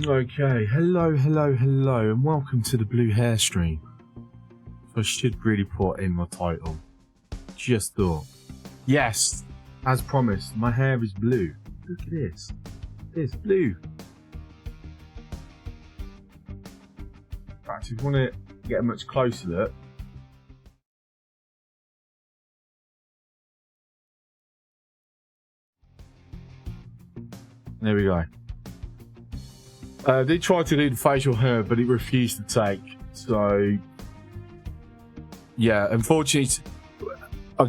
Okay, hello, and welcome to the blue hair stream. So I should really put in my title. Just thought. Yes, as promised, my hair is blue. Look at this. It's blue. Right, if you want to get a much closer look. There we go. I did try to do the facial hair, but it refused to take. So, yeah, unfortunately, I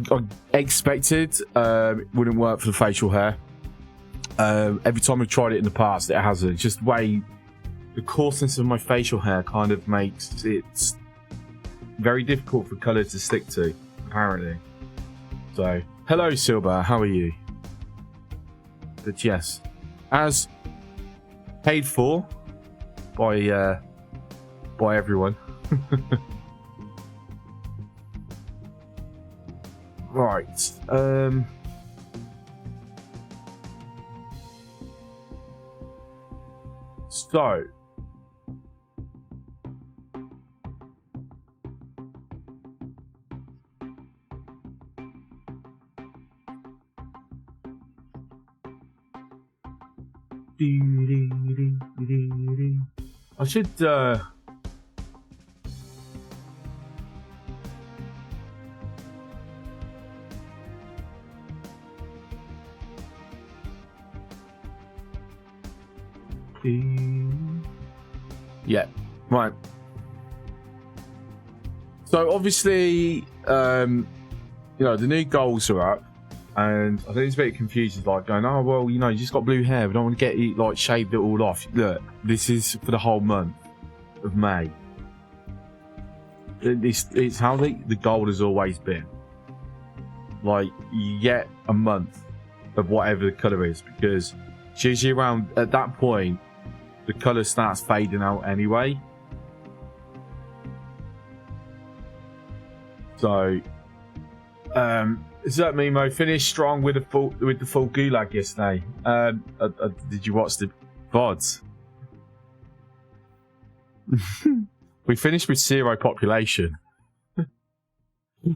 expected it wouldn't work for the facial hair. Every time I've tried it in the past, it hasn't. It's just the way the coarseness of my facial hair kind of makes it very difficult for colour to stick to, apparently. So, hello, Silver. How are you? But yes, as paid for by everyone. Right. So I should yeah, right. So obviously, you know, the new goals are up, and I think it's a bit confusing, like going, oh well, you know, you just got blue hair, we don't want to get it like shaved it all off. Look, this is for the whole month of May. It's how the goal has always been. Like, you get a month of whatever the colour is, because it's usually around at that point the colour starts fading out anyway. So, is that me, Mo? Finished strong with the full gulag yesterday. Did you watch the VODs? We finished with 0 population.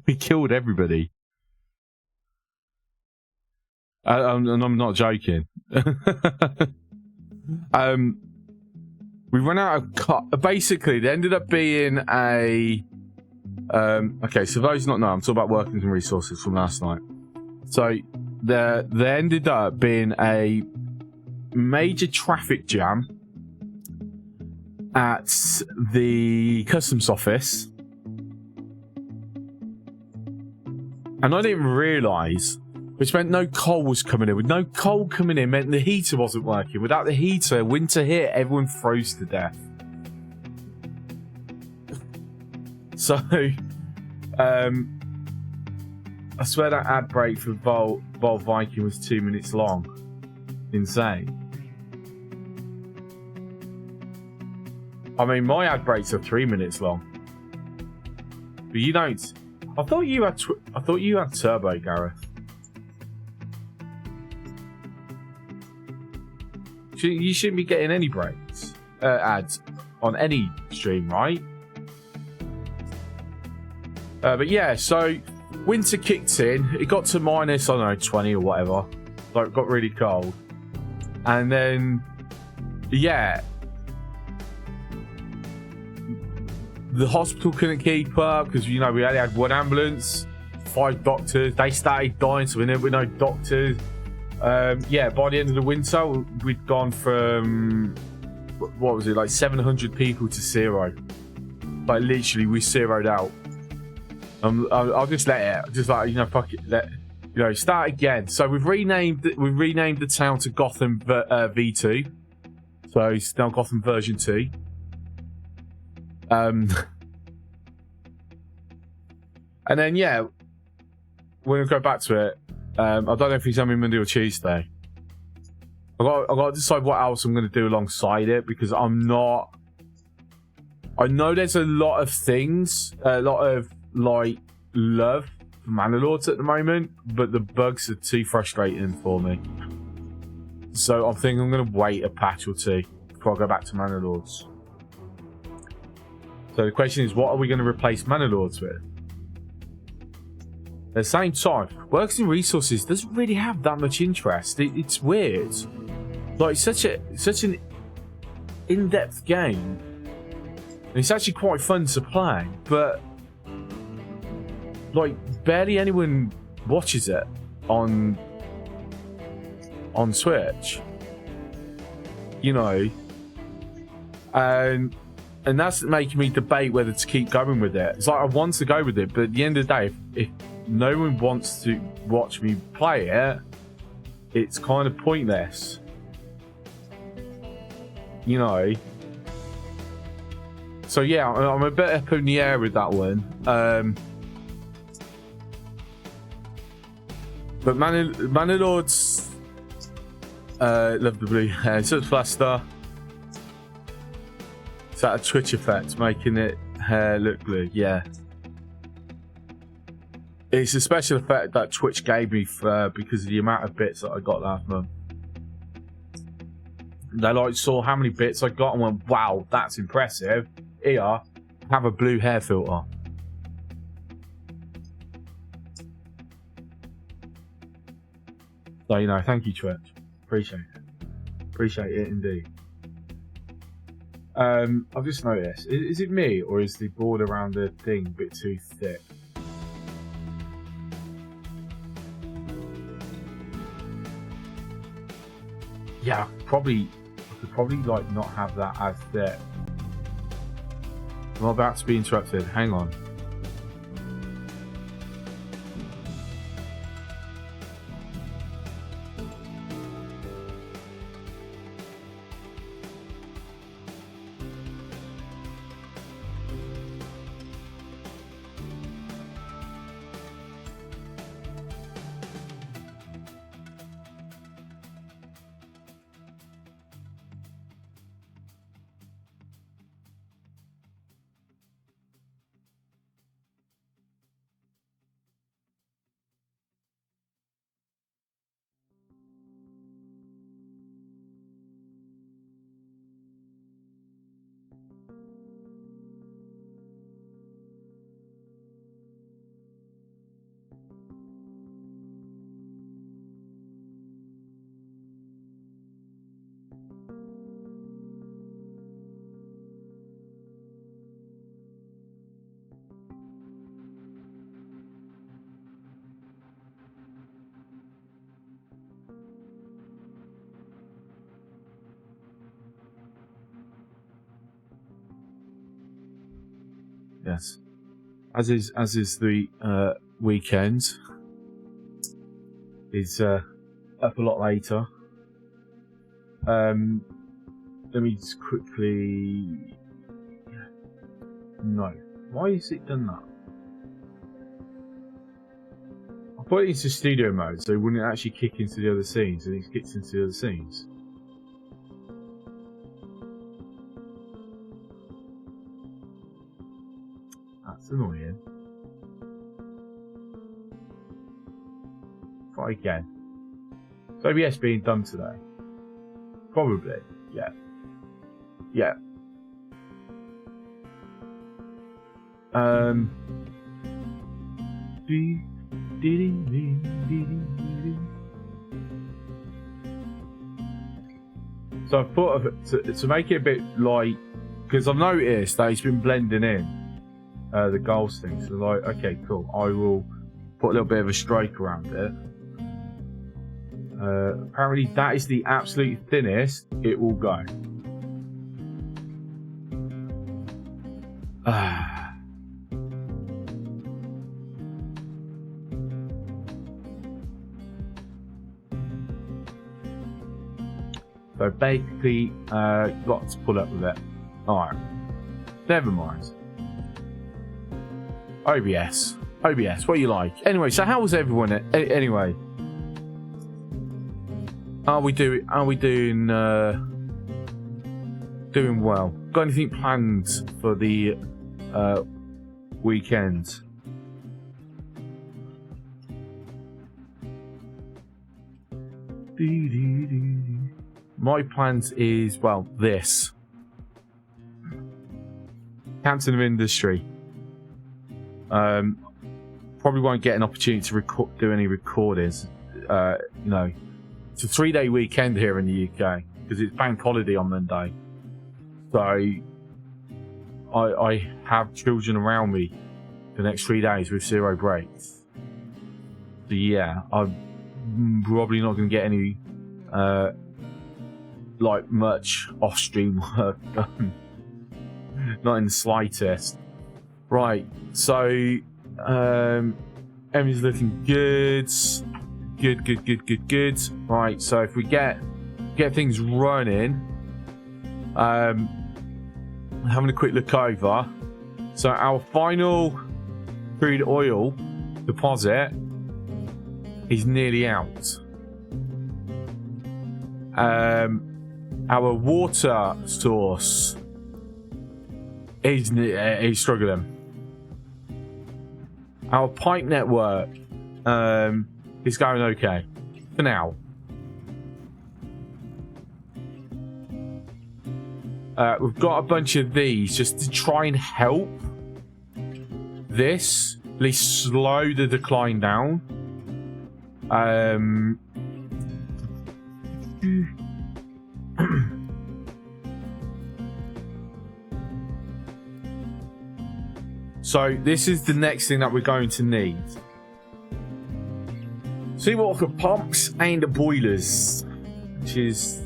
We killed everybody. And I'm not joking. We ran out of basically, there ended up being a okay, so those not know, I'm talking about workings and resources from last night. So there ended up being a major traffic jam at the customs office, and I didn't realise, which meant no coal was coming in. With no coal coming in meant the heater wasn't working. Without the heater, winter hit, everyone froze to death. So, I swear that ad break for Vol Viking was 2 minutes long. Insane. I mean, my ad breaks are 3 minutes long. But you don't. I thought you had turbo, Gareth. You shouldn't be getting any breaks, ads on any stream, right? But yeah, so winter kicked in. It got to minus, I don't know, 20 or whatever. Like, it got really cold. And then, yeah, the hospital couldn't keep up because, you know, we only had 1 ambulance, 5 doctors. They started dying, so we ended up with no doctors. Yeah, by the end of the winter, we'd gone from, what was it, like 700 people to 0. Like, literally, we zeroed out. I'll just let it, just like, you know, fuck it, you know, start again. So we've renamed the town to Gotham V2. So it's now Gotham version 2. And then, yeah, we're going to go back to it. I don't know if he's on Monday or Tuesday. I've got to decide what else I'm going to do alongside it, because I know there's a lot of things, a lot of, like, love for Manalords at the moment, but the bugs are too frustrating for me. So I think I'm going to wait a patch or two before I go back to Mana Lords. So the question is, what are we going to replace Mana Lords with? At the same time, Workers and Resources doesn't really have that much interest. It's weird. Like, such an in-depth game. And it's actually quite fun to play, but like barely anyone watches it on Switch. You know, and that's making me debate whether to keep going with it. It's like I want to go with it, but at the end of the day, if no one wants to watch me play it, it's kind of pointless. You know. So yeah, I'm a bit up in the air with that one. But Mana Lords, love the blue hair. So it's Flaster. Is that a Twitch effect making it hair look blue? Yeah. It's a special effect that Twitch gave me because of the amount of bits that I got last month. They like saw how many bits I got and went, wow, that's impressive. Here, have a blue hair filter. So, you know, thank you, Twitch. Appreciate it. Appreciate it indeed. I've just noticed, is it me or is the board around the thing a bit too thick? Yeah, I could probably like not have that as thick. I'm about to be interrupted. Hang on. Yes, as is the weekend. Is up a lot later. Let me just quickly. No, why is it done that? I put it into studio mode so it wouldn't actually kick into the other scenes, and it kicks into the other scenes. That's annoying. Try again. So OBS being done today? Probably, yeah. Yeah. So I thought of it to make it a bit like, because I've noticed that it's been blending in the goals thing. So like, okay, cool. I will put a little bit of a stroke around it. Apparently that is the absolute thinnest it will go. So basically, got to pull up with it. Alright. Never mind. OBS, what you like? Anyway, so how was everyone? Anyway, are we doing well? Got anything planned for the weekend? my plans is, well, this. Captain of Industry. Probably won't get an opportunity to do any recordings. You know, it's a 3-day weekend here in the UK because it's bank holiday on Monday. So I have children around me for the next 3 days with 0 breaks. So yeah, I'm probably not going to get any like much off-stream work done. Not in the slightest. Right, so everything's looking good. Good. Right, so if we get things running, having a quick look over. So our final crude oil deposit is nearly out. Our water source is struggling. Our pipe network is going okay for now. We've got a bunch of these just to try and help this, at least slow the decline down. So this is the next thing that we're going to need. Seawater pumps and the boilers, which is,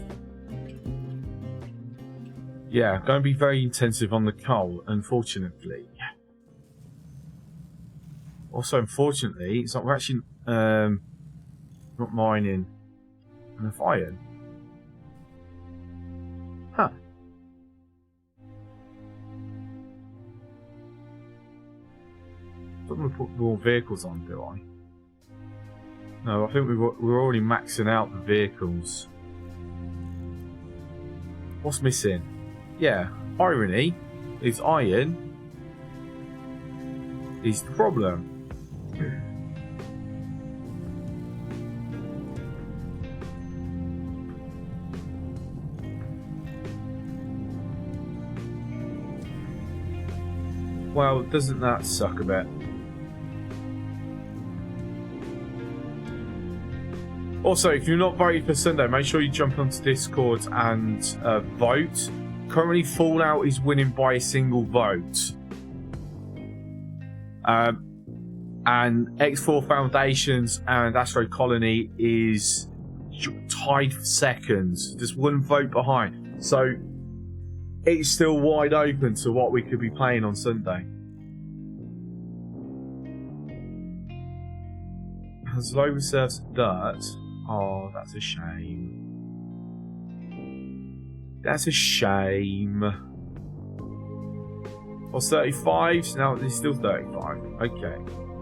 yeah, going to be very intensive on the coal, unfortunately. Also, unfortunately, it's not, we're actually not mining enough iron. Huh. I'm going to put more vehicles on, do I? No, I think we're already maxing out the vehicles. What's missing? Yeah, irony is iron is the problem. Well, doesn't that suck a bit? Also, if you're not voting for Sunday, make sure you jump onto Discord and vote. Currently, Fallout is winning by a single vote. And X4 Foundations and Astro Colony is tied for seconds. Just one vote behind. So, it's still wide open to what we could be playing on Sunday. Has low reserves of dirt. Oh, that's a shame. That's a shame. Was 35, so now it's still 35. Okay,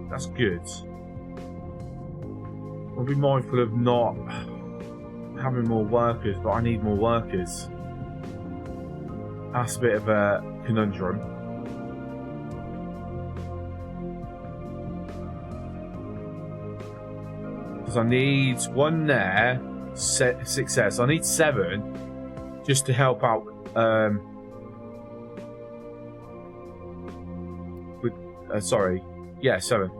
that's good. I'll be mindful of not having more workers, but I need more workers. That's a bit of a conundrum. Because I need one there, success. I need 7 just to help out with. Sorry, yeah, 7.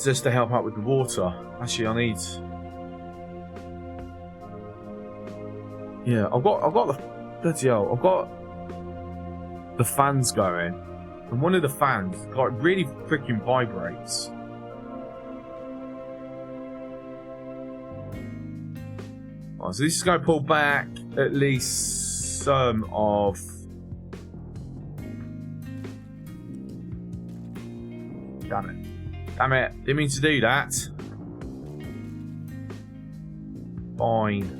Just to help out with the water. Actually, I need. Yeah, I've got the. Bloody hell, I've got the fans going, and one of the fans like really freaking vibrates. Oh, so this is going to pull back at least some of. Damn it! Damn it! Didn't mean to do that. Fine.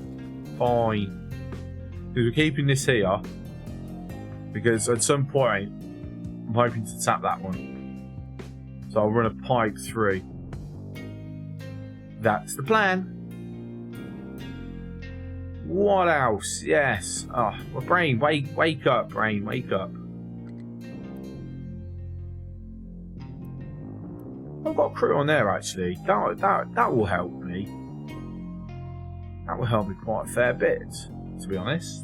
We're keeping this here because at some point I'm hoping to tap that one. So I'll run a pipe through. That's the plan. What else? Yes. Oh, my brain, wake up, brain, wake up. I've got a crew on there actually. That will help me. That will help me quite a fair bit, to be honest.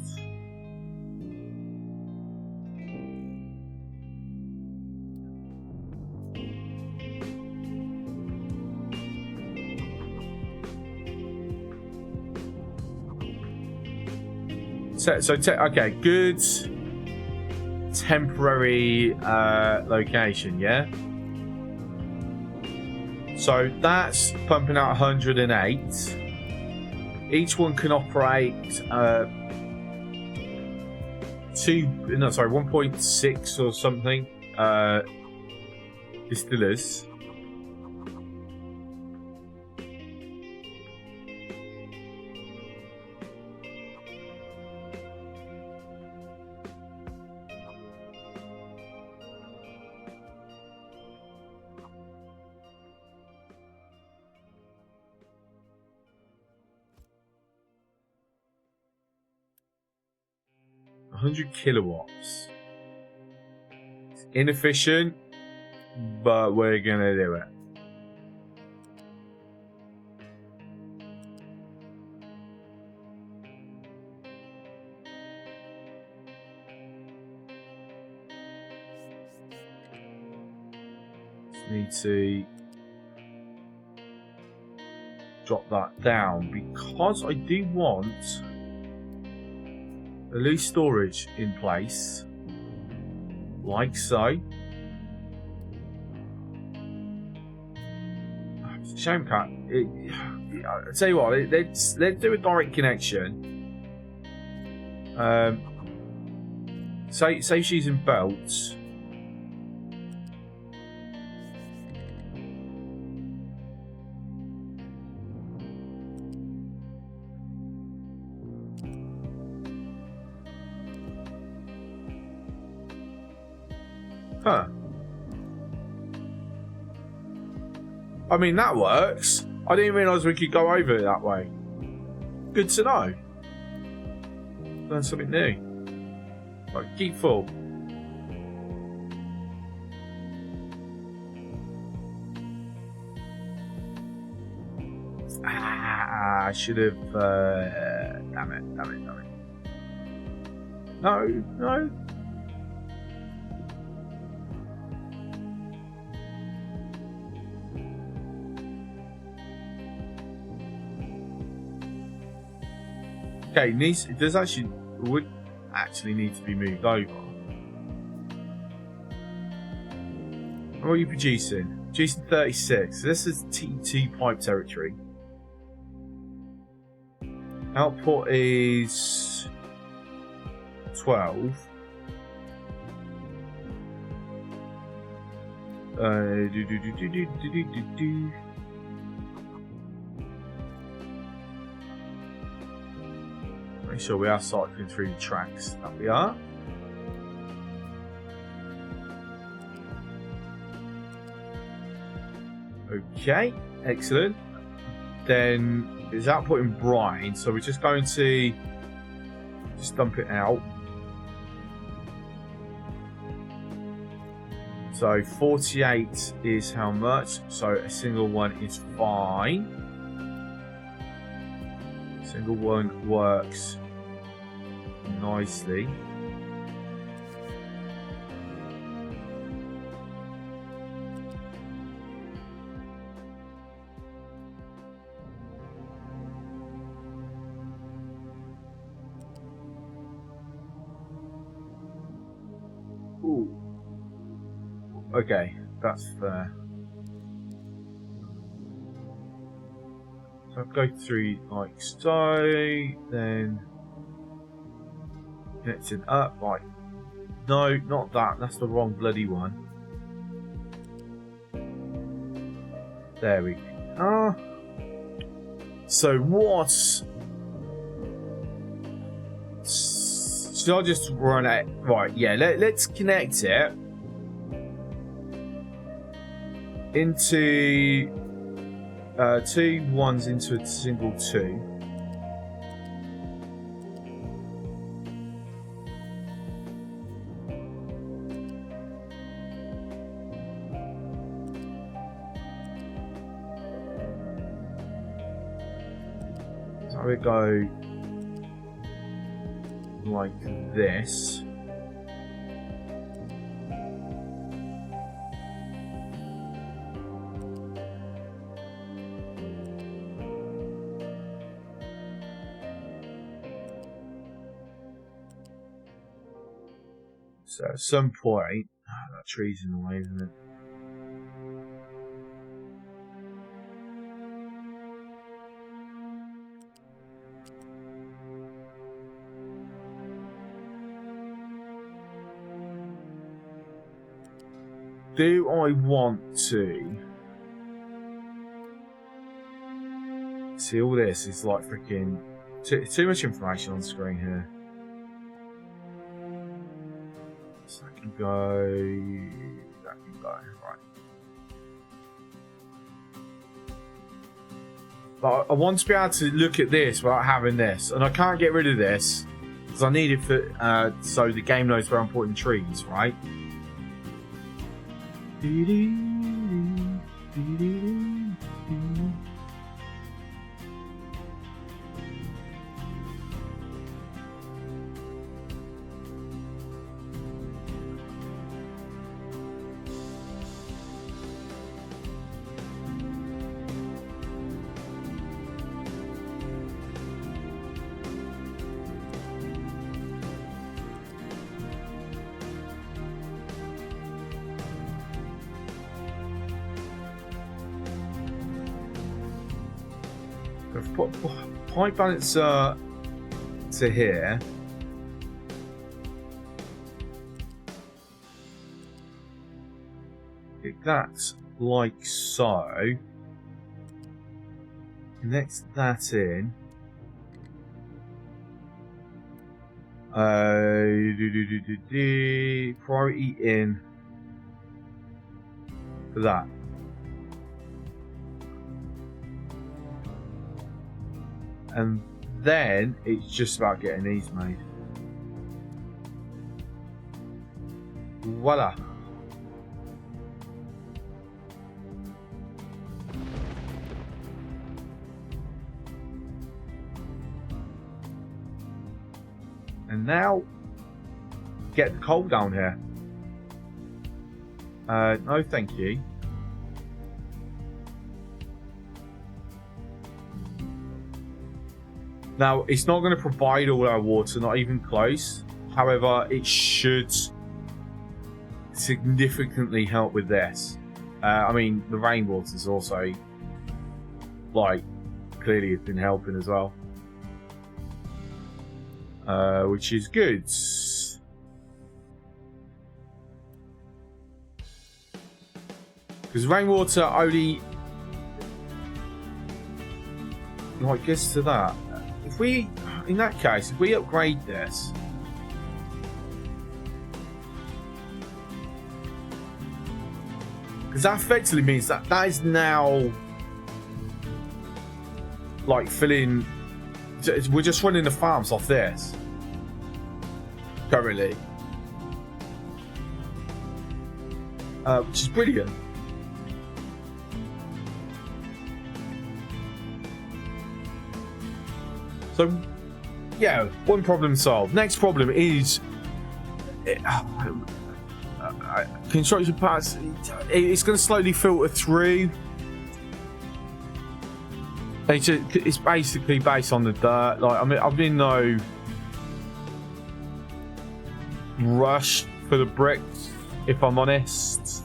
Okay, good temporary location, yeah? So that's pumping out 108. Each one can operate 1.6 or something distillers. kilowatts. It's inefficient, but we're gonna do it. Just need to drop that down because I do want a loose storage in place, like so. It's a shame, Cat. I tell you what, let's do a direct connection. Say she's in belts. Huh. I mean, that works. I didn't realise we could go over it that way. Good to know. Learn something new. Right, keep full. I should have... damn it. No. Okay, would actually need to be moved over. What are you producing? Producing 36. This is T2 pipe territory. Output is 12. Make sure we are cycling through the tracks. That we are. Okay, excellent. Then it's outputting brine, so we're just going to just dump it out. So 48 is how much? So a single one is fine. Single one works nicely. Ooh. Okay, that's fair. So I'll go through like so, then connect it up. Right. No, not that. That's the wrong bloody one. There we go. So what? Should I just run it? Right, yeah, let's connect it into two ones into a single two. it go like this. So at some point, that tree's in the way, isn't it? Do I want to see all this? Is like freaking too much information on the screen here. So that can go. That can go. Right. But I want to be able to look at this without having this, and I can't get rid of this because I need it for so the game knows where I'm putting trees, right? Pipe balancer to here. Get that like so. Connect that in. Priority in for that. And then it's just about getting these made. Voila. And now, get the coal down here. No, thank you. Now, it's not going to provide all our water, not even close. However, it should significantly help with this. I mean, the rainwater's also, like, clearly has been helping as well. Which is good. Because rainwater only, like, gets to that. If we, in that case, if we upgrade this, because that effectively means that that is now like filling. We're just running the farms off this currently, which is brilliant. So, yeah, one problem solved. Next problem is construction parts. It's going to slowly filter through. It's basically based on the dirt. Like, I mean, I'm in no rush for the bricks, if I'm honest.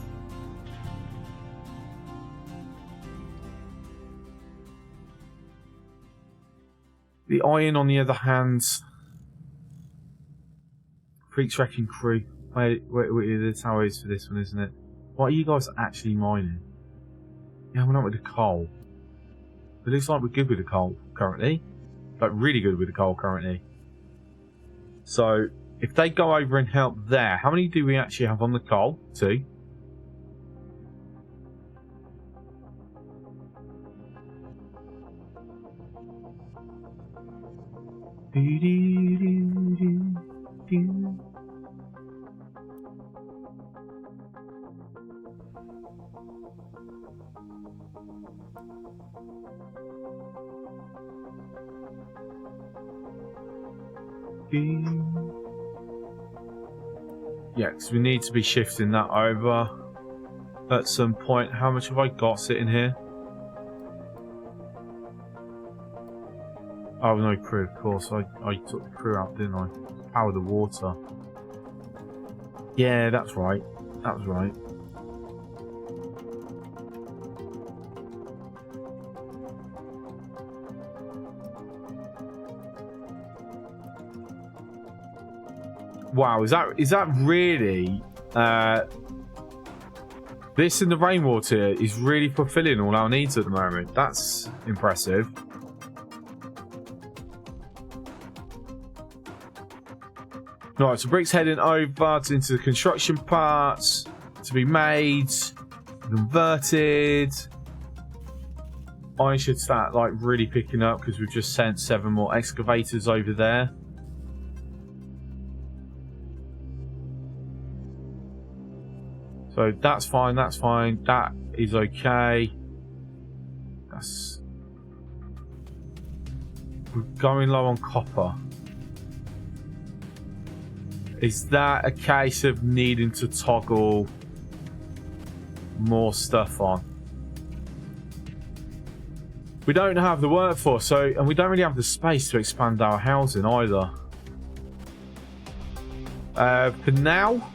The iron, on the other hand, Creek's Wrecking Crew. Wait, the tower is for this one, isn't it? What are you guys actually mining? Yeah, we're not with the coal. It looks like we're good with the coal currently. Like, really good with the coal currently. So, if they go over and help there, how many do we actually have on the coal? 2. Yeah, because we need to be shifting that over at some point. How much have I got sitting here? Oh, no crew, of course. I took the crew out, didn't I? Power the water. Yeah, that's right. That was right. Wow, is that really this and the rainwater is really fulfilling all our needs at the moment. That's impressive. Right, so bricks heading over into the construction parts to be made, converted. I should start like really picking up because we've just sent 7 more excavators over there. So that's fine, that's fine. That is okay. We're going low on copper. Is that a case of needing to toggle more stuff on? We don't have the workforce, and we don't really have the space to expand our housing either. For now,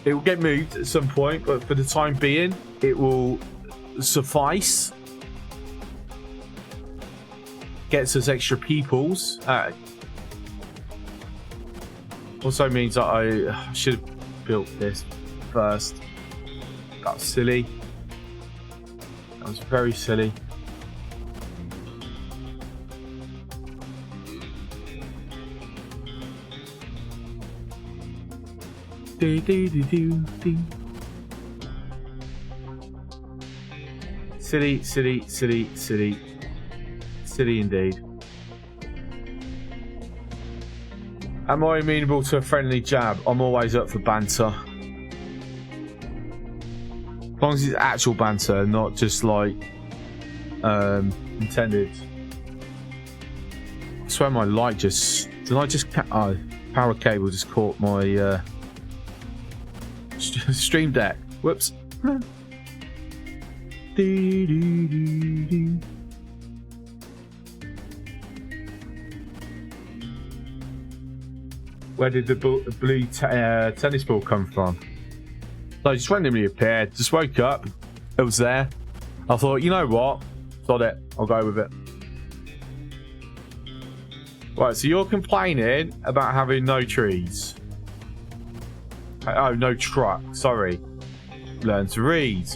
it will get moved at some point, but for the time being, it will suffice. Gets us extra peoples. Also means that I should have built this first. That was silly. That was very silly. Silly, silly, silly, silly. Silly indeed. Am I amenable to a friendly jab? I'm always up for banter. As long as it's actual banter, not just like intended. I swear my light just... Did I just... Oh, power cable just caught my stream deck. Whoops. Where did the blue tennis ball come from? So it just randomly appeared. Just woke up. It was there. I thought, you know what? Sod it. I'll go with it. Right, so you're complaining about having no trees. Oh, no truck. Sorry. Learn to read.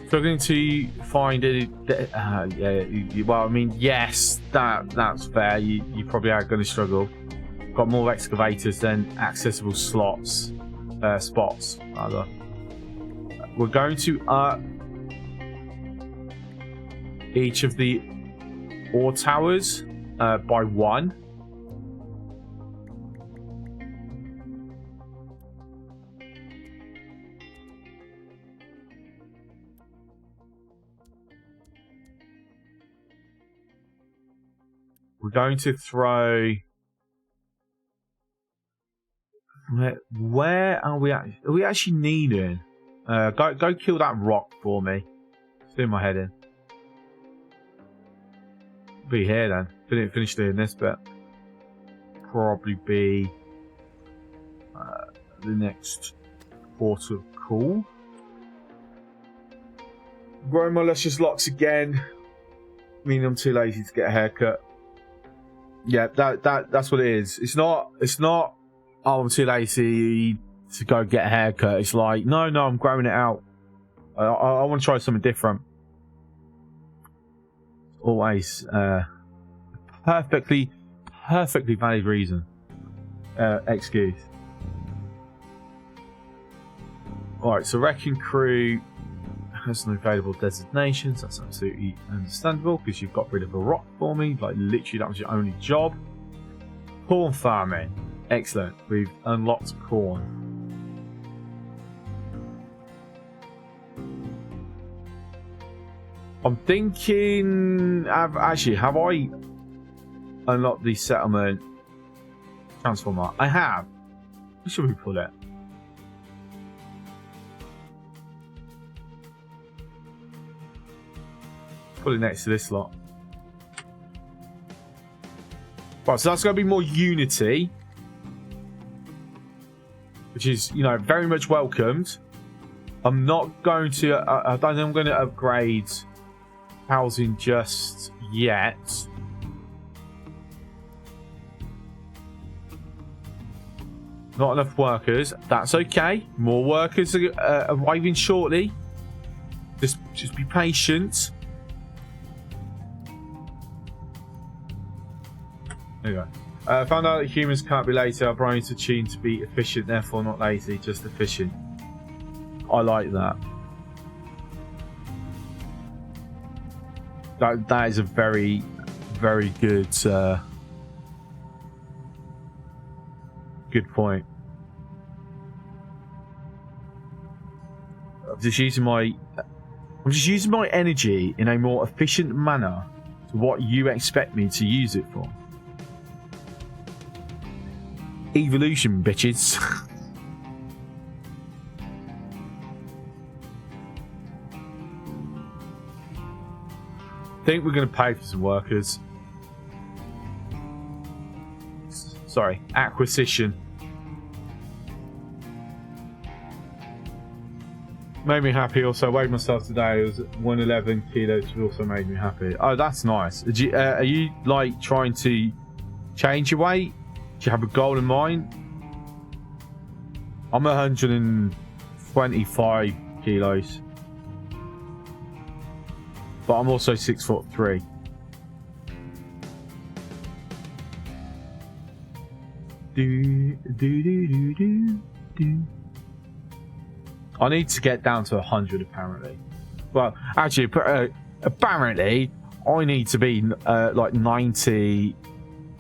Struggling to find any... yeah, well, I mean, yes, that's fair. You probably are going to struggle. Got more excavators than accessible spots, rather. We're going to up each of the ore towers by 1. We're going to throw... Where are we at? Are we actually needing? Go kill that rock for me. See my head in. Be here then. Finish doing this bit. Probably be the next port of call. Growing my luscious locks again. Meaning I'm too lazy to get a haircut. Yeah, that's what it is. It's not. Oh, I'm too lazy to go get a haircut. It's like, no, I'm growing it out. I want to try something different. Always perfectly valid reason. Excuse. Alright, so Wrecking Crew has no available designations. That's absolutely understandable because you've got rid of a rock for me. Like, literally, that was your only job. Corn farming. Excellent. We've unlocked corn. I'm thinking, have I unlocked the settlement transformer? I have. Where should we put it? Put it next to this lot. Right, so that's going to be more unity, which is, you know, very much welcomed. I'm not going to, I don't think I'm going to upgrade housing just yet. Not enough workers. That's okay. More workers are arriving shortly. Just be patient. There you go. Found out that humans can't be lazy. Our brains are tuned to be efficient, therefore not lazy, just efficient. I like that. That is a very, very good good point. I'm just using my energy in a more efficient manner to what you expect me to use it for. Evolution, bitches. I think we're going to pay for some workers. Sorry, acquisition. Made me happy. Also, I weighed myself today. It was 111 kilos, which also made me happy. Oh, that's nice. Are you like trying to change your weight? Do you have a goal in mind? I'm 125 kilos. But I'm also 6'3". I need to get down to 100 apparently. Well, actually, apparently I need to be like 90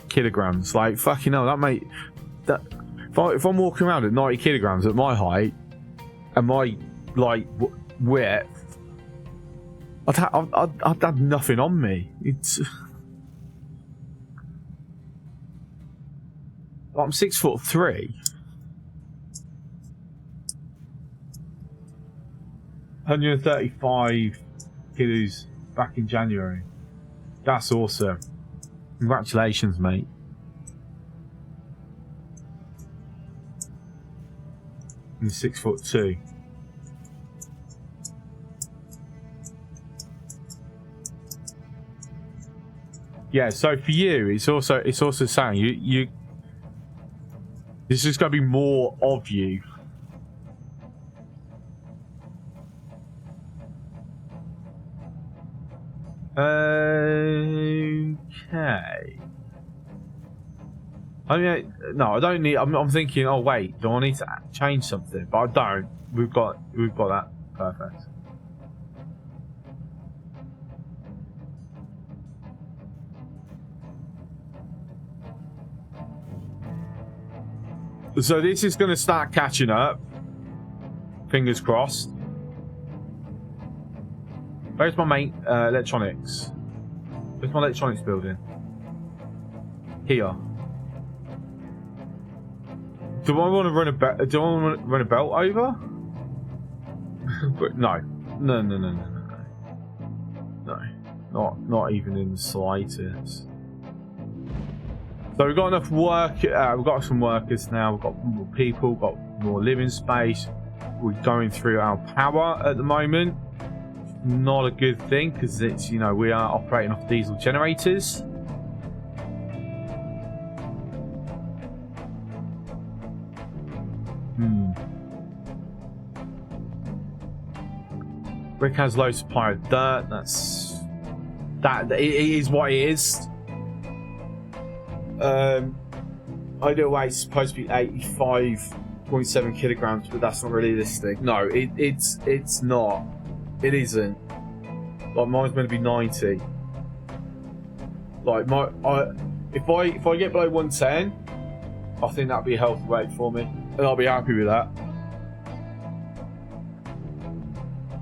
kilograms. Like fucking hell, that mate. That if I'm walking around at 90 kilograms at my height and my like width, I'd have nothing on me. It's I'm 6'3". 135 kilos back in January. That's awesome. Congratulations, mate. You're 6'2". Yeah, so for you, it's also saying you this is going to be more of you. Okay. I mean, no, I don't need. I'm thinking. Oh wait, do I need to change something? But I don't. We've got that. Perfect. So this is going to start catching up. Fingers crossed. Where's my main electronics? Where's my electronics building? Here. Do I want to run a belt? Do I want to run a belt over? No. No. Not even in the slightest. So we've got enough work. We've got some workers now. We've got more people. Got more living space. We're going through our power at the moment. Not a good thing because it's, you know, we are operating off diesel generators. Rick has low supply of dirt. That it is what it is. Ideal weight is supposed to be 85.7 kilograms, but that's not realistic. No, it's not. It isn't. Like mine's meant to be 90. Like if I get below 110, I think that'd be a healthy weight for me, and I'll be happy with that.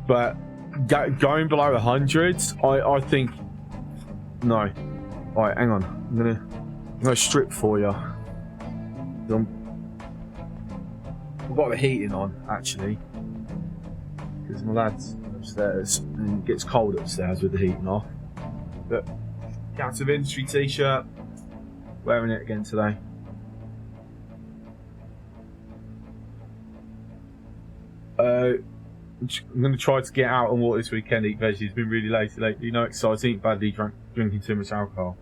But going below 100, I think no. Right, hang on. I'm gonna strip for you. I've got the heating on actually, because my lad's upstairs and it gets cold upstairs with the heating off. But Council of Industry t-shirt, wearing it again today. I'm going to try to get out and walk this weekend, eat veggies. It's been really lazy lately. No exciting, badly drinking too much alcohol.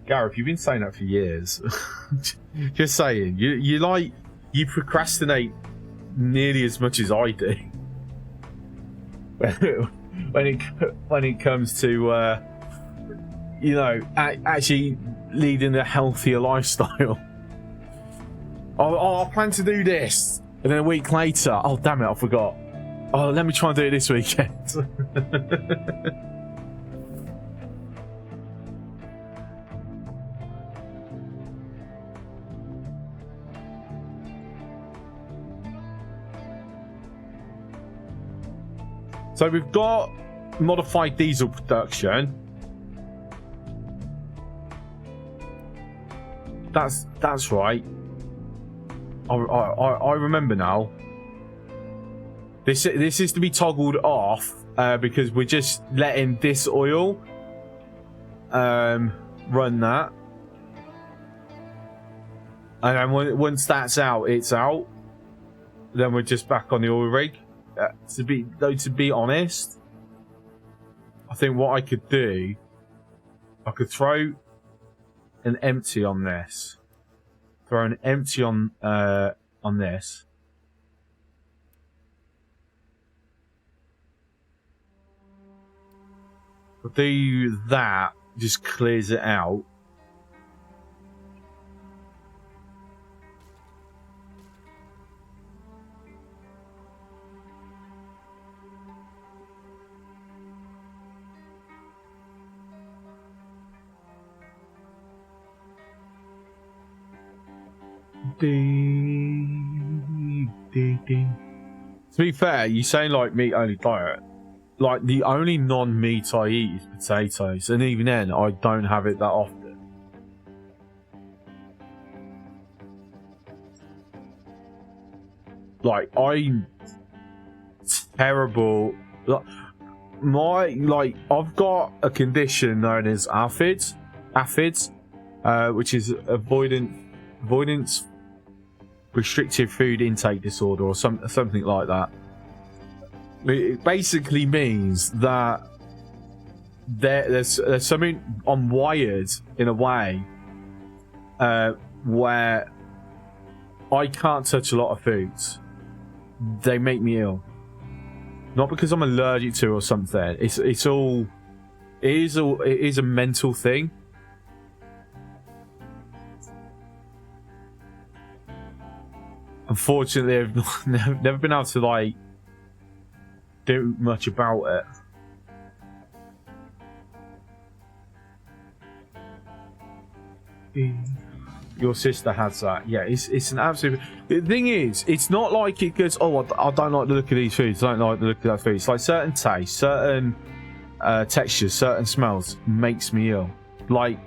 Gareth, you've been saying that for years. Just saying. You procrastinate nearly as much as I do. when it comes to, you know, actually leading a healthier lifestyle. I plan to do this. And then a week later, oh damn it, I forgot. Oh, let me try and do it this weekend. So we've got modified diesel production. That's right. I remember now. This is to be toggled off because we're just letting this oil run that, and then once that's out, it's out. Then we're just back on the oil rig. To be honest, I think what I could do, I could throw an empty on this. Throw an empty on this. I'll do that, just clears it out. To be fair, you say like meat only diet. Like the only non-meat I eat is potatoes, and even then I don't have it that often. Like I'm terrible. I've got a condition known as aphids, which is avoidance restrictive food intake disorder, or something like that. It basically means that there's something I'm wired in a way where I can't touch a lot of foods. They make me ill. Not because I'm allergic to or something. It is a mental thing. Unfortunately, I've never been able to like do much about it. Your sister has that. Yeah, it's an absolute. The thing is, it's not like it goes, oh, I don't like the look of these foods. I don't like the look of that food. It's like certain tastes, certain textures, certain smells makes me ill. Like,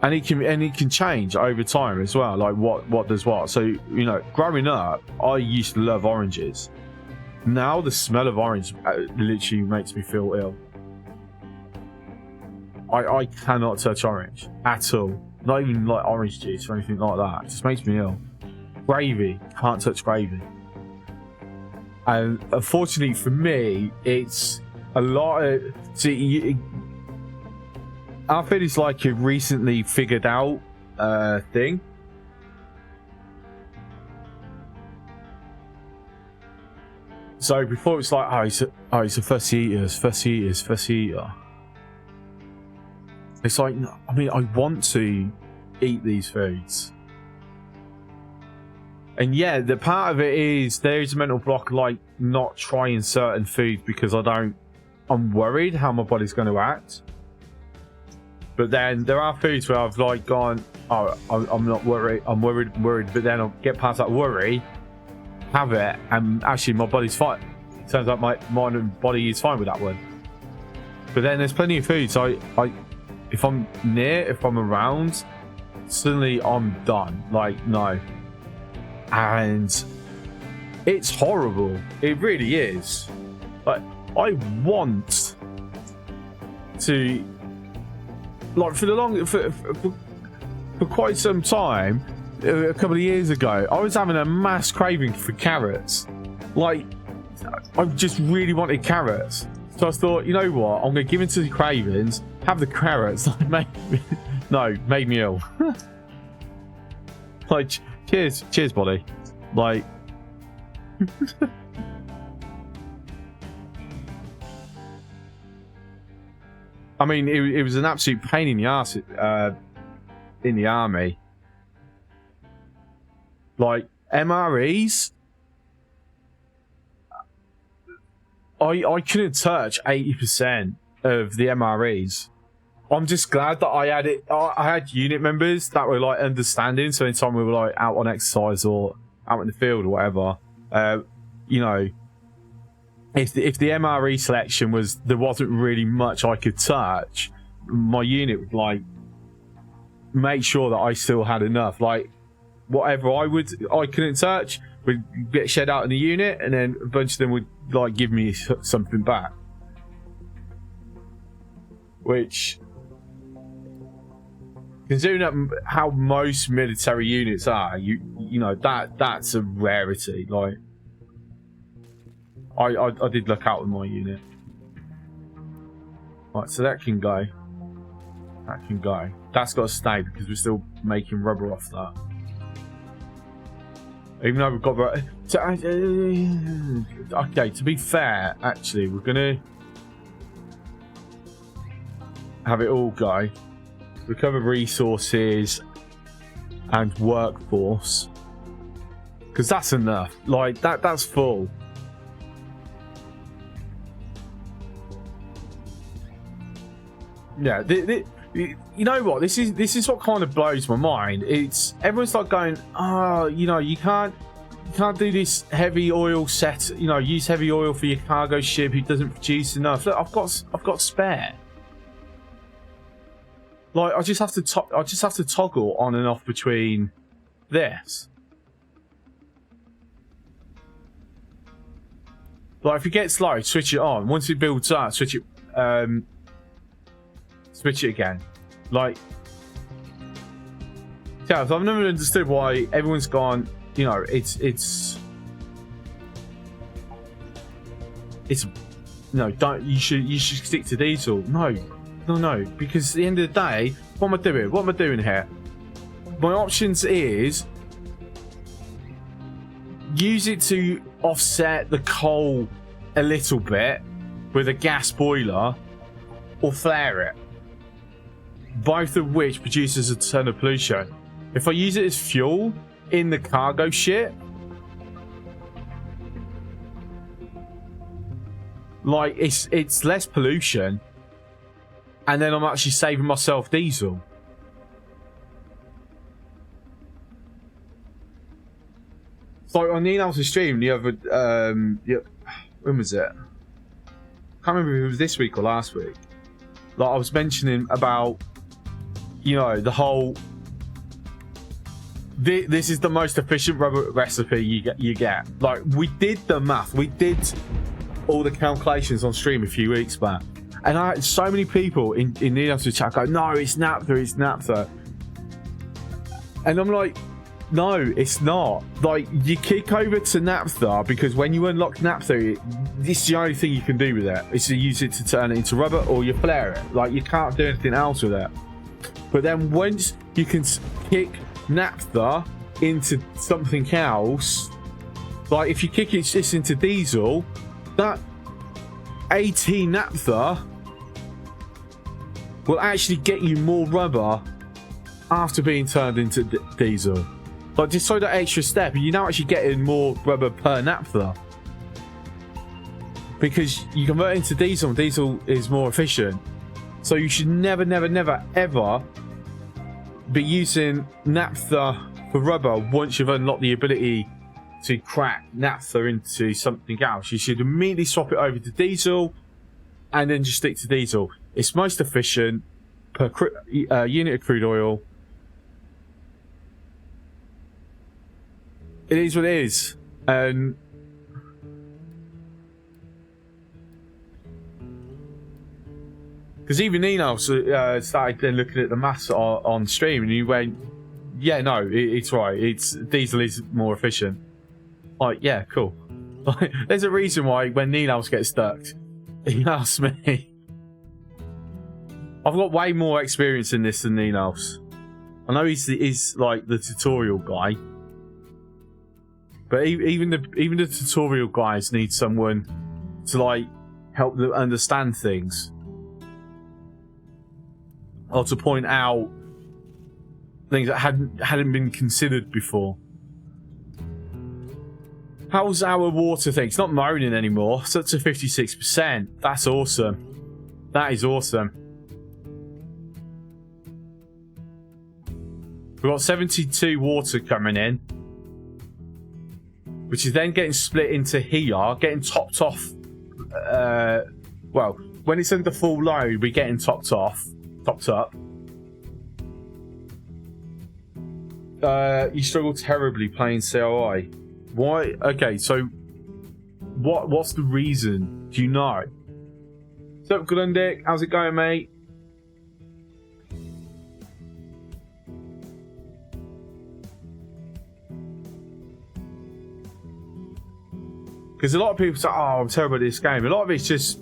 and it can change over time as well. Like what does what. So you know, growing up, I used to love oranges. Now the smell of orange literally makes me feel ill. I cannot touch orange at all. Not even like orange juice or anything like that. It just makes me ill. Gravy, can't touch gravy. And unfortunately for me, it's a lot of... See, I feel it's like a recently figured out thing. So before it's like, it's a fussy eater. It's like, I mean, I want to eat these foods. And yeah, the part of it is there is a mental block, like not trying certain foods because I'm worried how my body's going to act. But then there are foods where I've like gone, oh, I'm not worried, I'm worried, but then I'll get past that worry, have it, and actually my body's fine. turns out my body is fine with that one. But then there's plenty of food, so if I'm around, suddenly I'm done. Like, no. And it's horrible. It really is. Like, I want to, like, for quite some time, a couple of years ago, I was having a mass craving for carrots. Like, I just really wanted carrots. So I thought, you know what? I'm going to give into the cravings, have the carrots. Made me ill. Like, cheers, buddy. Like, I mean, it was an absolute pain in the arse in the army. Like, MREs, I couldn't touch 80% of the MREs. I'm just glad that I had it. I had unit members that were like understanding. So anytime we were like out on exercise or out in the field or whatever, you know, if the MRE selection was, there wasn't really much I could touch, my unit would like make sure that I still had enough. Like, whatever I couldn't touch would get shed out in the unit, and then a bunch of them would like give me something back. Which, considering that how most military units are, you know, that's a rarity. Like, I did look out with my unit. Right, so that can go. That can go. That's got to stay because we're still making rubber off that. Even though we've got... okay, to be fair, actually, we're going to have it all go. Recover resources and workforce. Because that's enough. Like, that's full. Yeah, you know what? This is what kind of blows my mind. It's everyone's like going, oh, you know, you can't do this heavy oil set. You know, use heavy oil for your cargo ship who doesn't produce enough. Look, I've got spare. Like, I just have to toggle on and off between this. Like, if it gets low, switch it on. Once it builds up, switch it again. Like, yeah, I've never understood why everyone's gone, you know, it's no, you should stick to diesel. No, because at the end of the day, what am I doing here? My options is use it to offset the coal a little bit with a gas boiler, or flare it. Both of which produces a ton of pollution. If I use it as fuel in the cargo ship, like, it's less pollution, and then I'm actually saving myself diesel. So on the announcement stream the other when was it? I can't remember if it was this week or last week. Like, I was mentioning about, you know, the whole, this is the most efficient rubber recipe you get. Like, we did the math, we did all the calculations on stream a few weeks back, and I had so many people in the answer chat go, no, it's naphtha, and I'm like, no, it's not. Like, you kick over to naphtha because when you unlock naphtha, this is the only thing you can do with it, is to use it to turn it into rubber, or you flare it. Like, you can't do anything else with it. But then once you can kick naphtha into something else, like if you kick this into diesel, that 18 naphtha will actually get you more rubber after being turned into diesel. Like, just so that extra step, you're now actually getting more rubber per naphtha. Because you convert into diesel, and diesel is more efficient. So you should never, ever be using naphtha for rubber once you've unlocked the ability to crack naphtha into something else. You should immediately swap it over to diesel and then just stick to diesel. It's most efficient per unit of crude oil. It is what it is. And because even Nino started then looking at the maths on stream, and he went, yeah, no, it's right. It's diesel is more efficient. Like, yeah, cool. There's a reason why when Ninos gets stuck, he asks me. I've got way more experience in this than Ninos. I know he's like the tutorial guy, but even the tutorial guys need someone to like help them understand things, or to point out things that hadn't been considered before. How's our water thing? It's not moaning anymore. It's up to 56%. That's awesome. That is awesome. We've got 72 water coming in, which is then getting split into here, getting topped off. Well, when it's under full load, we're getting topped up. You struggle terribly playing COI. Why? Okay, so what's the reason? Do you know? What's up, Grundick? How's it going, mate? Because a lot of people say, oh, I'm terrible at this game. A lot of it's just,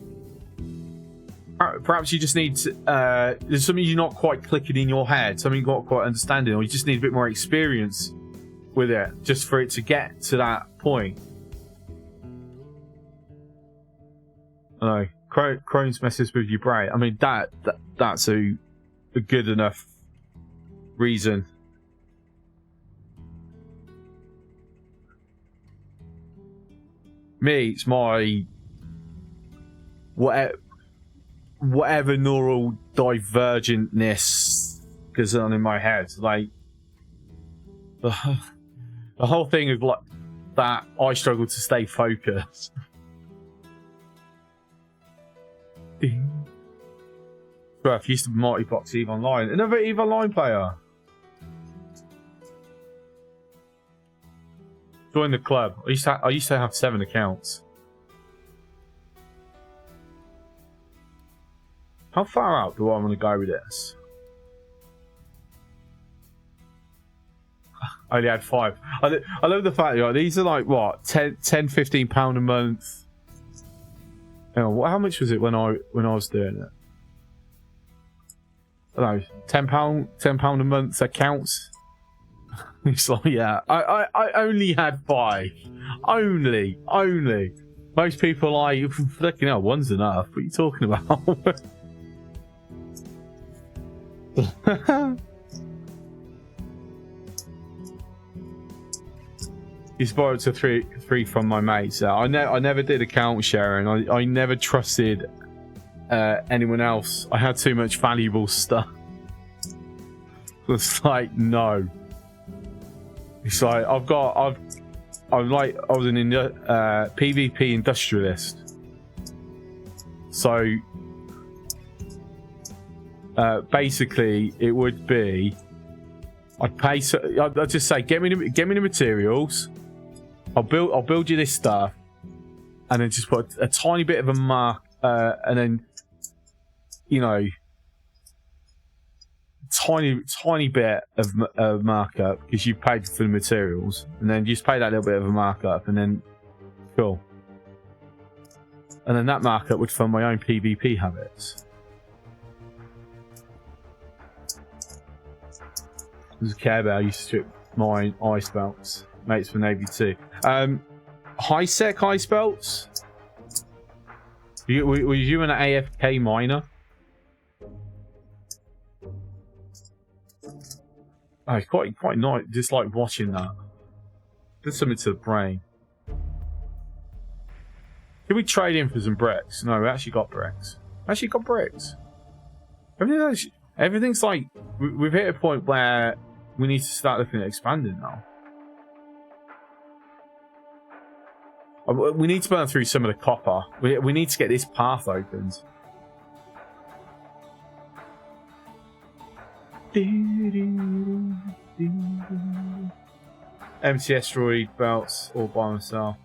perhaps you just need to, there's something you're not quite clicking in your head, something you're not quite understanding, or you just need a bit more experience with it, just for it to get to that point. I know. Crohn's messes with your brain. I mean, that's a good enough reason. Me, it's my whatever neural divergentness goes on in my head. Like the whole thing is like that. I struggle to stay focused. Bruh, used to multi-box EVE Online. Another EVE Online player. Join the club. I used to have 7 accounts. How far out do I want to go with this? I only had 5. I love the fact that these are like what, 10, £15 a month. Hang on, how much was it when I was doing it? I don't know, £10 a month accounts. It's like, yeah, I only had 5. Only. Most people are like, fucking hell, one's enough. What are you talking about? He's borrowed to three from my mates. I never did account sharing. I never trusted anyone else. I had too much valuable stuff. It's like, no. It's like I was an PvP industrialist. So basically, it would be I'd just say get me the materials. I'll build you this stuff, and then just put a tiny bit of a mark, and then tiny bit of markup because you paid for the materials, and then just pay that little bit of a markup, and then cool. And then that markup would fund my own PvP habits. There's a Care Bear. I used to strip mine ice belts. Mates for Navy 2. High sec ice belts. Were you an AFK miner? Oh, it's quite nice. Just like watching that. Does something to the brain. Did we trade in for some bricks? No, we actually got bricks. Everything's like we've hit a point where we need to start looking at expanding now. We need to burn through some of the copper. We need to get this path opened. Empty asteroid belts all by myself.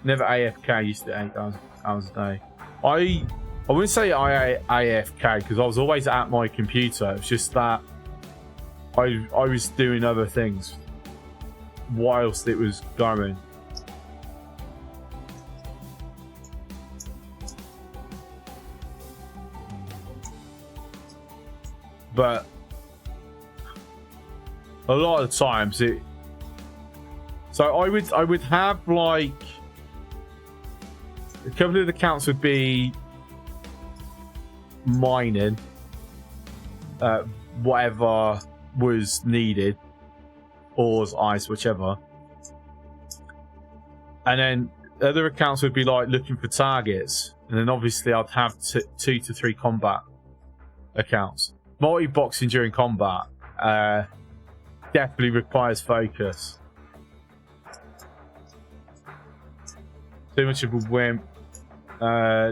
Never AFK, used to 8,000 hours a day. I wouldn't say I AFK because I was always at my computer. It's just that I was doing other things whilst it was going. But a lot of the times it. So I would have like a couple of the accounts would be mining, whatever was needed, ores, ice, whichever, and then other accounts would be like looking for targets, and then obviously I'd have 2 to 3 combat accounts. Multi-boxing during combat definitely requires focus. Too much of a wimp.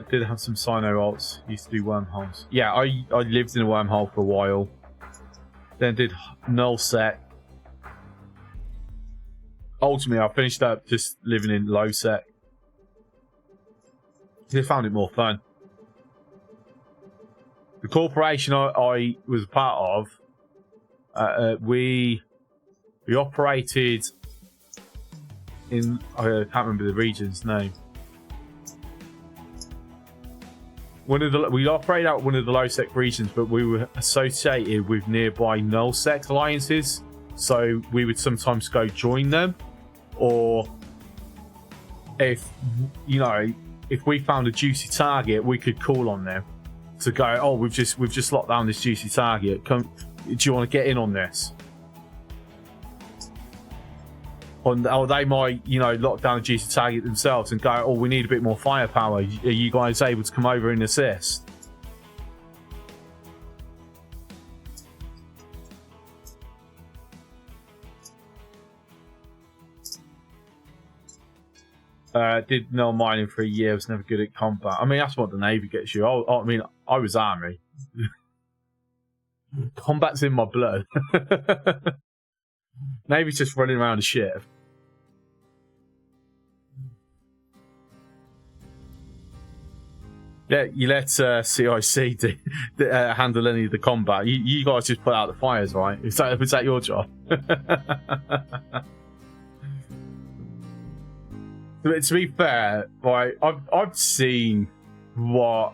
Did have some Sino ults. Used to do wormholes. Yeah, I lived in a wormhole for a while. Then did null sec. Ultimately, I finished up just living in low sec. I found it more fun. The corporation I was a part of, we operated in, I can't remember the region's name. We operated out one of the low sec regions, but we were associated with nearby null sec alliances, so we would sometimes go join them, or if we found a juicy target, we could call on them to go, oh, we've just locked down this juicy target. Come, do you want to get in on this? Or they might, lock down a juicy target themselves and go, oh, we need a bit more firepower. Are you guys able to come over and assist? Did null mining for a year, was never good at combat. I mean, that's what the Navy gets you. I was Army. Combat's in my blood. Navy's just running around a ship. Yeah, you let CIC handle any of the combat. You guys just put out the fires, right? Was that your job? To be fair, right, I've seen what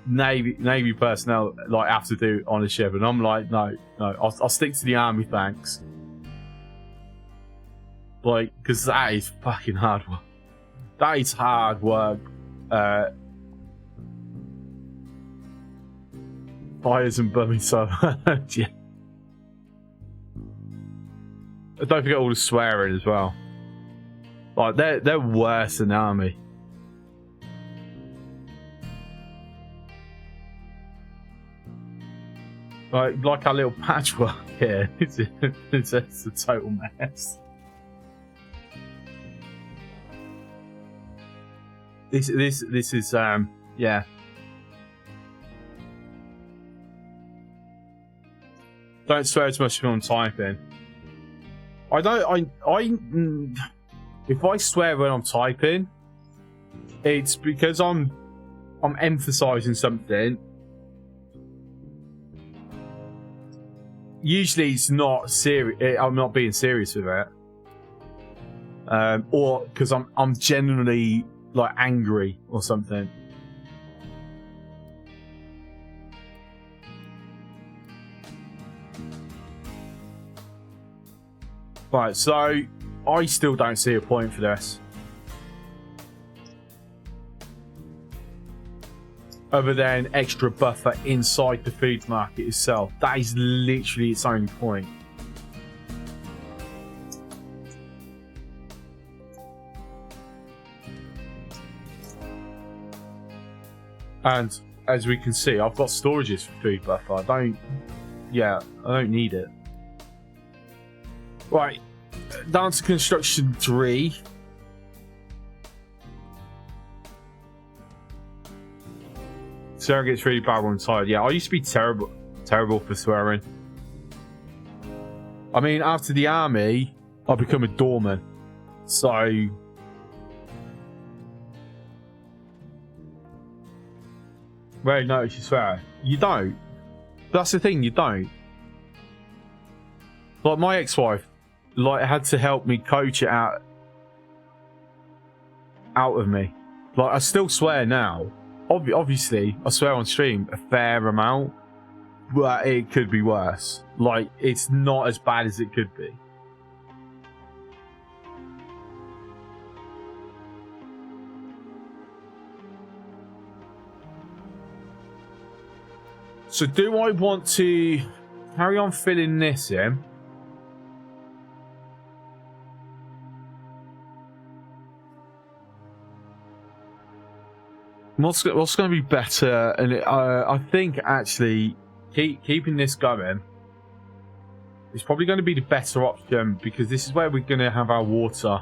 Navy personnel have to do on a ship, and I'm like, no, I'll stick to the Army, thanks. Because that is fucking hard work. That is hard work. Fires and bumming so much. Yeah. Don't forget all the swearing as well. They're worse than the Army. Like our little patchwork here. It's a total mess. This is yeah. Don't swear as much when I'm typing. If I swear when I'm typing, it's because I'm emphasizing something. Usually it's not serious. I'm not being serious with it, or because I'm genuinely angry or something. Right, so I still don't see a point for this. Other than extra buffer inside the food market itself. That is literally its only point. And as we can see, I've got storages for food buffer. I don't need it. Right, down to construction 3. Swearing gets really bad when I'm tired. Yeah, I used to be terrible for swearing. I mean, after the army, I become a doorman. So... Rarely notice you swear. You don't. That's the thing, you don't. Like, my ex-wife, like, had to help me coach it out of me. Like, I still swear now. Obviously, I swear on stream a fair amount, but it could be worse. Like, it's not as bad as it could be. So do I want to carry on filling this in? What's going to be better? And I think actually keeping this going is probably going to be the better option, because this is where we're going to have our water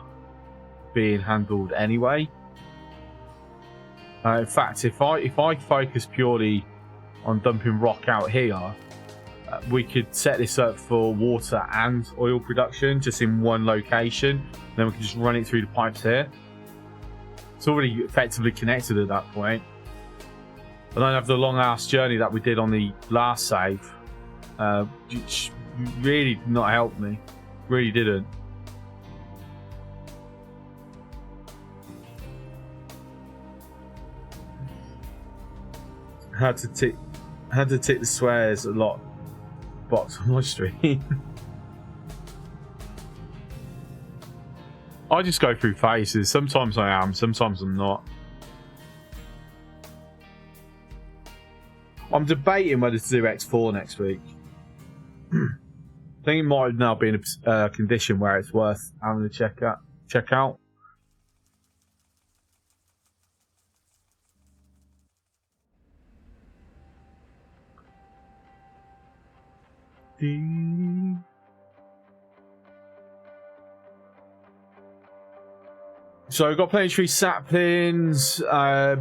being handled anyway. In fact, if I focus purely on dumping rock out here, we could set this up for water and oil production just in one location. Then we can just run it through the pipes here. It's already effectively connected at that point. I don't have the long ass journey that we did on the last save. Which really did not help me. Really didn't. Had to tick the swears a lot box on my stream. I just go through phases. Sometimes I am, sometimes I'm not. I'm debating whether to do X4 next week. I think it might now be in a condition where it's worth having to check out. So we've got plenty of tree saplings. We're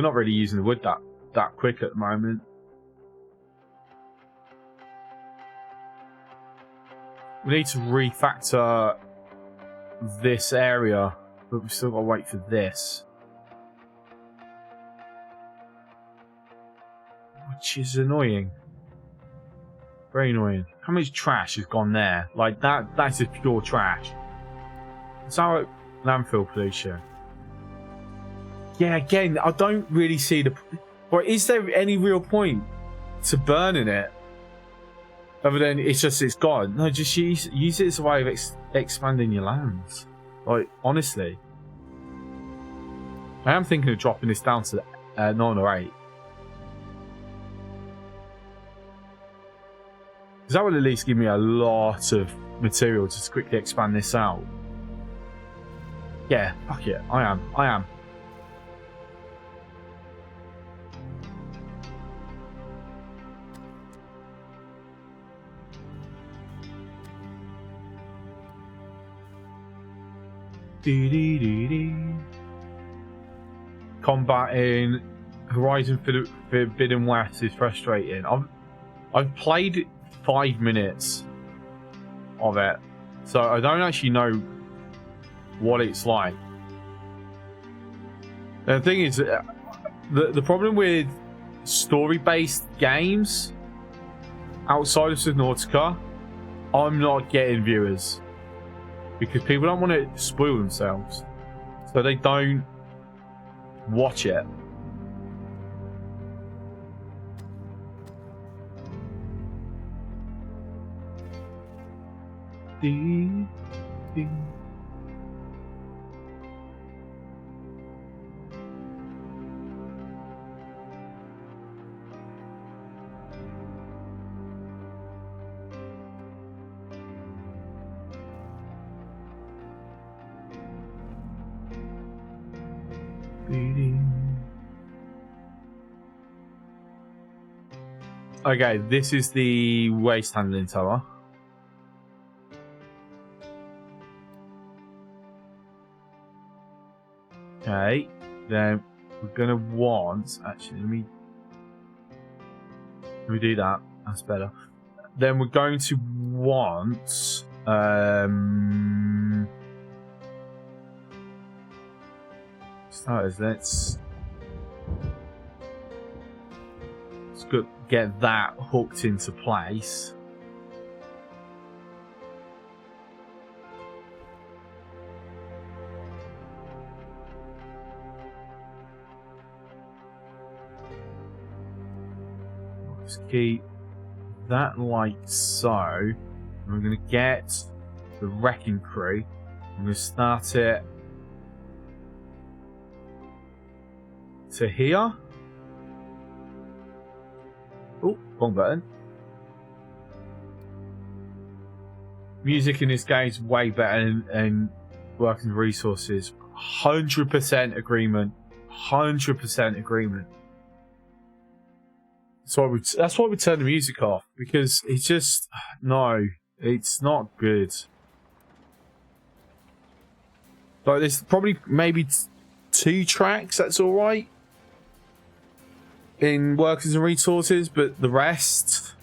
not really using the wood that quick at the moment. We need to refactor this area, but we've still got to wait for this, which is annoying. Very annoying. How much trash has gone there? Like, that's just pure trash. It's our landfill pollution. Yeah, again, I don't really see the... Or is there any real point to burning it? Other than it's gone. No, just use it as a way of expanding your lands. Like, honestly. I am thinking of dropping this down to 9 or 8. Because that would at least give me a lot of material to just quickly expand this out. Yeah, fuck it. I am. Combating Horizon Forbidden West is frustrating. I've played 5 minutes of it, so I don't actually know what it's like. And the thing is, the problem with story-based games outside of Subnautica, I'm not getting viewers because people don't want to spoil themselves, so they don't watch it. Okay, this is the waste handling tower. Okay, then we're gonna want. Actually, let me do that. That's better. Then we're going to want. Starters. Let's get that hooked into place. Let's keep that like so. And we're going to get the wrecking crew. I'm going to start it to here. Oh, wrong button. Music in this game is way better than working resources. 100% agreement. 100% agreement. That's why we turn the music off, because it's just no, it's not good. Like there's probably maybe 2 tracks that's all right in workers and resources, but the rest.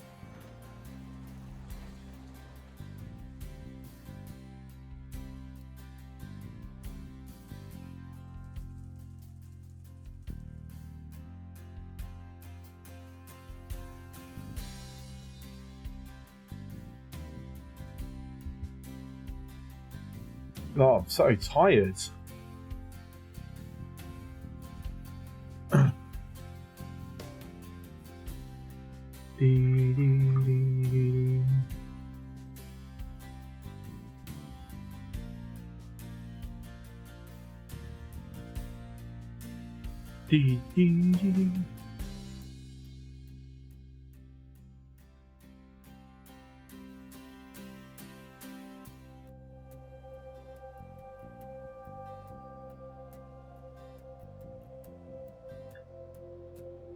Oh, I'm so tired.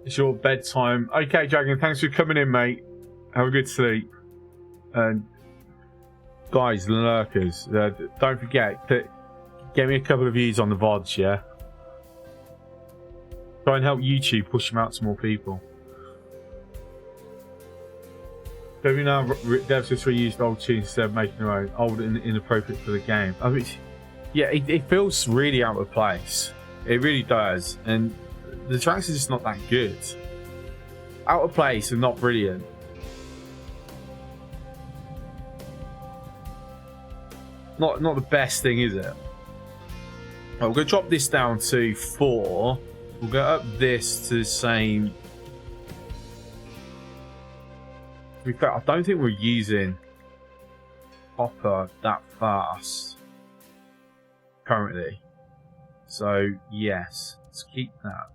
It's your bedtime. Okay, Dragon, thanks for coming in, mate. Have a good sleep. And guys, lurkers, don't forget that. Get me a couple of views on the VODs, yeah? Try and help YouTube push them out to more people. Every now devs just reused old tunes instead of making their own, old and inappropriate for the game. I mean, yeah, it feels really out of place. It really does. And the tracks are just not that good. Out of place and not brilliant. Not the best thing, is it? Right, we're going to drop this down to 4. We'll go up this to the same. To be fair, I don't think we're using copper that fast currently. So, yes, let's keep that.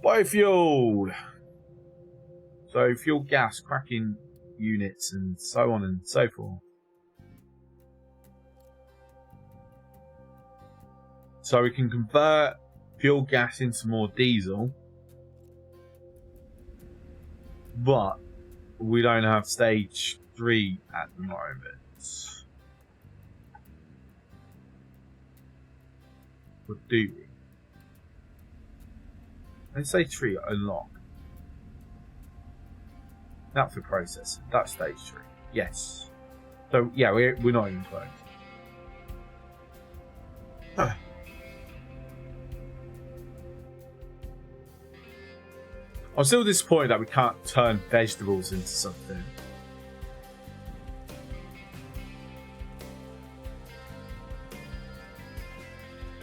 Biofuel! So, fuel gas, cracking units, and so on and so forth. So, we can convert fuel gas into more diesel. But we don't have stage 3 at the moment. Or do we? Let's say 3 unlock. That's the process. That's stage 3. Yes. So yeah, we're not even close. I'm still disappointed that we can't turn vegetables into something.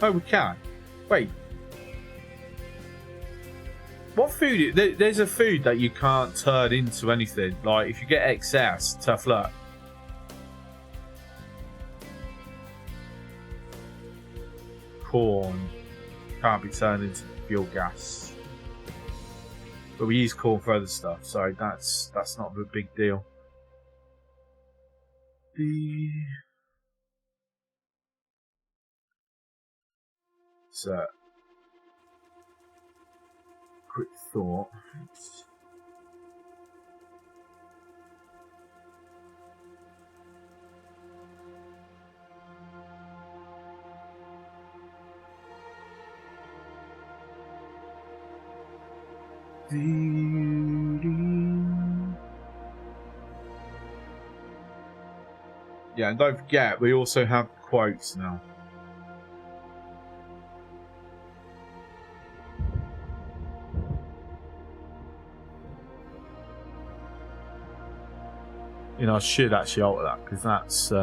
Oh, we can. Wait. What food? There's a food that you can't turn into anything. Like, if you get excess, tough luck. Corn can't be turned into fuel gas. But we use corn for other stuff, so that's not a big deal. So, quick thought. Yeah, and don't forget, we also have quotes now. You know, I should actually alter that because that's we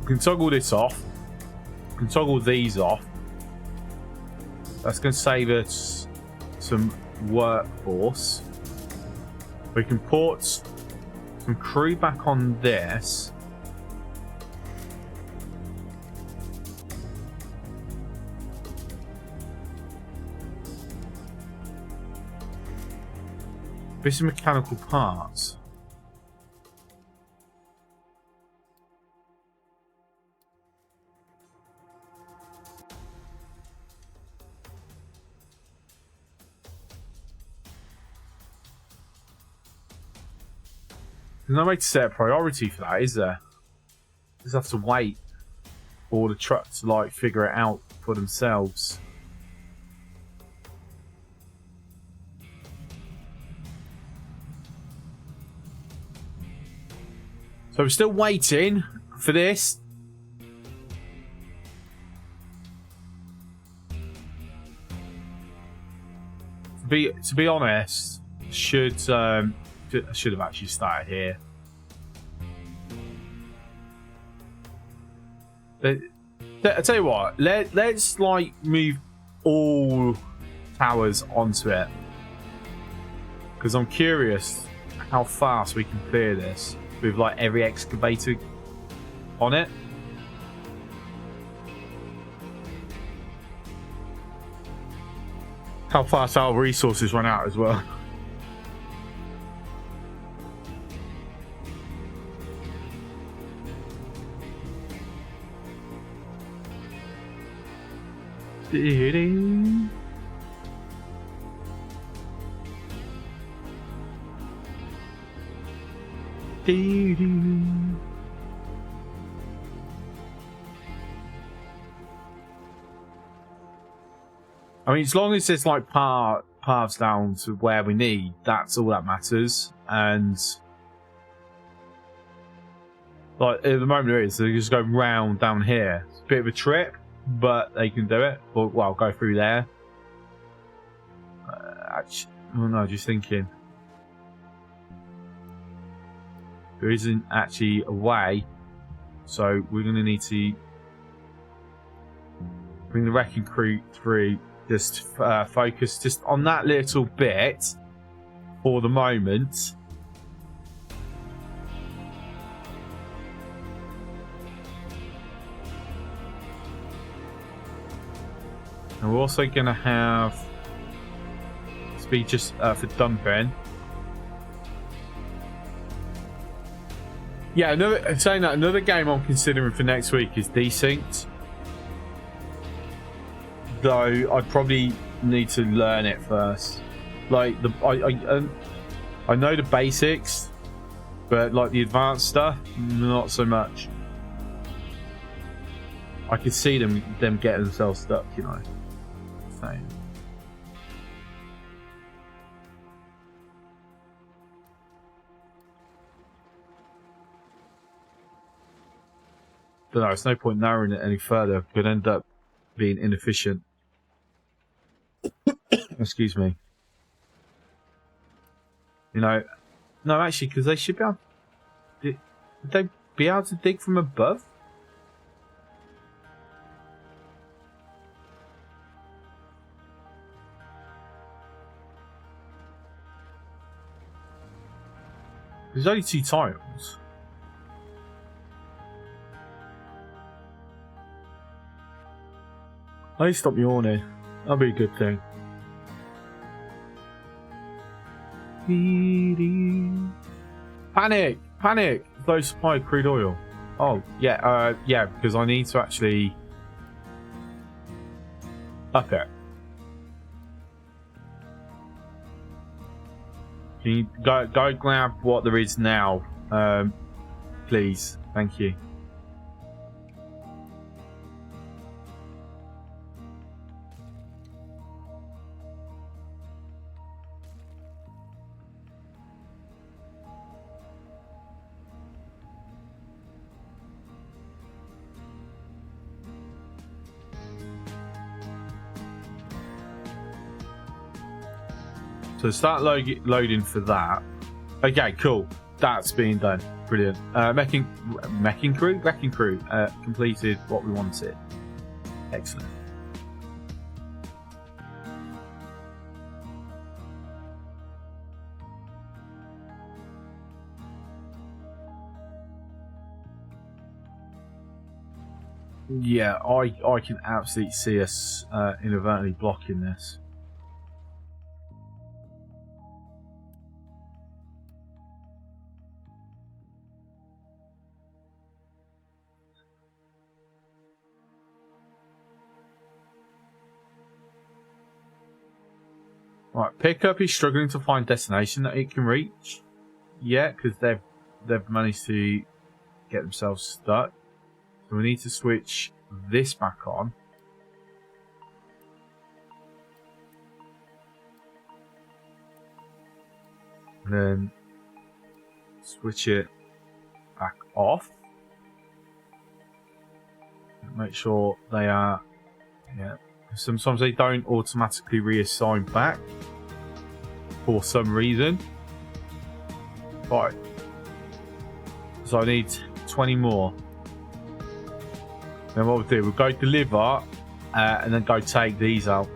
can toggle this off. We can toggle these off. That's going to save us some workforce. We can port some crew back on this. This is mechanical parts. There's no way to set a priority for that, is there? Just have to wait for the truck to like figure it out for themselves. So we're still waiting for this. To be honest, should have actually started here. I tell you what, let's like move all towers onto it because I'm curious how fast we can clear this with like every excavator on it. How fast our resources run out as well. I mean, as long as there's like paths down to where we need, that's all that matters. And like at the moment there is, they just go round down here. It's a bit of a trip, but they can do it. Or well, go through there. Actually, oh no, just thinking. There isn't actually a way, so we're going to need to bring the wrecking crew through. Just focus just on that little bit for the moment. And we're also going to have speed just for dumping. Yeah, another game I'm considering for next week is Desynced. Though I'd probably need to learn it first. Like I know the basics, but like the advanced stuff, not so much. I could see them getting themselves stuck, you know. Same. But no, it's no point narrowing it any further. It could end up being inefficient. Excuse me. You know, no, actually, because they should be able. Would they be able to dig from above? There's only 2 tiles. I need to stop yawning. That'll be a good thing. Panic! Panic! Low supply of crude oil. Oh, yeah, yeah, because I need to actually up it. Can you go grab what there is now, please? Thank you. So start loading for that. Okay, cool. That's being done. Brilliant. Wrecking crew completed what we wanted. Excellent. Yeah, I can absolutely see us inadvertently blocking this. Right, pickup is struggling to find destination that it can reach. Yeah, because they've managed to get themselves stuck. So we need to switch this back on. And then switch it back off. Make sure they are, yeah. Sometimes they don't automatically reassign back for some reason. Right. So I need 20 more. Then what we'll do, we'll go deliver and then go take these out.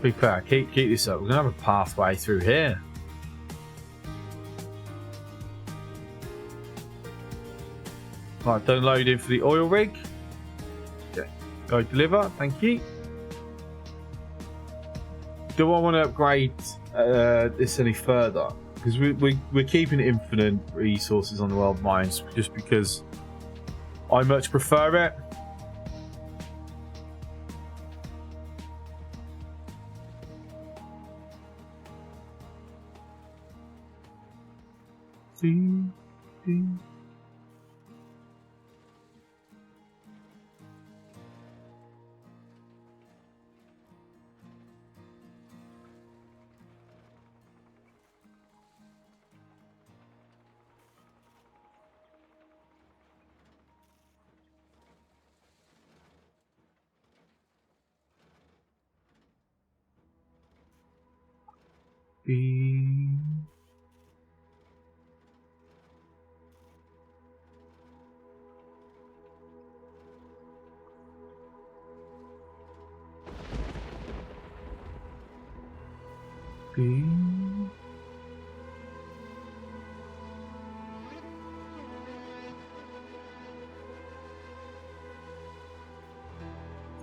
Be fair, keep this up. We're gonna have a pathway through here. Right, done loading for the oil rig. Okay, go deliver. Thank you. Do I want to upgrade this any further? Because we're keeping infinite resources on the world mines just because I much prefer it.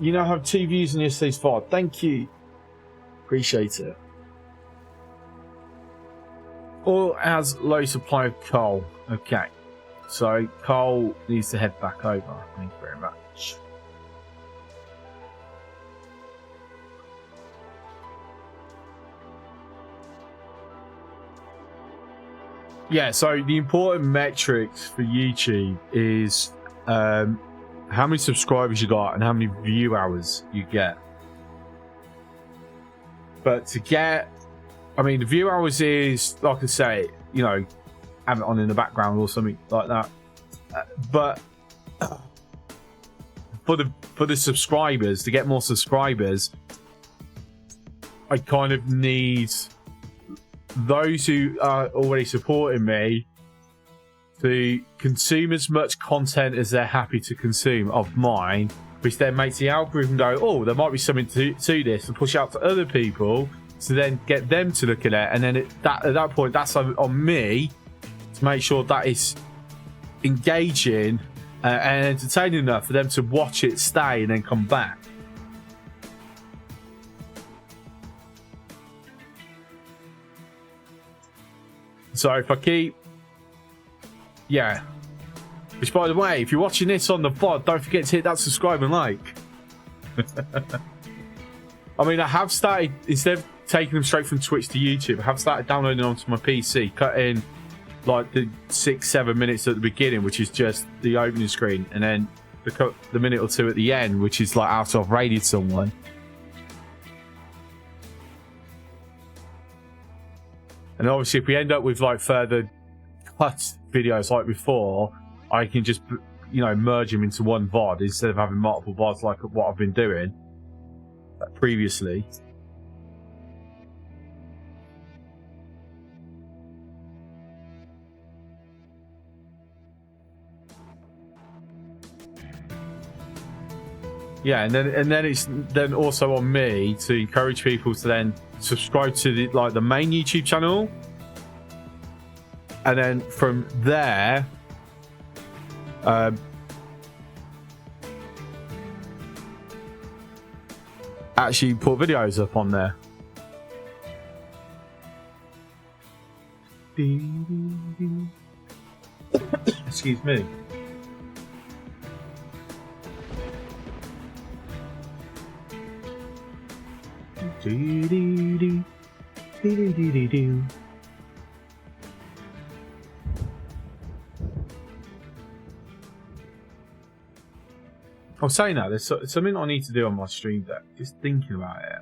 You now have 2 views on yesterday's VOD. Thank you. Appreciate it. Oil has low supply of coal. Okay. So coal needs to head back over. Thank you very much. Yeah, so the important metrics for YouTube is how many subscribers you got and how many view hours you get. But to get, I mean, the view hours is, like I say, you know, have it on in the background or something like that. But for the subscribers, to get more subscribers, I kind of need those who are already supporting me to consume as much content as they're happy to consume of mine, which then makes the algorithm go, oh, there might be something to this, and push out to other people to then get them to look at it. And then at that point, that's on me to make sure that is engaging and entertaining enough for them to watch it, stay, and then come back. So if I keep, yeah. Which, by the way, if you're watching this on the VOD, don't forget to hit that subscribe and like. I mean, I have started, instead of taking them straight from Twitch to YouTube, I have started downloading them onto my PC, cutting like the 6-7 minutes at the beginning, which is just the opening screen, and then the minute or two at the end, which is like after I've raided someone. And obviously, if we end up with like further cut videos like before, I can just, you know, merge them into one VOD instead of having multiple VODs like what I've been doing previously. Yeah, and then it's then also on me to encourage people to then subscribe to the main YouTube channel, and then from there, actually put videos up on there. Excuse me. I was saying that there's something I need to do on my stream deck. Just thinking about it.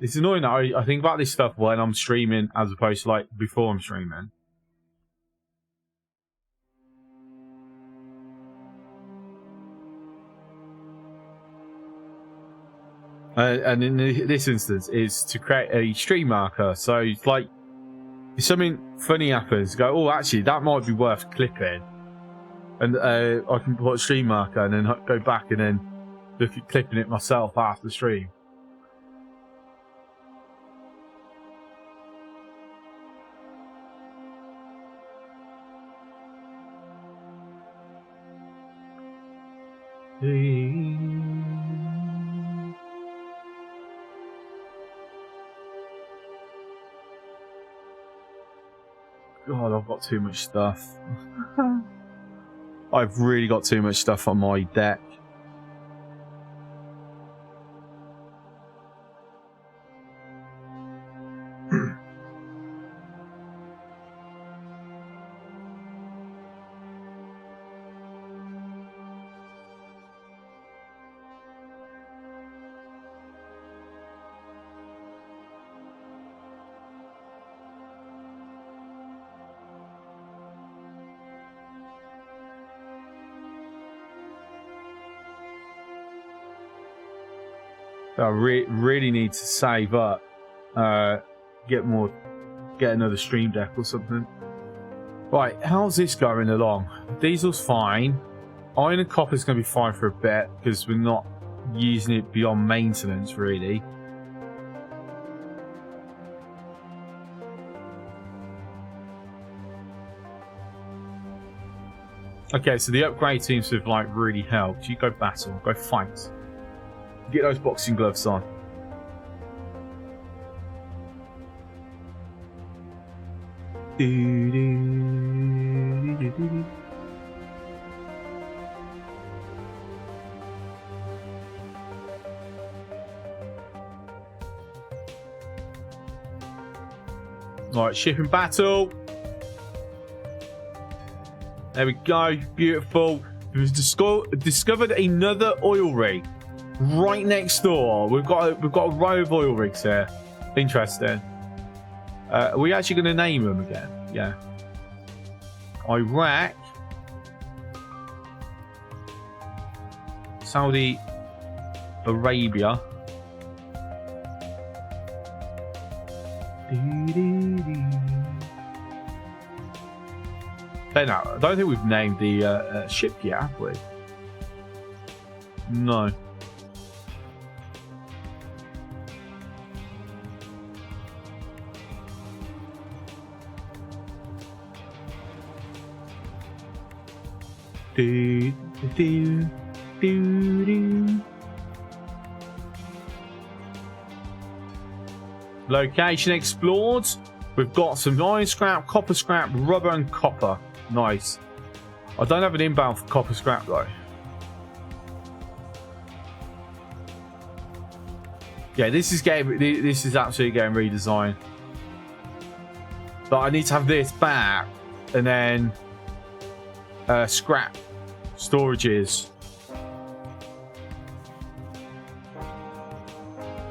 It's annoying that I think about this stuff when I'm streaming as opposed to like before I'm streaming. And in this instance is to create a stream marker. So it's like if something funny happens, go, oh, actually that might be worth clipping, and I can put a stream marker and then go back and then look at clipping it myself after the stream. God, I've got too much stuff. I've really got too much stuff on my deck. I really need to save up, get another stream deck or something. Right, how's this going along? Diesel's fine. Iron and copper's going to be fine for a bit because we're not using it beyond maintenance, really. Okay, so the upgrade seems to have like really helped. You go battle, go fight. Get those boxing gloves on. Alright, ship and battle. There we go, beautiful. We've discovered another oil rig. Right next door, we've got a row of oil rigs here. Interesting. Are we actually going to name them again? Yeah. Iraq, Saudi Arabia, Ben, I don't think we've named the ship yet, have we? No. Do, do, do, do. Location explored. We've got some iron scrap, copper scrap, rubber and copper. Nice. I don't have an inbound for copper scrap though. Yeah, this is absolutely getting redesigned. But I need to have this back and then scrap storages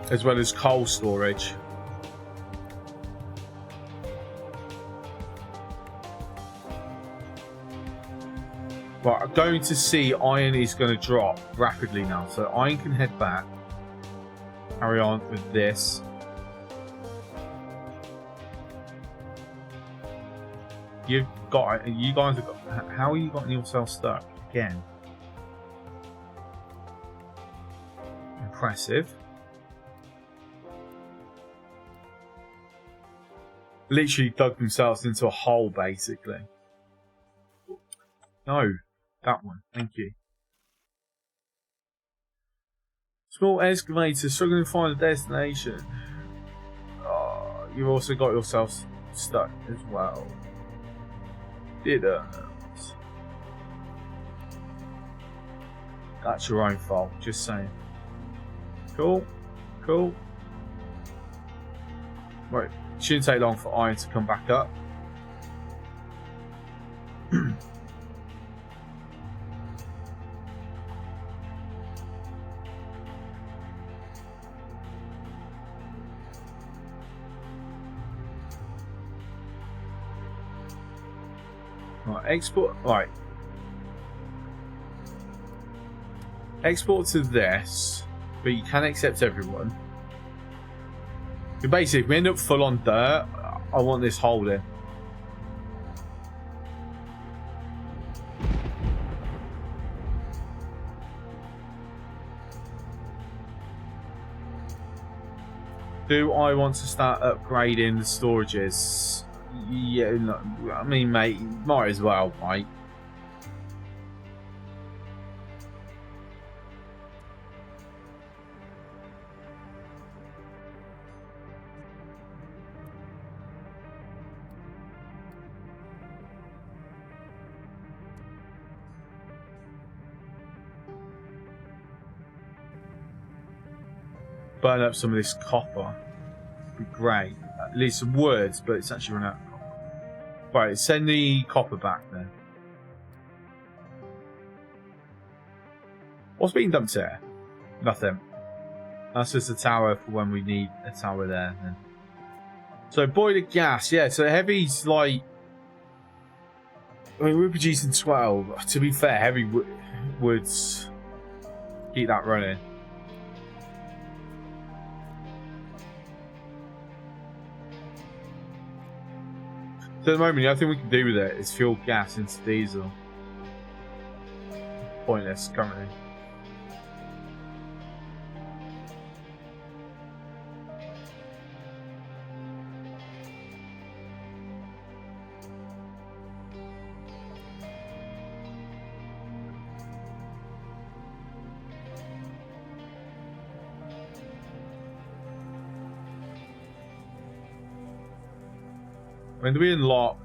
as well as coal storage. Right, I'm going to see iron is going to drop rapidly now, so iron can head back. Carry on with this. You guys have got. How are you getting yourself stuck again? Impressive. Literally dug themselves into a hole, basically. No, that one. Thank you. Small excavator, struggling to find a destination. Oh, you've also got yourself stuck as well. Didn't. That's your own fault, just saying. Cool. Cool. Right, shouldn't take long for iron to come back up. Right, export. Right. Export to this, but you can accept everyone. So basically, if we end up full on dirt, I want this hole in. Do I want to start upgrading the storages? Yeah, no, I mean, mate, might as well, mate. Burn up some of this copper. Would be great. At least some words, but it's actually run out of copper. Right, send the copper back then. What's being dumped here? Nothing. That's just a tower for when we need a tower there. Then. So boiler gas, yeah. So heavy's like, I mean, we're producing 12. To be fair, heavy would keep that running. So at the moment, the only thing we can do with it is fuel gas into diesel. Pointless currently. When do we unlock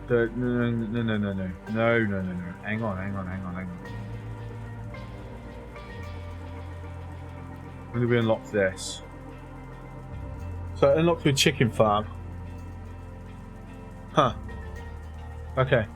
the no. Hang on. When do we unlock this? So unlock the chicken farm. Huh. Okay.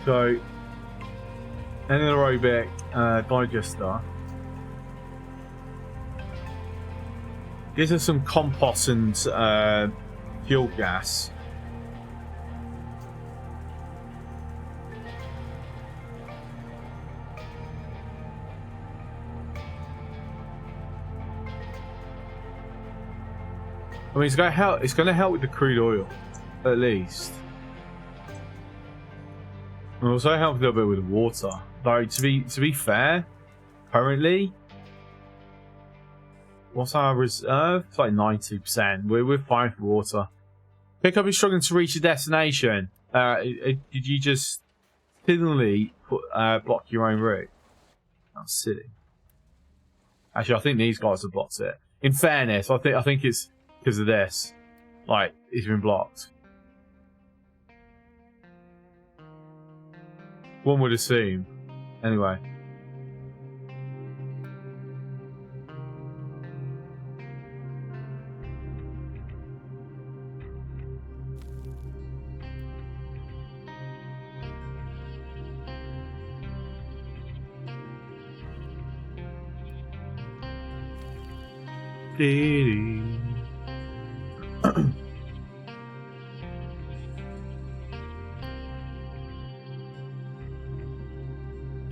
So, anaerobic digester gives us some compost and fuel gas. I mean, it's going to help. It's going to help with the crude oil, at least. And also help a little bit with the water. Though to be fair, currently, what's our reserve? It's like 90%. We're fine for water. Pick up is struggling to reach a destination. Did you just suddenly block your own route? That's silly. Actually, I think these guys have blocked it. In fairness, I think it's because of this. Like, it's been blocked. One would assume. Anyway.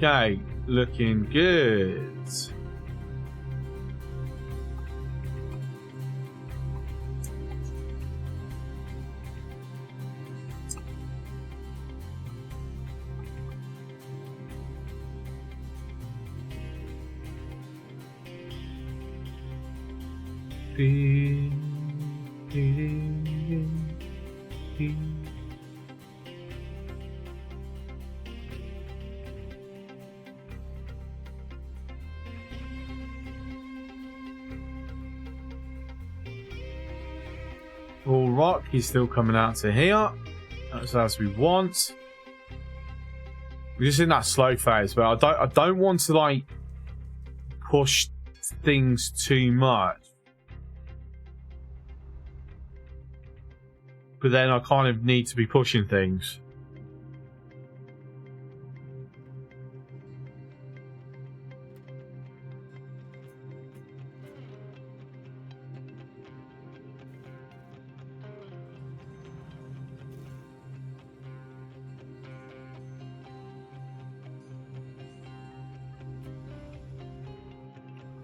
Okay, looking good. All rock, he's still coming out to here. That's as we want. We're just in that slow phase, but I don't want to like push things too much. But then I kind of need to be pushing things.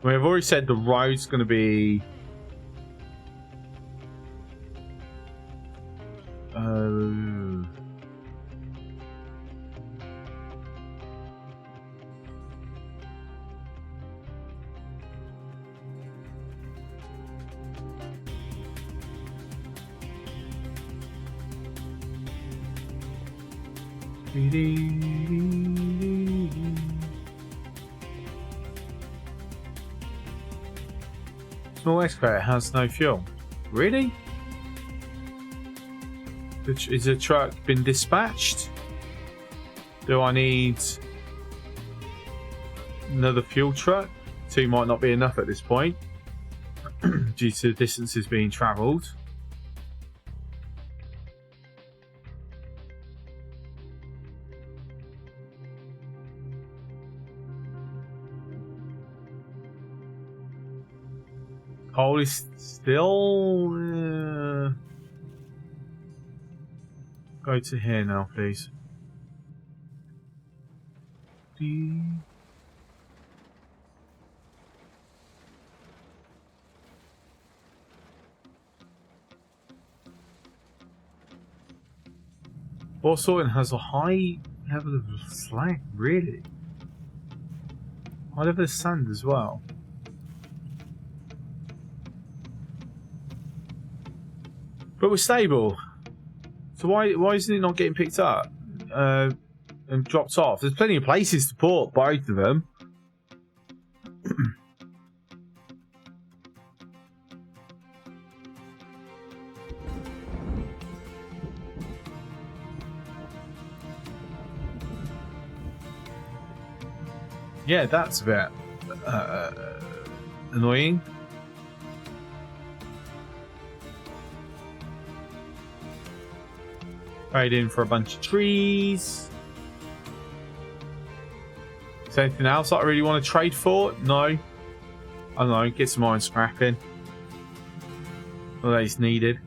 I mean, I've already said the road's going to be... Small excavator has no fuel. Really? Is the truck been dispatched? Do I need another fuel truck? 2 might not be enough at this point due to the distances being travelled. Coal is still... Go to here now, please. Ore sorting has a high level of slag, really? High level of sand as well. But we're stable. So why isn't it not getting picked up and dropped off? There's plenty of places to port both of them. Yeah, that's a bit annoying. Trade in for a bunch of trees. Is there anything else that I really want to trade for? No. I don't know, get some iron scrapping. Well, that is needed.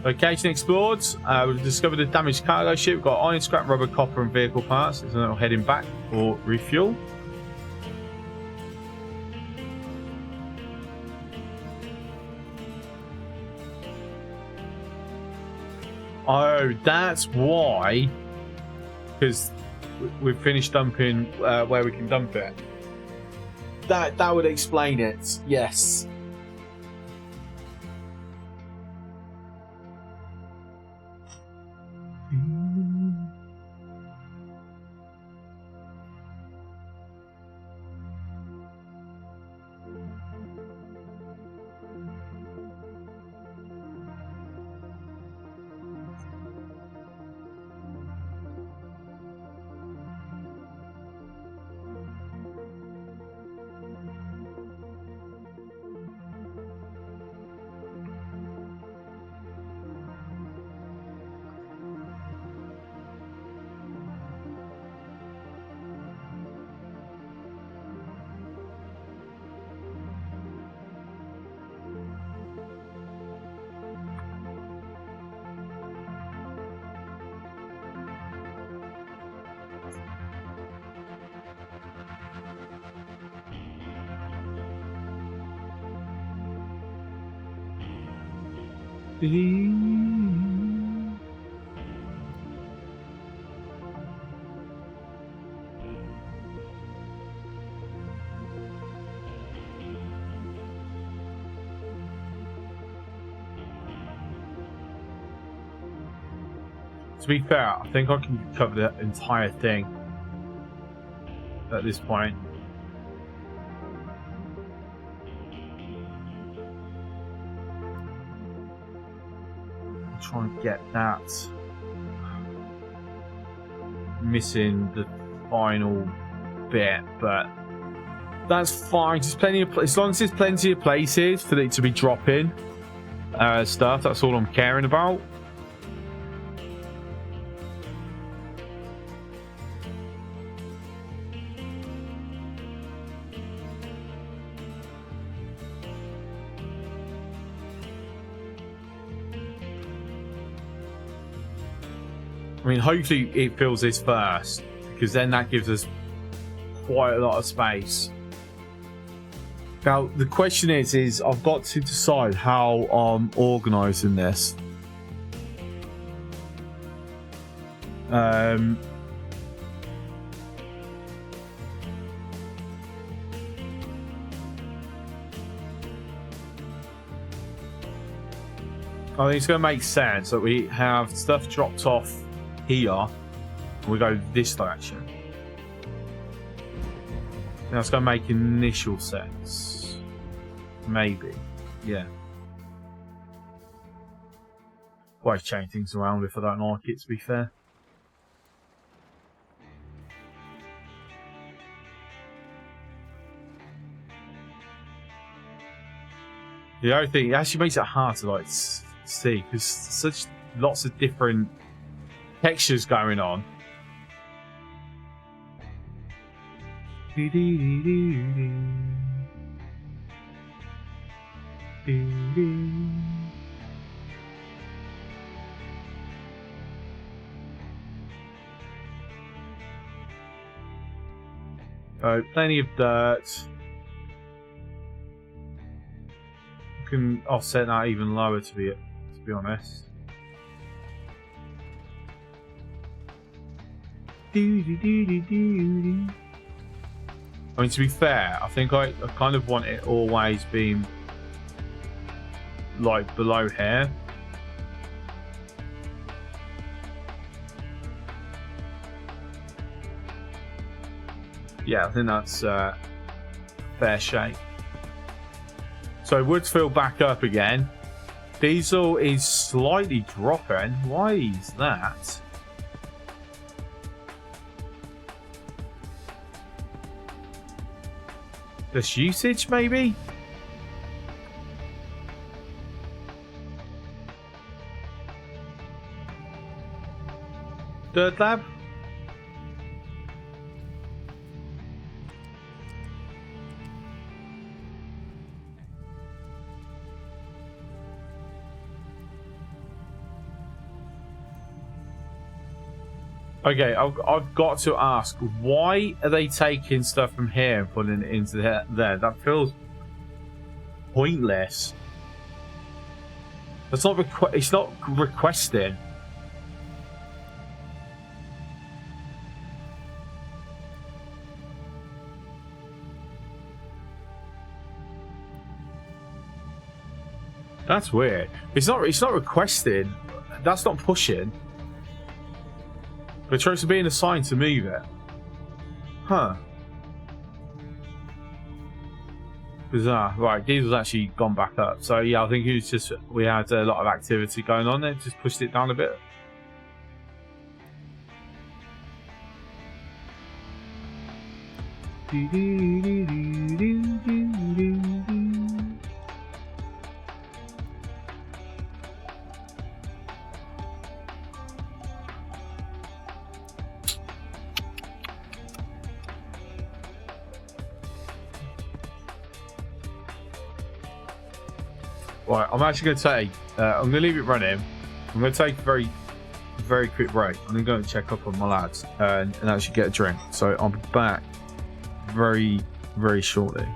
Location explored. We've discovered a damaged cargo ship. We've got iron scrap, rubber, copper, and vehicle parts. So now heading back for refuel. Oh, that's why. Because we've finished dumping where we can dump it. That would explain it. Yes. To be fair, I think I can cover the entire thing at this point. I'm trying to get that. Missing the final bit, but that's fine. There's plenty of, as long as there's plenty of places for it to be dropping stuff. That's all I'm caring about. I mean, hopefully it fills this first, because then that gives us quite a lot of space. Now, the question is I've got to decide how I'm organising this. I think it's going to make sense that we have stuff dropped off here, and we go this direction. That's going to make initial sense. Maybe. Yeah. Always change things around if I don't like it, to be fair. The other thing, it actually makes it hard to like see, because such lots of different textures going on. Plenty of dirt. You can offset that even lower, to be honest. I mean, to be fair, I think I kind of want it always being like below here. Yeah, I think that's fair shape. So wood's filled back up again. Diesel is slightly dropping. Why is that? This usage, maybe? Dirt lab? Okay, I've got to ask, why are they taking stuff from here and putting it into there? That feels pointless. That's not it's not requesting. That's weird. It's not requesting. That's not pushing. But it tries to being assigned to move it. Huh. Bizarre. Right, diesel's actually gone back up. So yeah, I think it was just we had a lot of activity going on there. Just pushed it down a bit. Right, I'm actually going to take. I'm going to leave it running. I'm going to take a very, very quick break. I'm going to go and check up on my lads and actually get a drink. So I'll be back very, very shortly.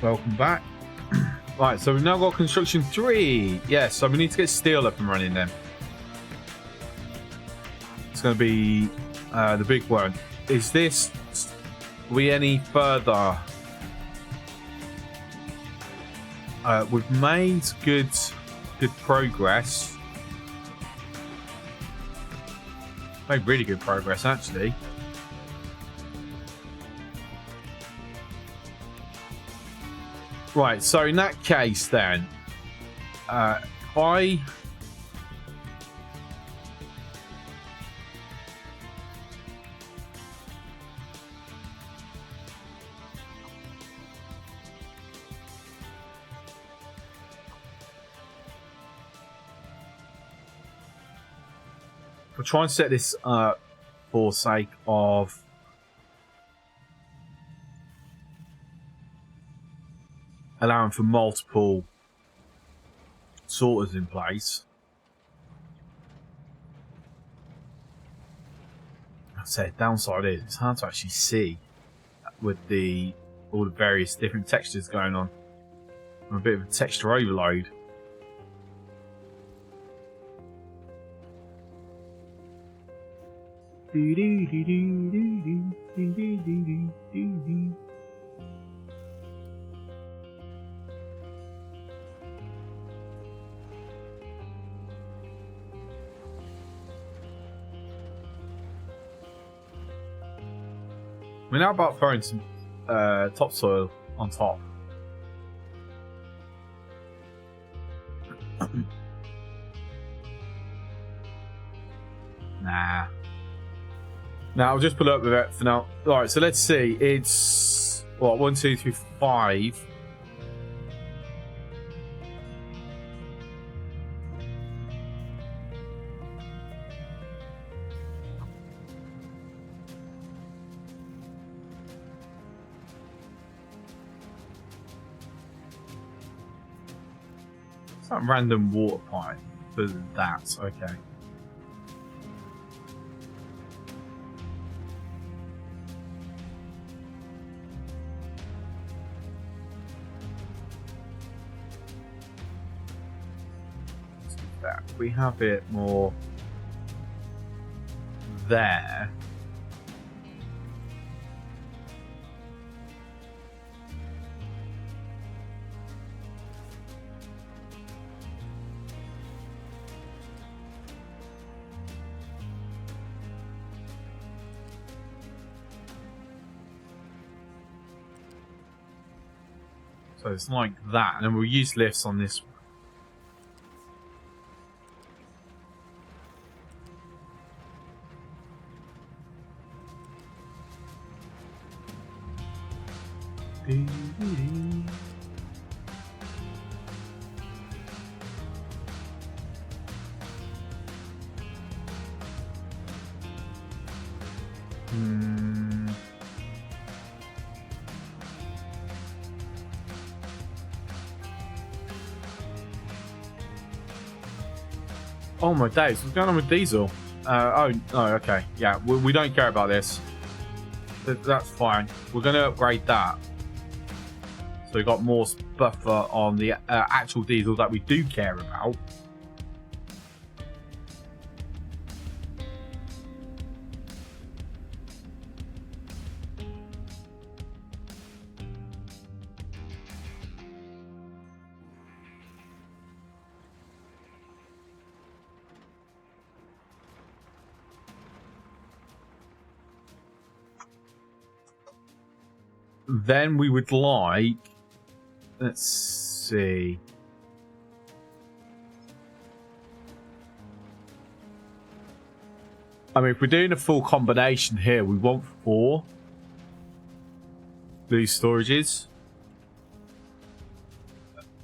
Welcome back. Right, so we've now got construction 3. Yes, so we need to get steel up and running then. It's going to be the big one. Is this... Are we any further? We've made good progress. Made really good progress, actually. Right, so in that case then, if we'll try and set this up for sake of allowing for multiple sorters in place. I said downside is it's hard to actually see with all the various different textures going on. I'm a bit of a texture overload. We're now about throwing some topsoil on top. Nah. Now I'll just pull up with it for now. Alright, so let's see. It's what, 1, 2, 3, 5. It's that random water pipe for that, okay. We have it more there. So it's like that, and then we'll use lifts on this one. Oh my days, what's going on with diesel? Oh, okay. Yeah, we don't care about this. That's fine. We're going to upgrade that. So we've got more buffer on the actual diesel that we do care about. Then we would like, let's see. I mean, if we're doing a full combination here, we want 4 these storages.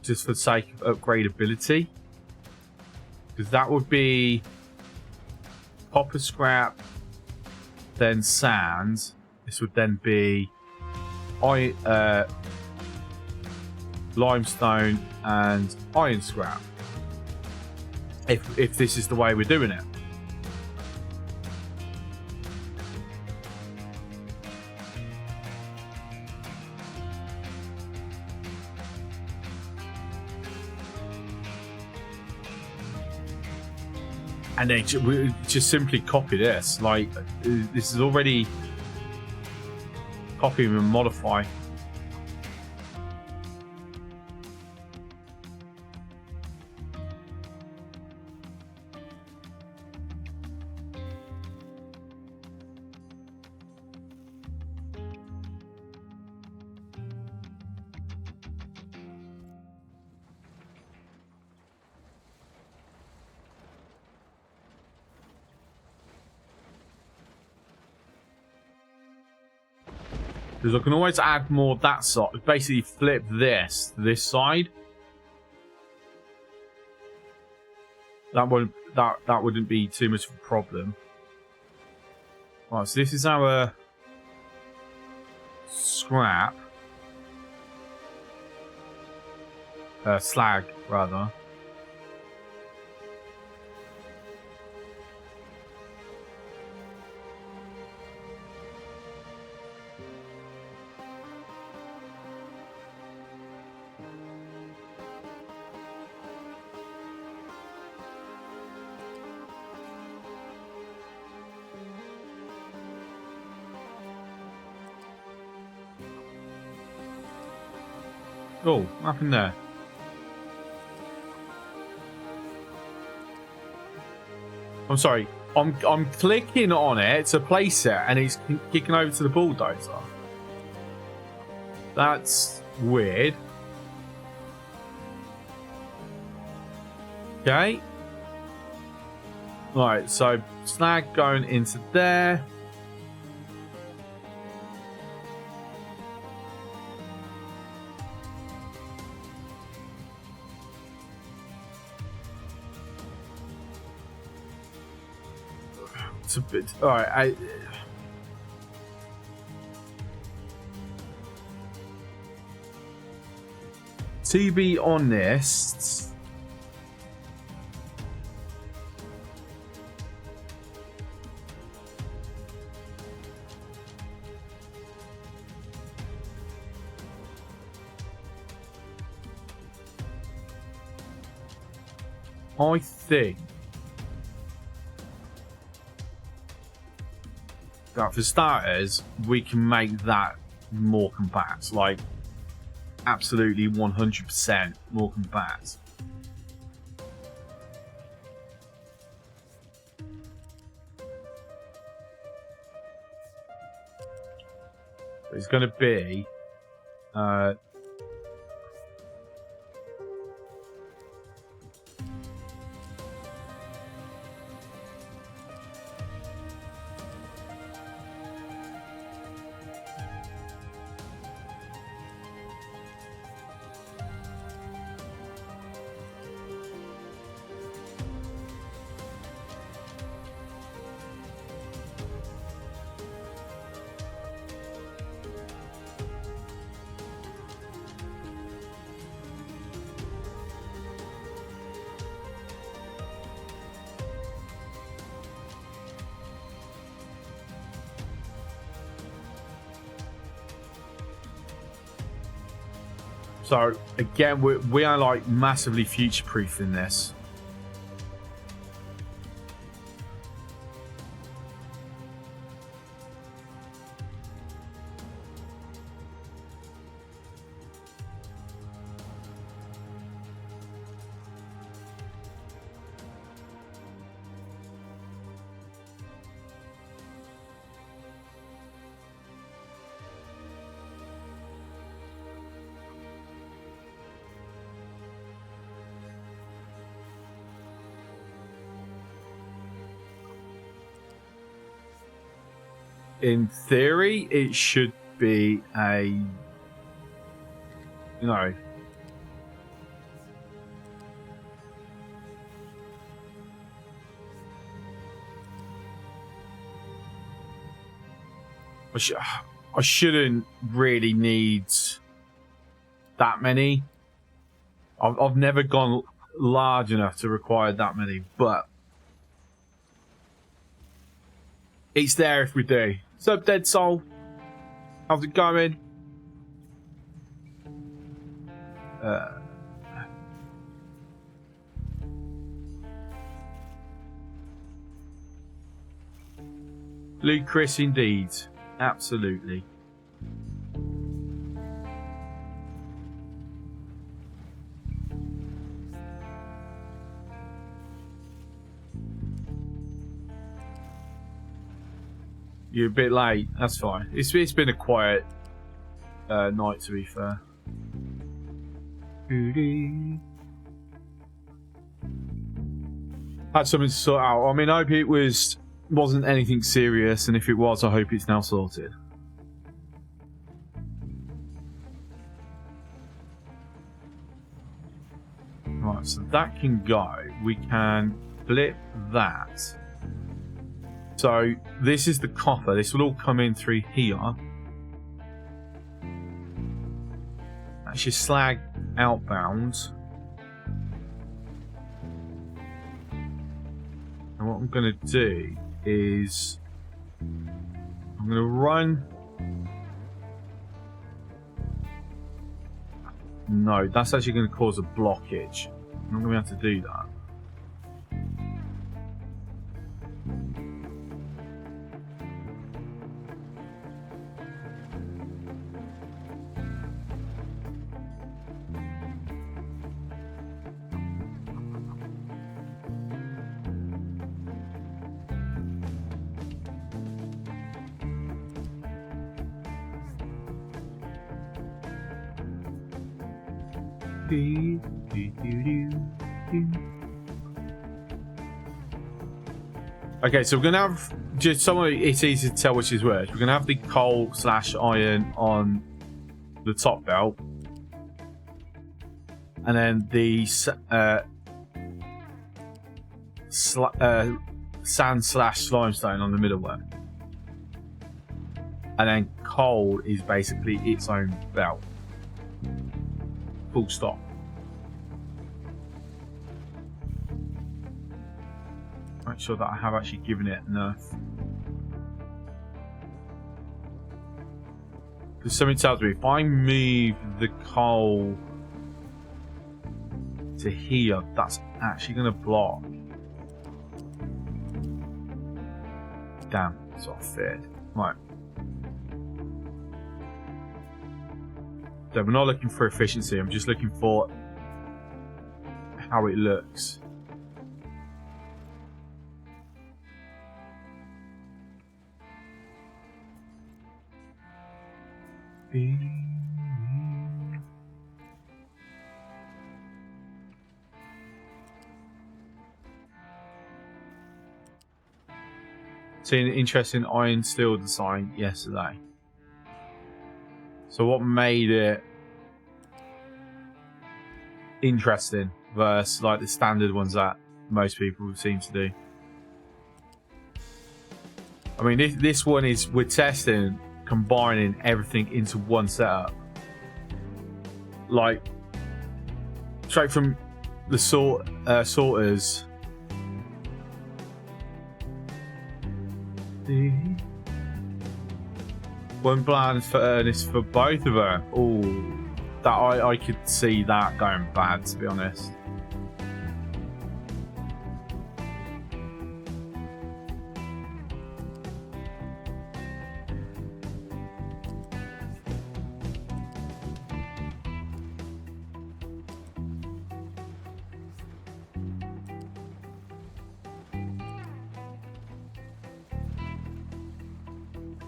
Just for the sake of upgradability. Because that would be copper scrap, then sand. This would then be limestone and iron scrap, if this is the way we're doing it. and then we just simply copy this. Like, this is already copy and modify. Because I can always add more that side. Basically flip this to this side. That wouldn't be too much of a problem. Right, so this is our scrap. Slag, rather. Oh, what happened there? I'm sorry. I'm clicking on it to place it, and it's kicking over to the bulldozer. That's weird. Okay. Right, so slag going into there. It's a bit. Alright, to be honest, I think that for starters, we can make that more compact. Like, absolutely 100% more compact. It's going to be so again, we are like massively future-proofing this. In theory, it should be a, you know, I shouldn't really need that many. I've never gone large enough to require that many, but it's there if we do. What's up, Dead Soul? How's it going? Chris, indeed. Absolutely. You're a bit late. That's fine. It's been a quiet night, to be fair. Had something to sort out. I mean, I hope it wasn't anything serious, and if it was, I hope it's now sorted. Right, so that can go. We can flip that. So this is the copper. This will all come in through here. That's your slag outbound. And what I'm going to do is I'm going to run. No, that's actually going to cause a blockage. I'm not going to be able to do that. Okay, so we're gonna have just somewhere it's easy to tell which is worse. We're gonna have the coal / iron on the top belt, and then the sand / limestone on the middle one, and then coal is basically its own belt. Full stop. Make sure that I have actually given it enough. Because something tells me if I move the coal to here, that's actually going to block. Damn, it's not fair. Right. So we're not looking for efficiency, I'm just looking for how it looks. Seen an interesting iron steel design yesterday. So what made it interesting versus like the standard ones that most people seem to do? I mean, this one is we're testing combining everything into one setup, like straight from the sorters. One bland furnace for both of them. Oh, that I could see that going bad, to be honest.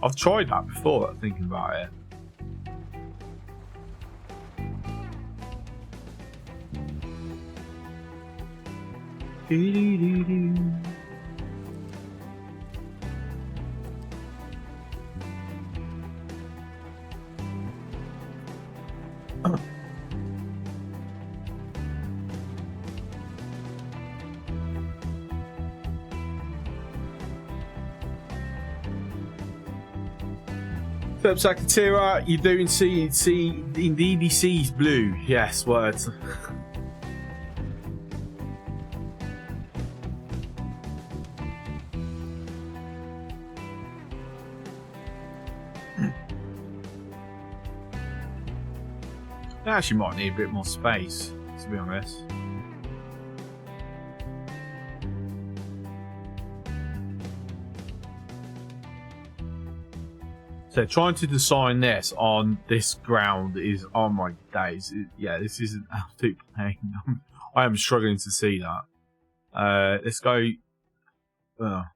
I've tried that before, thinking about it. Sakatira, you don't see indeed he sees blue. Yes, words. I actually might need a bit more space, to be honest. So trying to design this on this ground is, oh my days. Yeah, this is an absolute pain. I am struggling to see that. Let's go. Don't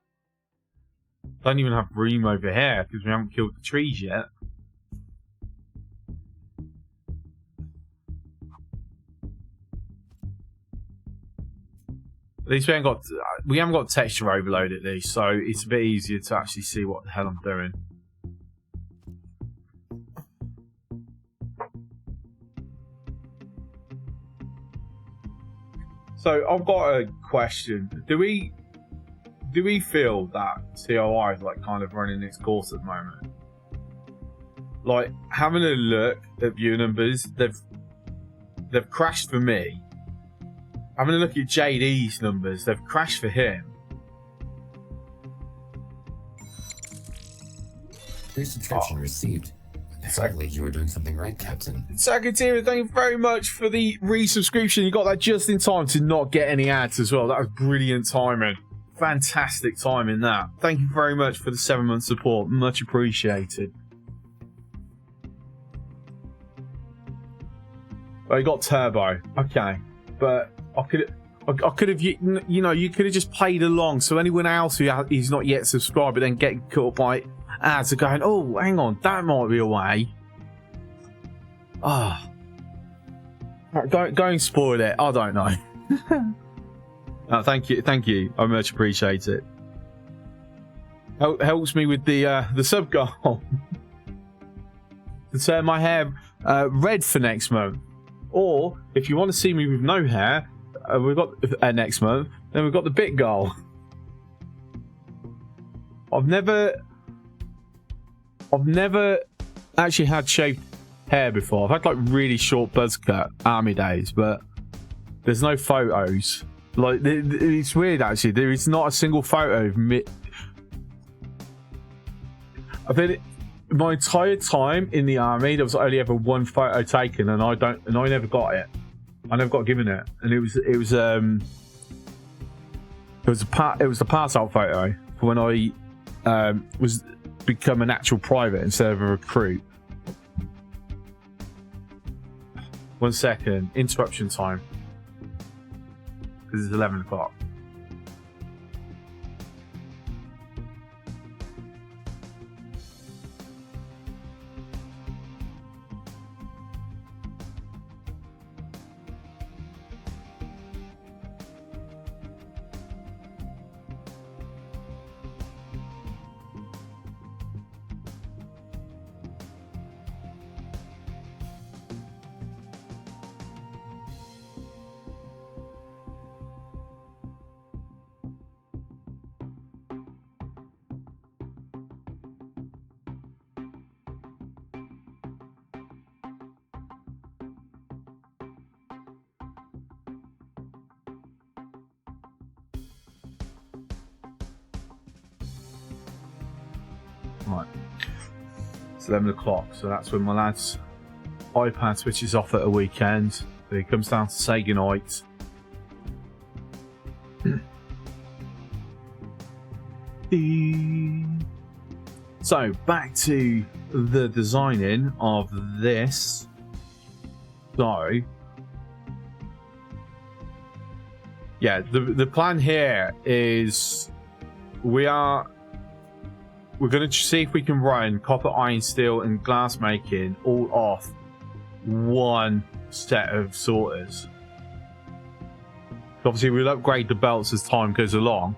even have room over here because we haven't killed the trees yet. At least we haven't got texture overload at least, so it's a bit easier to actually see what the hell I'm doing. So I've got a question. Do we feel that COI is like kind of running its course at the moment? Like having a look at view numbers, they've crashed for me. Having a look at JD's numbers, they've crashed for him. Your subscription received. Exactly, you were doing something right, Captain. Sakatira, thank you very much for the resubscription. You got that just in time to not get any ads as well. That was brilliant timing. Fantastic timing that. Thank you very much for the 7-month support. Much appreciated. Oh, you got turbo. Okay. But I could have, you know, you could have just played along. So anyone else who is not yet subscribed, but then getting caught by ads are going, oh, hang on, that might be a way. Ah, go and spoil it. I don't know. Thank you. I much appreciate it. Helps me with the sub goal to turn my hair red for next month. Or if you want to see me with no hair, we've got next month. Then we've got the bit goal. I've never actually had shaved hair before. I've had like really short buzz cut army days, but there's no photos. Like it's weird actually. There is not a single photo of me. I've been my entire time in the army. There was only ever one photo taken, and I never got it. I never got given it, and it was a pass out photo for when I was become an actual private instead of a recruit. 1 second, interruption time, because it's 11 o'clock. Right, it's 11 o'clock, so that's when my lad's iPad switches off at a weekend. So he comes down to say goodnight. So back to the designing of this. So yeah, the plan here is we're going to see if we can run copper, iron, steel, and glass making all off one set of sorters. Obviously, we'll upgrade the belts as time goes along.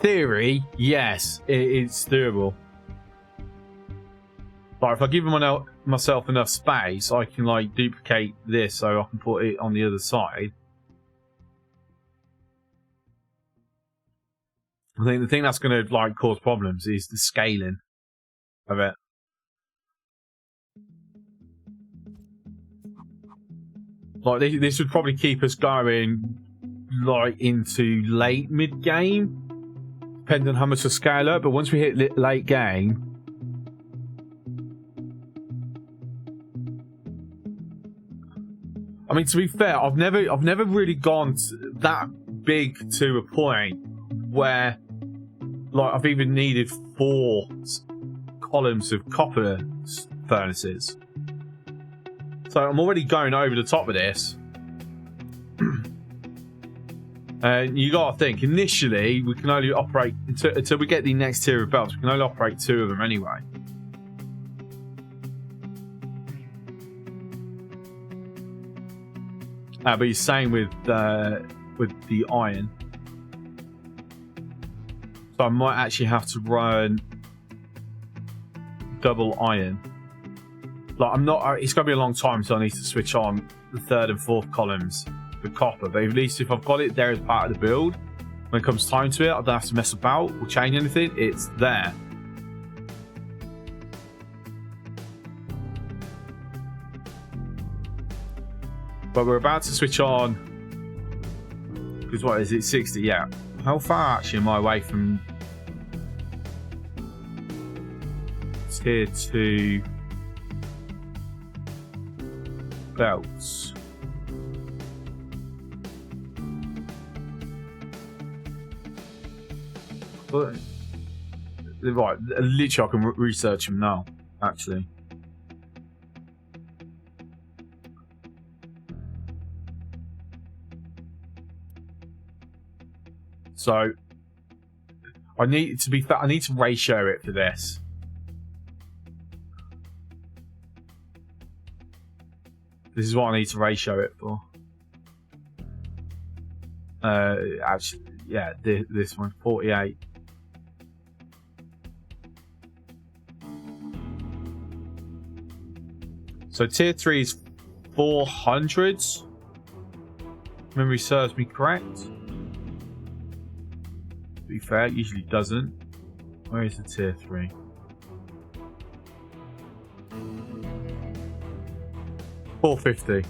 Theory, yes, it's doable. But if I give myself enough space, I can like duplicate this so I can put it on the other side. I think the thing that's going to like cause problems is the scaling of it. Like this would probably keep us going like into late mid game, depending on how much to scale up. But once we hit late game, I mean, to be fair, I've never really gone that big to a point where like I've even needed 4 columns of copper furnaces. So I'm already going over the top of this. And you gotta think, initially we can only operate until we get the next tier of belts. We can only operate 2 of them anyway. But he's saying with the iron, so I might actually have to run double iron. Like I'm not. It's gonna be a long time, so I need to switch on the 3rd and 4th columns for copper. But at least if I've got it there as part of the build, when it comes time to it, I don't have to mess about or change anything. It's there. But we're about to switch on. Because what is it? 60? Yeah. How far actually am I away from tier 2 belts? But, right, literally I can research them now, actually. So I need to ratio it for this. This is what I need to ratio it for. Actually, yeah, this one, 48. So tier 3 is 400. Memory serves me correct. To be fair, it usually doesn't. Where is the tier 3? $450.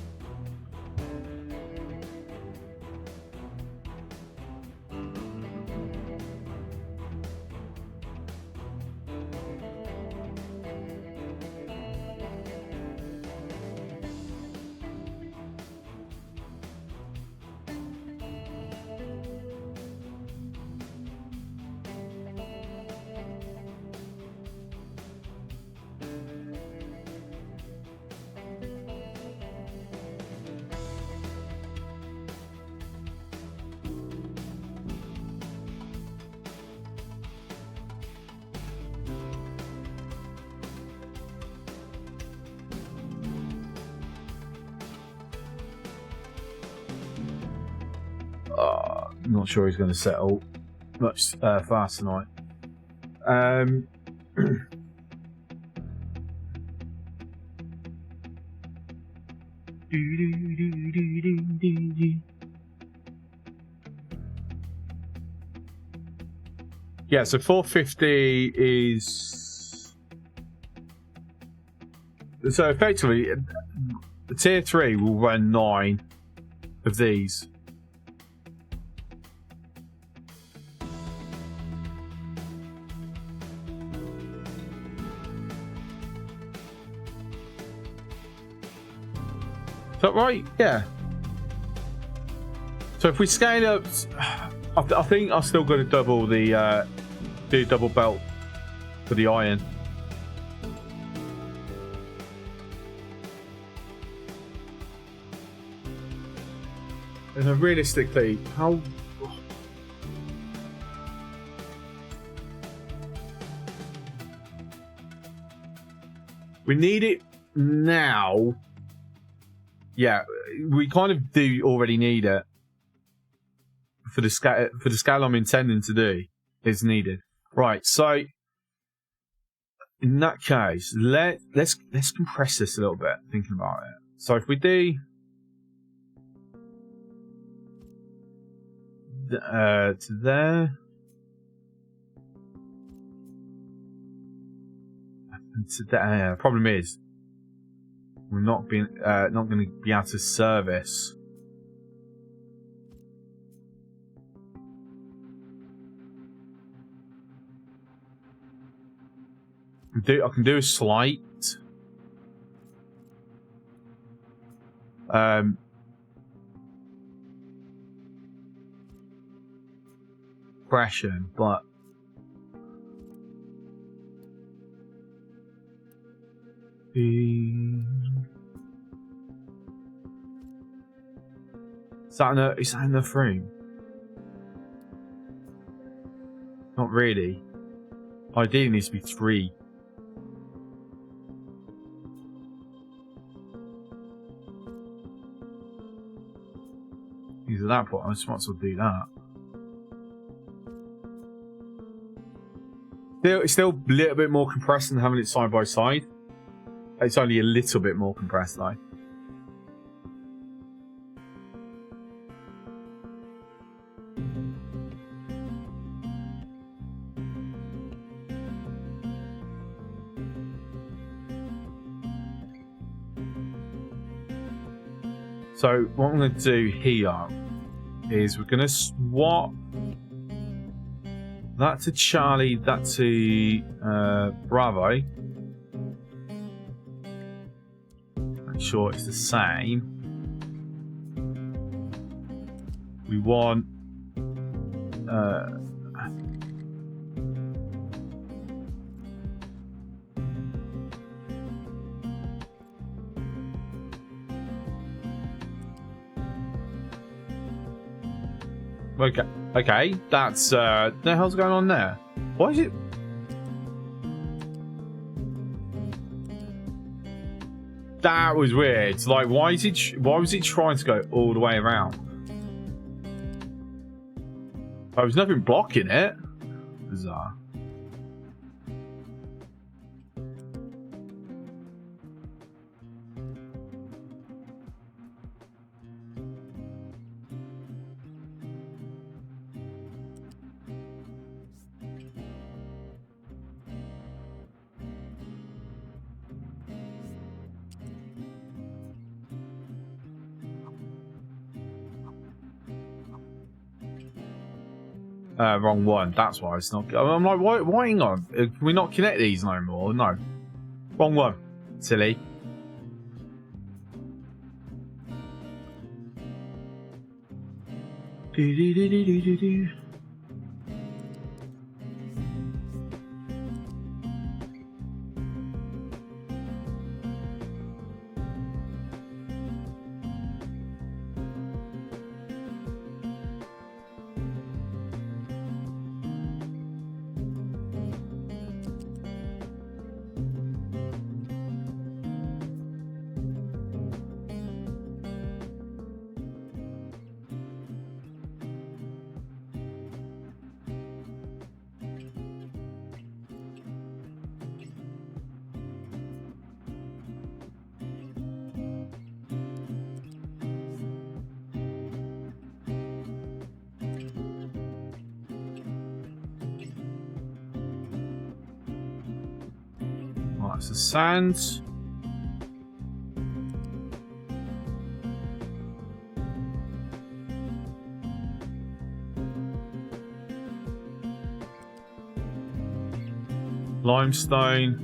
Not sure he's going to settle much fast tonight. Yeah, so 450 is... So effectively, the tier 3 will run 9 of these. Is that right? Yeah. So if we scale up, I think I've still got to double the do double belt for the iron. And realistically, how? We need it now. Yeah, we kind of do already need it for the scale I'm intending to do. Is needed, right? So in that case, let's compress this a little bit. Thinking about it. So if we do to there and to there. Problem is, we're not going to be able to service. I can do a slight compression, but Is that in the frame? Not really. Ideally, it needs to be 3. Because at that point, I just might as well do that. It's still a little bit more compressed than having it side by side. It's only a little bit more compressed, though. So what I'm going to do here is we're going to swap that to Charlie, that to Bravo. Make sure it's the same. We want Okay, that's the hell's going on there? Why is it? That was weird. Like, why was it trying to go all the way around? There was nothing blocking it. Bizarre. Wrong one. That's why it's not. I'm like, why? Hang on. Can we not connect these no more? No. Wrong one. Silly. Do. That's the sand. Limestone.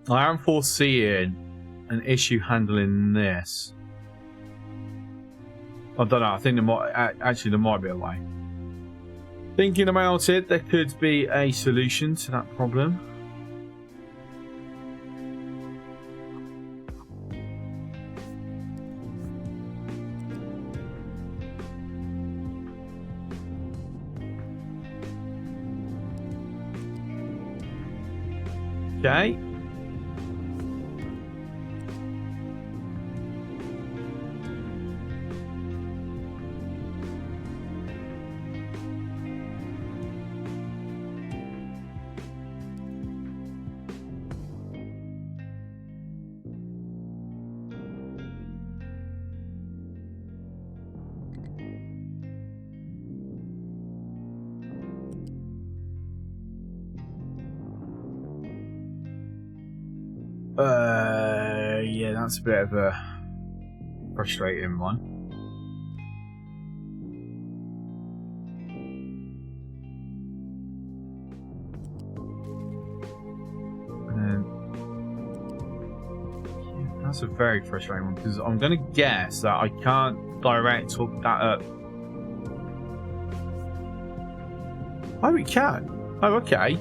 I am foreseeing an issue handling this. I don't know. I think there might be a way. Thinking about it, there could be a solution to that problem. Okay. Yeah, that's a bit of a frustrating one. That's a very frustrating one because I'm going to guess that I can't direct hook that up. Oh, we can. Oh, okay.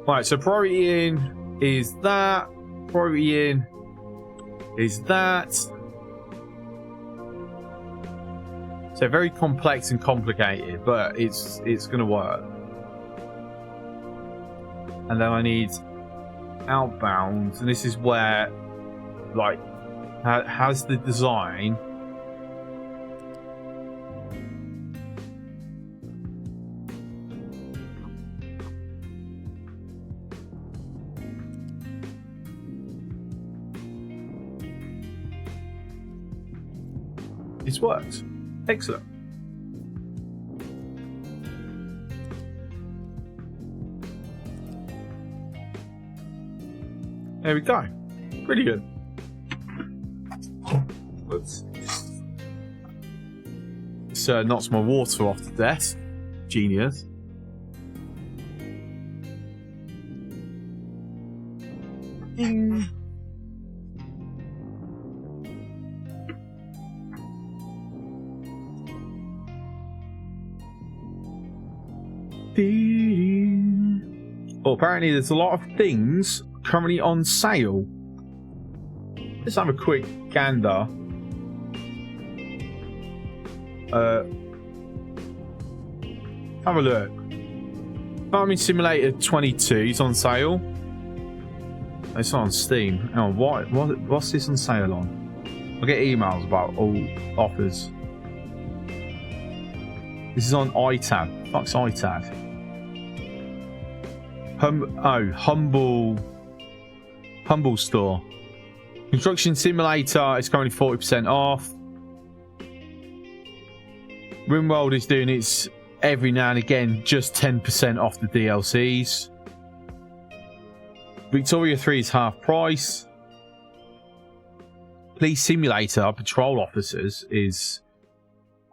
Right, so priority in is that. Priority in is that. So very complex and complicated, but it's going to work. And then I need outbound, and this is where, like, has the design. It's worked. Excellent. There we go. Pretty good. Let's knocks my water off the desk. Genius. Ding. Well, apparently there's a lot of things currently on sale. Let's have a quick gander. Have a look. Farming Simulator 22 is on sale. It's not on Steam. Oh, what's this on sale on? I get emails about all offers. This is on iTab. Fuck's iTab? Humble Store. Construction Simulator is currently 40% off. RimWorld is doing its every now and again just 10% off the DLCs. Victoria 3 is half price. Police Simulator Patrol Officers is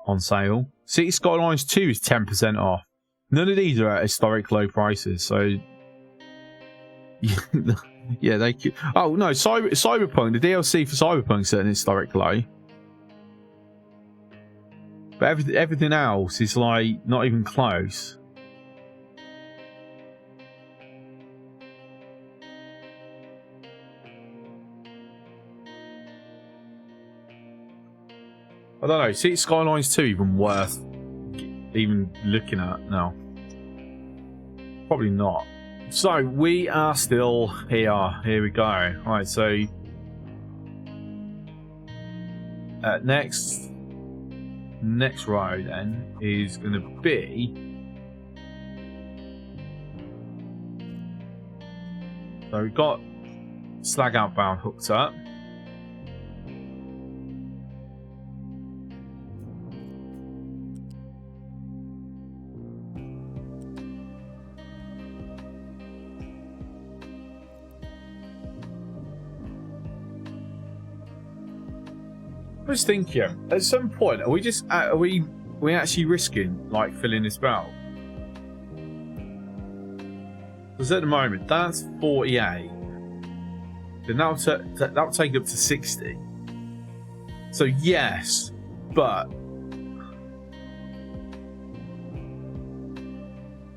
on sale. City Skylines 2 is 10% off. None of these are at historic low prices, so yeah, they could. Oh no, Cyberpunk, the DLC for Cyberpunk is at an historic low. But everything else is like not even close. I don't know. City Skylines 2 even worth even looking at now? Probably not. So we are still here. Here we go. Right. So next row then is going to be. So we've got Slag Outbound hooked up. I was thinking, at some point, are we actually risking like filling this belt? Because at the moment that's 48, then that'll take up to 60. So yes, but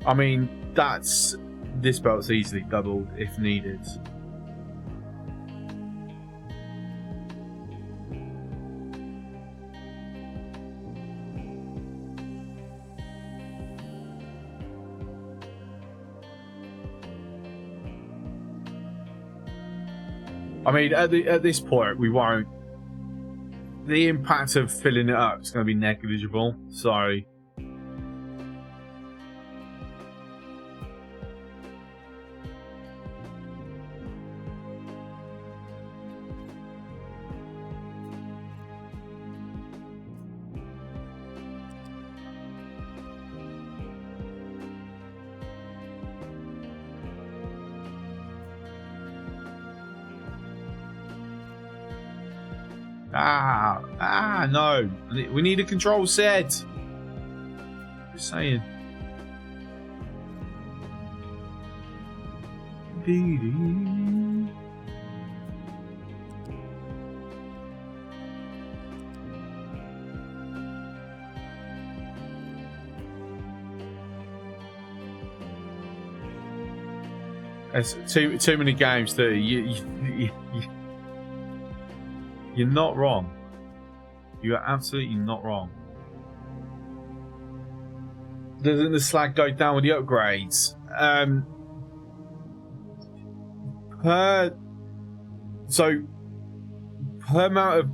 I mean this belt's easily doubled if needed. I mean, at this point, we won't. The impact of filling it up is going to be negligible. So, No. We need a control set. Just saying. There's too many games, too. You're not wrong. You are absolutely not wrong. Doesn't the slag go down with the upgrades? Per amount of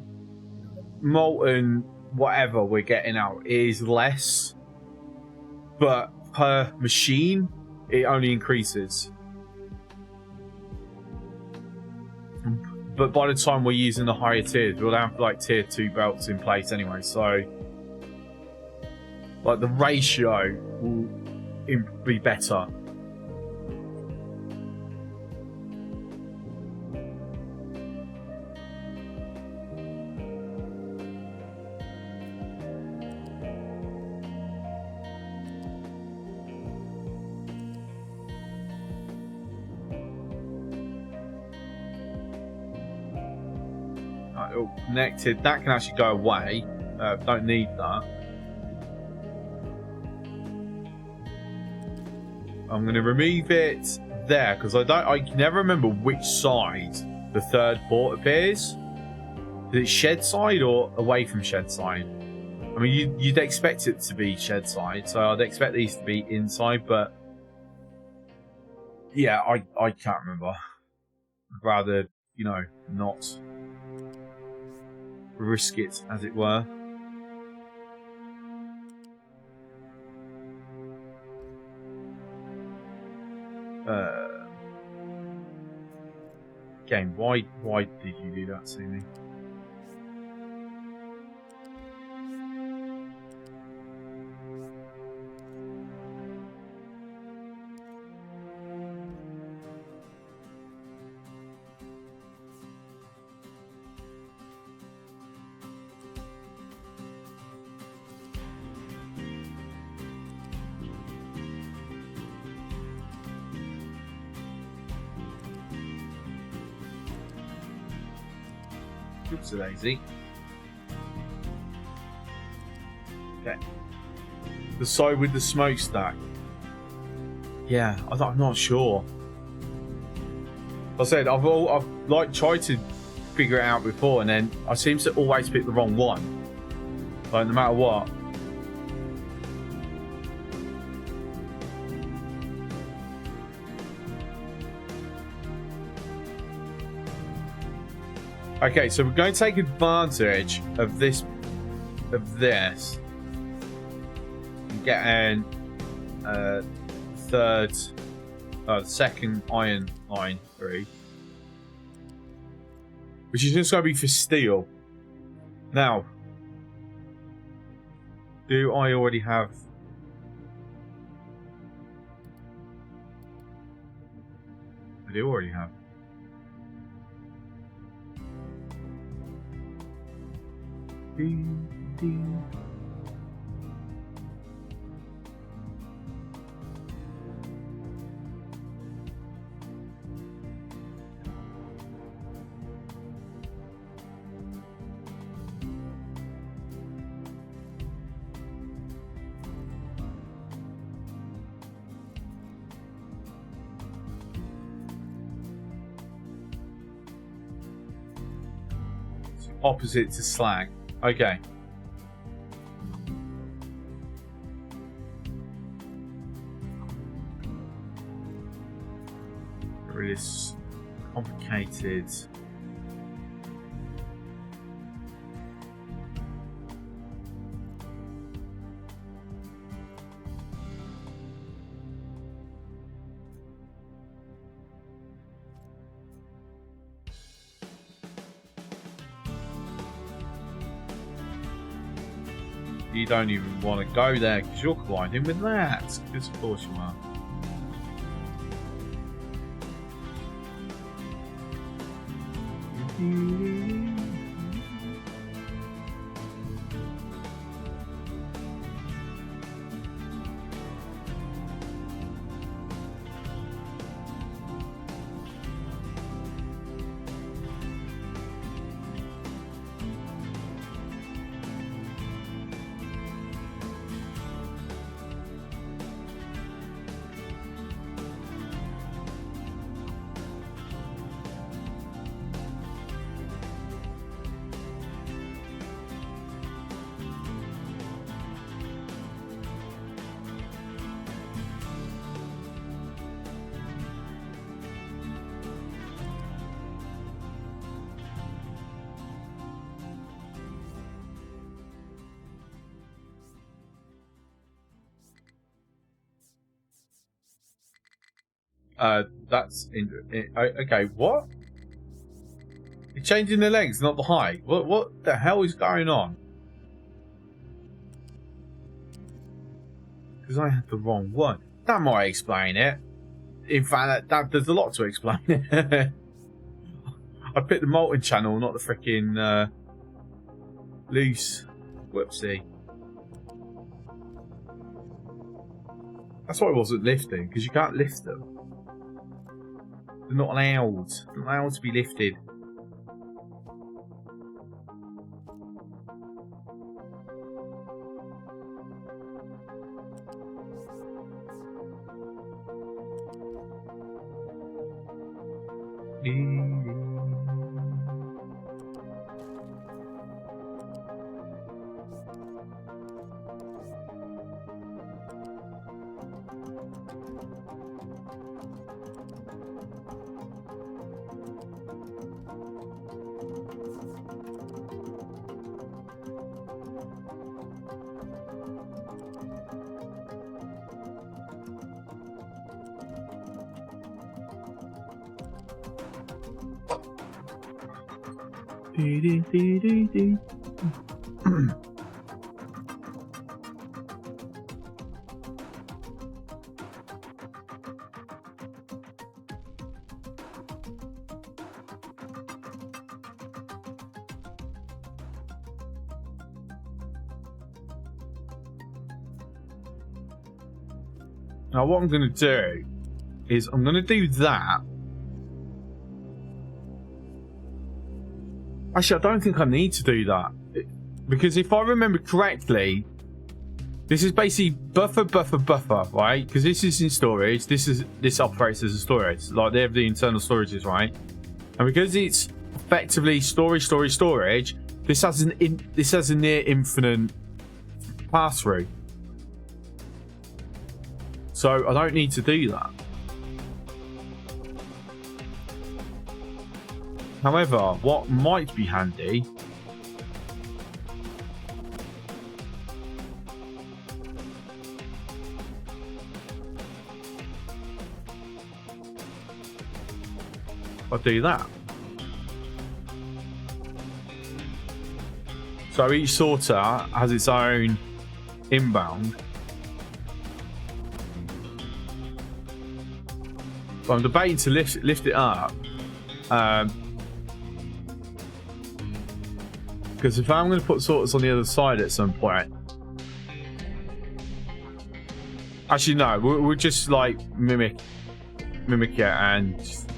molten whatever we're getting out is less, but per machine it only increases. But by the time we're using the higher tiers, we'll have like tier 2 belts in place anyway, so like the ratio will be better. Connected, that can actually go away. Don't need that. I'm going to remove it there because I can never remember which side the third port appears. Is it shed side or away from shed side? I mean, you'd expect it to be shed side, so I'd expect these to be inside, but yeah, I can't remember. I'd rather, you know, not risk it, as it were. Game, why did you do that to me? Daisy. Okay. The side with the smokestack. Yeah, I'm not sure. I said I've like tried to figure it out before, and then I seem to always pick the wrong one. Like no matter what. Okay, so we're going to take advantage of this, and get an second iron line through, which is just going to be for steel. Now, do I already have? I do already have. Opposite to slag. Okay. Really complicated. You don't even want to go there because you're colliding with that. Because of course you are. That's okay. What? You're changing the length, not the height. What the hell is going on? Because I had the wrong one. That might explain it. In fact, there's a lot to explain. I picked the molten channel, not the freaking loose. Whoopsie. That's why I wasn't lifting, because you can't lift them. They're not allowed. They're not allowed to be lifted. Now what I'm going to do is I'm going to do that. Actually, I don't think I need to do that. Because if I remember correctly, this is basically buffer, right? Because this is in storage. This operates as a storage. Like, they have the internal storages, right? And because it's effectively storage, this has a near infinite pass-through. So I don't need to do that. However, what might be handy I'll do that. So each sorter has its own inbound. But I'm debating to lift it up. Because if I'm going to put sorters on the other side at some point. Actually, no, we'll just like mimic it and just...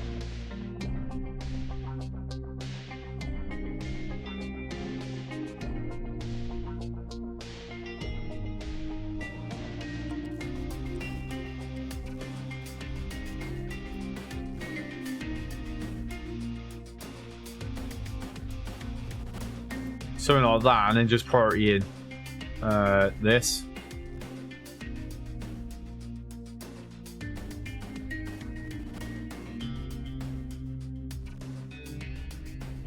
something like that, and then just priority in this.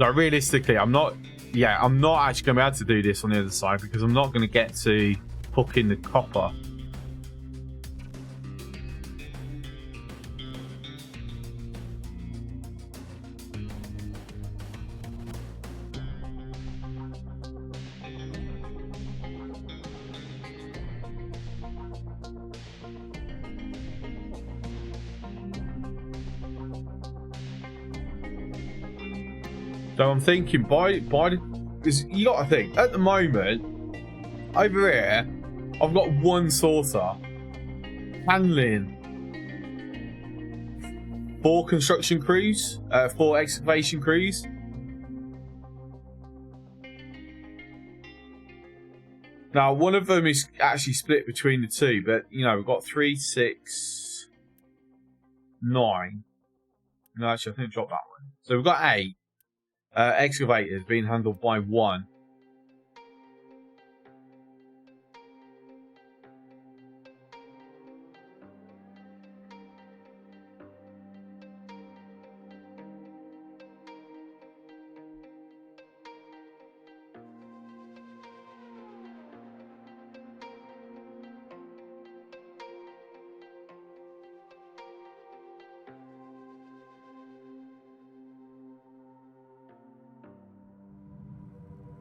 Like, realistically, I'm not actually going to be able to do this on the other side because I'm not going to get to hook in the copper. So I'm thinking because you got to think at the moment over here I've got one sorter handling 4 construction crews, 4 excavation crews. Now one of them is actually split between the two, but you know we've got 3, 6, 9. No, actually I think I dropped that one. So we've got 8. Excavators being handled by 1.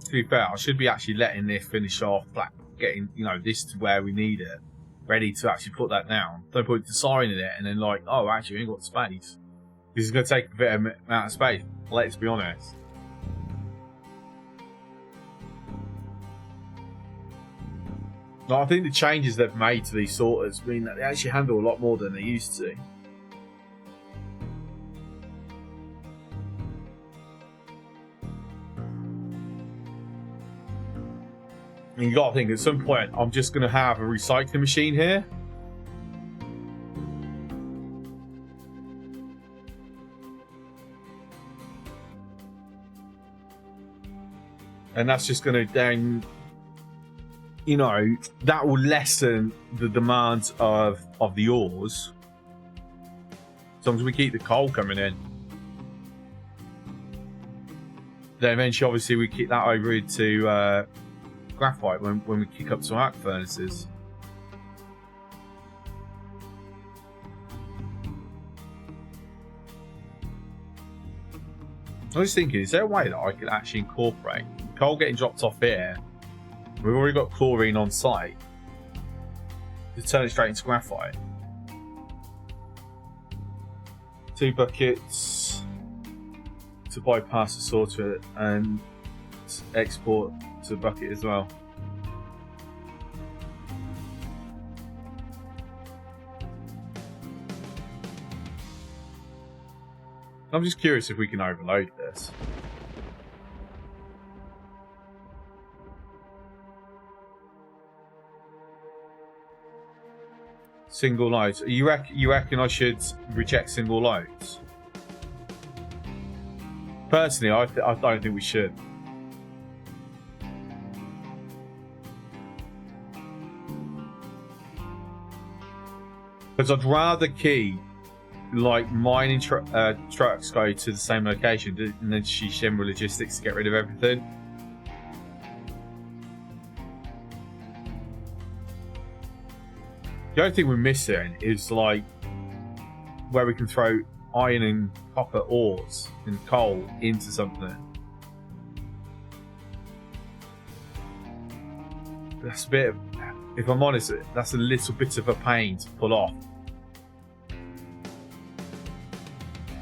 To be fair, I should be actually letting this finish off, like getting, you know, this to where we need it, ready to actually put that down. No point designing it and then like, oh, actually, we ain't got space. This is going to take a bit amount of space. Let's be honest. No, I think the changes they've made to these sorters mean that they actually handle a lot more than they used to. And you got to think, at some point, I'm just going to have a recycling machine here. And that's just going to then, you know, that will lessen the demands of the ores. As long as we keep the coal coming in. Then eventually, obviously, we keep that over into graphite when we kick up some arc furnaces. I was thinking, is there a way that I could actually incorporate coal getting dropped off here? We've already got chlorine on site. Just turn it straight into graphite. 2 buckets to bypass the sorter and export to a bucket as well. I'm just curious if we can overload this. Single loads. You reckon I should reject single loads? Personally, I don't think we should. Because I'd rather keep like mining trucks go to the same location and then Shimra Logistics to get rid of everything. The only thing we're missing is like where we can throw iron and copper ores and coal into something. That's a bit of, if I'm honest, that's a little bit of a pain to pull off.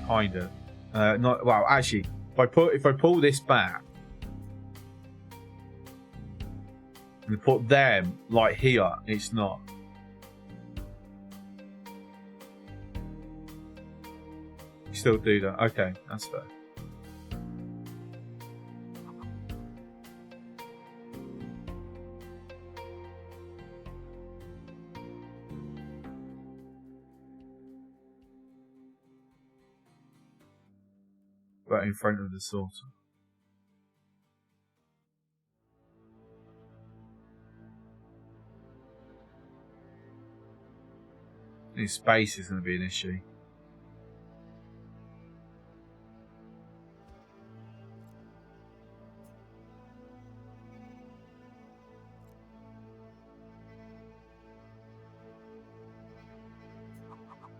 Kind of. Not well. Actually, if I pull this back and put them like here, it's not. You still do that? Okay, that's fair. Right in front of the sorter. Any space is going to be an issue.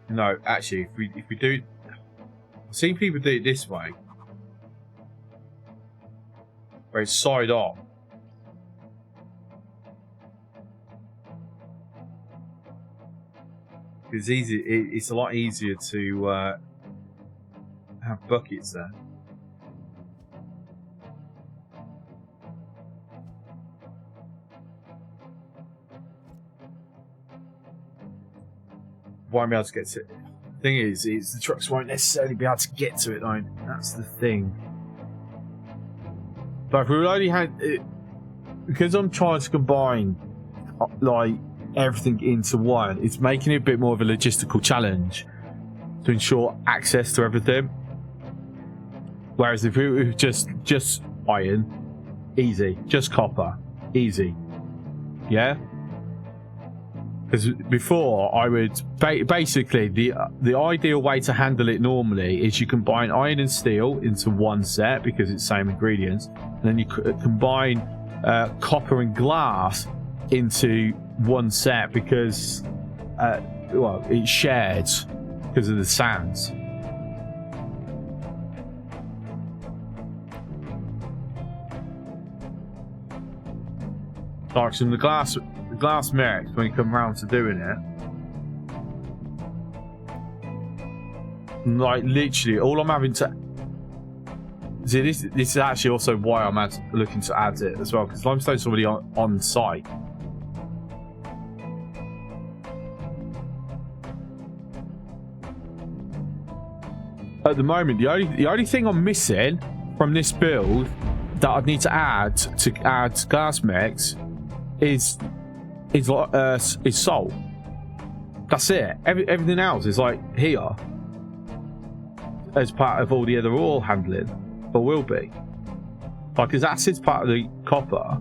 No, actually, if we do, I've seen people do it this way, where it's side on. It's easy. It's a lot easier to have buckets there. Won't be able to get to it. The thing is the trucks won't necessarily be able to get to it, though. That's the thing. But if we only had it, because I'm trying to combine like everything into one, it's making it a bit more of a logistical challenge to ensure access to everything. Whereas if we were just iron, easy. Just copper, easy. Yeah. Because before I would basically the ideal way to handle it normally is you combine iron and steel into one set because it's same ingredients, and then you combine copper and glass into one set because well, it's shared because of the sands. Like, so the glass mix, when you come around to doing it, like, literally, all I'm having to... See, this is actually also why I'm looking to add it as well, because limestone's already on site. At the moment, the only thing I'm missing from this build that I'd need to add glass mix is salt. That's it. Everything else is like here as part of all the other ore handling, or will be. Like, because acid's part of the copper.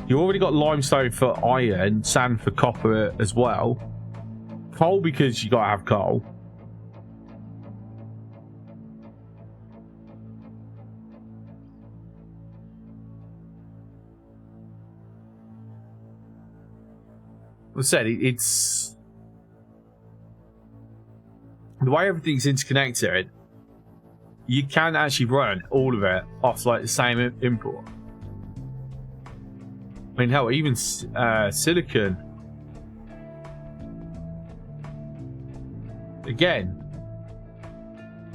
You already got limestone for iron, sand for copper as well. Coal, because you gotta have coal. I said, it's the way everything's interconnected. You can actually run all of it off like the same import. I mean, hell, even silicon. Again,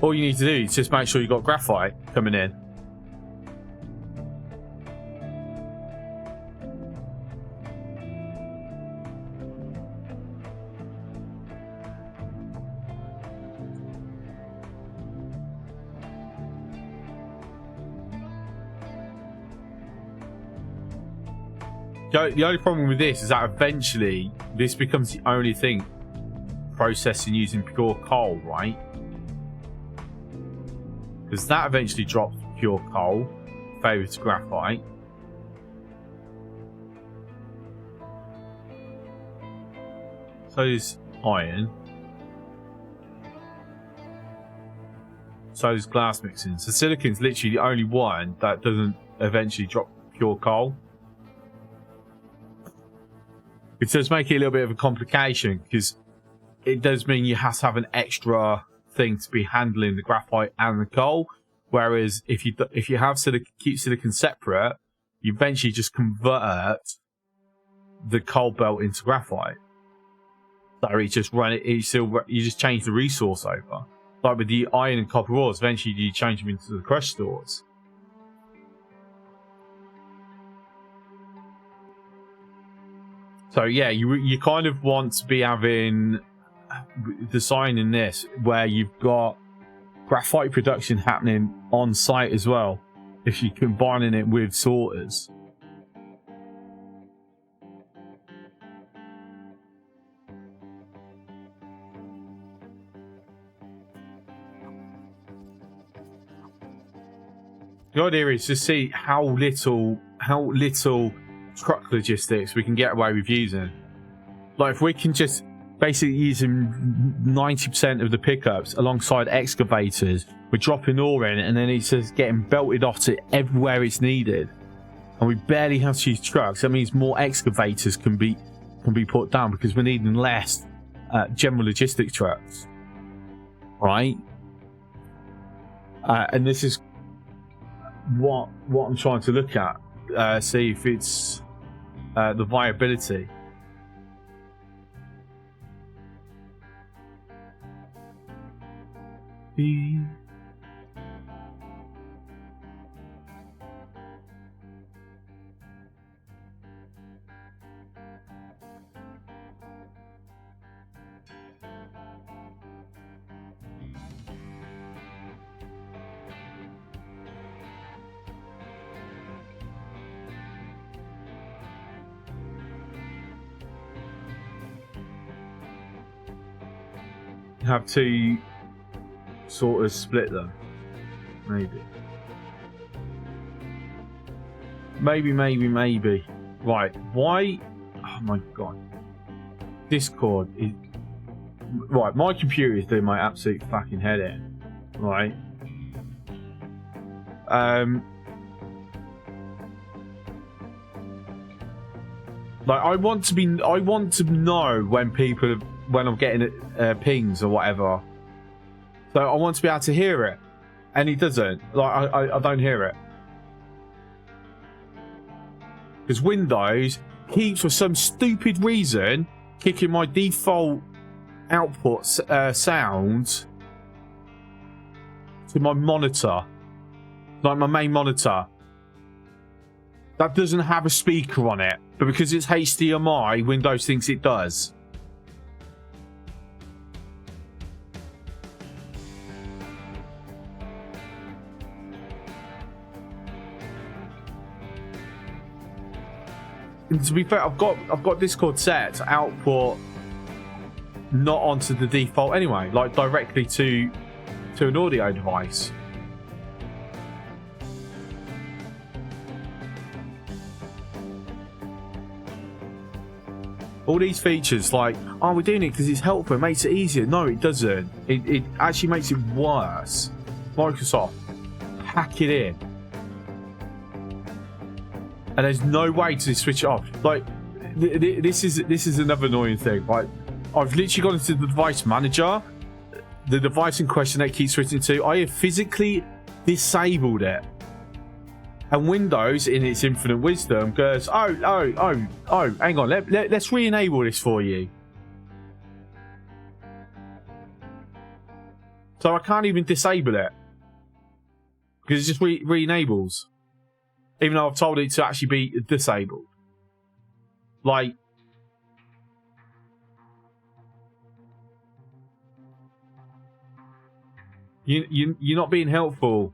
all you need to do is just make sure you got graphite coming in. The only problem with this is that eventually this becomes the only thing processing using pure coal, right? Because that eventually drops pure coal, favour to graphite. So is iron. So is glass mixing. So silicon's literally the only one that doesn't eventually drop pure coal. It does make it a little bit of a complication, because it does mean you have to have an extra thing to be handling the graphite and the coal. Whereas if you have keep silicon separate, you eventually just convert the coal belt into graphite. So you just change the resource over. Like with the iron and copper ores, eventually you change them into the crush stores. So yeah, you kind of want to be having designing this where you've got graphite production happening on site as well, if you're combining it with sorters. The idea is to see how little truck logistics we can get away with using. Like, if we can just basically using 90% of the pickups alongside excavators, we're dropping ore in, and then it's just getting belted off to everywhere it's needed, and we barely have to use trucks. That means more excavators can be put down, because we're needing less general logistic trucks, right? And this is what I'm trying to look at, see if it's the viability. You have to sort of split them, maybe. Right, why? Oh my god, Discord is right. My computer is doing my absolute fucking head in, right? Like, I want to know when I'm getting pings or whatever. So I want to be able to hear it, and he doesn't. Like, I don't hear it. Because Windows keeps, for some stupid reason, kicking my default output sound to my monitor, like my main monitor. That doesn't have a speaker on it, but because it's HDMI, Windows thinks it does. And to be fair, I've got Discord set to output not onto the default anyway, like directly to an audio device. All these features, like, oh, we're doing it because it's helpful, it makes it easier. No, it doesn't. It actually makes it worse. Microsoft, hack it in. And there's no way to switch it off. Like, this is another annoying thing. Like, I've literally gone into the device manager, the device in question that keeps switching to. I have physically disabled it. And Windows, in its infinite wisdom, goes, oh, hang on, let's re-enable this for you. So I can't even disable it. Because it just re-enables. Even though I've told it to actually be disabled. Like, you're not being helpful,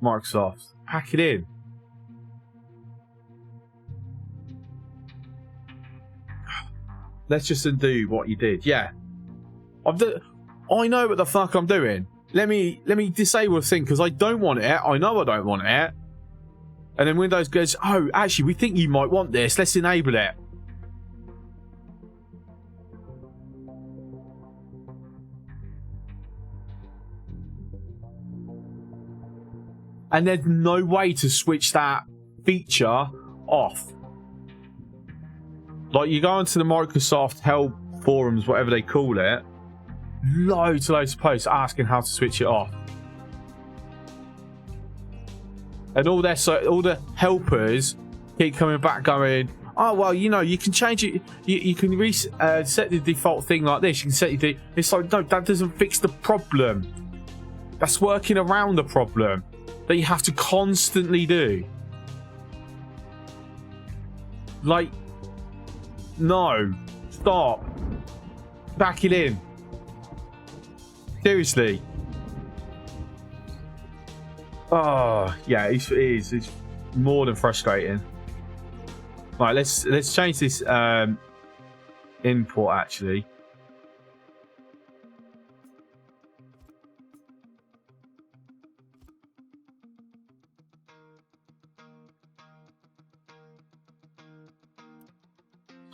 Microsoft. Hack it in. Let's just undo what you did. Yeah, I know what the fuck I'm doing. Let me disable the thing because I don't want it. I know I don't want it. And then Windows goes, oh, actually, we think you might want this. Let's enable it. And there's no way to switch that feature off. Like, you go onto the Microsoft help forums, whatever they call it, loads of posts asking how to switch it off. And all the helpers keep coming back going, oh, well, you know, you can change it. You can set the default thing like this. You can set it. It's like, no, that doesn't fix the problem. That's working around the problem that you have to constantly do. Like, no, stop. Back it in. Seriously. Oh, yeah, it is. It's more than frustrating. Right, let's change this import actually.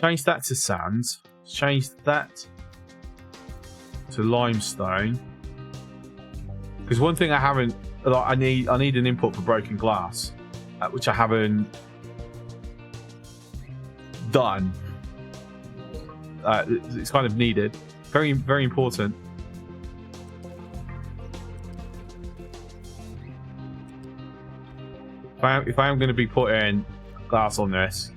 Change that to sand. Change that to limestone. Because one thing I haven't, like, I need an input for broken glass, which I haven't done. It's kind of needed. Very, very important. If I am going to be putting glass on this,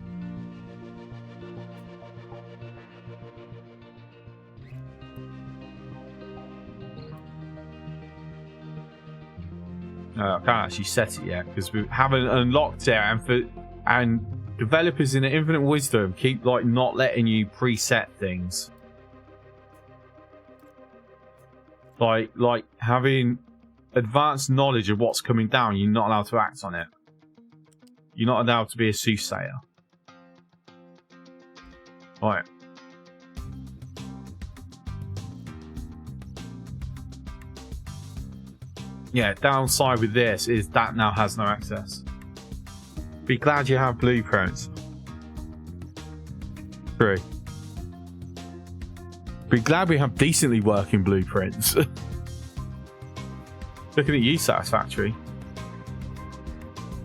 I can't actually set it yet because we haven't unlocked it, and developers in their infinite wisdom keep like not letting you preset things. Like having advanced knowledge of what's coming down, you're not allowed to act on it. You're not allowed to be a soothsayer. Right. Yeah, downside with this is that now has no access. Be glad you have blueprints. True. Be glad we have decently working blueprints. Looking at you, Satisfactory.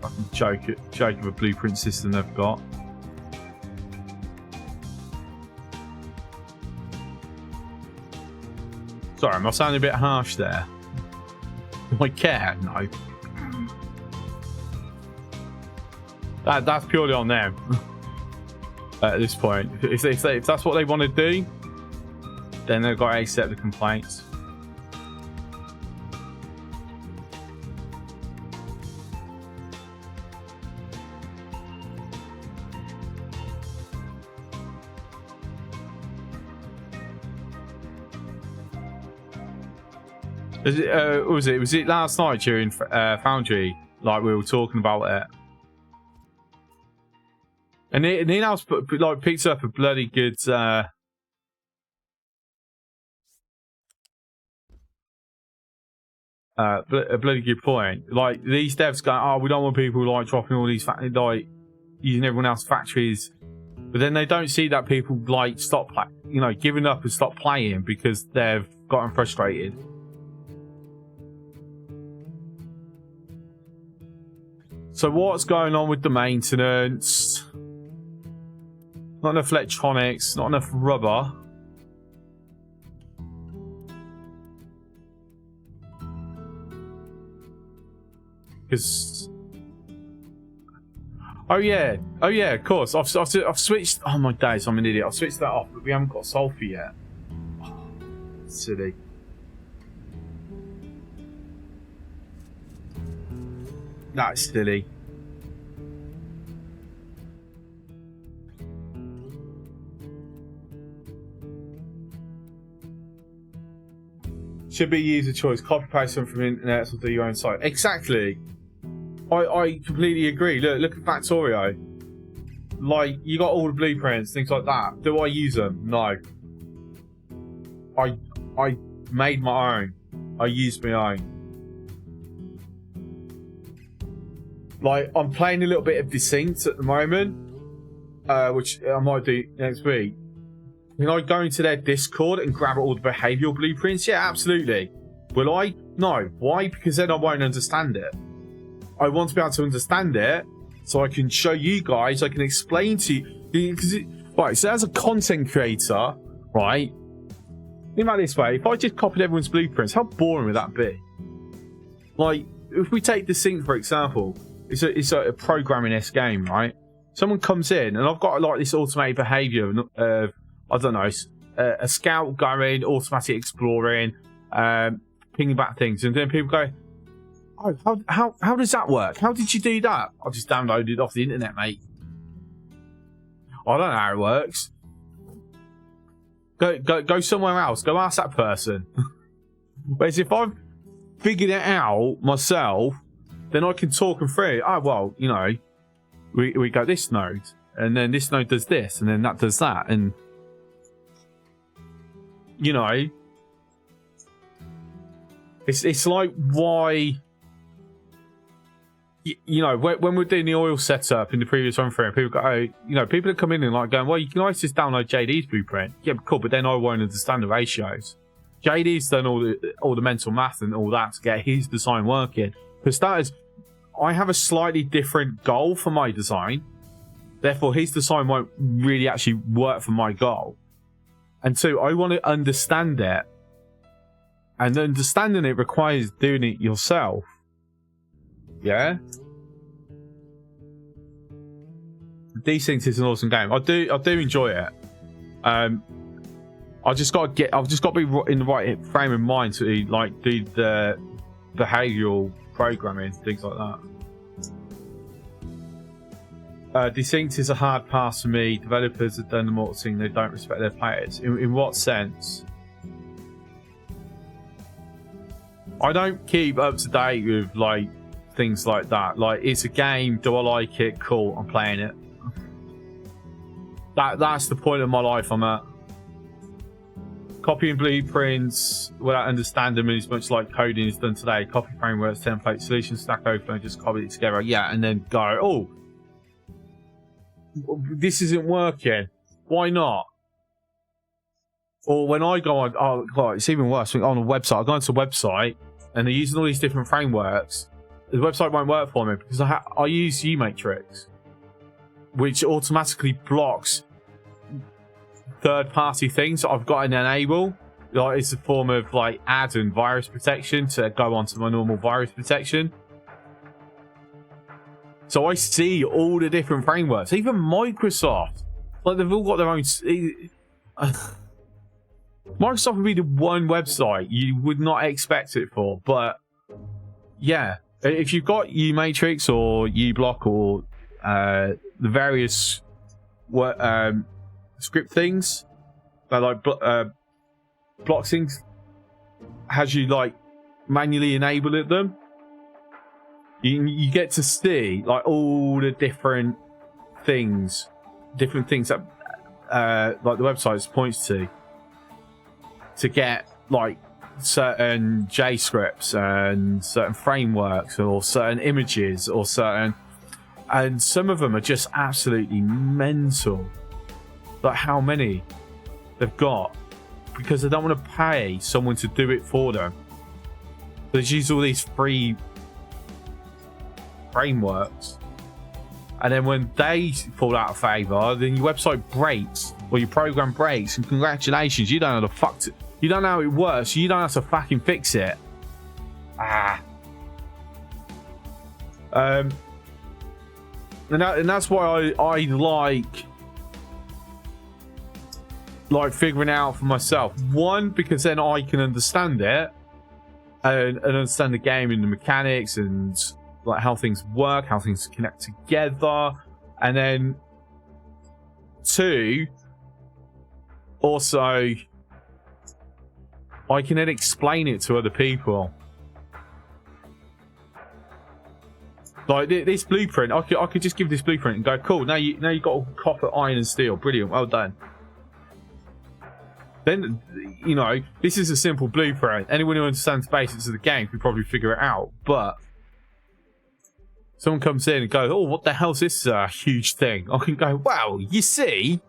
Fucking joke of a blueprint system they've got. Sorry, am I sounding a bit harsh there? Do I care? No. That's purely on them at this point. If that's what they want to do, then they've got to accept the complaints. Was it last night during Foundry? Like we were talking about it, and Nina's like picks up a bloody good a bloody good point. Like these devs going, oh, we don't want people like dropping all these like using everyone else's factories, but then they don't see that people like stop giving up and stop playing because they've gotten frustrated. So what's going on with the maintenance? Not enough electronics, not enough rubber. Because... Oh yeah, of course. I've switched... Oh my days, I'm an idiot. I've switched that off, but we haven't got sulfur yet. Oh, silly. That's silly. Should be user choice. Copy paste them from internet or do your own site. Exactly. I completely agree. Look at Factorio. Like you got all the blueprints, things like that. Do I use them? No. I made my own. I used my own. Like, I'm playing a little bit of Descent at the moment, which I might do next week. Can I go into their Discord and grab all the behavioural blueprints? Yeah, absolutely. Will I? No. Why? Because then I won't understand it. I want to be able to understand it so I can show you guys, I can explain to you. Right, so as a content creator, right, think about it this way. If I just copied everyone's blueprints, how boring would that be? Like, if we take Descent, for example, it's a programming-esque game, right? Someone comes in, and I've got like this automated behaviour of, I don't know, a scout going, automatic exploring, pinging back things, and then people go, "Oh, how does that work? How did you do that?" I just downloaded it off the internet, mate. I don't know how it works. Go somewhere else. Go ask that person. Whereas if I've figured it out myself, then I can talk them through. Oh, well, you know, we go this node, and then this node does this, and then that does that, and you know, it's like why, you know, when we're doing the oil setup in the previous run through, people go, oh, you know, people are coming in like going, well, you can always just download JD's blueprint. Yeah, cool, but then I won't understand the ratios. JD's done all the mental math and all that to get his design working. For starters, I have a slightly different goal for my design. Therefore, his design won't really actually work for my goal. And two, I want to understand it. And understanding it requires doing it yourself. Yeah? Desync is an awesome game. I do enjoy it. I've just got to be in the right frame of mind to like do the behavioural programming, things like that. Desync is a hard pass for me. Developers have done the mortal thing, they don't respect their players. In what sense? I don't keep up to date with like things like that. Like, it's a game, do I like it? Cool, I'm playing it. That's the point of my life I'm at. Copying blueprints without understanding them is much like coding is done today. Copy frameworks, template, solutions, Stack Overflow, just copy it together. Yeah, and then go, oh, this isn't working. Why not? Or when I go on, oh God, it's even worse. On a website, I go onto a website and they're using all these different frameworks. The website won't work for me because I use U-Matrix, which automatically blocks third-party things that I've got in enable. Like, it's a form of like add and virus protection to go onto my normal virus protection. So I see all the different frameworks. Even Microsoft, like they've all got their own. Microsoft would be the one website you would not expect it for, but yeah, if you've got uMatrix or uBlock or the various script things that like block things, has you like manually enabled them, you get to see like all the different things that like the website points to get like certain JavaScripts and certain frameworks or certain images or certain, and some of them are just absolutely mental, like how many they've got, because they don't want to pay someone to do it for them. They use all these free frameworks, and then when they fall out of favor, then your website breaks or your program breaks, and congratulations, you don't know the fuck you don't know how it works, you don't have to fucking fix it. And that's why I like figuring out for myself. One, because then I can understand it and understand the game and the mechanics and like how things work, how things connect together. And then two, also I can then explain it to other people. Like this blueprint, I could just give this blueprint and go, cool, now you got copper, iron and steel. Brilliant, well done. Then, you know, this is a simple blueprint. Anyone who understands the basics of the game can probably figure it out. But someone comes in and goes, oh, what the hell's this huge thing? I can go, wow, you see?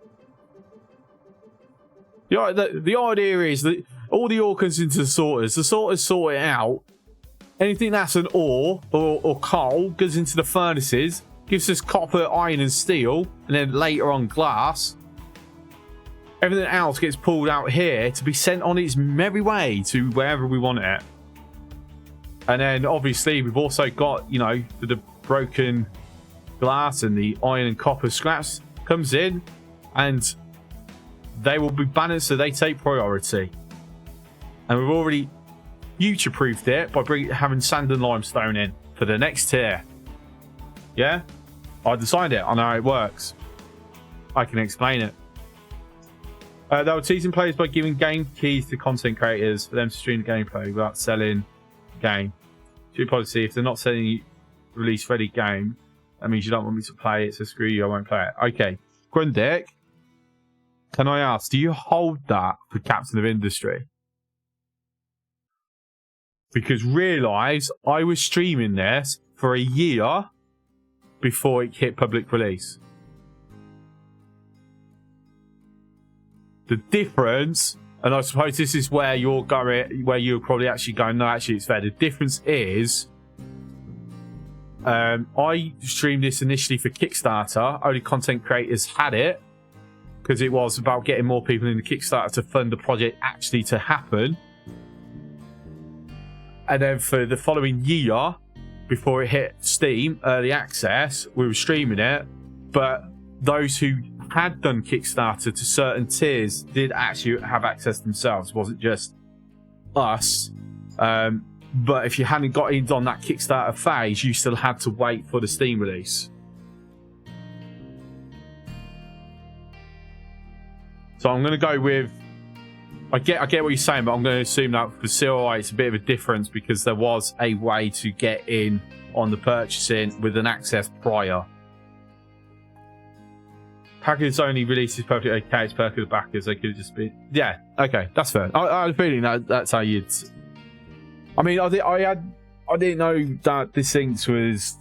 The idea is that all the ore comes into the sorters sort it out. Anything that's an ore or coal goes into the furnaces, gives us copper, iron and steel, and then later on glass. Everything else gets pulled out here to be sent on its merry way to wherever we want it. And then obviously we've also got, you know, the broken glass and the iron and copper scraps comes in, and they will be balanced so they take priority. And we've already future-proofed it by having sand and limestone in for the next tier. Yeah? I designed it. I know how it works. I can explain it. They were teasing players by giving game keys to content creators for them to stream the gameplay without selling the game. Due policy, if they're not selling you release-ready game, that means you don't want me to play it, so screw you, I won't play it. Okay. Grundick, can I ask, do you hold that for Captain of Industry? Because realise I was streaming this for a year before it hit public release. The difference, and I suppose this is where you're going, where you're probably actually going, no, actually it's fair. The difference is, I streamed this initially for Kickstarter. Only content creators had it because it was about getting more people in the Kickstarter to fund the project actually to happen. And then for the following year, before it hit Steam early access, we were streaming it. But those who had done Kickstarter to certain tiers did actually have access themselves. It wasn't just us. But if you hadn't got in on that Kickstarter phase, you still had to wait for the Steam release. So I'm going to go with... I get what you're saying, but I'm going to assume that for COI it's a bit of a difference because there was a way to get in on the purchasing with an access prior. Packers only releases perfectly okay. It's perk of the backers. They could just be... Yeah, okay, that's fair. I had a feeling that's how you'd... I mean, I didn't know that this thing was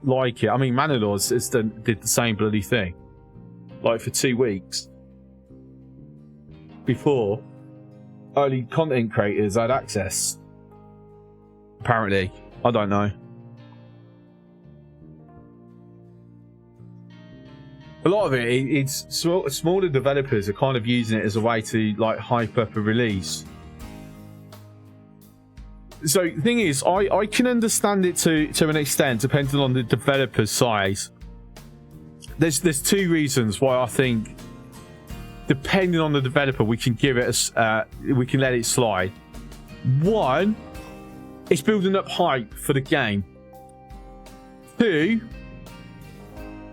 like it. I mean, Manilors did the same bloody thing. Like for 2 weeks. Before, only content creators had access. Apparently. I don't know. A lot of it's smaller developers are kind of using it as a way to like hype up a release. So the thing is, I can understand it to an extent, depending on the developer's size. There's two reasons why I think, depending on the developer, we can give it we can let it slide. One, it's building up hype for the game. Two,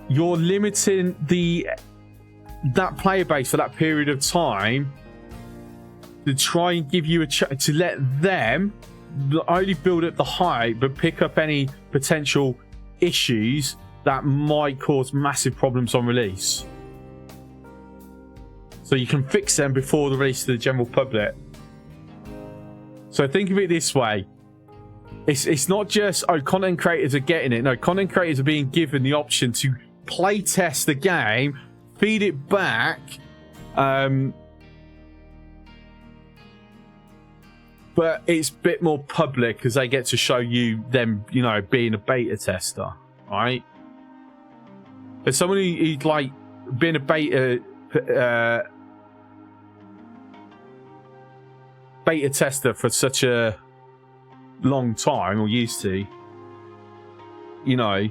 you're limiting that player base for that period of time to try and give you to let them not only build up the hype but pick up any potential issues that might cause massive problems on release, so you can fix them before the release to the general public. So think of it this way. It's not just, oh, content creators are getting it. No, content creators are being given the option to play test the game, feed it back, but it's a bit more public because they get to show you them, you know, being a beta tester, right? As someone who's like been a beta tester for such a long time, or used to, you know,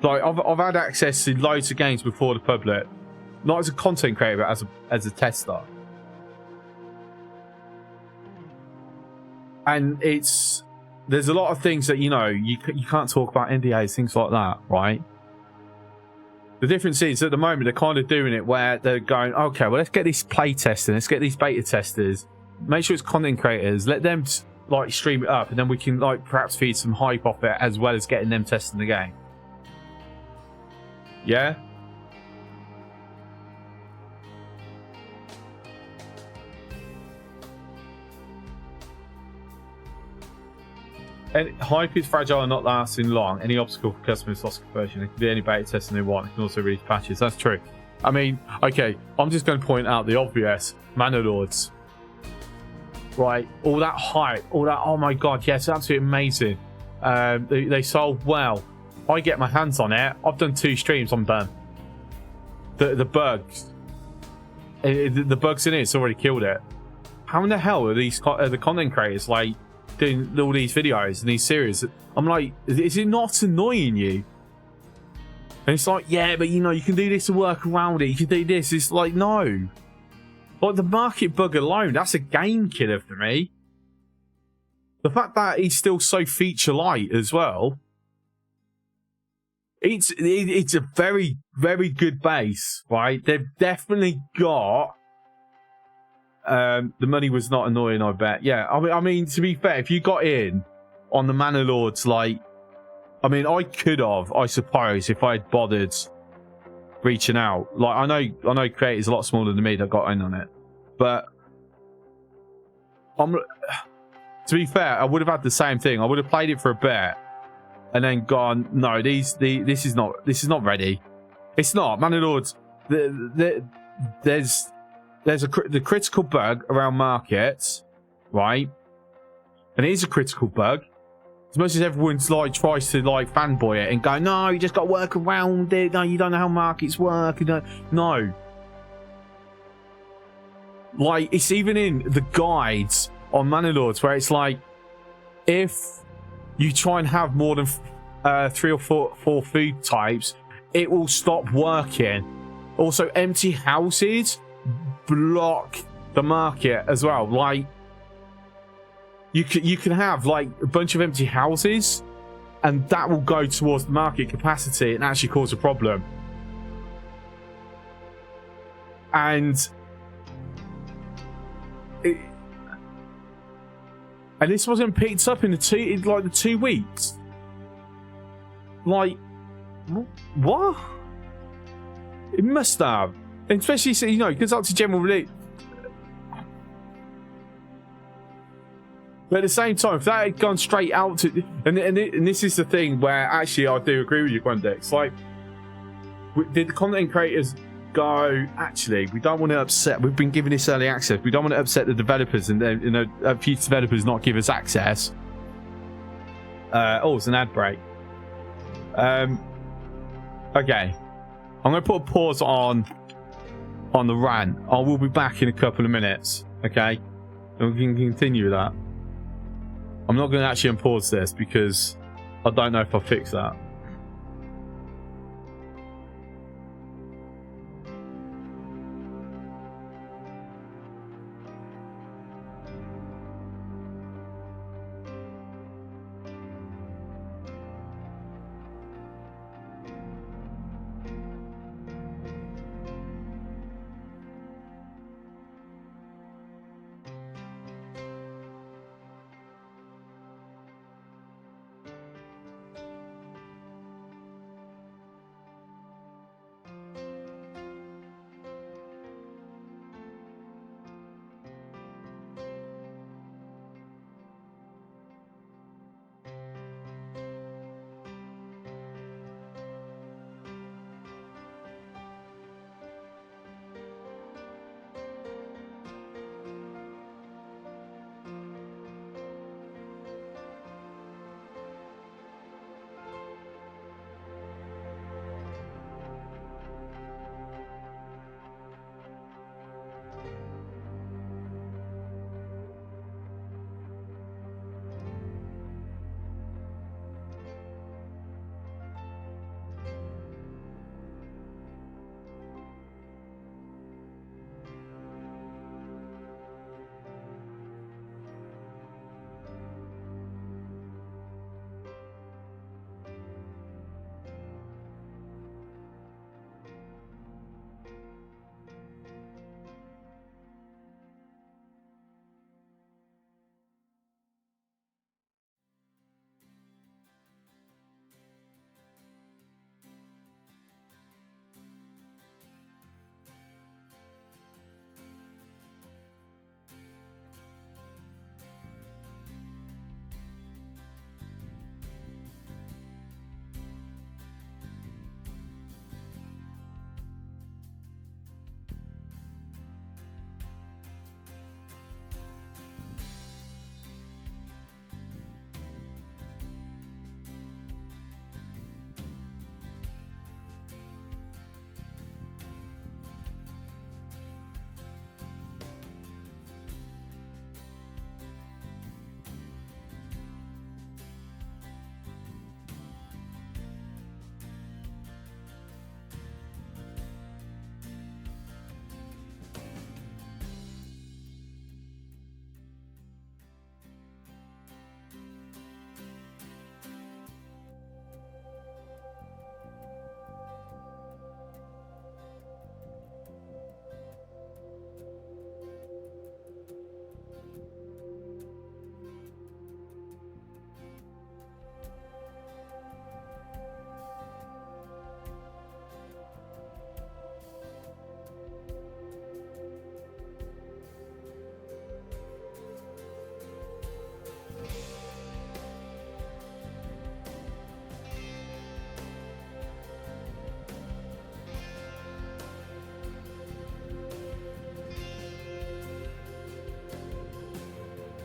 like I've had access to loads of games before the public, not as a content creator, but as a tester. And there's a lot of things that, you know, you can't talk about NDAs, things like that, right? The difference is at the moment they're kind of doing it where they're going, okay, well, let's get this play testing, let's get these beta testers, make sure it's content creators, let them like stream it up, and then we can like perhaps feed some hype off it as well as getting them testing the game. Yeah. And hype is fragile and not lasting long. Any obstacle for customers lost conversion. They can do any beta testing they want. They can also release patches. That's true. I mean, okay, I'm just going to point out the obvious. Mana Lords. Right, all that hype, all that, oh my god, yes, absolutely amazing. They sold well. I get my hands on it. I've done 2 streams, I'm done. The bugs. The bugs in it's already killed it. How in the hell are the content creators like doing all these videos and these series? I'm like, is it not annoying you? And it's like, yeah, but you know, you can do this to work around it. You can do this. It's like, no. Like the market bug alone, that's a game killer for me. The fact that he's still so feature light as well. It's a very, very good base, right? They've definitely got. The money was not annoying, I bet. Yeah, I mean, to be fair, if you got in on the Mana Lords, like, I mean, I could have, I suppose, if I had bothered reaching out. Like, I know creators a lot smaller than me that got in on it, but to be fair, I would have had the same thing. I would have played it for a bit and then gone, no, this is not ready. It's not. Mana Lords, there's the critical bug around markets, right? And it is a critical bug. As much as everyone's like tries to like fanboy it and go, no, you just got to work around it. No, you don't know how markets work. You don't. No. Like, it's even in the guides on Mana Lords where it's like, if you try and have more than 3 or 4 food types, it will stop working. Also, empty houses block the market as well. Like, you can have like a bunch of empty houses and that will go towards the market capacity and actually cause a problem. And this wasn't picked up in the 2 weeks. Like, what? It must have. And especially, you know, because that's a general release. But at the same time, if that had gone straight out to... And this is the thing where actually I do agree with you, Grundex. Like, did the content creators go, actually, we don't want to upset... We've been given this early access. We don't want to upset the developers and then, you know, a few developers not give us access. Oh, it's an ad break. Okay. I'm going to put a pause on the rant. I will be back in a couple of minutes. Okay? And we can continue that. I'm not going to actually unpause this because I don't know if I'll fix that.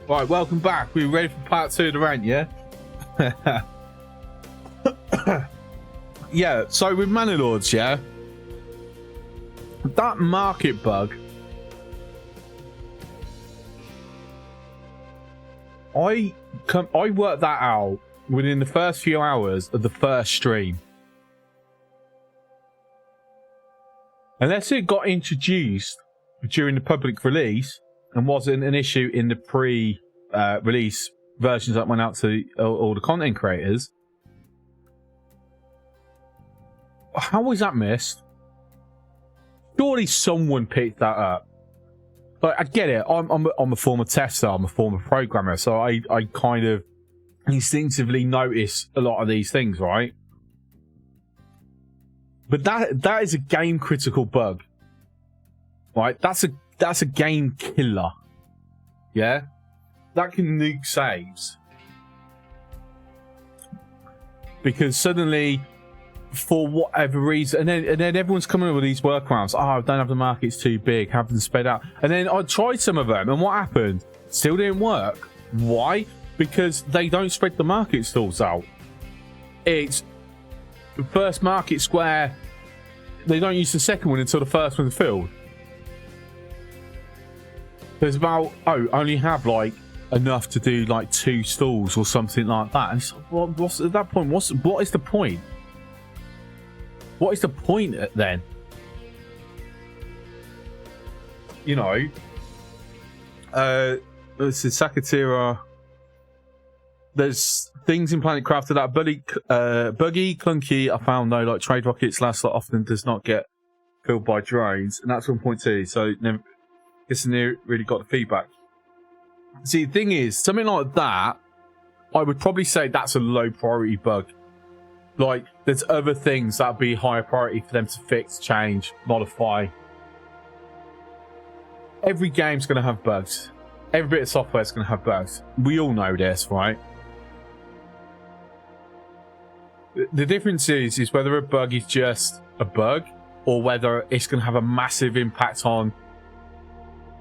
Right, welcome back. We're ready for part 2 of the rant, yeah? Yeah, so with Manor Lords, yeah? That market bug... I worked that out within the first few hours of the first stream. Unless it got introduced during the public release and wasn't an issue in the pre-release versions that went out to all the content creators. How was that missed? Surely someone picked that up. Like, I get it. I'm a former tester. I'm a former programmer. So I kind of instinctively notice a lot of these things, right? But that is a game critical bug. Right? That's a game killer. Yeah? That can nuke saves. Because suddenly, for whatever reason, and then everyone's coming up with these workarounds. Oh, I don't have the market, it's too big, have them sped out. And then I tried some of them, and what happened? Still didn't work. Why? Because they don't spread the market stalls out. It's the first market square, they don't use the second one until the first one's filled. There's about, only have like enough to do like 2 stalls or something like that. And it's like, what's at that point? What is the point? What is the point then? You know, this is Sakatira. There's things in Planet Crafter that buggy, clunky. I found no like trade rockets last that often does not get killed by drones, and that's 1.2. So never, guess never really got the feedback. See, the thing is, something like that, I would probably say that's a low priority bug. Like, there's other things that'd be higher priority for them to fix, change, modify. Every game's going to have bugs. Every bit of software is going to have bugs. We all know this, right? The difference is whether a bug is just a bug or whether it's going to have a massive impact on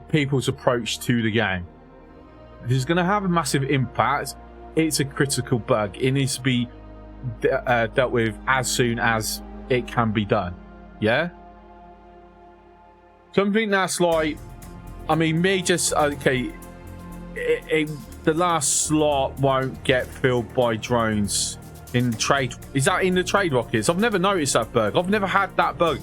people's approach to the game. If it's going to have a massive impact, it's a critical bug. It needs to be dealt with as soon as it can be done. Yeah? Something that's like, I mean, me just, okay, the last slot won't get filled by drones in trade. Is that in the trade rockets? I've never noticed that bug. I've never had that bug.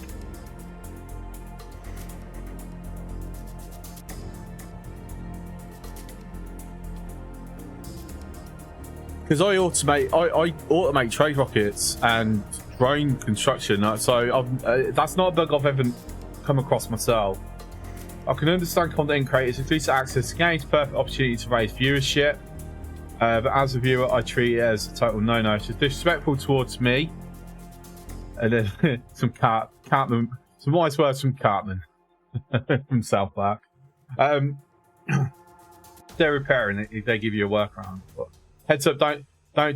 Because I automate trade rockets and drone construction, so that's not a bug I've ever come across myself. I can understand content creators increase access to games, perfect opportunity to raise viewership. But as a viewer, I treat it as a total no-no. It's disrespectful towards me. And then some wise words from Cartman from South Park. They're repairing it if they give you a workaround. But heads up, don't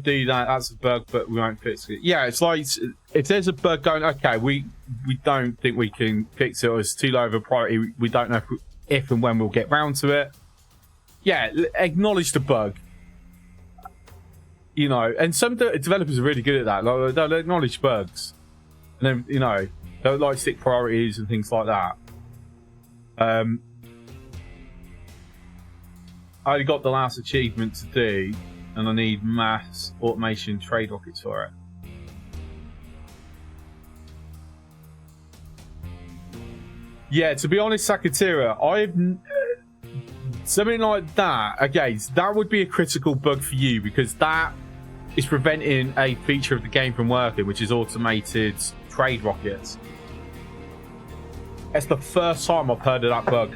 do that. That's a bug, but we won't fix it. Yeah, it's like if there's a bug going, okay, we don't think we can fix it, or it's too low of a priority. We don't know if and when we'll get round to it. Yeah, acknowledge the bug. You know, and some developers are really good at that. Like, they'll acknowledge bugs, and then, you know, they'll like stick priorities and things like that. I only got the last achievement to do, and I need mass automation trade rockets for it. Yeah, to be honest, Sakatira, something like that, again, that would be a critical bug for you, because that is preventing a feature of the game from working, which is automated trade rockets. It's the first time I've heard of that bug.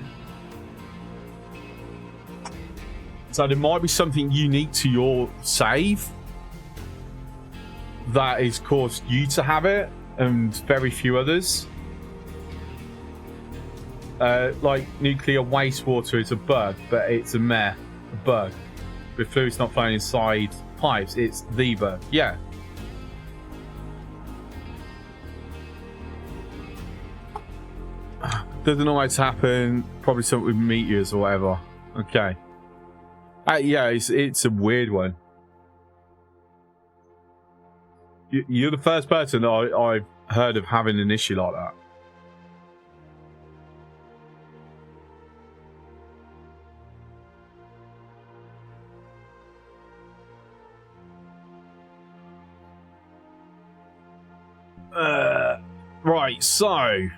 So there might be something unique to your save that has caused you to have it, and very few others. Like nuclear wastewater is a bug, but it's a bug. With fluids not flowing inside pipes, it's the bug. Yeah. Doesn't always happen. Probably something with meteors or whatever. Okay. Yeah, it's a weird one. You're the first person I've heard of having an issue like that. Right, so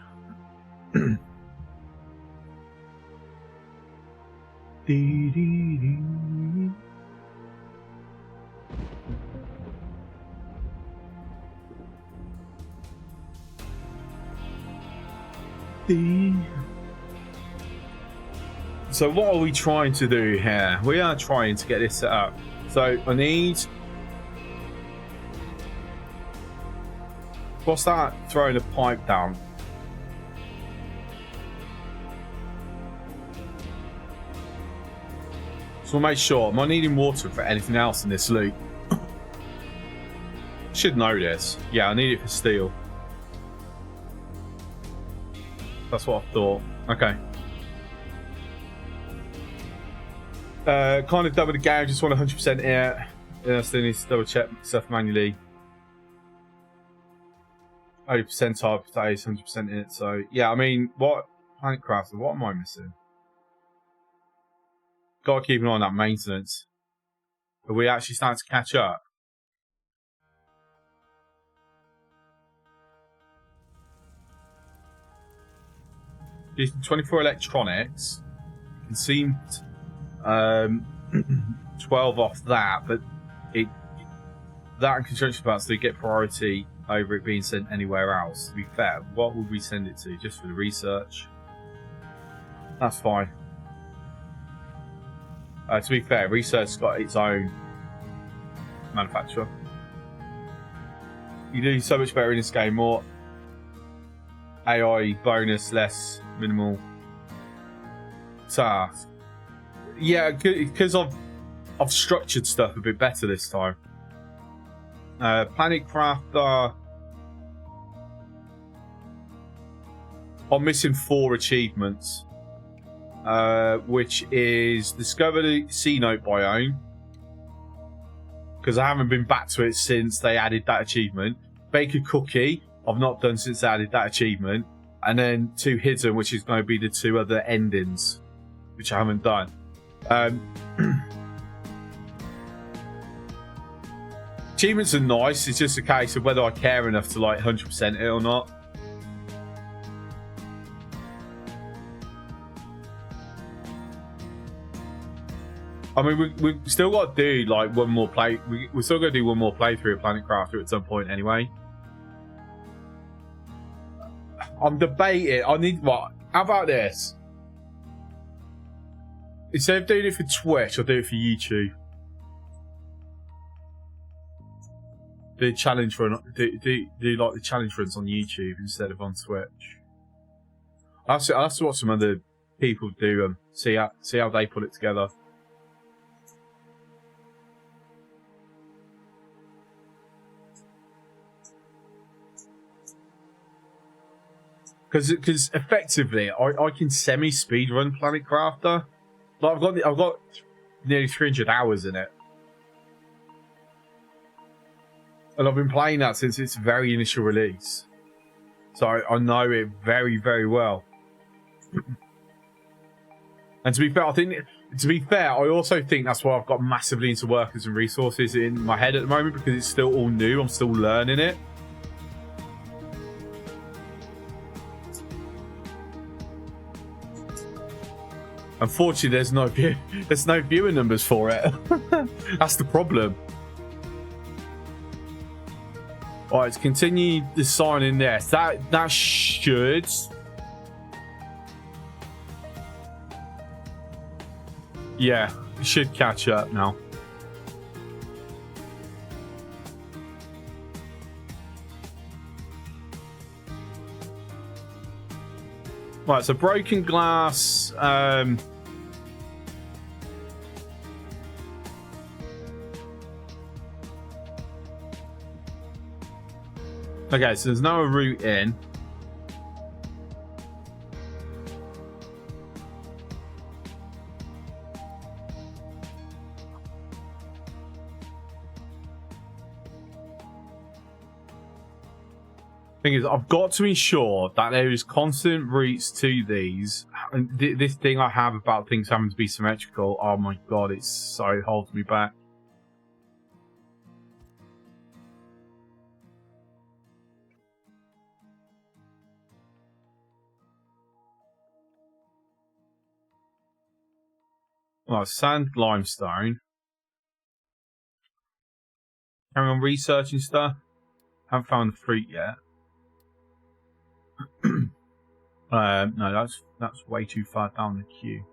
So what are we trying to do here? We are trying to get this set up. So I need... What's that? Throwing a pipe down. So we'll make sure. Am I needing water for anything else in this loop? Should know this. Yeah, I need it for steel. That's what I thought. Okay. Kind of done with the game. Just want 100% it. Yeah, I still need to double check stuff manually. 80% potatoes, 100% it. So yeah, I mean, what Planet Crafter? What am I missing? Gotta keep an eye on that maintenance. Are we actually starting to catch up? Using 24 electronics. You can see 12 off that, but that and construction parts do get priority over it being sent anywhere else. To be fair, what would we send it to? Just for the research? That's fine. To be fair, research's got its own manufacturer. You do so much better in this game. More AI bonus, less minimal task. Yeah, because I've structured stuff a bit better this time. Planet Crafter. I'm missing 4 achievements, which is discover the sea note biome, because I haven't been back to it since they added that achievement. Bake a cookie, I've not done since they added that achievement, and then 2 hidden, which is going to be the 2 other endings, which I haven't done. Achievements are nice. It's just a case of whether I care enough to like 100% it or not. I mean, we've still got to do like one more play. We're still going to do one more playthrough of Planet Crafter at some point anyway. I'm debating. I need what? How about this? Instead of doing it for Twitch, I'll do it for YouTube. Do challenge run. Do like the challenge runs on YouTube instead of on Twitch. I'll have to watch some other people do them. See how they put it together. Because effectively, I can semi-speed run Planet Crafter. Like I've got nearly 300 hours in it, and I've been playing that since its very initial release, so I know it very, very well. And to be fair, I also think that's why I've got massively into workers and resources in my head at the moment, because it's still all new. I'm still learning it. Unfortunately, there's no viewer numbers for it. That's the problem. All right, let's continue the sign in there. That should. Yeah, it should catch up now. Right, so broken glass. Okay, so there's no route in. Thing is, I've got to ensure that there is constant routes to these. And this thing I have about things having to be symmetrical, oh my god, it so holds me back. Well, sand, limestone. Carry on researching stuff. Haven't found the fruit yet. No, that's way too far down the queue.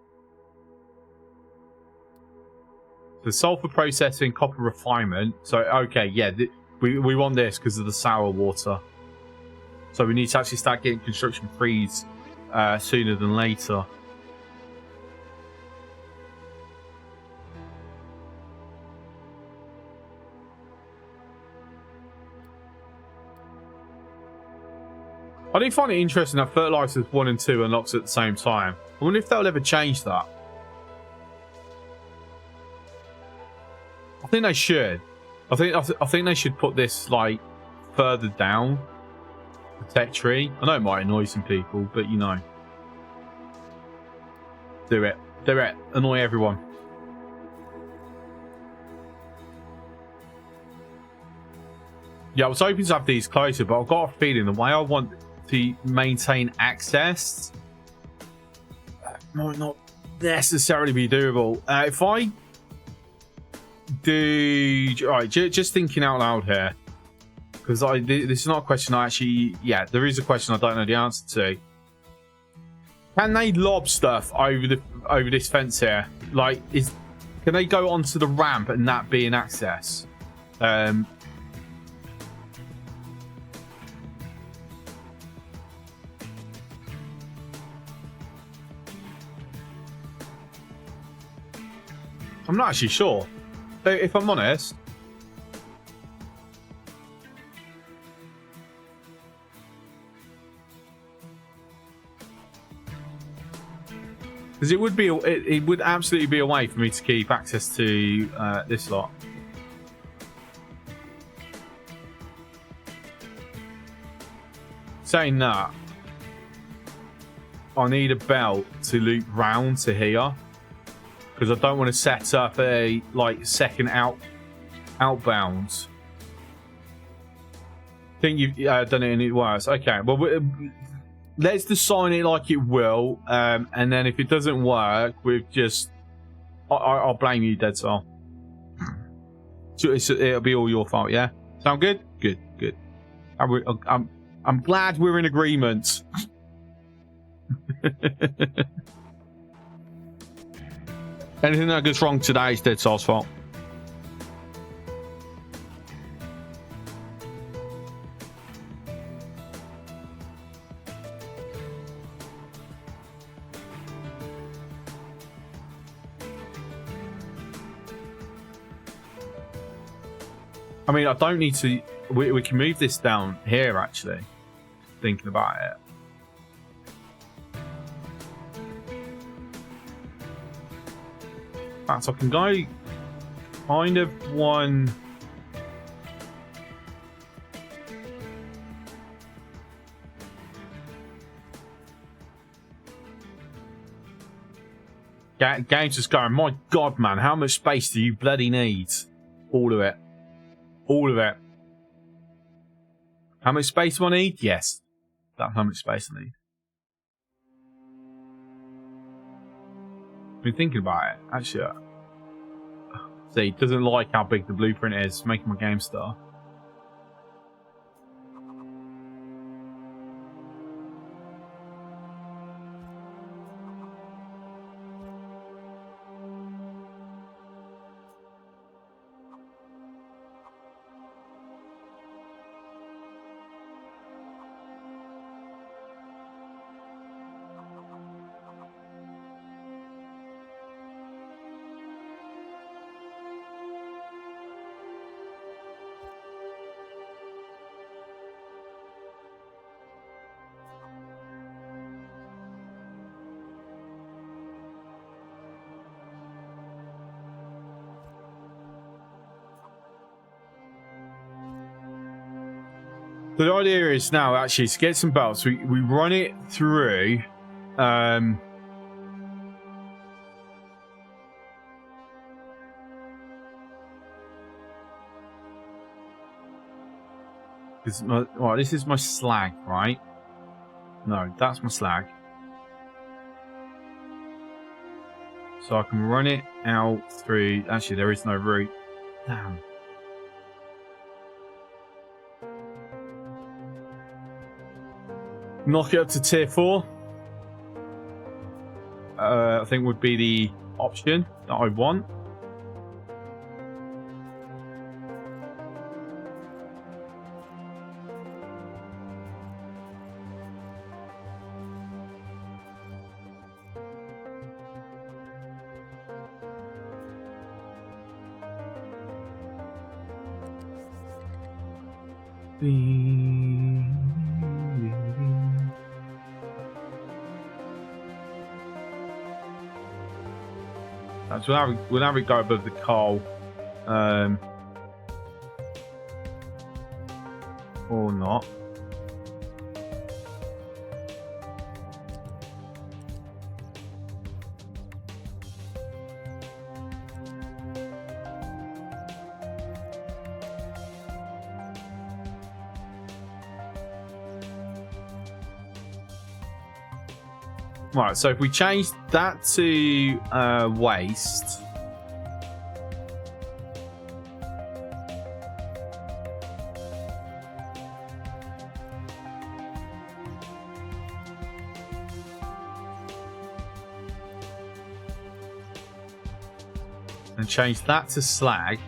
So sulfur processing, copper refinement. So okay, yeah, we want this because of the sour water. So we need to actually start getting construction freeze sooner than later. I do find it interesting that fertilizers 1 and 2 unlocks at the same time. I wonder if they'll ever change that. I think they should. I think they should put this like further down the tech tree. I know it might annoy some people, but you know, do it, annoy everyone. Yeah, I was hoping to have these closer, but I've got a feeling the way I want to maintain access might not necessarily be doable. If I do... Alright, just thinking out loud here. Because this is not a question I actually... Yeah, there is a question I don't know the answer to. Can they lob stuff over this fence here? Like, can they go onto the ramp and that be an access? I'm not actually sure. If I'm honest. Because it would absolutely be a way for me to keep access to this lot. Saying that, I need a belt to loop round to here. Because I don't want to set up a second outbound. I think you've done it and it works. Okay, well, let's design it like it will, and then if it doesn't work, we've just... I'll blame you, Dead Soul. It'll be all your fault, yeah? Sound good? Good, good. I'm glad we're in agreement. Anything that goes wrong today is Dead Soul's fault. I mean, I don't need to... We can move this down here, actually. Thinking about it. In fact, I can go kind of one... Game's just going, my God, man, how much space do you bloody need? All of it. All of it. How much space do I need? Yes. That's how much space I need. I've been thinking about it. Actually, see, it doesn't like how big the blueprint is, making my game star. So the idea is now actually to get some belts. We run it through. Well, this is my slag, right? No, that's my slag. So I can run it out through. Actually, there is no route. Damn. Knock it up to tier 4. I think would be the option that I want. So we'll have it go above the coal. Or not. Right, so if we change that to waste. And change that to slag.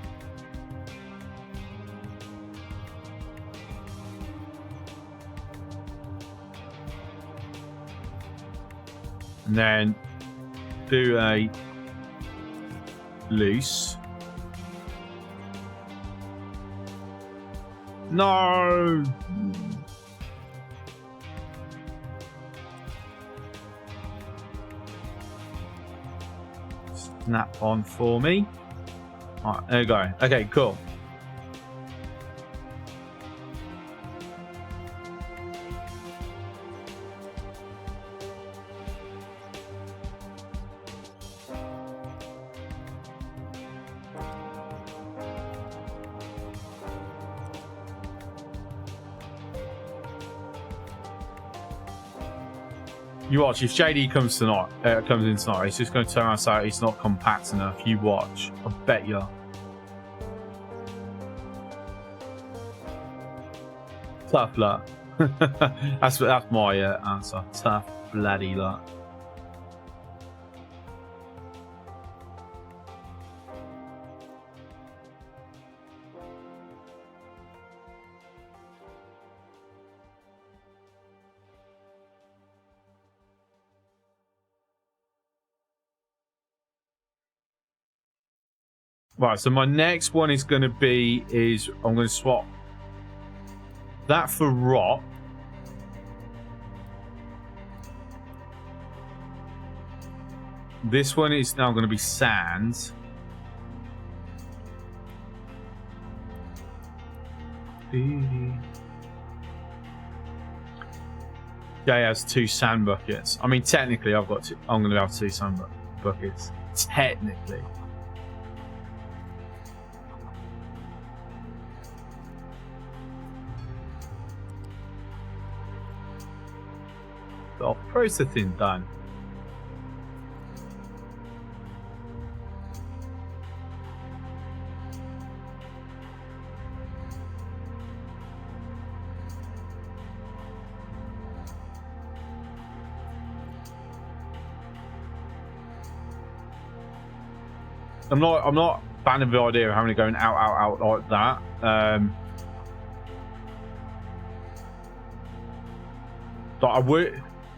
And then do a loose. No! Snap on for me. Alright, there we go. Okay, cool. You watch, if JD comes in tonight, he's just going to turn around and say it's not compact enough. You watch. I bet you. Tough luck. that's my answer. Tough bloody luck. Right, so my next one is going to be I'm going to swap that for rock. This one is now going to be sand. Jay has 2 sand buckets. I mean, technically, I'm going to have 2 sand buckets. Technically. Got processing done. I'm not banning the idea of having it going out like that. But I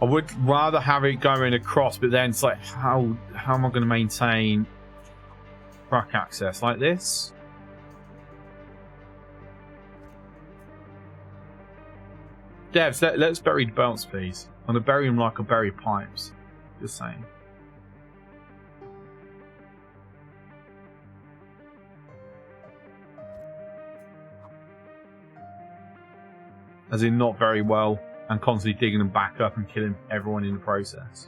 would rather have it going across, but then it's like, how am I going to maintain truck access like this? Devs, let's bury the belts, please. I'm going to bury them like I bury pipes. Just saying. As in, not very well, and constantly digging them back up and killing everyone in the process.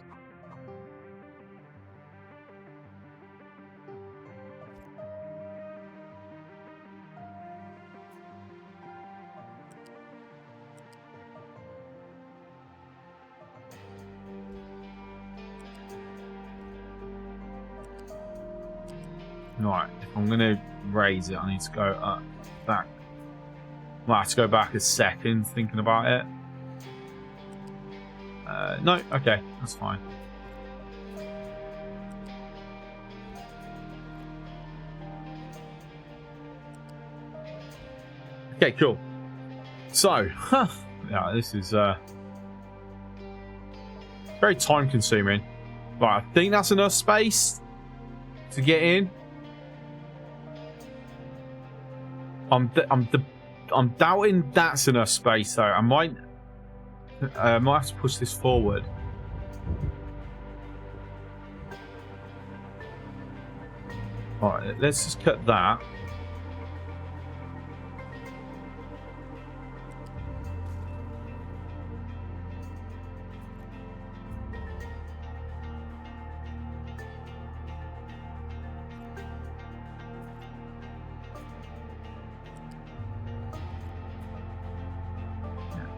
Right, if I'm going to raise it, I need to go up, back. Well, I have to go back a second thinking about it. No, okay, that's fine. Okay, cool. So, yeah, this is very time consuming. Right, I think that's enough space to get in. I'm doubting that's enough space though. I might have to push this forward. Alright, let's just cut that.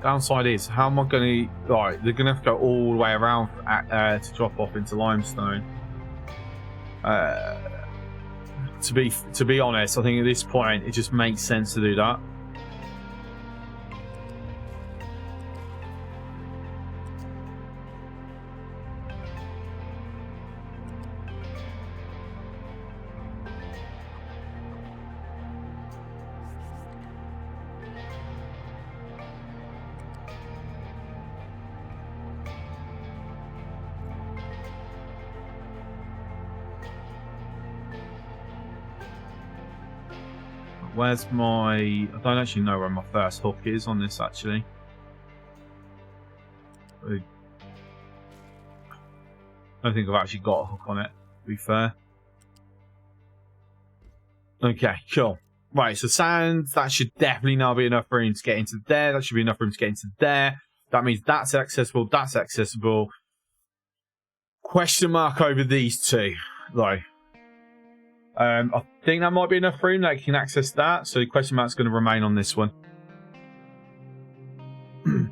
Downside is, how am I going to... Right, they're going to have to go all the way around to drop off into limestone. To be honest, I think at this point, it just makes sense to do that. Where's my... I don't actually know where my first hook is on this, actually. I don't think I've actually got a hook on it, to be fair. Okay, cool. Right, so sand, that should definitely now be enough room to get into there. That should be enough room to get into there. That means that's accessible, that's accessible. Question mark over these two, though. I think that might be enough room that you can access that. So the question mark's going to remain on this one. And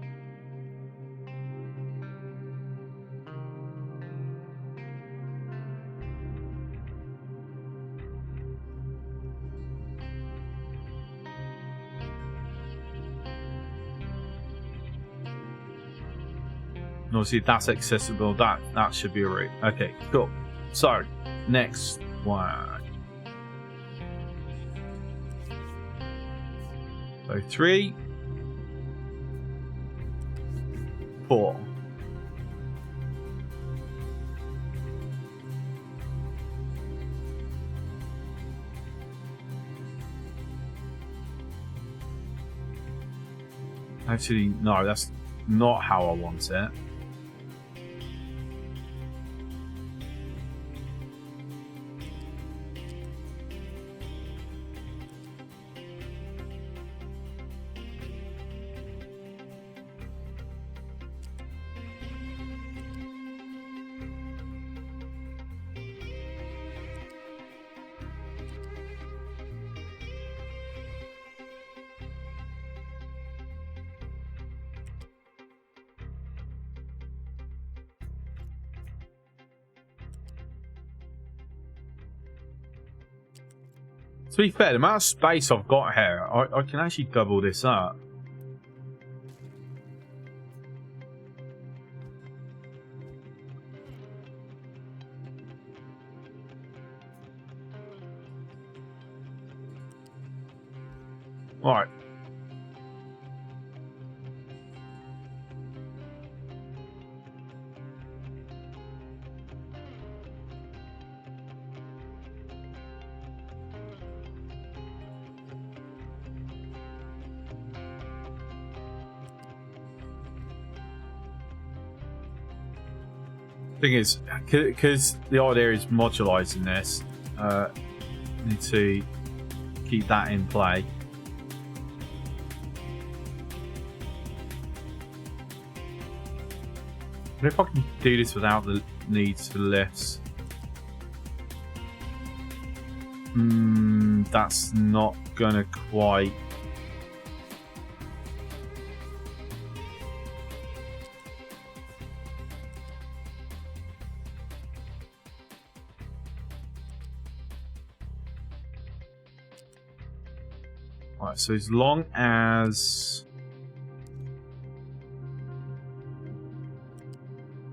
obviously, if that's accessible, that should be a route. Okay, cool. So, next one. So 3, 4. Actually, no, that's not how I want it. To be fair, the amount of space I've got here, I can actually double this up. Right. Thing is, because the idea is modularizing this, need to keep that in play. But if I can do this without the needs for lifts, that's not gonna quite. Right, so as long as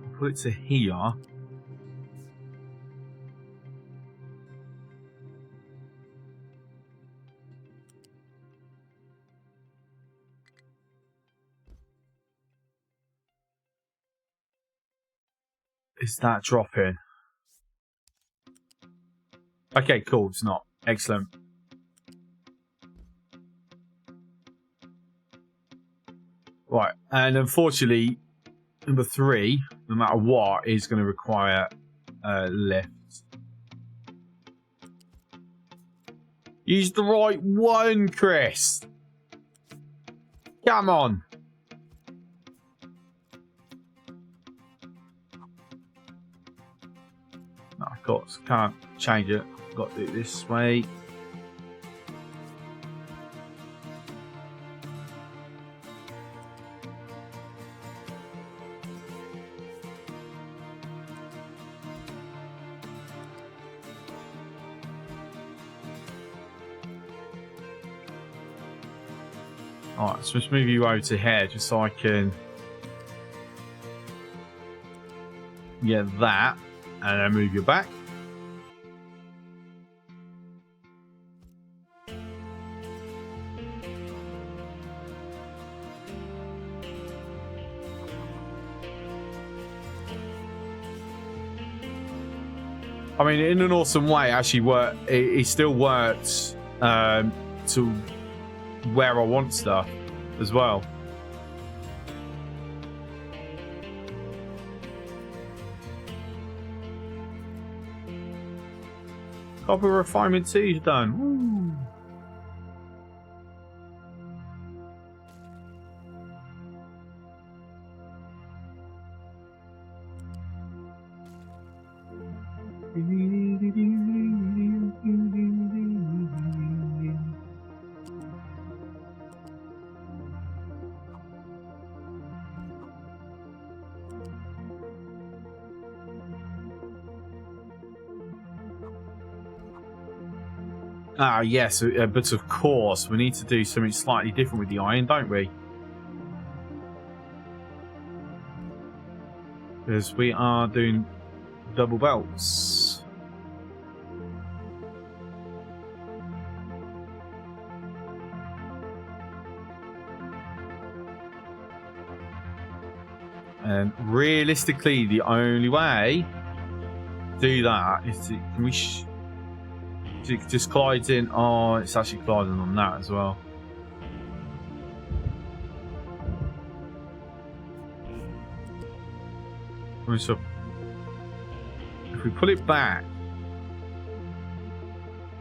I put it to here, is that dropping? Okay, cool, it's not. Excellent. Right, and unfortunately, number 3, no matter what, is going to require lifts. Use the right one, Chris. Come on. No, of course, can't change it. Got to do it this way. Alright, so let's move you over to here just so I can get that and then move you back. I mean, in an awesome way, actually, it still works to where I want stuff as well. Copper refinement 2 is done. Woo. Ah, yes, but of course, we need to do something slightly different with the iron, don't we? Because we are doing double belts. And realistically, the only way to do that is to... Can we... It just glides in. Oh, it's actually gliding on that as well. So if we pull it back,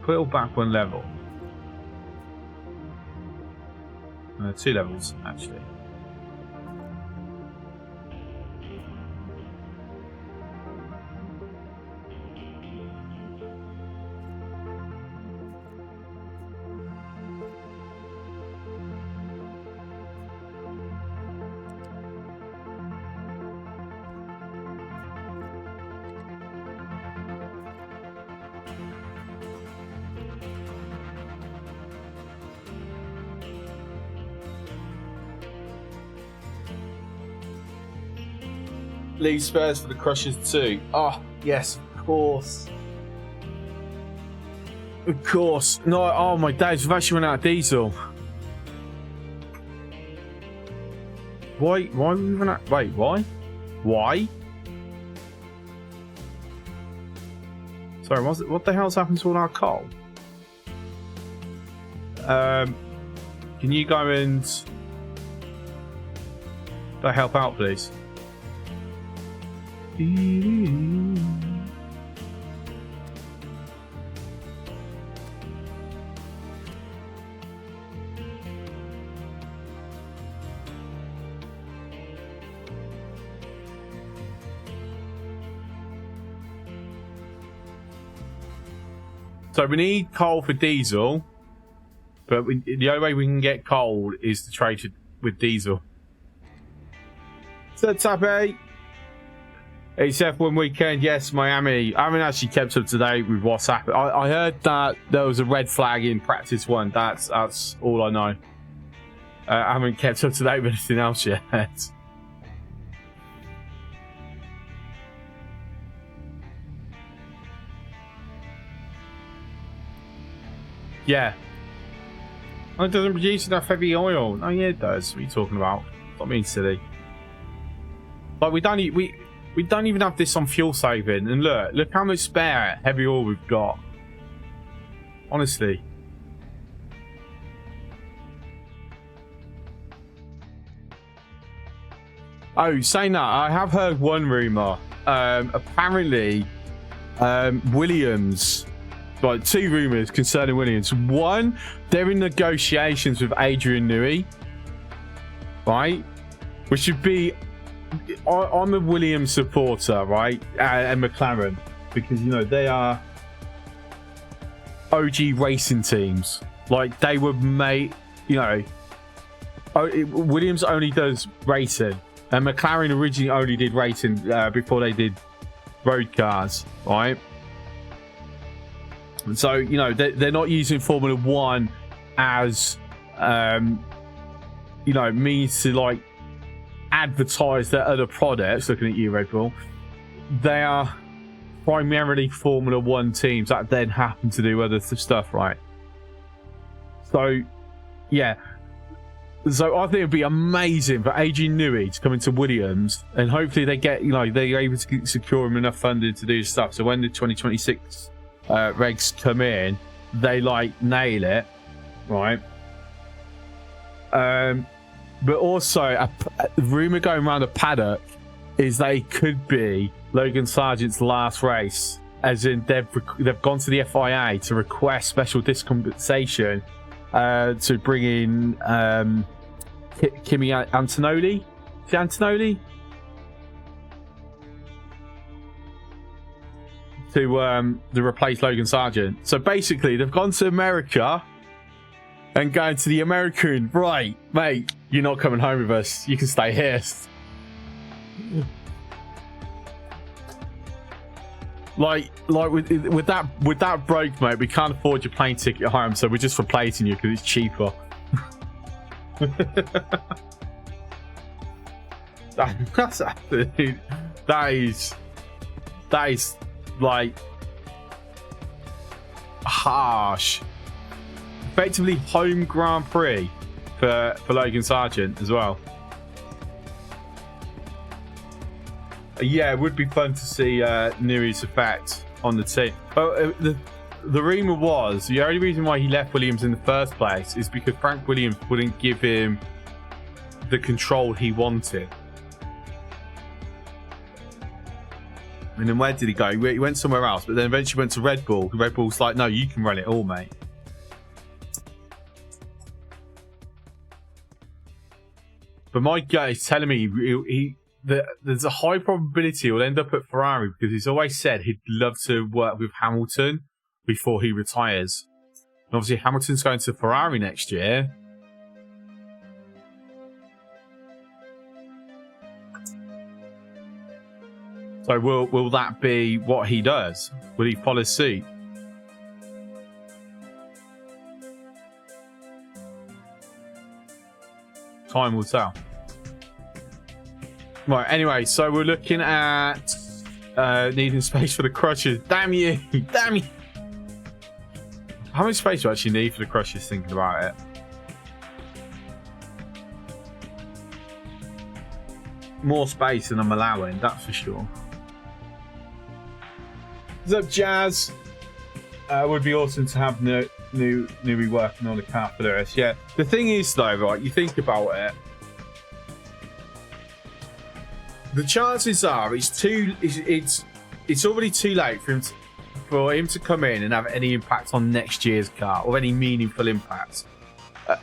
put it all back one level. 2 levels actually. Leave spares for the Crushers too. Oh, yes, of course. Of course. No, oh my days, we've actually run out of diesel. Why have we run out? Wait, why? Why? Sorry, what the hell's happened to all our coal? Can you go and help out, please? So we need coal for diesel, but the only way we can get coal is to trade it with diesel. So Tappy. It's F1 weekend, yes, Miami. I haven't actually kept up to date with what's happened. I heard that there was a red flag in practice 1. That's all I know. I haven't kept up to date with anything else yet. Yeah. Oh, it doesn't produce enough heavy oil. Oh yeah, it does. What are you talking about? Stop being silly. Like we don't even have this on fuel saving, and look how much spare heavy oil we've got. Honestly. Oh, saying that, I have heard one rumor. Apparently, Williams, like 2 rumors concerning Williams. One, they're in negotiations with Adrian Newey, right? Which would be. I'm a Williams supporter, right? And McLaren, because you know they are OG racing teams. Like they were made, you know. Williams only does racing, and McLaren originally only did racing before they did road cars, right? And so you know they're not using Formula 1 as you know, means to like advertise their other products. Looking at you, Red Bull, they are primarily Formula One teams that then happen to do other stuff, right? So, yeah. So I think it'd be amazing for Adrian Newey to come into Williams, and hopefully they get, you know, they're able to secure him enough funding to do stuff. So when the 2026 regs come in, they like nail it, right? But also a rumor going around the paddock is they could be Logan Sargent's last race, as in they've gone to the FIA to request special dispensation to bring in Kimi Antonelli. Is it Antonelli? To replace Logan Sargent. So basically, they've gone to America and going to the American, right, mate, you're not coming home with us. You can stay here. Like with that broke, mate, we can't afford your plane ticket home, so we're just replacing you because it's cheaper. That's absolute. That is like harsh. Effectively, home Grand Prix for Logan Sargent as well. Yeah, it would be fun to see Newey's effect on the team. But the rumour was the only reason why he left Williams in the first place is because Frank Williams wouldn't give him the control he wanted. And then where did he go? He went somewhere else, but then eventually went to Red Bull. Red Bull's like, no, you can run it all, mate. But my gut is telling me there's a high probability he'll end up at Ferrari, because he's always said he'd love to work with Hamilton before he retires. And obviously Hamilton's going to Ferrari next year. So will that be what he does? Will he follow suit? Time will tell. Right, anyway, so we're looking at needing space for the crutches. Damn you! Damn you! How much space do you actually need for the crutches, thinking about it? More space than I'm allowing, that's for sure. What's up, Jazz? Would be awesome to have Newey working on the car for the rest. Yeah, the thing is though, right, you think about it, the chances are it's already too late for him to come in and have any impact on next year's car, or any meaningful impact,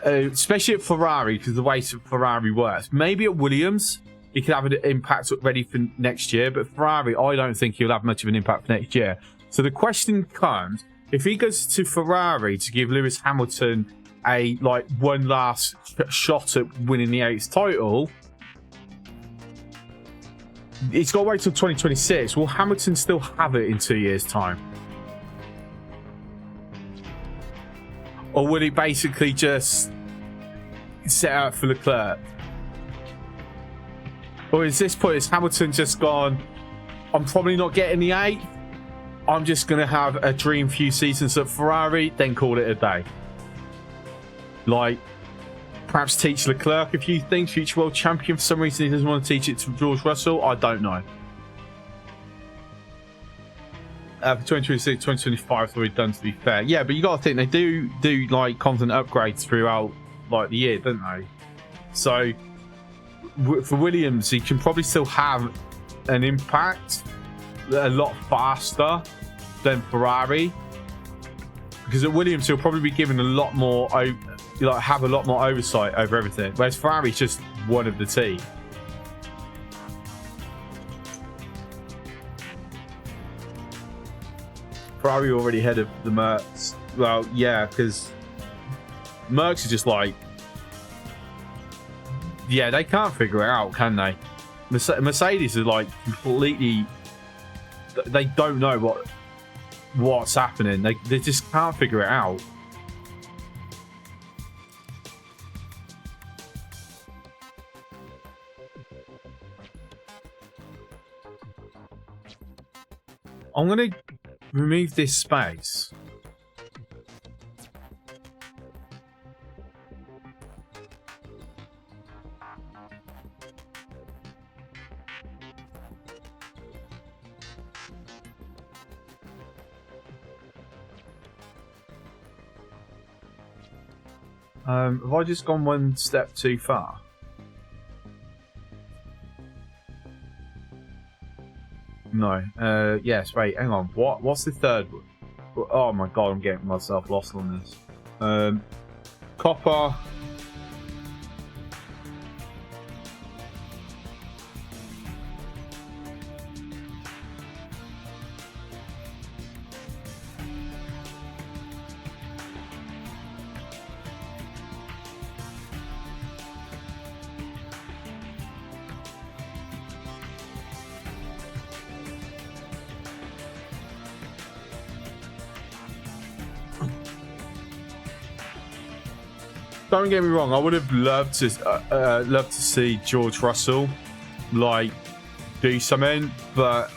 especially at Ferrari, because the way Ferrari works. Maybe at Williams he could have an impact ready for next year, but Ferrari, I don't think he'll have much of an impact for next year. So the question comes, if he goes to Ferrari to give Lewis Hamilton one last shot at winning the 8th title, it's got to wait till 2026. Will Hamilton still have it in 2 years' time? Or will he basically just set out for Leclerc? Or is this point, is Hamilton just gone, I'm probably not getting the 8th, I'm just going to have a dream few seasons at Ferrari, then call it a day? Like, perhaps teach Leclerc a few things, future world champion. For some reason he doesn't want to teach it to George Russell. I don't know. For 2026, 2025, so we're done, to be fair. Yeah, but you got to think they do like content upgrades throughout like the year, don't they? So for Williams, he can probably still have an impact a lot faster than Ferrari, because at Williams he'll probably be given a lot more, have a lot more oversight over everything, whereas Ferrari's just one of the team. Ferrari already ahead of the Mercs. Well, yeah, because Mercs are just like, yeah, they can't figure it out, can they? Mercedes are like completely, they don't know what's happening. They just can't figure it out. I'm going to remove this space. Have I just gone one step too far? No. Yes, wait, hang on. What's the third one? Oh my god, I'm getting myself lost on this. Copper. Don't get me wrong, I would have loved to see George Russell like do something, but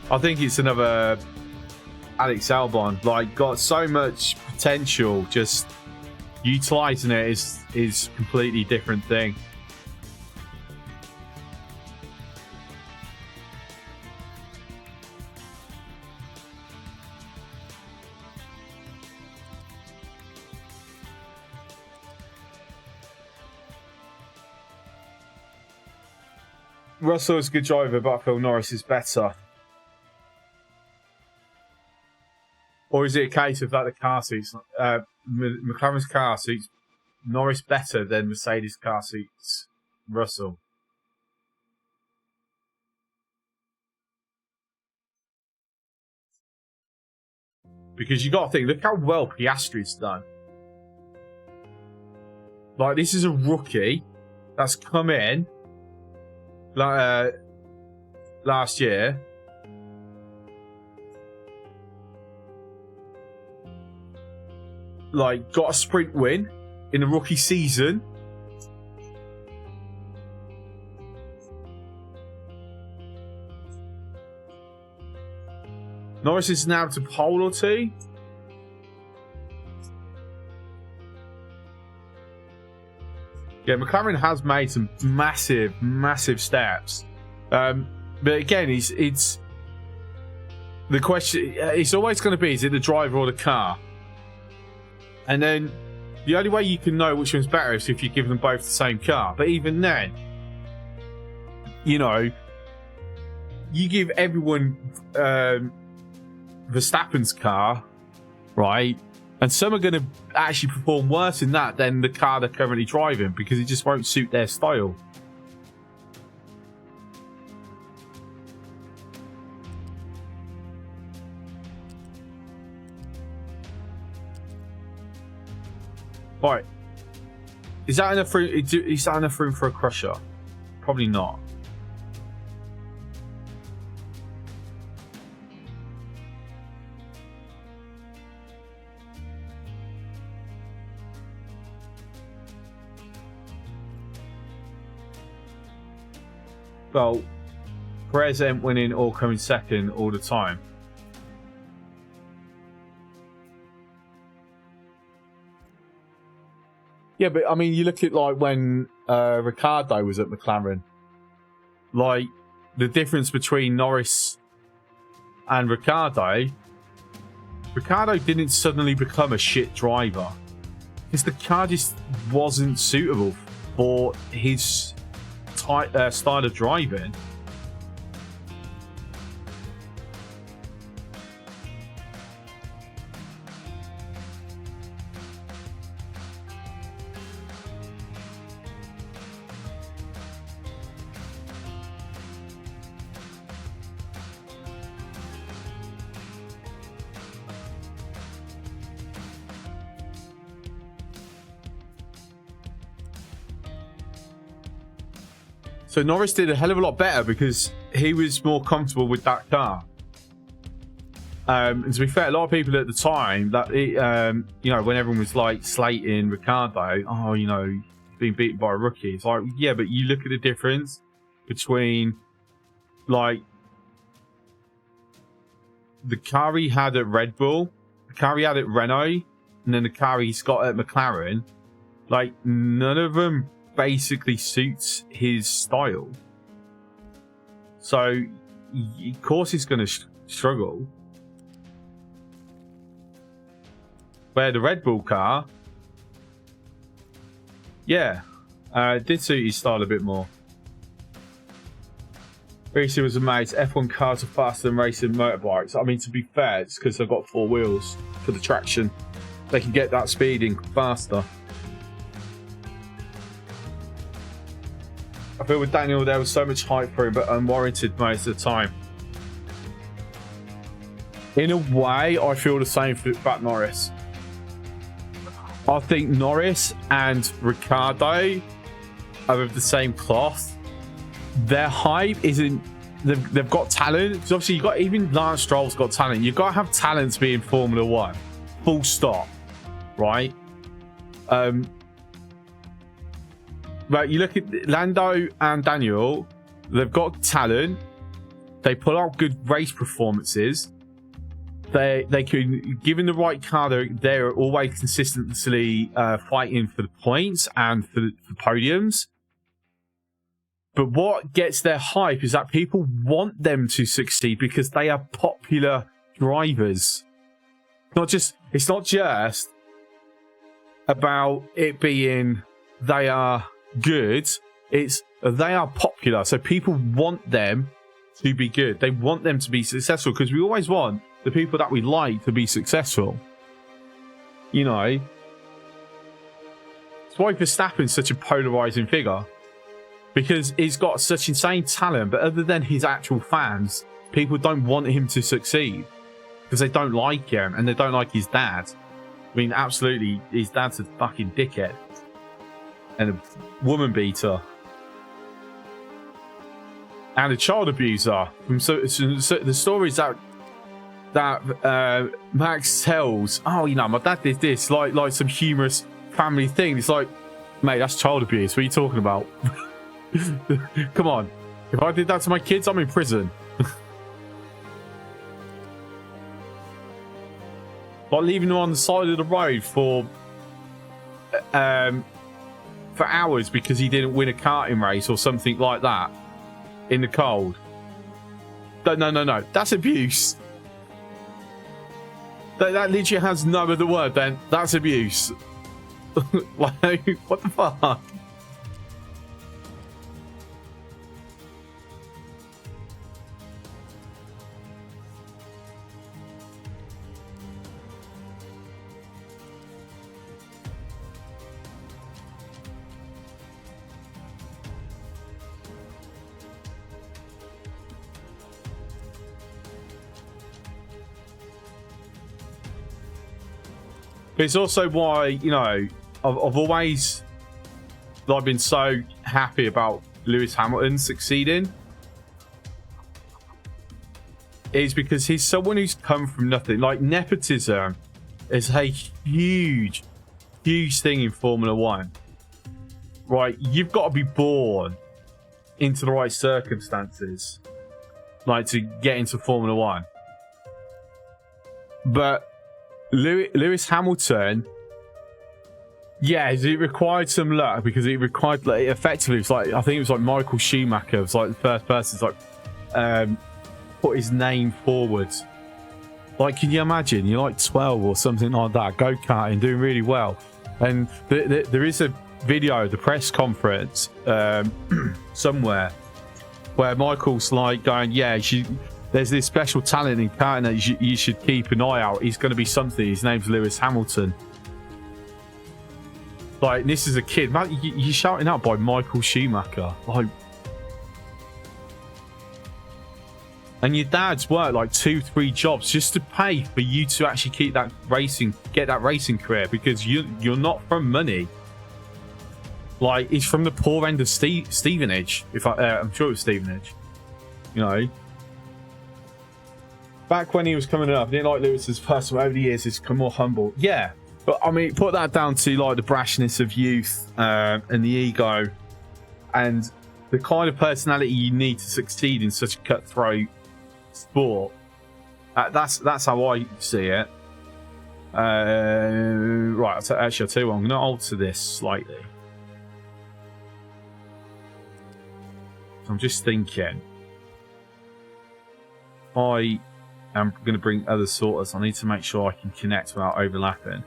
I think it's another Alex Albon. Like, got so much potential, just utilizing it is completely different thing. Russell is a good driver, but I feel Norris is better. Or is it a case of that the car seats, McLaren's car seats Norris better than Mercedes car seats Russell? Because you got to think, look how well Piastri's done. Like, this is a rookie that's come in last year. Like, got a sprint win in the rookie season. Norris is now to pole or two. Yeah, McLaren has made some massive steps. But again, it's the question. It's always going to be: is it the driver or the car? And then the only way you can know which one's better is if you give them both the same car. But even then, you know, you give everyone Verstappen's car, right? And some are going to actually perform worse in that than the car they're currently driving because it just won't suit their style. Right. Is that enough room for a crusher? Probably not. Well, Perez ain't winning or coming second all the time. Yeah, but I mean, you look at like when Ricciardo was at McLaren. Like, the difference between Norris and Ricciardo didn't suddenly become a shit driver. Because the car just wasn't suitable for his style of driving. So Norris did a hell of a lot better because he was more comfortable with that car. And to be fair, a lot of people at the time, that you know, when everyone was like slating Ricciardo, oh, you know, being beaten by a rookie. It's like, yeah, but you look at the difference between, like, the car he had at Red Bull, the car he had at Renault, and then the car he's got at McLaren. Like, none of them basically suits his style. So, of course he's going to struggle. Where the Red Bull car, yeah, did suit his style a bit more. Racing was amazed. F1 cars are faster than racing motorbikes. I mean, to be fair, it's because they've got 4 wheels for the traction. They can get that speeding faster. I feel with Daniel, there was so much hype for him, but unwarranted most of the time. In a way, I feel the same about Norris. I think Norris and Ricciardo are of the same cloth. Their hype isn't. They've got talent. Because obviously, you got even Lance Stroll's got talent. You've got to have talent to be in Formula One. Full stop. Right? But you look at Lando and Daniel. They've got talent. They put out good race performances. They can, given the right car, they're always consistently fighting for the points and for podiums. But what gets their hype is that people want them to succeed because they are popular drivers. It's not just about it being they are good. It's they are popular, so people want them to be good. They want them to be successful because we always want the people that we like to be successful. You know, that's why Verstappen's such a polarizing figure. Because he's got such insane talent, but other than his actual fans, people don't want him to succeed. Because they don't like him, and they don't like his dad. I mean, absolutely, his dad's a fucking dickhead. And a woman beater. And a child abuser. So the stories that Max tells, oh, you know, my dad did this, like some humorous family thing. It's like, mate, that's child abuse. What are you talking about? Come on. If I did that to my kids, I'm in prison. Like leaving them on the side of the road for hours because he didn't win a karting race or something like that in the cold. No. That's abuse. That literally has no other word then. That's abuse. Like, what the fuck? It's also why, you know, I've always been so happy about Lewis Hamilton succeeding. Is because he's someone who's come from nothing. Like, nepotism is a huge thing in Formula One. Right? You've got to be born into the right circumstances, like, to get into Formula One. But Lewis Hamilton, yeah, it required some luck because it required, like, effectively, it was like, I think it was like Michael Schumacher. It was like the first person to, like, put his name forward. Like, can you imagine? You're like 12 or something like that, go-karting, doing really well. And there is a video of the press conference somewhere where Michael's like going, yeah, there's this special talent in karting that you should keep an eye out. He's going to be something. His name's Lewis Hamilton. Like, this is a kid. Man, you're shouting out by Michael Schumacher. Like, and your dad's worked like 2-3 jobs just to pay for you to actually get that racing career because you're not from money. Like, he's from the poor end of Stevenage. I'm sure it was Stevenage. You know. Back when he was coming up, I didn't like Lewis's person. Over the years, he's become more humble. Yeah, But I mean, put that down to like the brashness of youth and the ego and the kind of personality you need to succeed in such a cutthroat sport. That's how I see it. Right, actually, I'll tell you what, I'm going to alter this slightly. I'm just thinking, I am going to bring other sorters. I need to make sure I can connect without overlapping.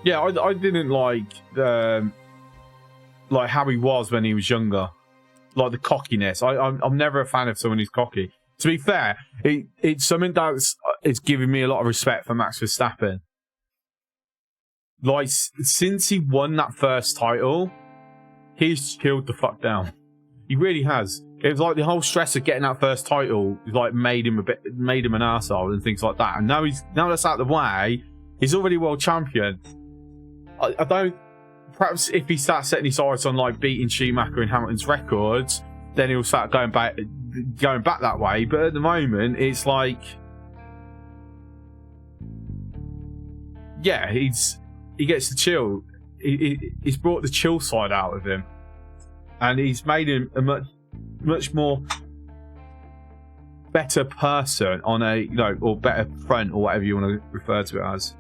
Yeah, I didn't like how he was when he was younger, like the cockiness. I'm never a fan of someone who's cocky. To be fair, it's something it's giving me a lot of respect for Max Verstappen. Like, since he won that first title, he's chilled the fuck down. He really has. It was like the whole stress of getting that first title like made him an arsehole and things like that. And now that's out of the way, he's already world champion. I don't. Perhaps if he starts setting his eyes on like beating Schumacher and Hamilton's records, then he'll start going back that way. But at the moment, it's like, yeah, he gets to chill. He's brought the chill side out of him, and he's made him a much more better person on a or better front or whatever you want to refer to it as.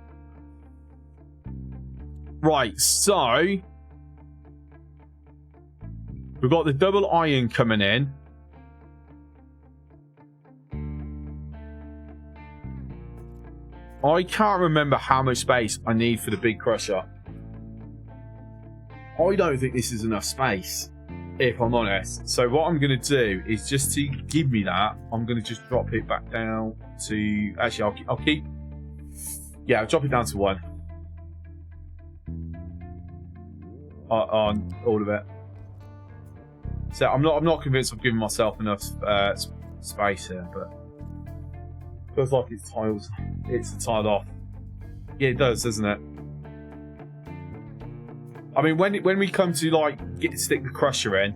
Right, so we've got the double iron coming in. I can't remember how much space I need for the big crusher. I don't think this is enough space, if I'm honest. So what I'm going to do is, just to give me that, I'm going to just drop it back down to... Actually, I'll keep... Yeah, I'll drop it down to 1. On all of it. So I'm not convinced I've given myself enough space here, but feels like it's tiled off. Yeah, it does, doesn't it? I mean, when we come to like stick the crusher in,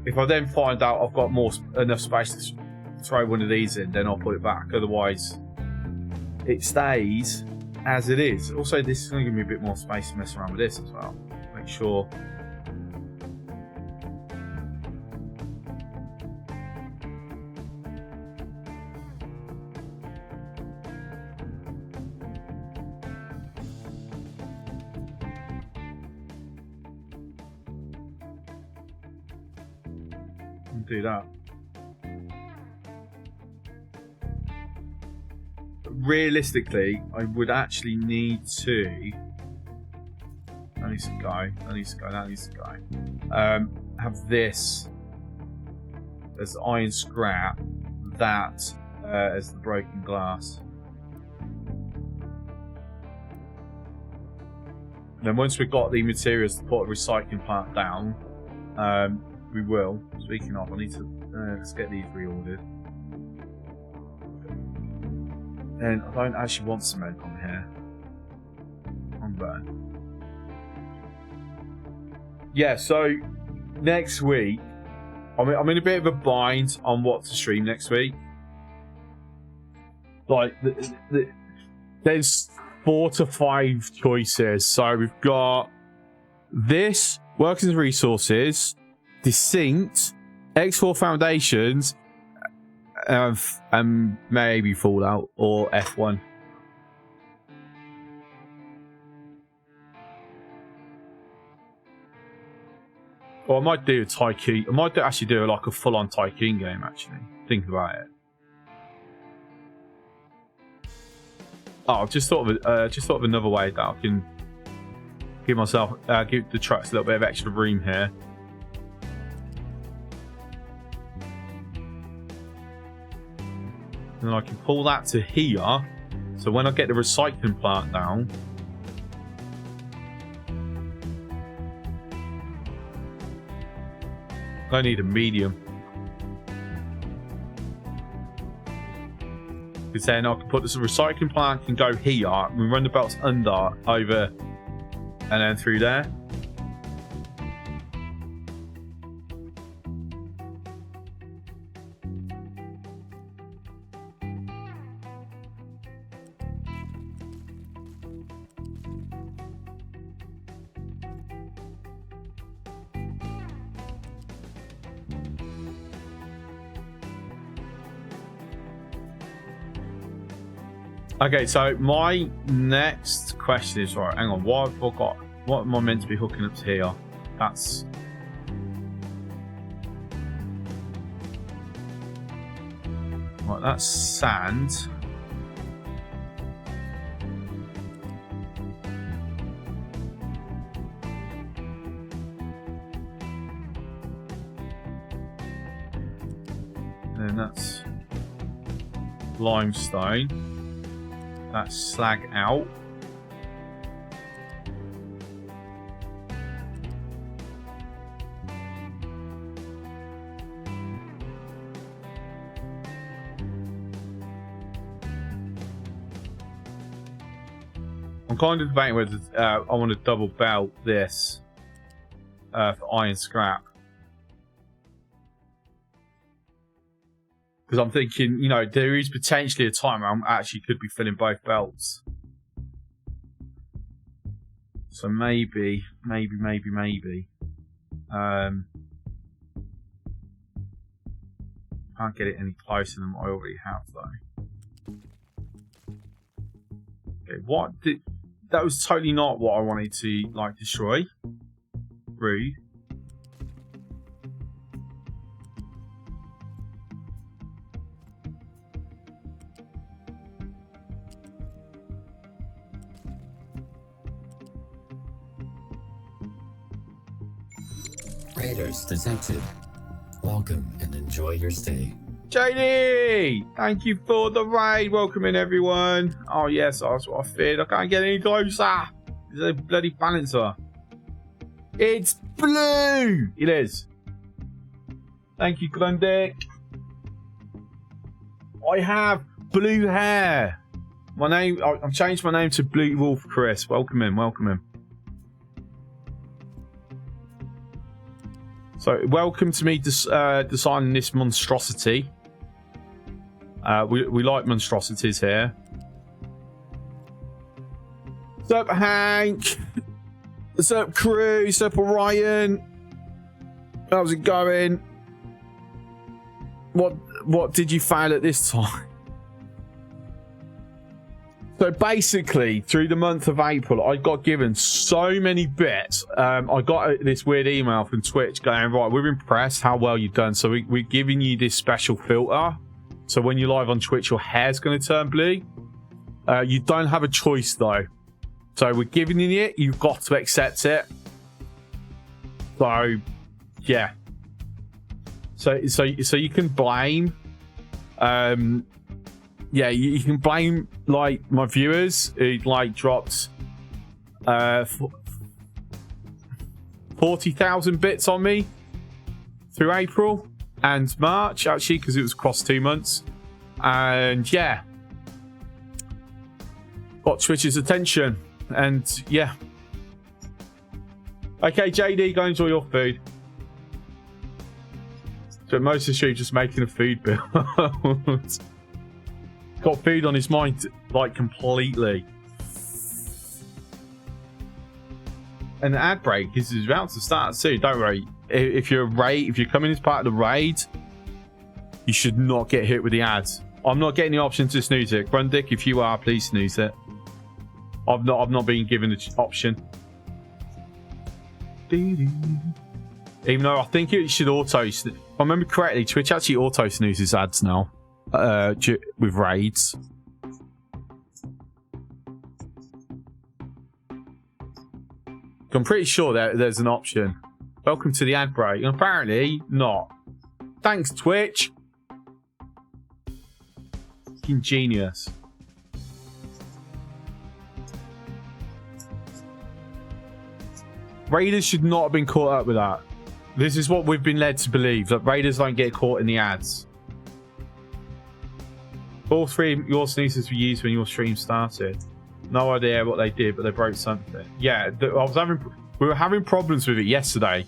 if I then find out I've got enough space to throw one of these in, then I'll put it back. Otherwise, it stays as it is. Also, this is going to give me a bit more space to mess around with this as well. Make sure. Do that. Realistically, I would actually need to. That needs to go. That needs to go. That needs to go. Have this as iron scrap. That as the broken glass. And then once we've got the materials to put a recycling plant down, we will. Speaking of, I need to let's get these reordered. And I don't actually want cement on here. On there. Yeah, so next week, I'm in a bit of a bind on what to stream next week. Like, there's 4 to 5 choices. So we've got this, Workers and Resources, Distinct, X4 Foundations, and maybe Fallout or F1. Or I might do a Tycoon. I might actually do like a full-on Tycoon game, actually. Think about it. Oh, I've just thought of another way that I can give the trucks a little bit of extra room here. And then I can pull that to here. So when I get the recycling plant down, I need a medium. Because then I can put this recycling plant can go here. We run the belts over, and then through there. Okay, so my next question is, right, hang on, what have I got? What am I meant to be hooking up to here? That's... Right, that's sand. And that's limestone. That's slag out. I'm kind of debating whether I want to double belt this for iron scrap. Because I'm thinking, you know, there is potentially a time where I actually could be filling both belts. So maybe. Can't get it any closer than what I already have, though. Okay, what did... That was totally not what I wanted to, like, destroy. Rude. Raiders detected. Welcome and enjoy your stay. JD! Thank you for the raid. Welcome in, everyone. Oh, yes, that's what I feared. I can't get any closer. It's a bloody balancer. It's blue! It is. Thank you, Grundick. I have blue hair. My name, I've changed my name to BigWolfChris. Welcome in, welcome in. So, welcome to me designing this monstrosity. We like monstrosities here. What's up, Hank? What's up, crew? What's up, Orion? How's it going? What did you fail at this time? So basically, through the month of April, I got given so many bits. I got this weird email from Twitch going, right, we're impressed how well you've done. So we're giving you this special filter. So when you're live on Twitch, your hair's going to turn blue. You don't have a choice, though. So we're giving you it. You've got to accept it. So, yeah. So you can blame... yeah, you can blame, like, my viewers who, like, dropped 40,000 bits on me through April and March, actually, because it was across 2 months. And, yeah, got Twitch's attention. And, yeah. Okay, JD, go enjoy your food. So most of the stream just making a food bill. Got food on his mind, like, completely. And the ad break is about to start soon. Don't worry. If you're coming as part of the raid, you should not get hit with the ads. I'm not getting the option to snooze it. Grundick, if you are, please snooze it. I've not been given the option. Even though I think it should auto. If I remember correctly, Twitch actually auto snoozes ads now. With raids. I'm pretty sure there's an option. Welcome to the ad break. And apparently not. Thanks, Twitch. Fucking genius. Raiders should not have been caught up with that. This is what we've been led to believe, that Raiders don't get caught in the ads. All three of your sneezes were used when your stream started. No idea what they did, but they broke something. Yeah, we were having problems with it yesterday,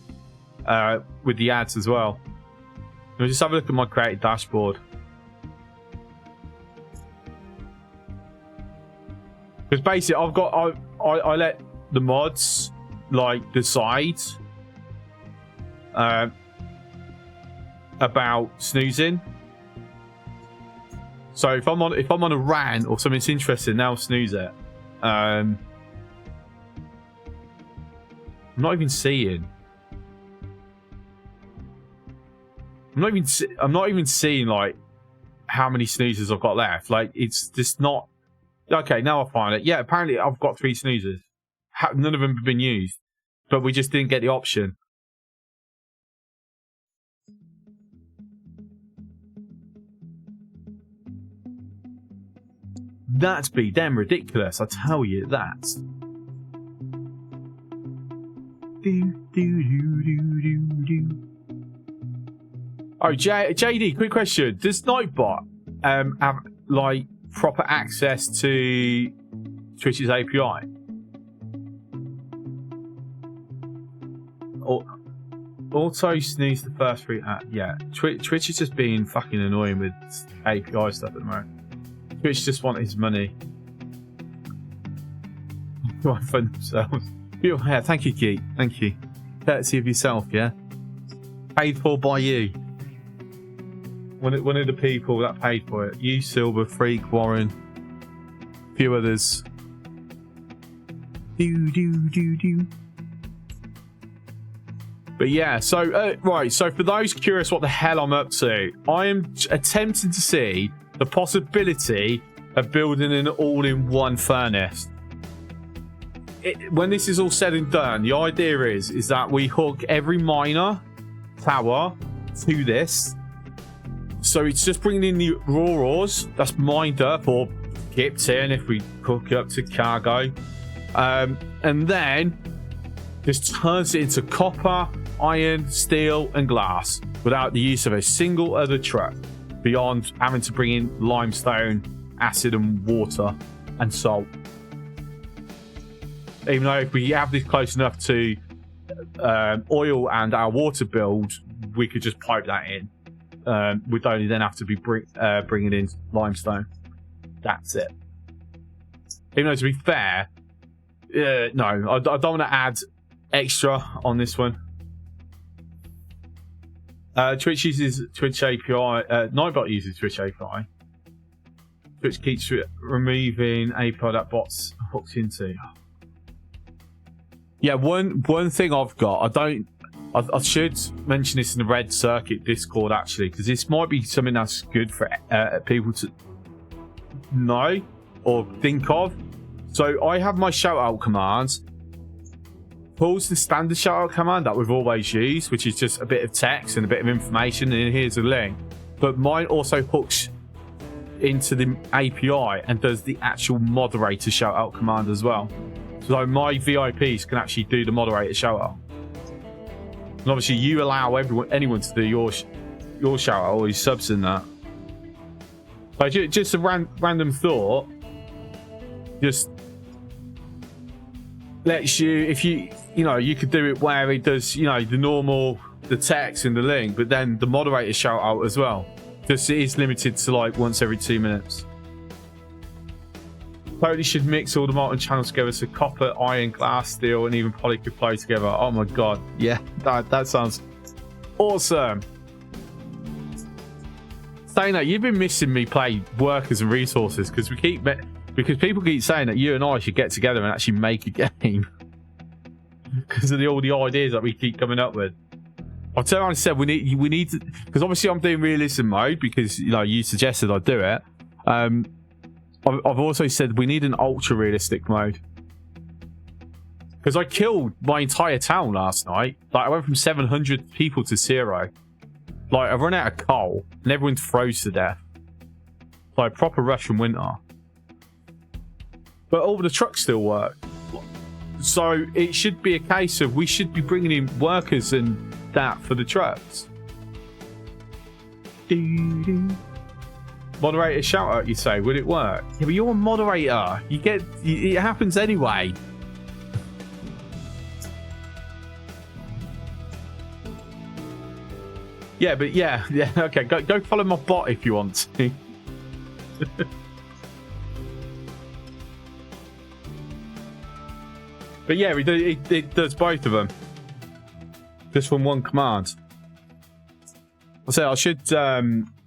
with the ads as well. Let me just have a look at my created dashboard. Because basically, I let the mods like decide about snoozing. So if I'm on a rant or something's interesting, now snooze it. I'm not even seeing. I'm not even seeing like how many snoozes I've got left. Like it's just not. Okay, now I find it. Yeah, apparently I've got 3 snoozes. None of them have been used, but we just didn't get the option. That's be damn ridiculous, I tell you that. Oh, JD, quick question. Does Nightbot have, like, proper access to Twitch's API? Or auto snooze the first 3... yeah, Twitch is just being fucking annoying with API stuff at the moment. Twitch just want his money. Right for themselves. Yeah, thank you, Geek. Thank you. Courtesy of yourself, yeah? Paid for by you. One of the people that paid for it. You, Silver, Freak, Warren, a few others. But yeah, so, right, so for those curious what the hell I'm up to, I am attempting to see the possibility of building an all-in-one furnace. When this is all said and done, the idea is that we hook every miner tower to this. So it's just bringing in the raw ores that's mined up or shipped in if we hook up to cargo. And then just turns it into copper, iron, steel, and glass without the use of a single other truck, beyond having to bring in limestone, acid, and water, and salt. Even though if we have this close enough to oil and our water build, we could just pipe that in. We'd only then have to be bringing in limestone. That's it. Even though, to be fair, no, I don't want to add extra on this one. Twitch uses Twitch API. Nightbot uses Twitch API. Twitch keeps removing API that bots hooked into. Yeah, one thing I've got. I should mention this in the Red Circuit Discord actually, because this might be something that's good for people to know or think of. So I have my shout out commands. Pulls the standard shout out command that we've always used, which is just a bit of text and a bit of information, and here's a link. But mine also hooks into the API and does the actual moderator shout out command as well. So my VIPs can actually do the moderator shout out. And obviously you allow anyone to do your shout out or your subs in that. So just a random thought. Just lets you, if you could do it where it does, the text and the link, but then the moderator shout out as well. Just it is limited to like once every 2 minutes. Totally should mix all the molten channels together so copper, iron, glass, steel, and even poly could flow together. Oh my god, yeah, that sounds awesome. Saying that, you've been missing me play workers and resources because people keep saying that you and I should get together and actually make a game because of all the ideas that we keep coming up with. I've turned around and said we need to, because obviously I'm doing realism mode because you suggested I do it. I've also said we need an ultra realistic mode because I killed my entire town last night. Like I went from 700 people to 0. Like I've run out of coal and everyone froze to death. Like proper Russian winter. But all the trucks still work. So it should be a case of we should be bringing in workers and that for the trucks. Moderator shout out, you say, would it work? Yeah, but you're a moderator. It happens anyway. Yeah, but yeah, okay, go follow my bot if you want to. But yeah, it does both of them. Just from one command. I say I should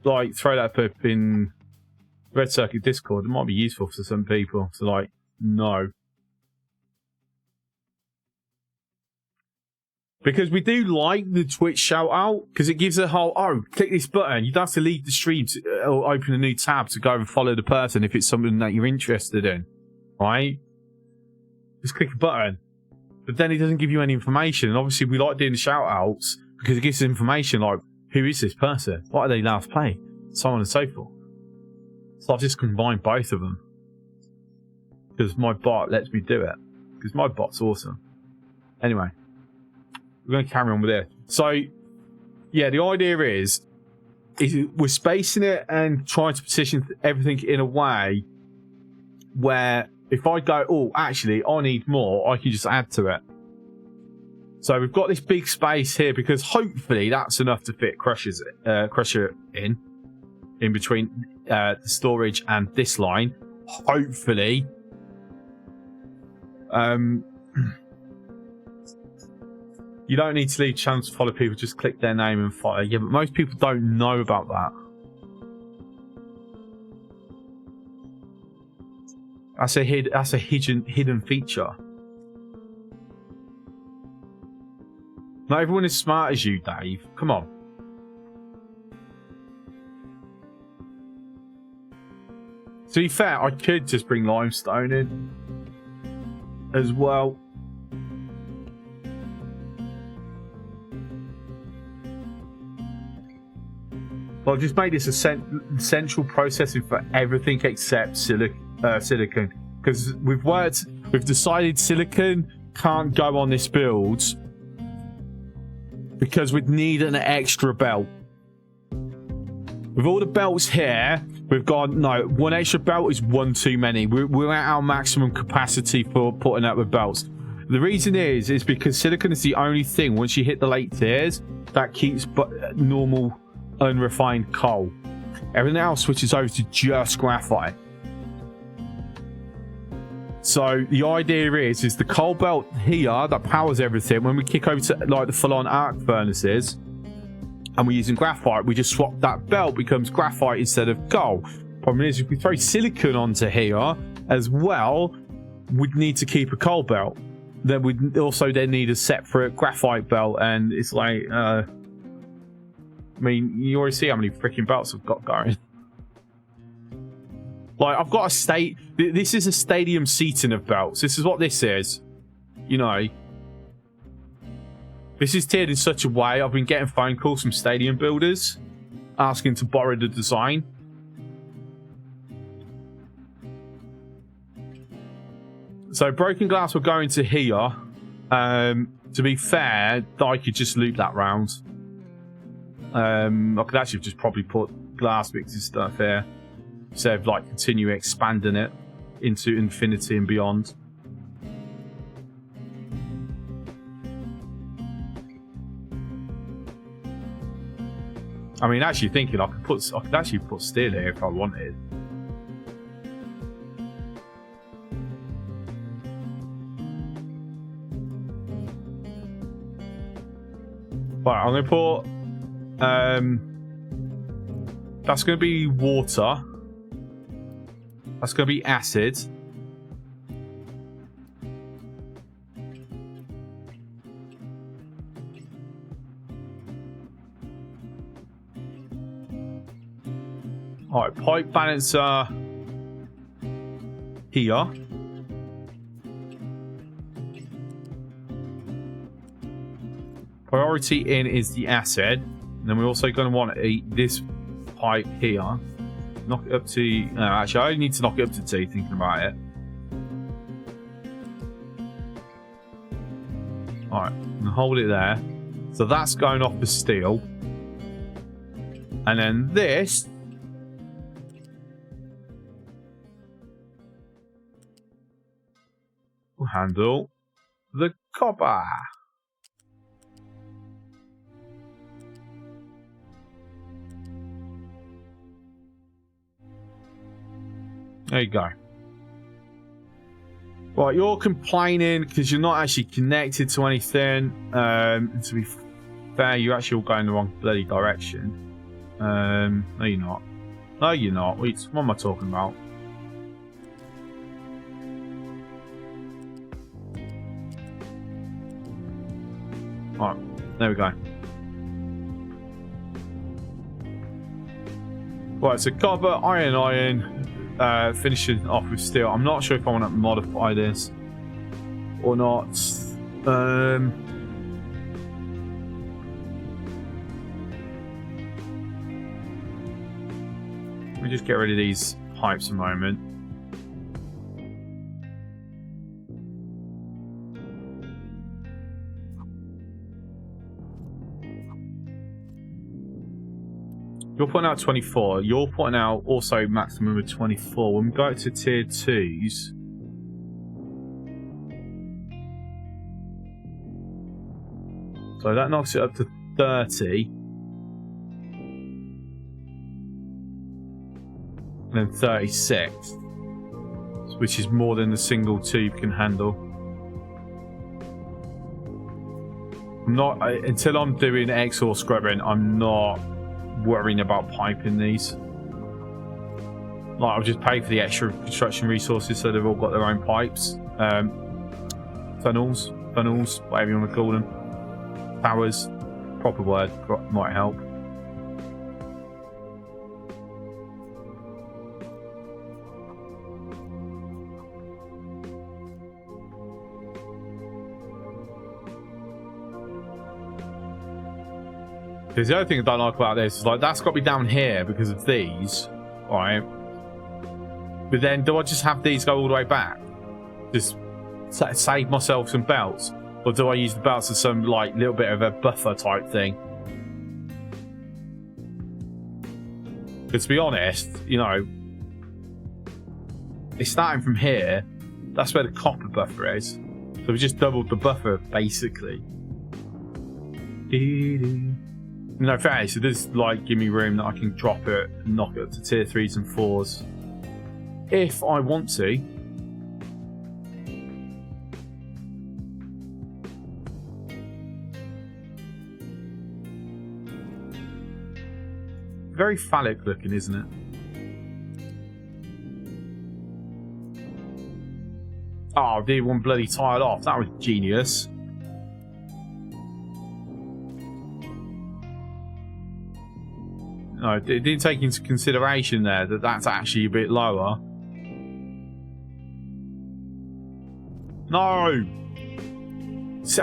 like throw that up in Red Circuit Discord. It might be useful for some people to like know. Because we do like the Twitch shout out, because it gives a whole, oh, click this button. You don't have to leave the stream or open a new tab to go and follow the person if it's something that you're interested in. Right? Just click a button. But then it doesn't give you any information. And obviously we like doing the shout outs because it gives us information like, who is this person? What are they last playing? So on and so forth. So I've just combined both of them. Because my bot lets me do it. Because my bot's awesome. Anyway. We're going to carry on with it. So, yeah, the idea is we're spacing it and trying to position everything in a way where if I go, oh, actually, I need more, I can just add to it. So we've got this big space here because hopefully that's enough to fit Crusher in between the storage and this line. Hopefully. You don't need to leave channels to follow people, just click their name and follow. Yeah, but most people don't know about that. That's a hidden feature. Not everyone is smart as you, Dave. Come on. To be fair, I could just bring limestone in as well. Well, I've just made this a central processing for everything except silicon. Because we've decided silicon can't go on this build because we'd need an extra belt. With all the belts here, we've gone, no, one extra belt is one too many. We're at our maximum capacity for putting up with belts. The reason is because silicon is the only thing, once you hit the late tiers, that keeps normal unrefined coal. Everything else switches over to just graphite. So the idea is the coal belt here that powers everything. When we kick over to like the full-on arc furnaces and we're using graphite, we just swap that belt, becomes graphite instead of coal. Problem is, if we throw silicon onto here as well, we'd need to keep a coal belt. Then we'd also then need a separate graphite belt, and it's like I mean, you already see how many freaking belts I've got going. Like, I've got this is a stadium seating of belts. This is what this is. You know. This is tiered in such a way, I've been getting phone calls from stadium builders asking to borrow the design. So, broken glass will go into here. To be fair, I could just loop that round. I could actually just probably put glass mixing stuff here instead of like continue expanding it into infinity and beyond. I mean, actually thinking I could actually put steel here if I wanted. Right, I'm gonna put that's going to be water. That's going to be acid. Alright, pipe balancer here. Priority in is the acid. And then we're also going to want this pipe here. Knock it up to... No, actually, I only need to knock it up to 2, thinking about it. Alright, and hold it there. So that's going off the steel. And then this... will handle the copper. There you go. Right, you're complaining because you're not actually connected to anything. To be fair, you're actually all going the wrong bloody direction. No, you're not. No, you're not. What am I talking about? Alright, there we go. Right, so copper, iron, finishing off with steel. I'm not sure if I want to modify this or not. Let me just get rid of these pipes a moment. You're putting out 24. You're putting out also maximum of 24. When we go to tier 2s, so that knocks it up to 30. And then 36. Which is more than the single tube can handle. I'm not, until I'm doing exhaust scrubbing, I'm not worrying about piping these. Like, I'll just pay for the extra construction resources so they've all got their own pipes. Tunnels, whatever you want to call them. Towers, proper word, might help. Because the other thing I don't like about this is, like, that's got to be down here because of these, right? But then, do I just have these go all the way back? Just save myself some belts? Or do I use the belts as some, like, little bit of a buffer type thing? But to be honest, you know, it's starting from here. That's where the copper buffer is. So we just doubled the buffer, basically. No, fair. So this, like, give me room that I can drop it and knock it up to tier 3s and 4s. If I want to. Very phallic looking, isn't it? Oh, the one bloody tiled off. That was genius. No, it didn't take into consideration there that that's actually a bit lower. No! So,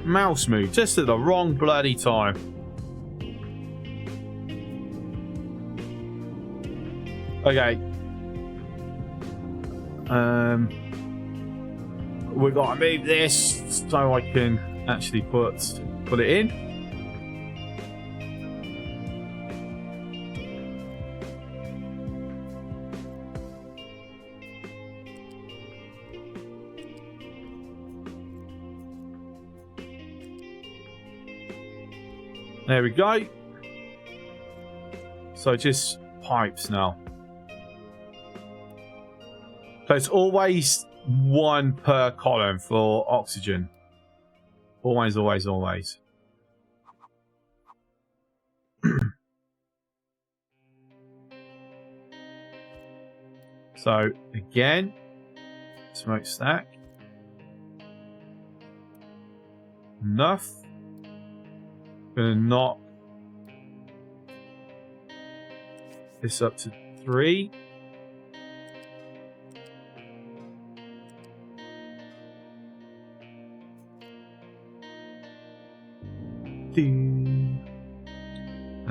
mouse move, just at the wrong bloody time. Okay. We've got to move this so I can actually put it in. There we go. So just pipes now. So it's always one per column for oxygen. Always, always, always. So again, smokestack. Enough. Gonna knock this up to 3.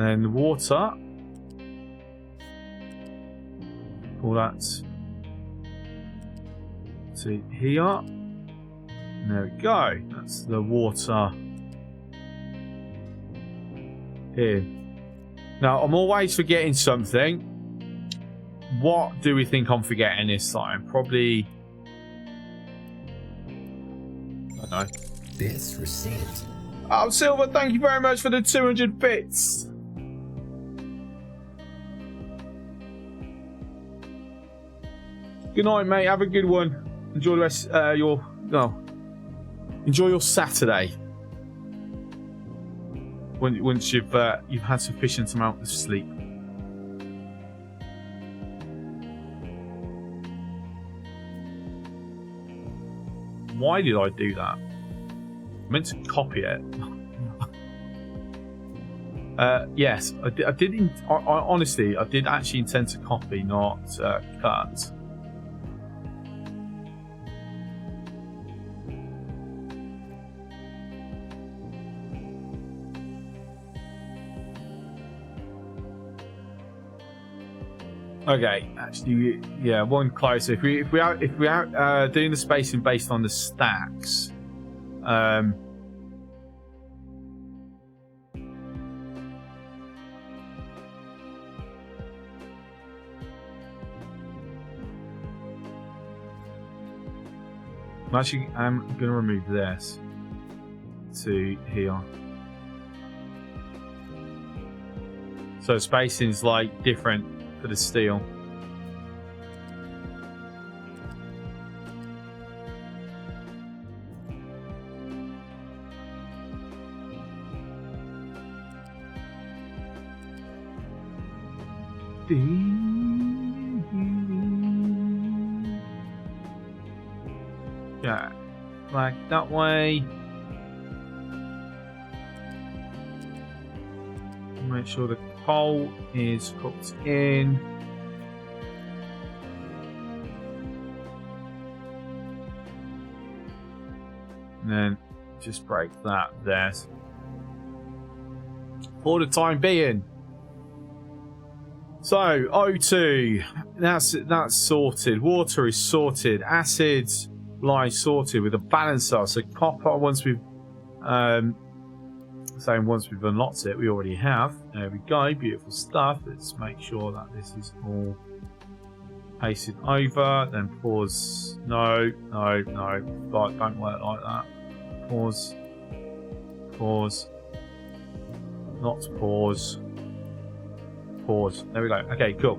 And the water. Pull that to here. And there we go. That's the water. Here. Now, I'm always forgetting something. What do we think I'm forgetting this time? Probably... I don't know. Bits received. Oh, Silver, thank you very much for the 200 bits. Good night, mate. Have a good one. Enjoy the rest enjoy your Saturday. Once you've had sufficient amount of sleep. Why did I do that? I meant to copy it. Yes, I did. Honestly, I did actually intend to copy, not cut. Okay, actually, yeah, one closer. If we are doing the spacing based on the stacks, I'm going to remove this to here. So spacing is like different for the steel. Yeah, like that way. Make sure the coal is cooked in. And then just break that there. For the time being. So O2, that's sorted. Water is sorted. Acids line sorted with a balancer. So copper, once we've unlocked it, we already have. There we go, beautiful stuff. Let's make sure that this is all pasted over. Then pause. No, don't work like that. Pause. Not pause. Pause. There we go. Okay, cool.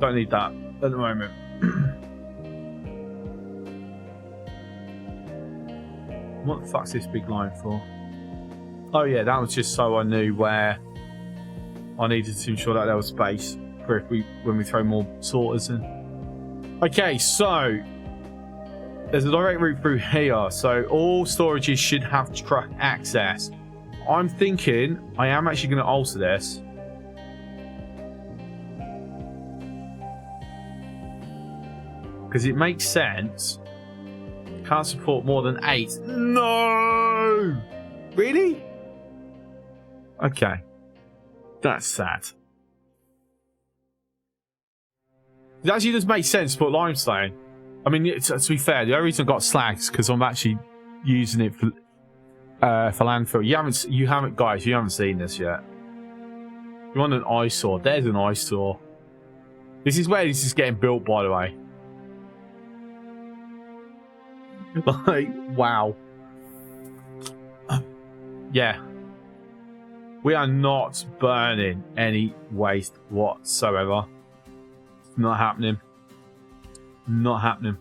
Don't need that at the moment. What the fuck's this big line for? Oh yeah, that was just so I knew where I needed to ensure that there was space for when we throw more sorters in. Okay, so there's a direct route through here, so all storages should have truck access. I'm thinking I am actually going to alter this. Because it makes sense. Can't support more than 8. No! Really? Okay. That's sad. It actually does make sense to put limestone. I mean, to be fair, the only reason I got slags is because I'm actually using it for landfill. You haven't, guys. You haven't seen this yet. You want an eyesore? There's an eyesore. This is where this is getting built, by the way. Like, wow. Yeah. We are not burning any waste whatsoever. It's not happening. Not happening.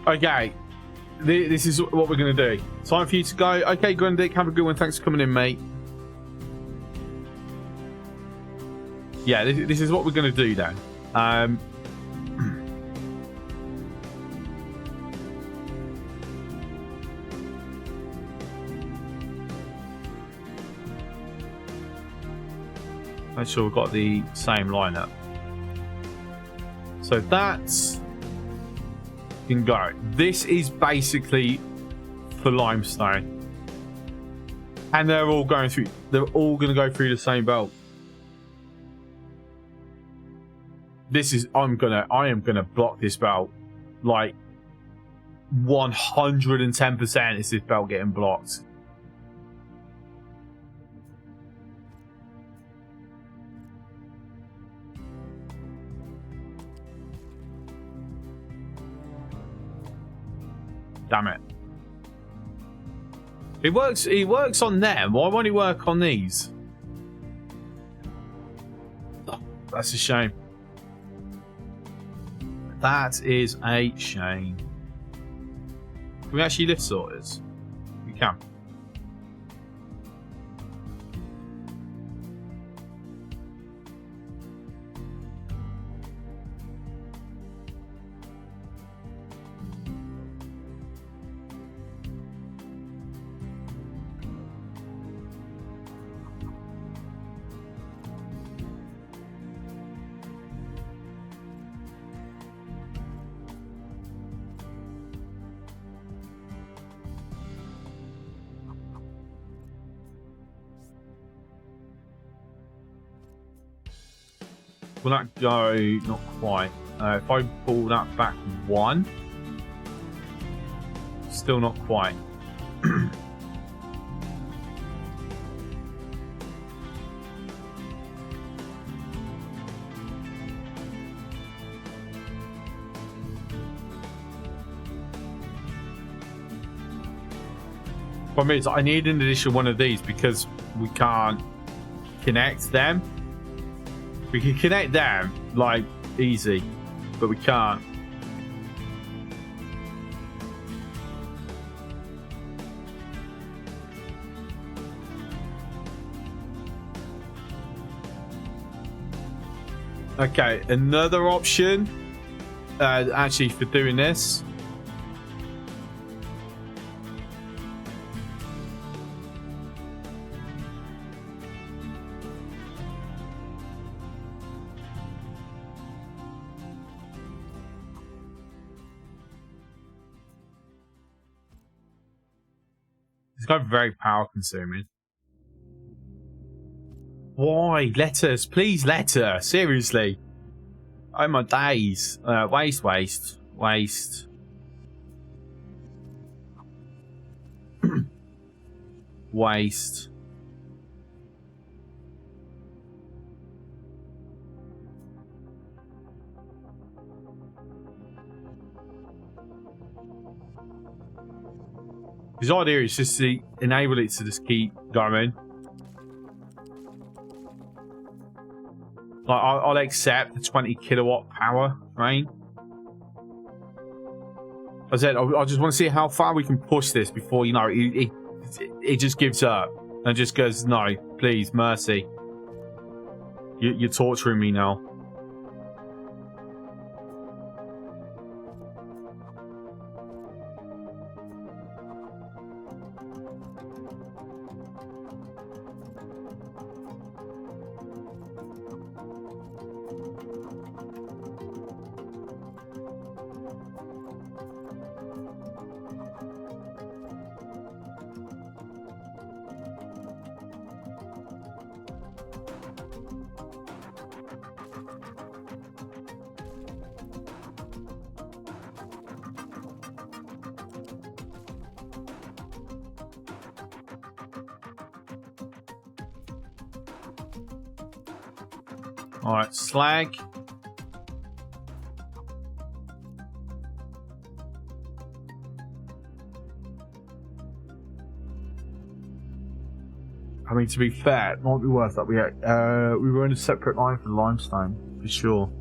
Okay, this is what we're going to do. Time for you to go. Okay, Grundick, have a good one. Thanks for coming in, mate. Yeah, this is what we're going to do then. Make sure we've got the same lineup. So that's... can go. This is basically for limestone, and they're all going through. They're all going to go through the same belt. This is. I am gonna block this belt like 110%. Is this belt getting blocked? Damn it. It works on them. Why won't it work on these? Oh, that's a shame. That is a shame. Can we actually lift sorters? We can. Will that go? Not quite. If I pull that back one, still not quite. Problem is, I need an additional one of these because we can't connect them. We can connect them, like, easy, but we can't. Okay, another option, actually, for doing this. It's kind of very power consuming. Why? Let us. Please let us. Seriously. Oh my days. Waste. Waste. His idea is just to enable it to just keep going. Like, I'll accept the 20 kilowatt power drain. I said, I just want to see how far we can push this before, you know, it just gives up and just goes, no, please, mercy. You're torturing me now. Alright, slag. I mean, to be fair, it might be worth that. We were in a separate line for limestone, for sure.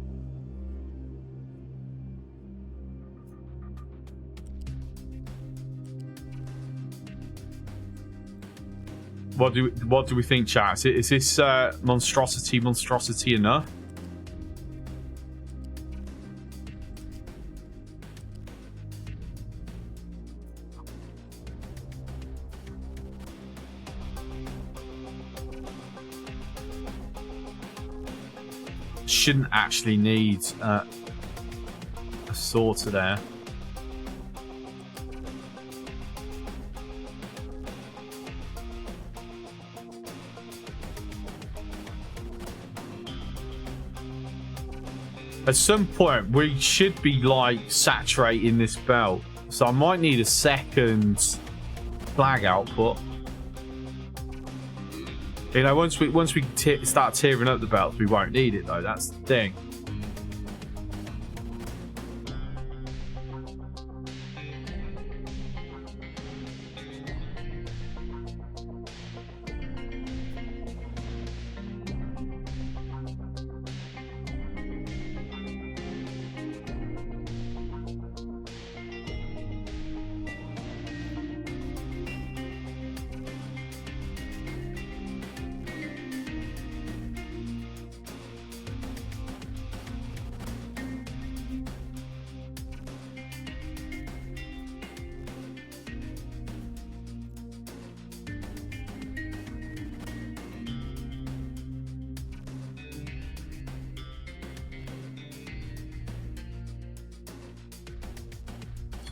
What do we think, chat? Is this monstrosity enough? Shouldn't actually need a sorter there. At some point, we should be like saturating this belt, so I might need a second flag output. You know, once we start tearing up the belts, we won't need it though. That's the thing.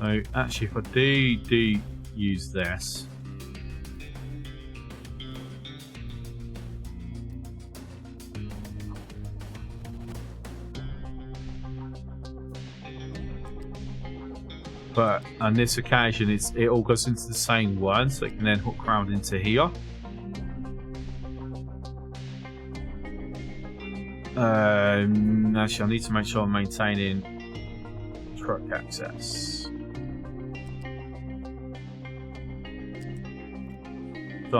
So actually, if I do use this, but on this occasion, it all goes into the same one, so it can then hook around into here. Actually, I need to make sure I'm maintaining truck access. So,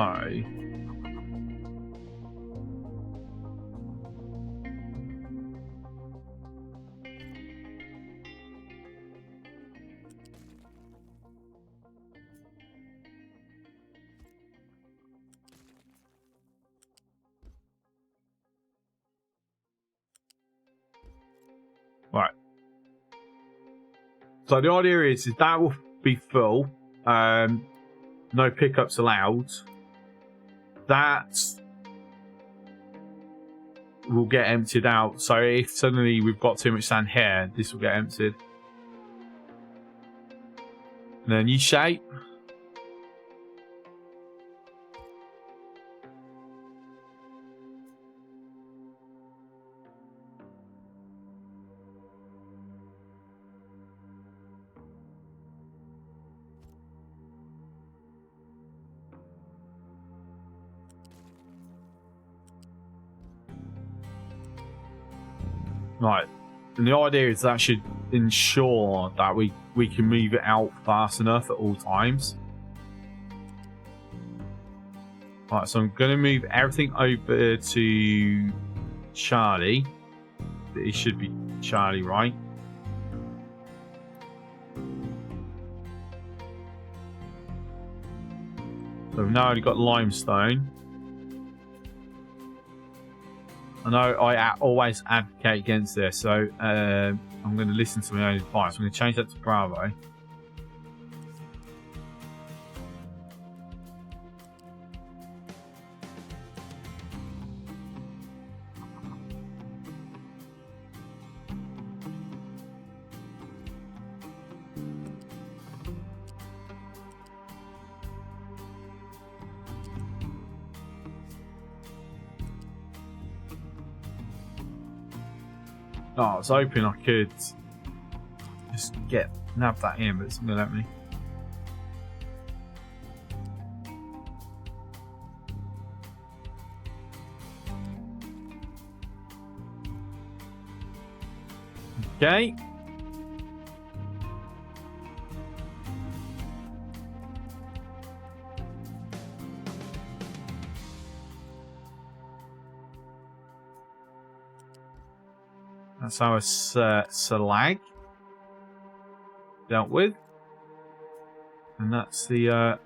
right. So the idea is that will be full. No pickups allowed. That will get emptied out. So if suddenly we've got too much sand here, this will get emptied. And then you shape. Right, and the idea is that should ensure that we can move it out fast enough at all times. Right, so I'm going to move everything over to Charlie. It should be Charlie, right? So we've now only got limestone. I know I always advocate against this, so I'm going to listen to my own advice. I'm going to change that to Bravo. Oh, I was hoping I could just nab that in, but it's not going to let me. Okay. That's our slag dealt with, and that's the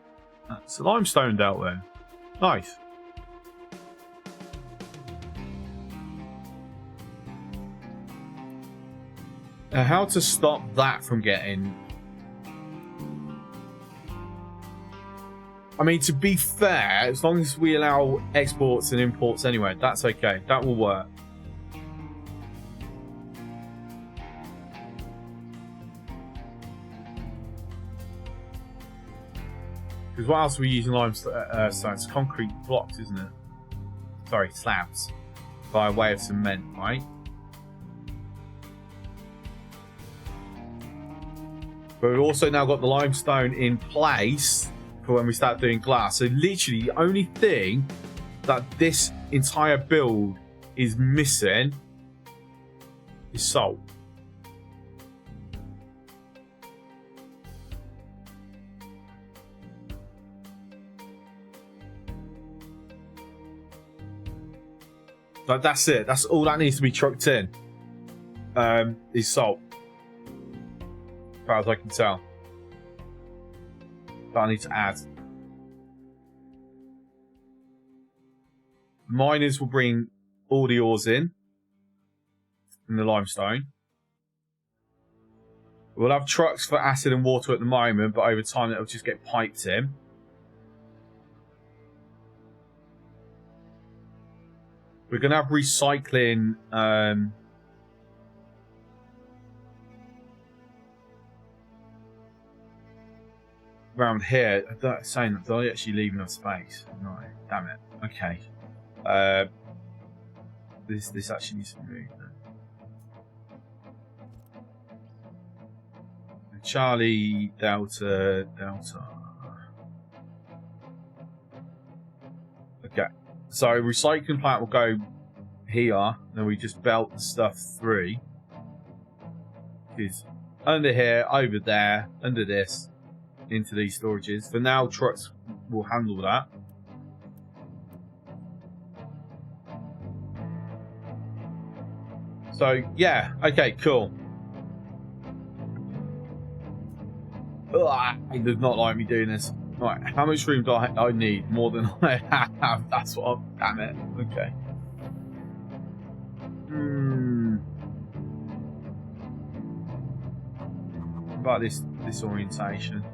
limestone dealt with. Nice. How to stop that from getting? I mean, to be fair, as long as we allow exports and imports anyway, that's okay. That will work. Because what else are we using limestone? It's concrete blocks, isn't it? Sorry, slabs. By way of cement, right? But we've also now got the limestone in place for when we start doing glass. So literally the only thing that this entire build is missing is salt. Like that's it. That's all that needs to be trucked in. Is salt. As far as I can tell. That I need to add. Miners will bring all the ores in the limestone. We'll have trucks for acid and water at the moment, but over time it'll just get piped in. We're going to have recycling. around here. Saying that they're actually leaving us space. No, damn it. Okay. This actually needs to move. Charlie, Delta. Okay. So recycling plant will go here. Then we just belt the stuff through. Is under here, over there, under this, into these storages. For now, trucks will handle that. So yeah, okay, cool. Ugh, it does not like me doing this. Right, how much room do I need? More than I have. That's what I'm... Damn it. Okay. What about this orientation?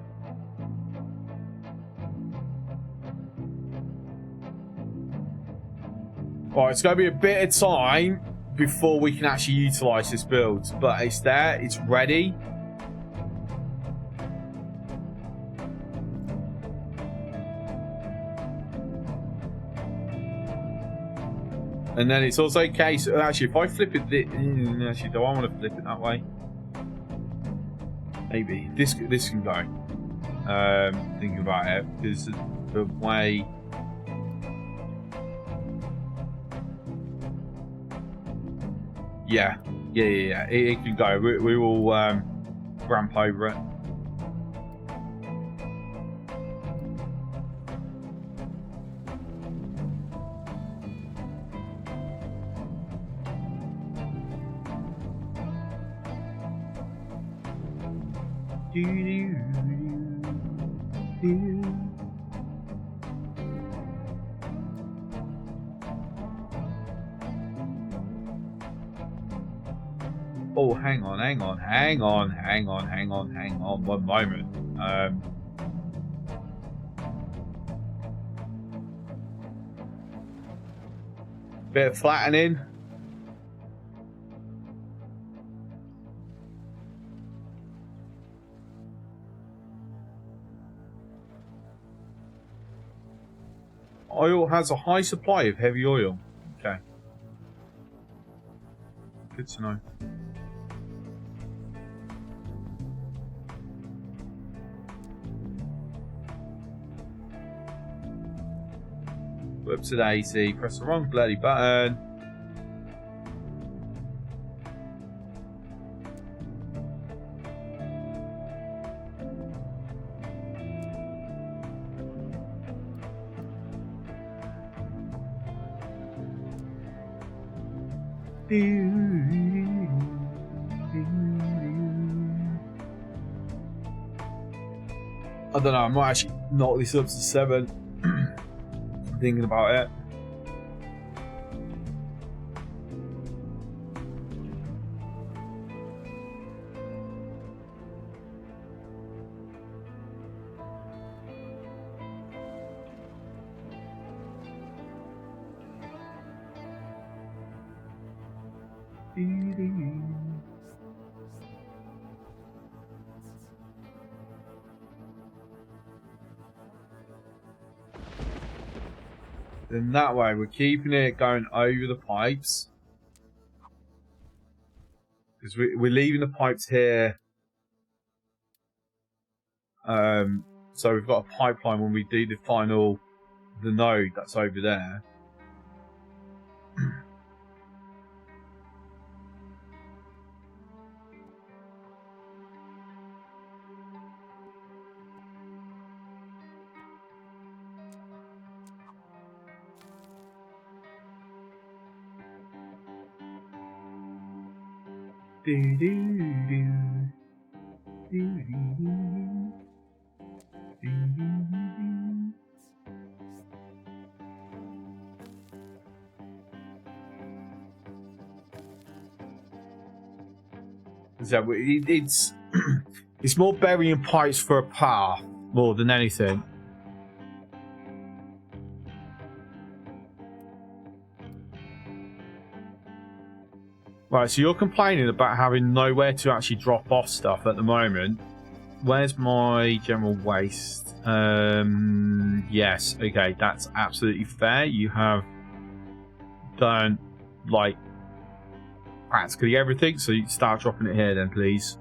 Right, it's going to be a bit of time before we can actually utilise this build. But it's there. It's ready. And then it's also a case, actually, if I flip it, actually, do I want to flip it that way? Maybe. This can go. Thinking about it, because the way... Yeah. It can go. We will ramp over it. Oh, hang on. 1 moment. Bit of flattening. Oil has a high supply of heavy oil. Okay. Good to know. Up to the AC, press the wrong bloody button. I don't know, I might actually knock this up to 7. Thinking about it. Then that way we're keeping it going over the pipes. Because we're leaving the pipes here. So we've got a pipeline when we do the node that's over there. So it's more burying pipes for a path more than anything. Right, so you're complaining about having nowhere to actually drop off stuff at the moment. Where's my general waste? Yes, okay, that's absolutely fair. You have done like practically everything, so you start dropping it here then, please.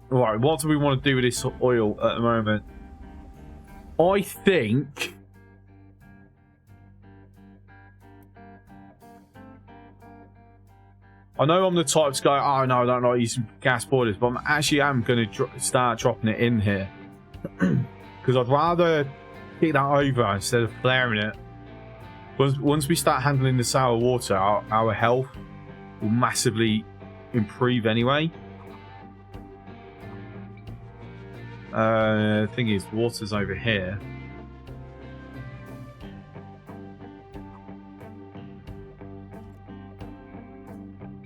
Right, what do we want to do with this oil at the moment? I think I know I'm the type to go, oh no, I don't like using gas boilers, but I am going to start dropping it in here. Because I'd rather kick that over instead of flaring it. Once we start handling the sour water, our health will massively improve anyway. Thing is, water's over here.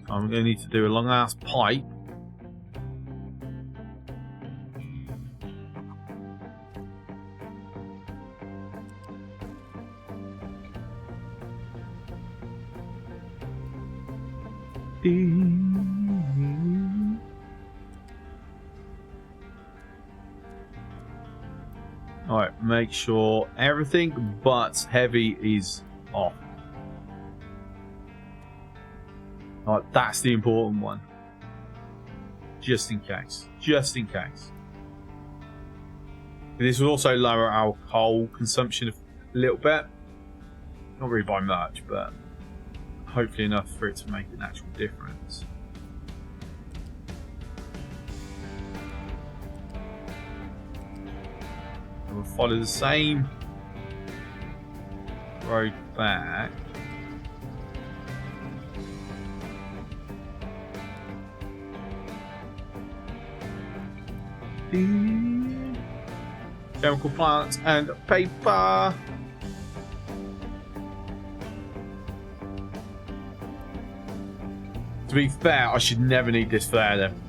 I'm going to need to do a long ass pipe. Alright, make sure everything but heavy is off. Alright, that's the important one. Just in case. Just in case. And this will also lower our coal consumption a little bit. Not really by much, but hopefully enough for it to make an actual difference. And we'll follow the same road back. Chemical plants and paper. To be fair, I should never need this flare then.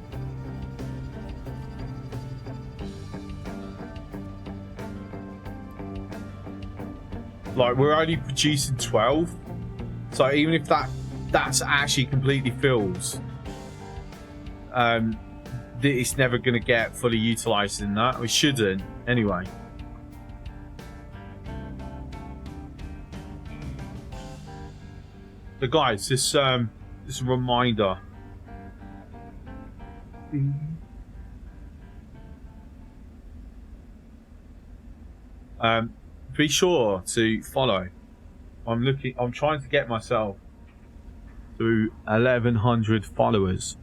Like, we're only producing 12. So even if that's actually completely fills, it's never going to get fully utilized in that. We shouldn't, anyway. So guys, this reminder. Be sure to follow. I'm trying to get myself to 1,100 followers.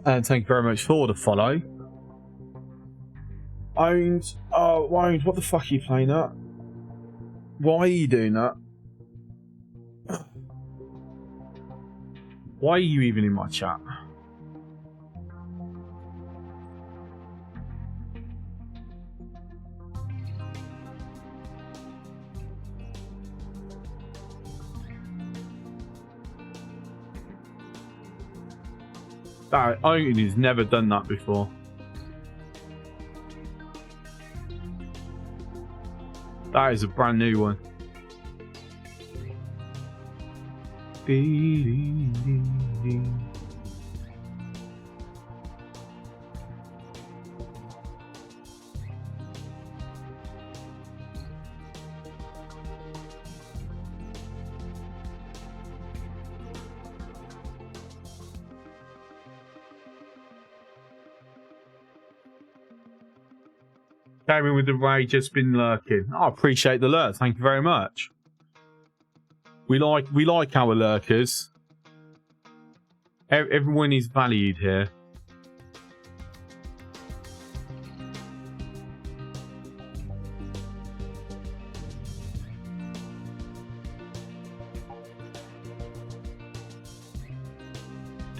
And thank you very much for the follow. Owned, Owned, what the fuck are you playing at? Why are you doing that? Why are you even in my chat? That Owen has never done that before. That is a brand new one. Gaming with the rage has been lurking. I appreciate the lurk. Thank you very much. We like our lurkers. Everyone is valued here.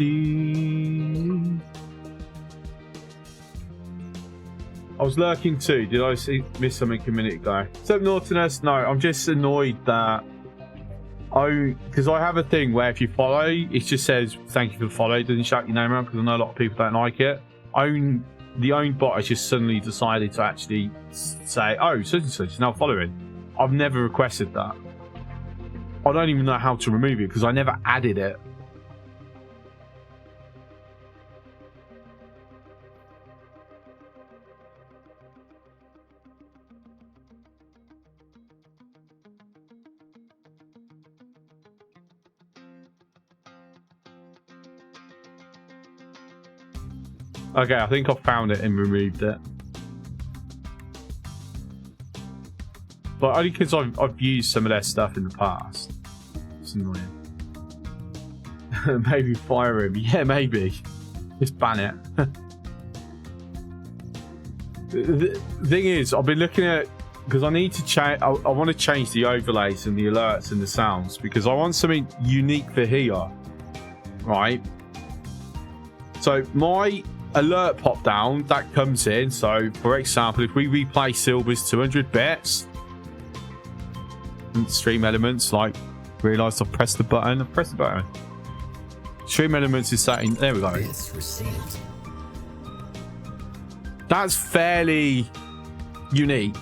I was lurking too. Did I miss something a minute ago? What's up, Naughtiness? No, I'm just annoyed that because I have a thing where if you follow, it just says thank you for the follow. It doesn't shout your name out because I know a lot of people don't like it. The own bot has just suddenly decided to actually say, oh, such and such is now following. I've never requested that. I don't even know how to remove it because I never added it. Okay, I think I've found it and removed it. But only because I've used some of their stuff in the past. It's annoying. Maybe fire him. Yeah, maybe. Just ban it. The thing is, I've been looking at... Because I need to change... I want to change the overlays and the alerts and the sounds. Because I want something unique for here. Right? So, my... alert pop down that comes in. So for example, if we replay Silver's 200 bits and stream elements, like realized I've pressed the button. Stream elements is setting. There we go. That's fairly unique.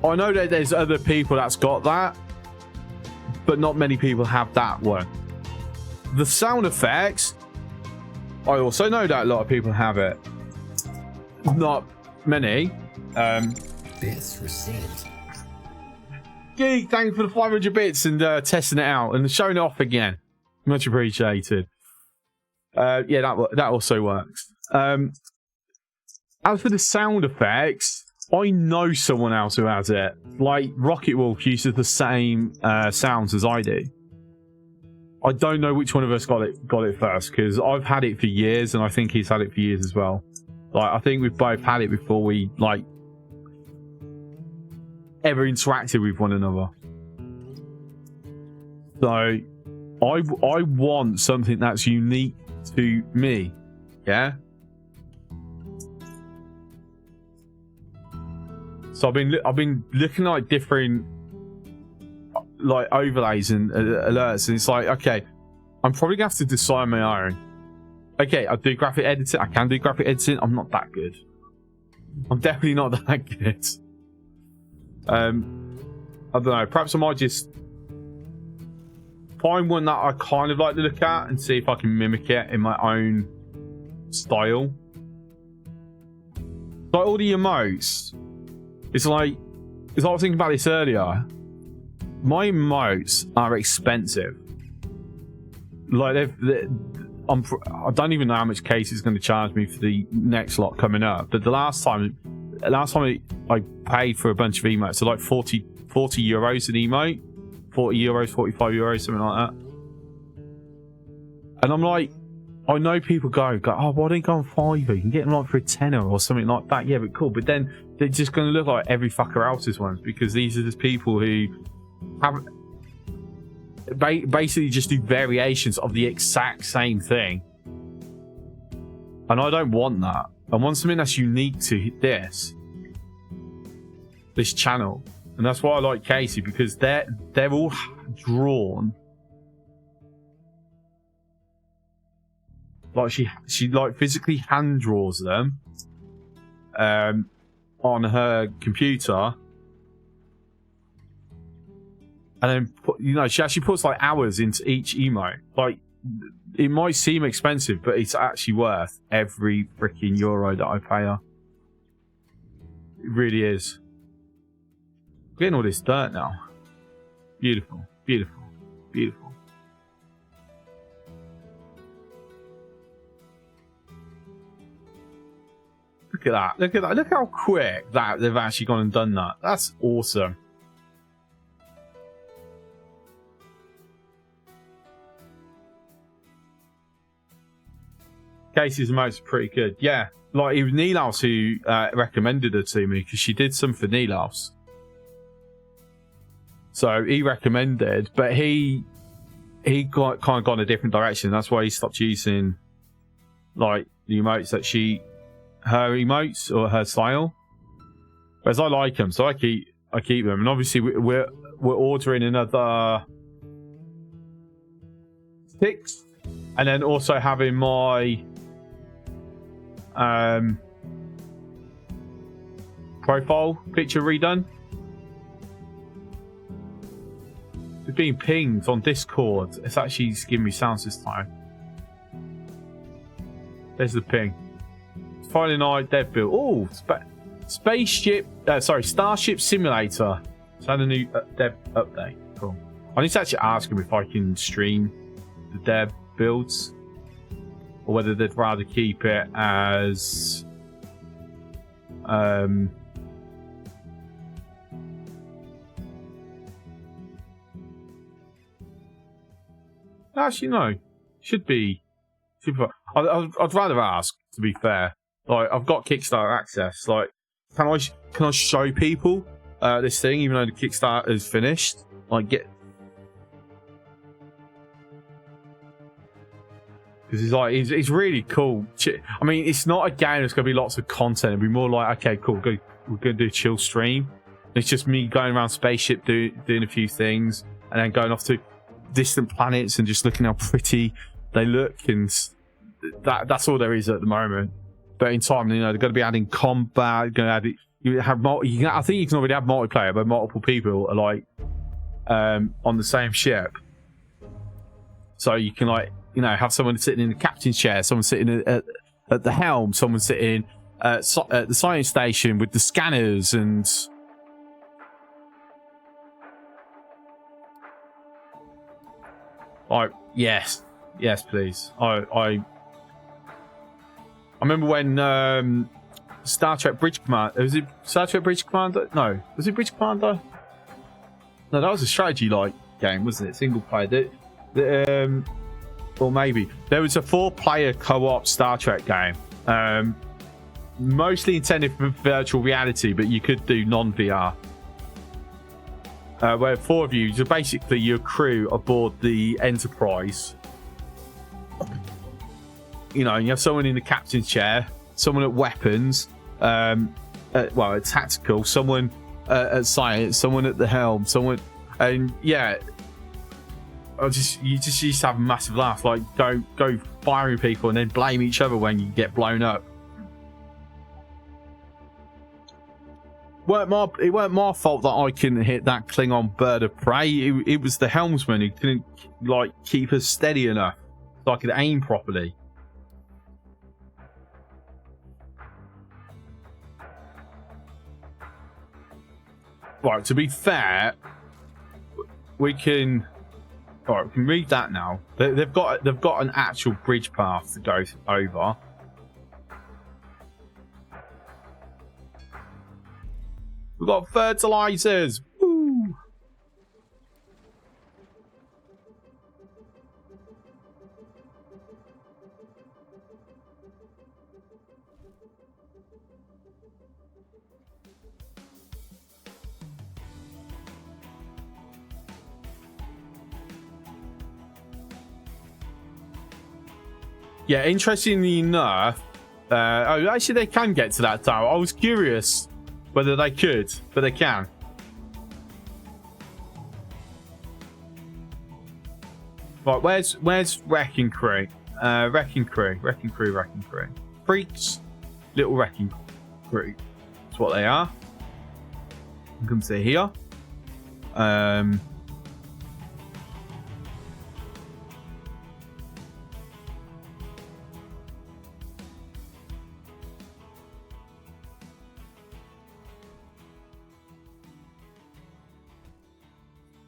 I know that there's other people that's got that, but not many people have that one. The sound effects, I also know that a lot of people have it. Not many. Bits received. Geek, thank you for the 500 bits and testing it out and showing it off again. Much appreciated. Yeah, that also works. As for the sound effects, I know someone else who has it. Like Rocket Wolf uses the same sounds as I do. I don't know which one of us got it first, because I've had it for years and I think he's had it for years as well. Like, I think we've both had it before we like ever interacted with one another. So I want something that's unique to me. Yeah. So I've been looking at like different like overlays and alerts, and it's like, okay, I'm probably gonna have to decide my own. Okay, I do graphic editing. I can do graphic editing. I'm not that good. I'm definitely not that good. I don't know. Perhaps I might just find one that I kind of like to look at and see if I can mimic it in my own style. Like all the emotes. It's like I was thinking about this earlier. My emotes are expensive. Like I don't even know how much Casey is going to charge me for the next lot coming up. But the last time I paid for a bunch of emotes, so like 40 euros an emote, 40 euros, 45 euros, something like that. And I'm like, I know people go, oh, why don't you go on Fiverr? You can get them like for a tenner or something like that. Yeah, but cool. But then they're just going to look like every fucker else's ones, because these are just people who have basically just do variations of the exact same thing. And I don't want that. I want something that's unique to this channel. And that's why I like Casey, because they're all drawn. Like she like physically hand draws them on her computer, and then she actually puts like hours into each emote. Like, it might seem expensive, but it's actually worth every freaking euro that I pay her. It really is. I'm getting all this dirt now. Beautiful, beautiful, beautiful. Look at that. Look at that. Look how quick that they've actually gone and done that. That's awesome. Casey's emotes are pretty good. Yeah. Like, it was Neilhouse who recommended her to me, because she did some for Neilhouse. So he recommended, but he he got kind of gone a different direction. That's why he stopped using like the emotes that her emotes or her style. Whereas I like them, so I keep them. And obviously we're ordering another 6, and then also having my profile picture redone. It's being pinged on Discord. It's actually giving me sounds this time. There's the ping. Friday night dev build. Oh, Starship Simulator. It's had a new dev update. Cool. I need to actually ask him if I can stream the dev builds, or whether they'd rather keep it as actually no, should be I'd rather ask, to be fair. Like, I've got Kickstarter access. Like, can I show people this thing even though the Kickstarter is finished? Like, because it's really cool. I mean, it's not a game that's going to be lots of content. It'll be more like, okay, cool, we're going to do a chill stream. It's just me going around spaceship doing a few things, and then going off to distant planets and just looking how pretty they look, and that's all there is at the moment. But in time, they're going to be adding combat. Going to add I think you can already have multiplayer, but multiple people are like on the same ship, so you can have someone sitting in the captain's chair, someone sitting at the helm, someone sitting at the science station with the scanners and. Yes, please. I remember when Star Trek Bridge Commander. Was it Star Trek Bridge Commander? No, was it Bridge Commander? No, that was a strategy-like game, wasn't it? Single player. Or maybe there was a 4-player co-op Star Trek game. Mostly intended for virtual reality, but you could do non-VR. Where 4 of you, so basically your crew aboard the Enterprise. You have someone in the captain's chair, someone at weapons, at tactical, someone at science, someone at the helm, someone, and yeah, you just used to have a massive laugh, like go firing people and then blame each other when you get blown up. It weren't my fault that I couldn't hit that Klingon bird of prey. It was the helmsman who couldn't keep us steady enough so I could aim properly. Right, to be fair, we can read that now. They've got an actual bridge path to go over. We've got fertilizers. Woo! Yeah, interestingly enough, actually they can get to that tower. I was curious whether they could, but they can. Right, where's Wrecking Crew? Wrecking Crew. Freaks, little Wrecking Crew. That's what they are. You can see here.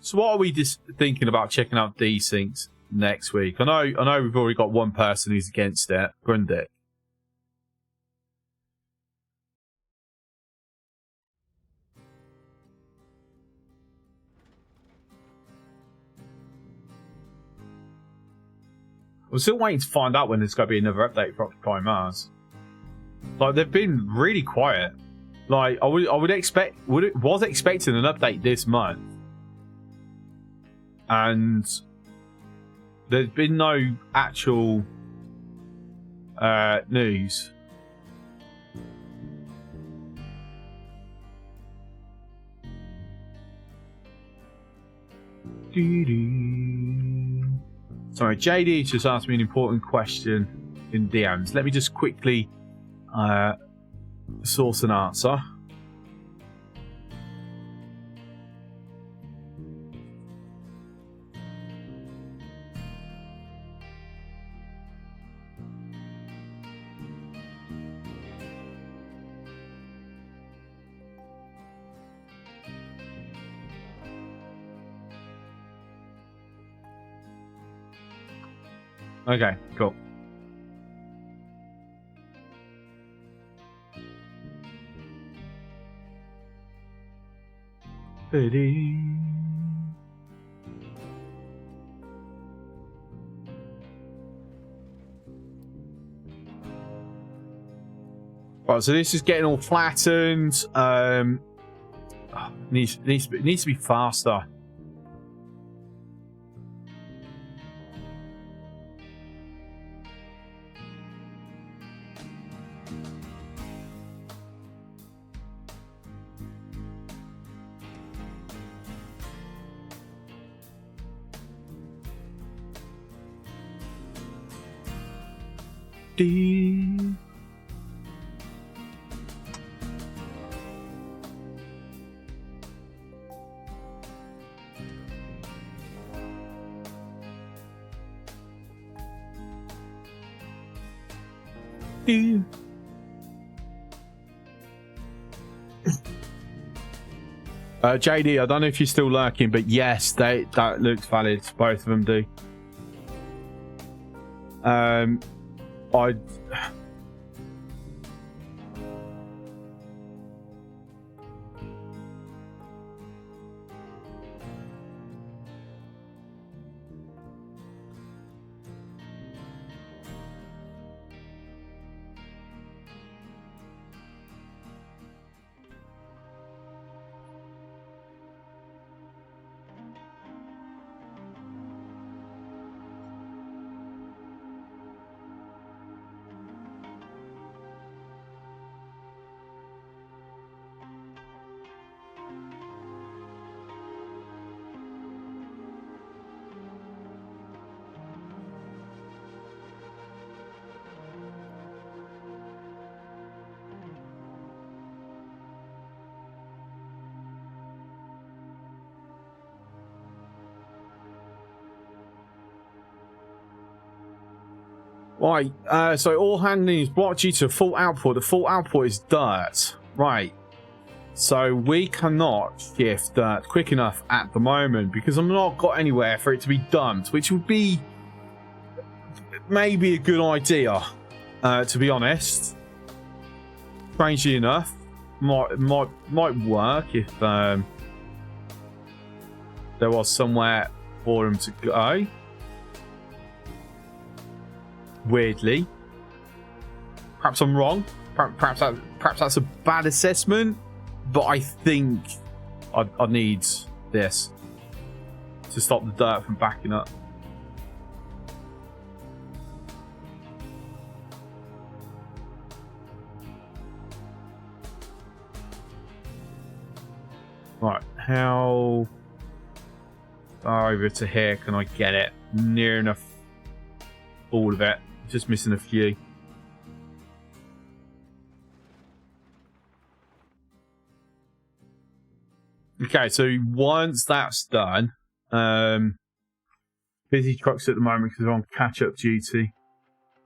So what are we just thinking about checking out desyncs next week? I know we've already got one person who's against it, Grundick. I'm still waiting to find out when there's going to be another update for Occupy Mars. Like, they've been really quiet. Like, I was expecting an update this month. And There's been no actual news. Sorry, JD just asked me an important question in DMs. Let me just quickly source an answer. Okay, cool. Right, so this is getting all flattened. Needs to be faster. JD, I don't know if you're still lurking, but yes, that looks valid. Both of them do. Right, so all handling is blocked due to fault output. The fault output is dirt. Right. So we cannot shift dirt quick enough at the moment because I've not got anywhere for it to be dumped, which would be maybe a good idea, to be honest. Strangely enough, might work if there was somewhere for them to go. Weirdly, perhaps I'm wrong. Perhaps that's a bad assessment, but I think I need this to stop the dirt from backing up. Right, how far over to here can I get it? Near enough. All of it. Just missing a few. Okay, so once that's done, busy trucks at the moment because I'm on catch-up duty.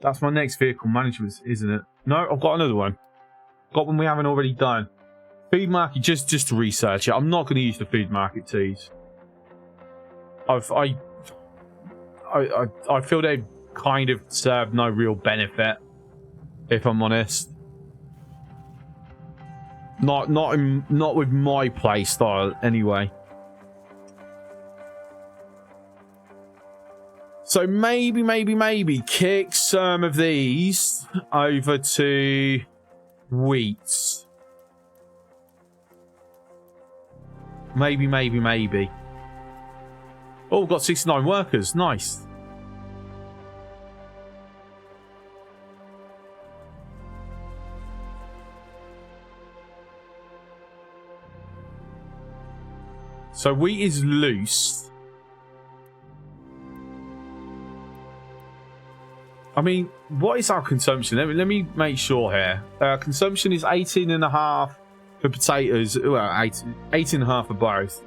That's my next vehicle management, isn't it? No, I've got another one. Got one we haven't already done. Food market, just to research it. I'm not going to use the food market teas. I feel they kind of serve no real benefit, if I'm honest. Not with my play style anyway. So maybe kick some of these over to wheats. Maybe. Oh, we've got 69 workers. Nice. So wheat is loose. I mean, what is our consumption? Let me make sure here. Consumption is 18.5 for potatoes. Well, 18.5 for both.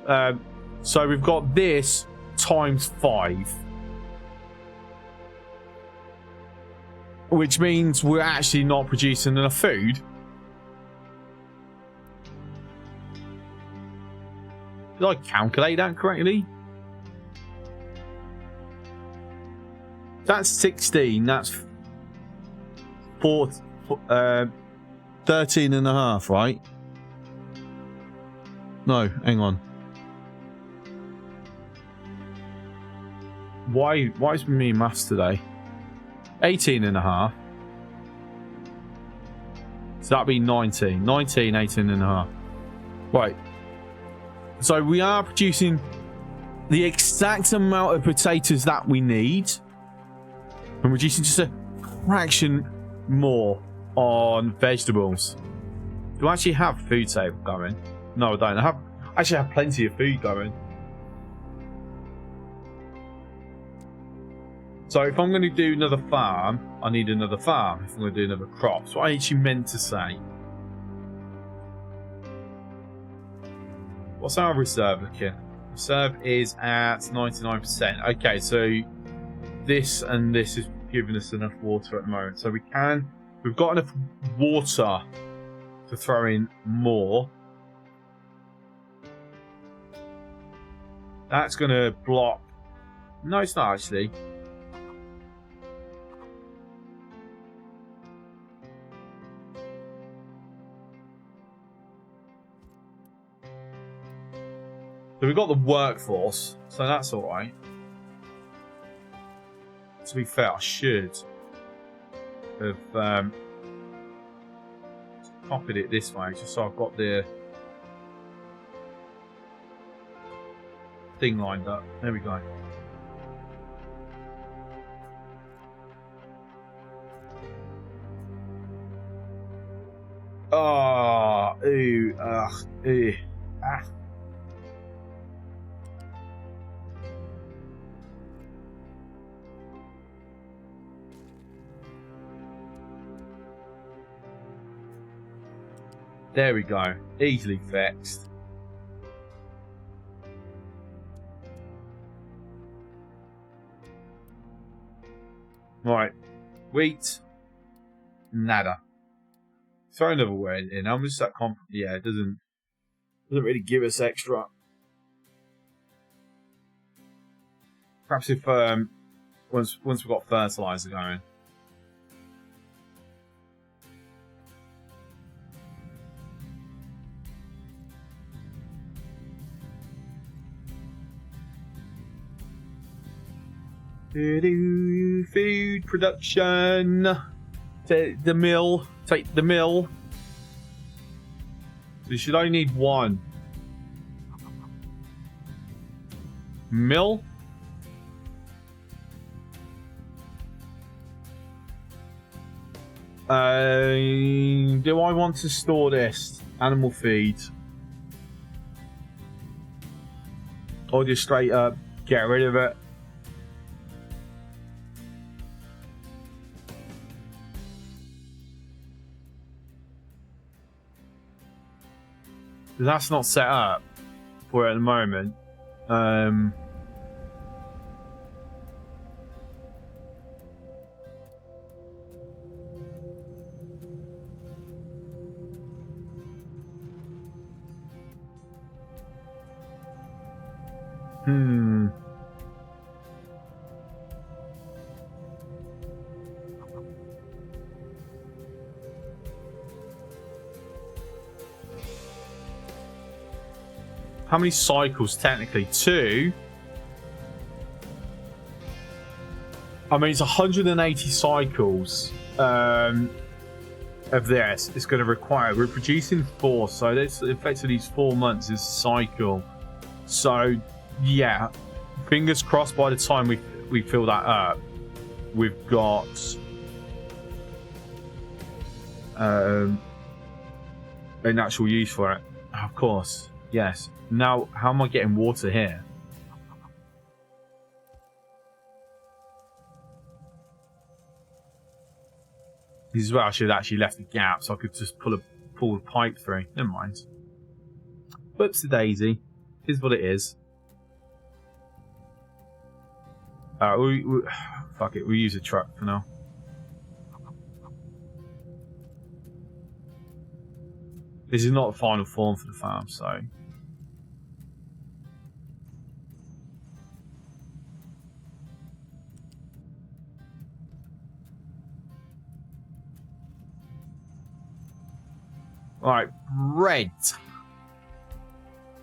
So we've got this times 5. Which means we're actually not producing enough food. Did I calculate that correctly? That's 16. That's 13.5, right? No, hang on. Why is me maths today? 18.5. So that'd be 19. 19, 18.5. Right. So we are producing the exact amount of potatoes that we need. And reducing just a fraction more on vegetables. Do I actually have food save going? No, I don't. I actually have plenty of food going. So if I'm going to do another farm, I need another farm. If I'm going to do another crop. That's what I actually meant to say. What's our reserve looking? Reserve is at 99%. Okay, so this and this is giving us enough water at the moment. So we've got enough water to throw in more. That's going to block. No, it's not actually. So we've got the workforce, so that's alright. To be fair, I should have copied it this way, just so I've got the thing lined up. There we go. Oh, ooh, ooh, ah. There we go. Easily fixed. Right. Wheat. Nada. Throw another word in. I'm just that confident. Yeah, it doesn't really give us extra. Perhaps if once we've got fertilizer going. Food production. The mill. Take the mill. So you should only need one. Mill. Do I want to store this? Animal feed. Or just straight up get rid of it? That's not set up for it at the moment. How many cycles technically? 2. I mean, it's 180 cycles of this. It's going to require. We're producing 4, so this effectively 4 months is a cycle. So, yeah, fingers crossed. By the time we fill that up, we've got an actual use for it. Of course. Yes. Now, how am I getting water here? This is where I should have actually left a gap so I could just pull the pipe through. Never mind. Whoops, daisy. Is what it is. Fuck it. We'll use a truck for now. This is not the final form for the farm, so... Alright, bread.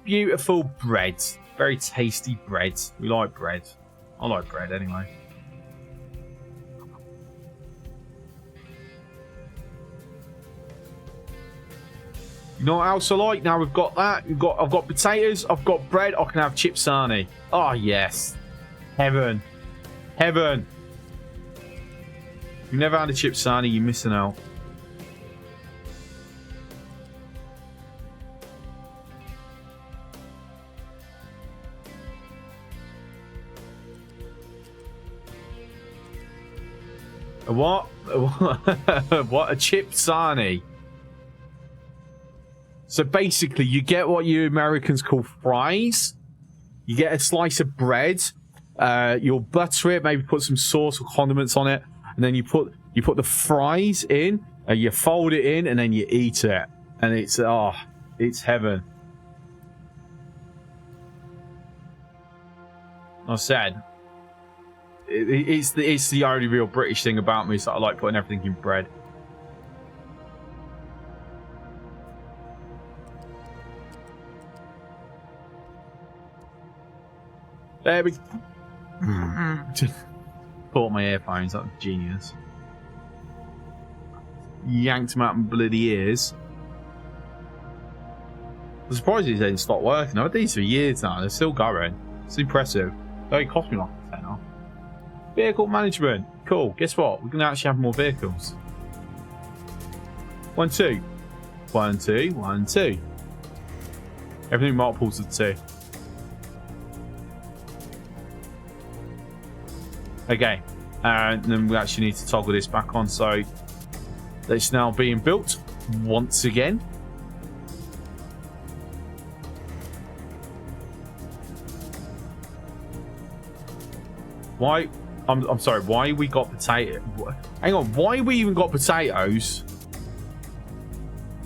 Beautiful bread. Very tasty bread. We like bread. I like bread anyway. You know what else I like? Now we've got that. I've got potatoes. I've got bread. I can have chip sarnie. Oh yes, heaven, heaven. If you've never had a chip sarnie, you're missing out. A what? What? A chip sarnie? So basically, you get what you Americans call fries. You get a slice of bread. You'll butter it, maybe put some sauce or condiments on it, and then you put the fries in, and you fold it in, and then you eat it, and it's heaven. I said, it's the only real British thing about me, so I like putting everything in bread. There we Caught my earphones, that was genius. Yanked them out my bloody ears. I'm surprised these didn't stop working. I've had these for years now, they're still going. It's impressive. They only cost me like a tenner. Vehicle management. Cool. Guess what? We're going to actually have more vehicles. 1, 2. 1, 2. 1, 2. Everything multiples of 2. Okay. And then we actually need to toggle this back on. So it's now being built once again. Why? I'm sorry. Why we got potato? Hang on. Why we even got potatoes?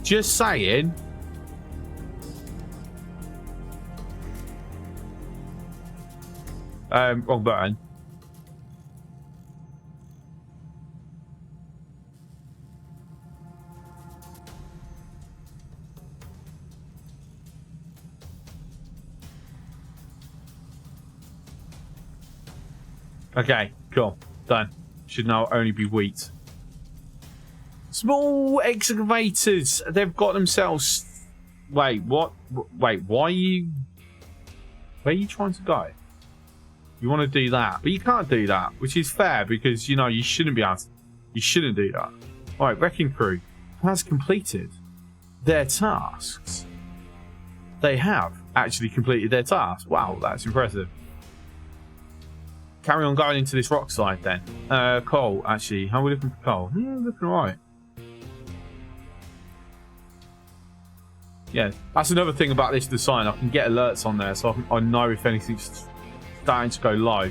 Just saying. Wrong button. Okay, cool. Done. Should now only be wheat. Small excavators. They've got themselves... Wait, what? Wait, why are you... Where are you trying to go? You want to do that. But you can't do that, which is fair because, you know, you shouldn't be able to... You shouldn't do that. Alright, wrecking crew has completed their tasks. They have actually completed their tasks. Wow, that's impressive. Carry on going into this rock slide then. Coal, actually. How are we looking for coal? Yeah, looking alright. Yeah, that's another thing about this design. I can get alerts on there so I know if anything's starting to go low.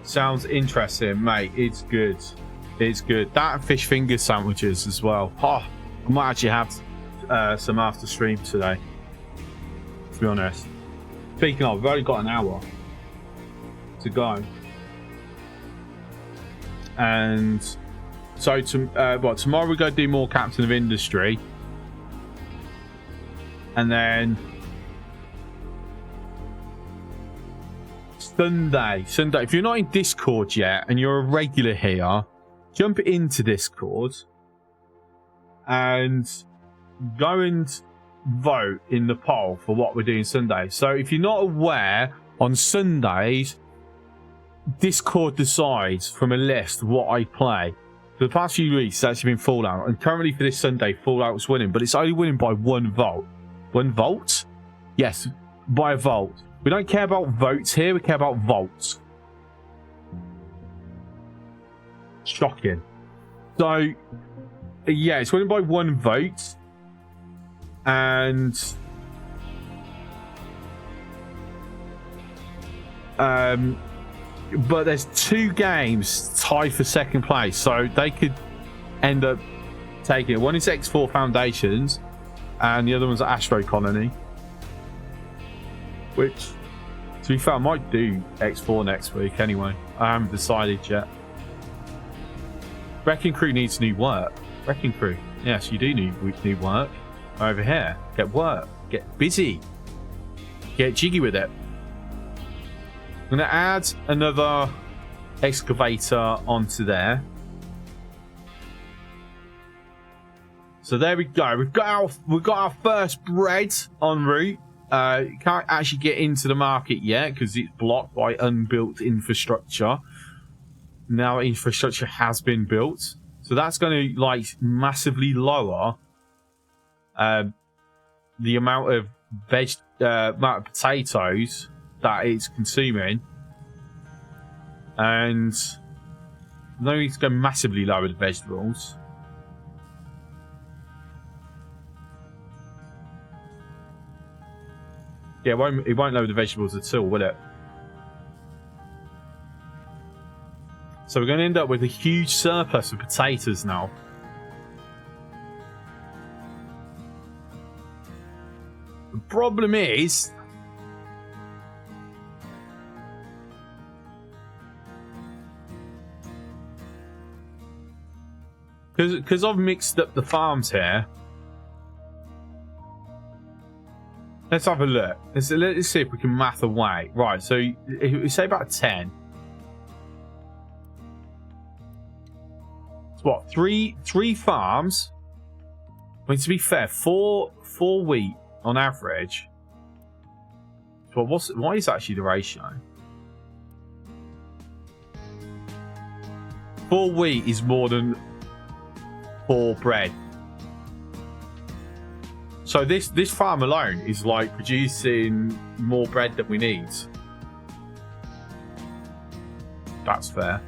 Sounds interesting, mate. It's good. It's good. That and fish finger sandwiches as well. Oh, I might actually have some after stream today, to be honest. Speaking of, we've only got an hour to go, and so tomorrow we're going to do more Captain of Industry, and then Sunday, if you're not in Discord yet and you're a regular here, jump into Discord and go and vote in the poll for what we're doing Sunday. So if you're not aware, on Sundays Discord decides from a list what I play. For the past few weeks, it's actually been Fallout. And currently for this Sunday, Fallout's winning. But it's only winning by 1 vote. 1 vote? Yes, by a vote. We don't care about votes here. We care about votes. Shocking. So, yeah, it's winning by 1 vote. And... but there's 2 games tied for 2nd place, so they could end up taking it. One is X4 Foundations, and the other one's Astro Colony. Which, to be fair, I might do X4 next week anyway. I haven't decided yet. Wrecking Crew needs new work. Wrecking Crew, yes, you do need new work. Over here, get work, get busy, get jiggy with it. I'm going to add another excavator onto there. So there we go. We've got our first bread en route. You can't actually get into the market yet because it's blocked by unbuilt infrastructure. Now infrastructure has been built, so that's going to like massively lower the amount of potatoes that it's consuming, and no need to go massively lower the vegetables. Yeah, it won't lower the vegetables at all, will it? So we're going to end up with a huge surplus of potatoes now. The problem is, because I've mixed up the farms here. Let's have a look. Let's see if we can math away. Right, so if we say about 10. It's what, three farms? I mean, to be fair, four wheat on average. So what is actually the ratio? 4 wheat is more than 4 bread. So this farm alone is like producing more bread than we need. That's fair.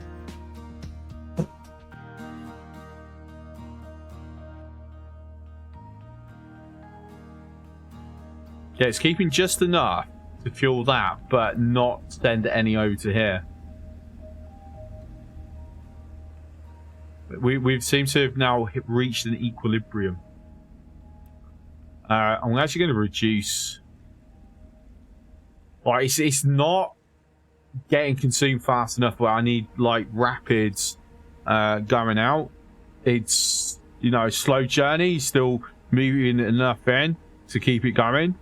Yeah, it's keeping just enough to fuel that, but not send any over to here. We've seemed to have now reached an equilibrium. I'm actually going to reduce. Like, it's not getting consumed fast enough where I need like rapids going out. It's, you know, a slow journey, still moving enough in to keep it going.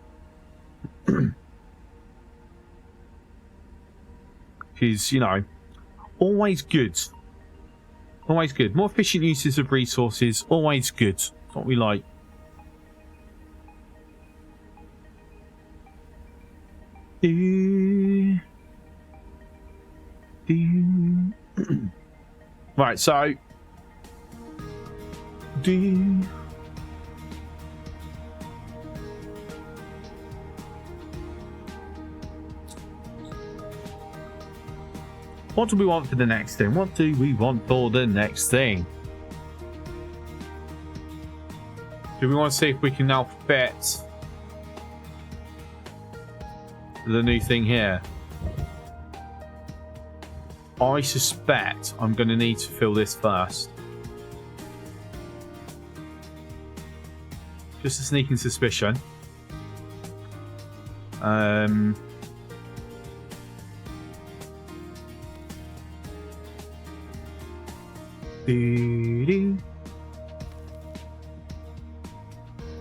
Is, you know, always good. Always good. More efficient uses of resources, always good. That's what we like. Right, so what do we want for the next thing? What do we want for the next thing? Do we want to see if we can now fit the new thing here? I suspect I'm going to need to fill this first. Just a sneaking suspicion.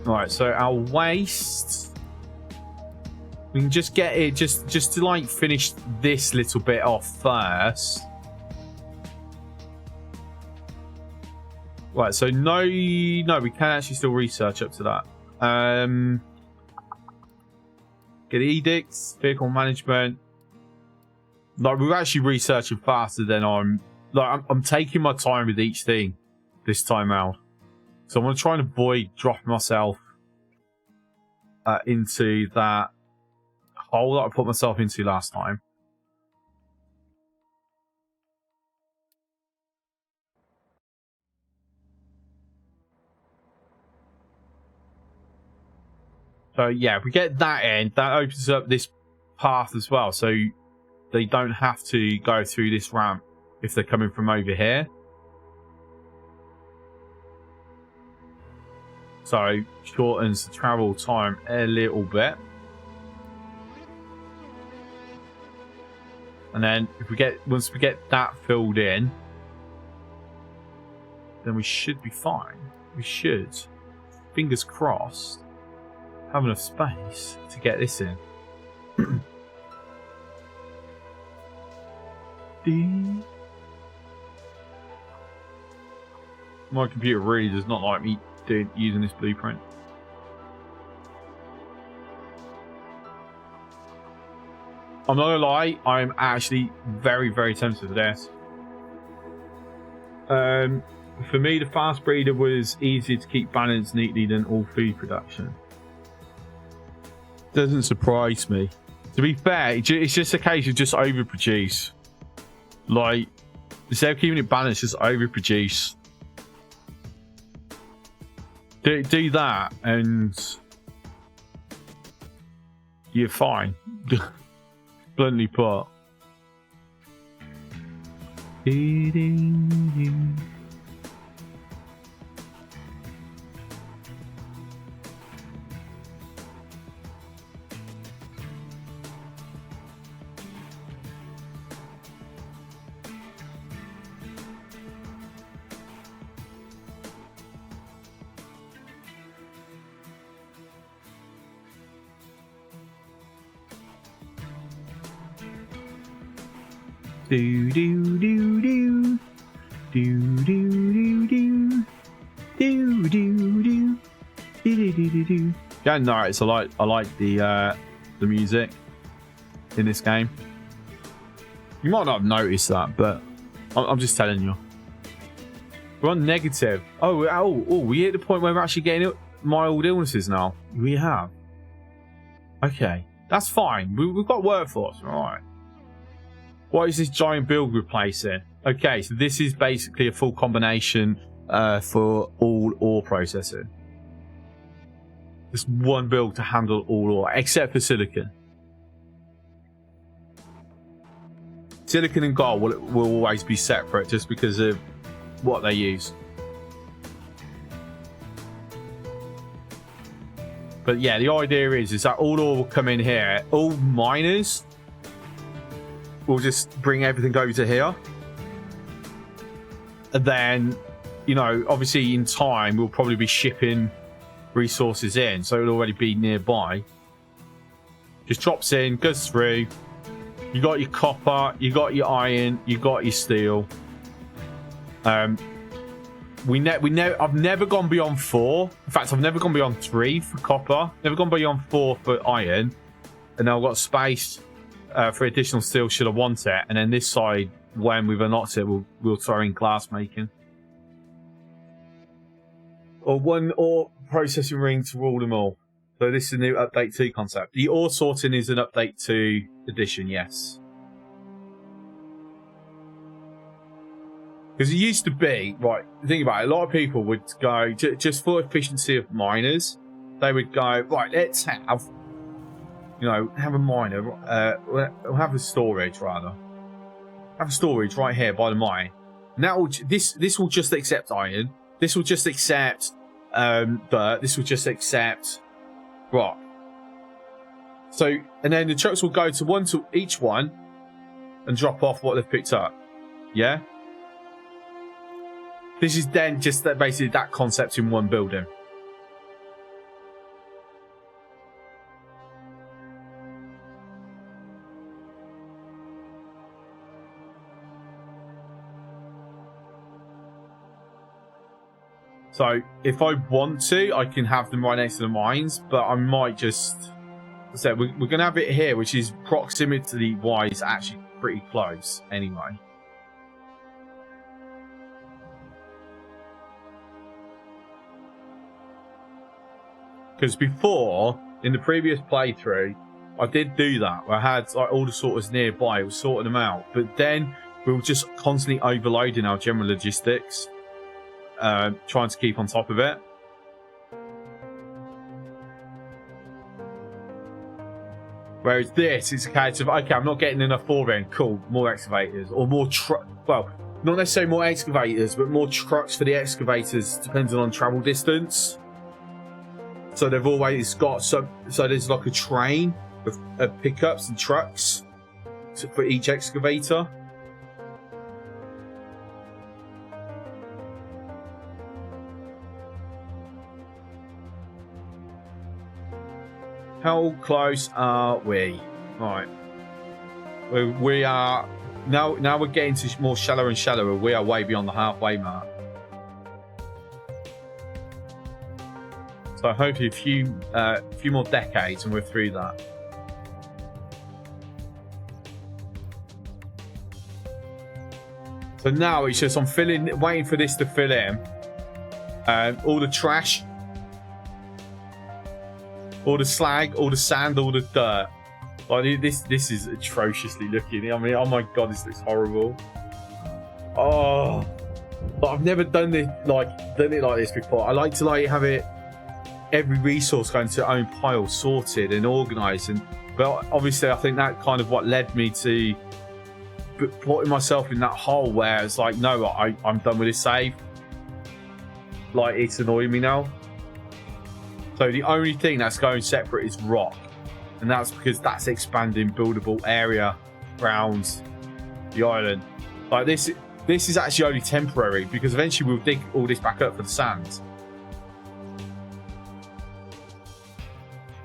Right, so our waste, we can just get it just to like finish this little bit off first. Right, so no, we can actually still research up to that. Get edicts, vehicle management. Like, we're actually researching faster than I'm like I'm taking my time with each thing this time out. So I'm going to try and avoid dropping myself into that hole that I put myself into last time. So yeah, if we get that in, that opens up this path as well. So they don't have to go through this ramp if they're coming from over here. So shortens the travel time a little bit. And then if we get, once we get that filled in, then we should be fine. We should, fingers crossed, have enough space to get this in. My computer really does not like me using this blueprint. I'm not gonna lie, I'm actually very, very tempted for this. For me, the fast breeder was easier to keep balanced neatly than all food production. Doesn't surprise me. To be fair, it's just a case of just overproduce. Like, instead of keeping it balanced, just overproduce. Do that and you're fine. Bluntly put. Do do do do do do do do do do do do do do. Yeah, nice. I like the music in this game. You might not have noticed that, but I'm just telling you. We're on negative. Oh, we hit the point where we're actually getting mild illnesses now. We have. Okay, that's fine. We've got workforce, all right. What is this giant build replacing? Okay, so this is basically a full combination for all ore processing. There's one build to handle all ore, except for silicon. Silicon and gold will always be separate just because of what they use. But yeah, the idea is that all ore will come in here. All miners will just bring everything over to here. And then, you know, obviously in time, we'll probably be shipping resources in. So it'll already be nearby. Just drops in, goes through. You got your copper, you got your iron, you got your steel. I've never gone beyond 4. In fact, I've never gone beyond 3 for copper. Never gone beyond 4 for iron. And now I've got space for additional steel should I want it. And then this side, when we've unlocked it, we'll throw in glass making. Or one ore processing ring to rule them all. So this is a new update 2 concept. The ore sorting is an update 2 addition, yes. Because it used to be, right, think about it, a lot of people would go, just for efficiency of miners, they would go, right, let's have, you know, have a miner, we'll have a storage, rather. Have a storage right here by the mine. Now, this will just accept iron. This will just accept dirt. This will just accept rock. So, and then the trucks will go to each one and drop off what they've picked up. Yeah? This is then just basically that concept in one building. So if I want to, I can have them right next to the mines, but I might just, as I said, we're going to have it here, which is proximity-wise actually pretty close anyway. Because before, in the previous playthrough, I did do that. I had like all the sorters nearby. I was sorting them out. But then we were just constantly overloading our general logistics, trying to keep on top of it. Whereas this, it's a case of, okay, I'm not getting enough for them. Cool, more excavators. Or more well, not necessarily more excavators, but more trucks for the excavators, depending on travel distance. So they've always got, so there's like a train of pickups and trucks for each excavator. How close are we? Right. We are now we're getting to more shallower and shallower. We are way beyond the halfway mark. So hopefully a few more decades and we're through that. So now it's just waiting for this to fill in. All the trash, all the slag, all the sand, all the dirt. Like this is atrociously looking. I mean, oh my god, this looks horrible. Oh, but I've never done it like this before. I like to have it, every resource going to its own pile, sorted and organised. But obviously, I think that kind of what led me to putting myself in that hole where it's like, no, I'm done with this save. Like, it's annoying me now. So the only thing that's going separate is rock, and that's because that's expanding buildable area around the island. Like this is actually only temporary, because eventually we'll dig all this back up for the sand.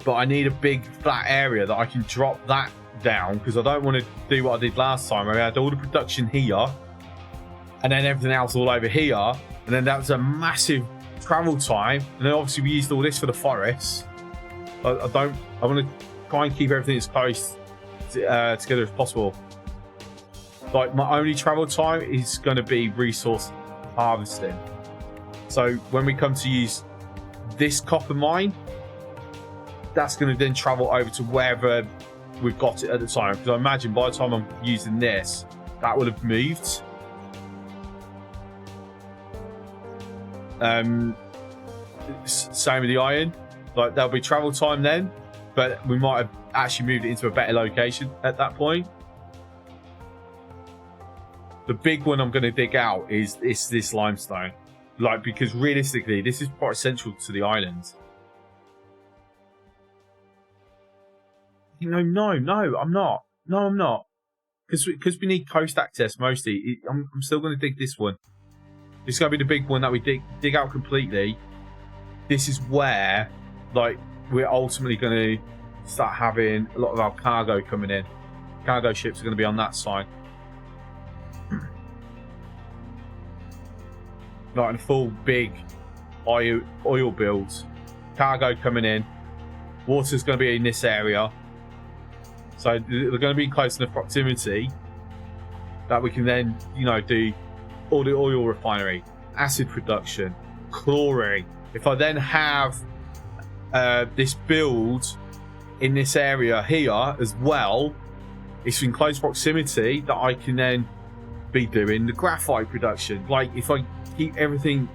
But I need a big flat area that I can drop that down, because I don't want to do what I did last time, where I had all the production here and then everything else all over here, and then that was a massive travel time, and then obviously we used all this for the forest. I want to try and keep everything as close together as possible. Like, my only travel time is going to be resource harvesting. So when we come to use this copper mine, that's going to then travel over to wherever we've got it at the time, because I imagine by the time I'm using this, that would have moved. Same with the iron, like there'll be travel time then, but we might have actually moved it into a better location at that point. The big one I'm going to dig out is this limestone, like, because realistically this is quite essential to the island. No, I'm not. No, I'm not. Because we need coast access mostly. I'm still going to dig this one. This is going to be the big one that we dig out completely. This is where, like, we're ultimately going to start having a lot of our cargo coming in. Cargo ships are going to be on that side. Like, in a full big oil build. Cargo coming in. Water's going to be in this area. So they're going to be close enough proximity that we can then, do all the oil refinery, acid production, chlorine. If I then have this build in this area here as well, it's in close proximity that I can then be doing the graphite production. Like, if I keep everything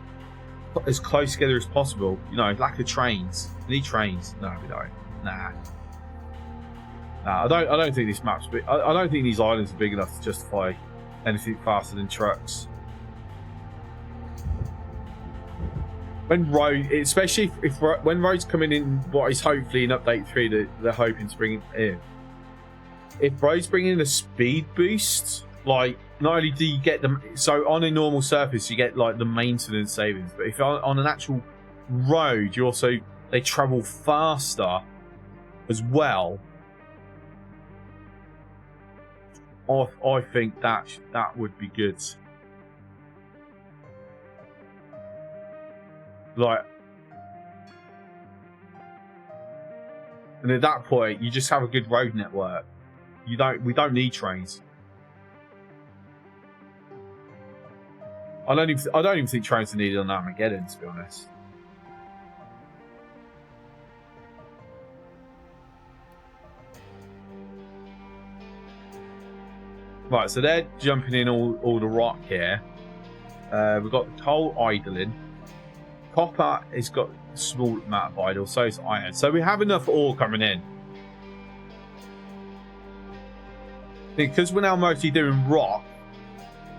as close together as possible, lack of trains. I need trains. No, we don't. Nah, I don't think this map's big. I don't think these islands are big enough to justify anything faster than trucks. When especially when roads coming in, what is hopefully in update 3 that they're hoping to bring in. If roads bring in a speed boost, like, not only do you get them, so on a normal surface you get like the maintenance savings, but if on an actual road they travel faster as well. I think that would be good. Like, and at that point, you just have a good road network. We don't need trains. I don't even think trains are needed on Armageddon, to be honest. Right, so they're jumping in all the rock here. We've got the coal idling. Copper has got a small amount of idle, so is iron. So we have enough ore coming in. Because we're now mostly doing rock,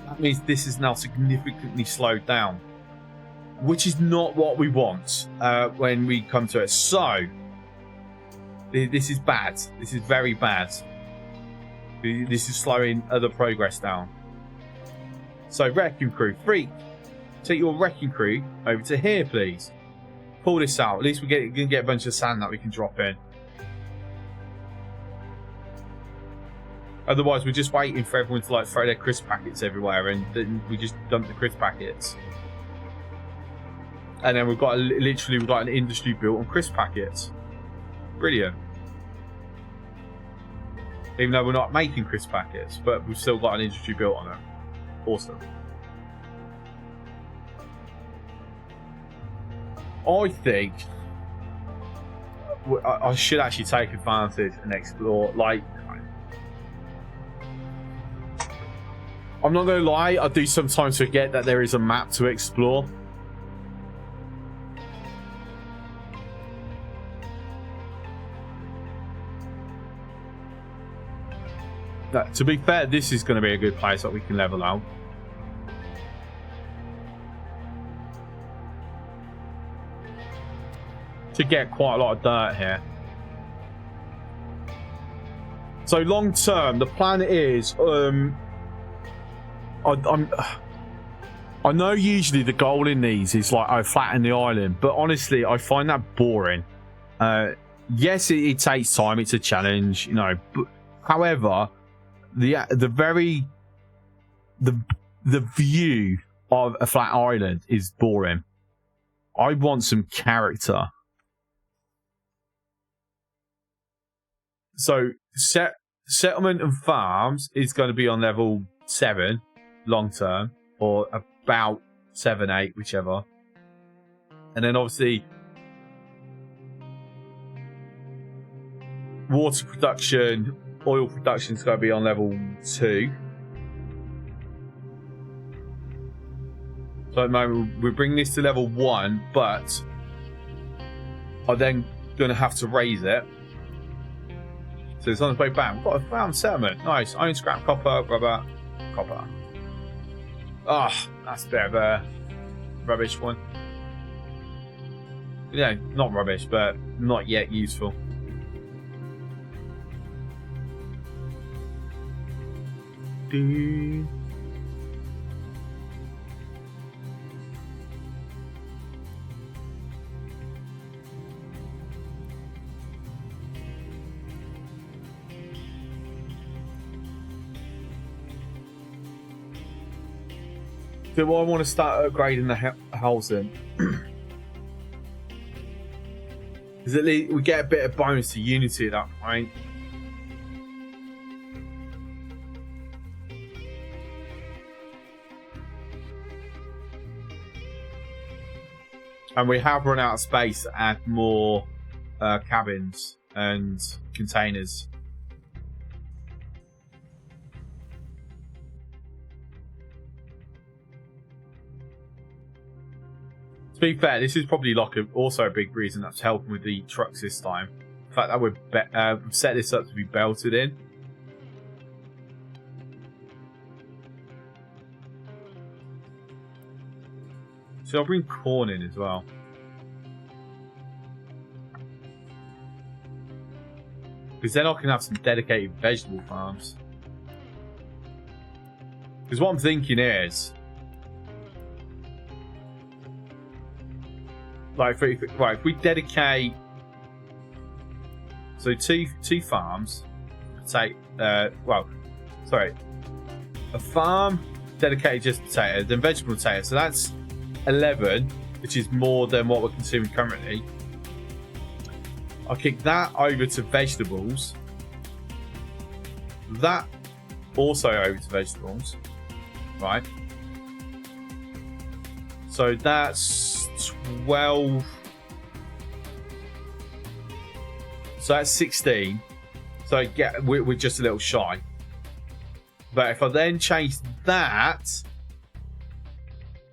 that means this is now significantly slowed down, which is not what we want when we come to it. So this is bad. This is very bad. This is slowing other progress down. So wrecking crew, Freak, take your wrecking crew over to here, please. Pull this out. At least we can get a bunch of sand that we can drop in. Otherwise, we're just waiting for everyone to like throw their crisp packets everywhere, and then we just dump the crisp packets. And then we've got we've got an industry built on crisp packets. Brilliant. Even though we're not making crisp packets, but we've still got an industry built on it. Awesome. I think I should actually take advantage and explore. Like, I'm not going to lie, I do sometimes forget that there is a map to explore. To be fair, this is going to be a good place that we can level out. To get quite a lot of dirt here. So long term, the plan is I know usually the goal in these is like flatten the island, but honestly I find that boring. Yes, it takes time, it's a challenge, you know, but however, the view of a flat island is boring. I want some character. So settlement and farms is going to be on level 7 long term, or about 7, 8, whichever. And then obviously water production, oil production is going to be on level 2. So at the moment we're bringing this to level 1, but I'm then going to have to raise it. So it's on its way back. We've got a found settlement. Nice. Iron, scrap, copper, rubber, copper. Ah, oh, that's a bit of a rubbish one. Yeah, not rubbish, but not yet useful. Do. Do I want to start upgrading the housing? Because at least we get a bit of bonus to unity at that point. And we have run out of space to add more cabins and containers. To be fair, this is probably like also a big reason that's helping with the trucks this time. The fact that we've set this up to be belted in. So I'll bring corn in as well. Because then I can have some dedicated vegetable farms. Because what I'm thinking is, like, if we dedicate, so two farms, say, a farm dedicated just to potatoes, then vegetable potatoes. So that's 11, which is more than what we're consuming currently. I'll kick that over to vegetables. That also over to vegetables, right? So that's 12. So that's 16. So we're just a little shy. But if I then change that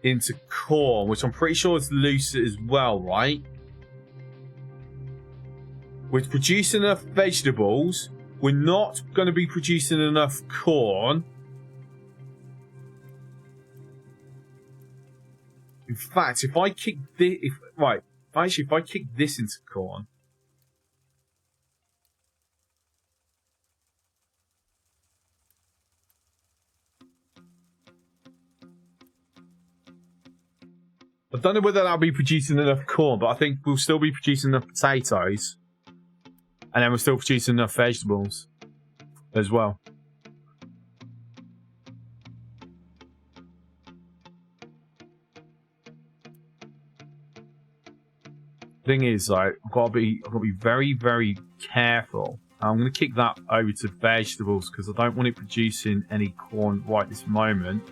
into corn, which I'm pretty sure is loose as well, right? We're producing enough vegetables. We're not going to be producing enough corn. In fact, if I kick this, if I kick this into corn, I don't know whether that'll be producing enough corn, but I think we'll still be producing enough potatoes, and then we're still producing enough vegetables as well. Thing is, like, I've got to be very, very careful. I'm going to kick that over to vegetables because I don't want it producing any corn right this moment.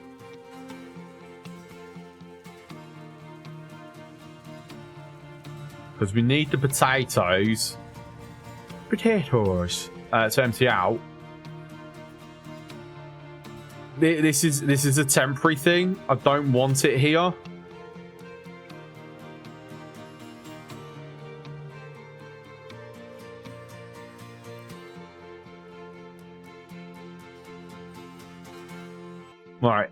Because we need the potatoes to empty out. This is a temporary thing. I don't want it here. Right,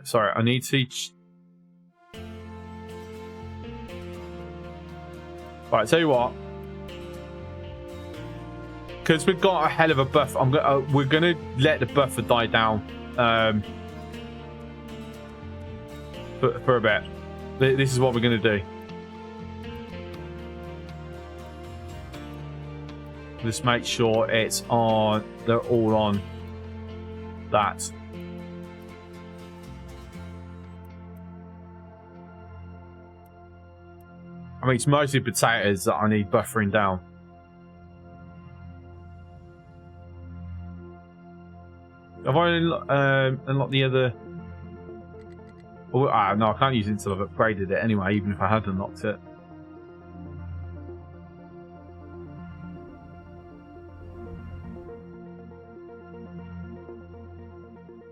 sorry, I need to... Right, tell you what. Because we've got a hell of a buff, we're gonna let the buffer die down for a bit. This is what we're gonna do. Just make sure it's on. They're all on that. I mean, it's mostly potatoes that I need buffering down. Have I unlocked the other... Oh, no, I can't use it until I've upgraded it anyway, even if I had unlocked it.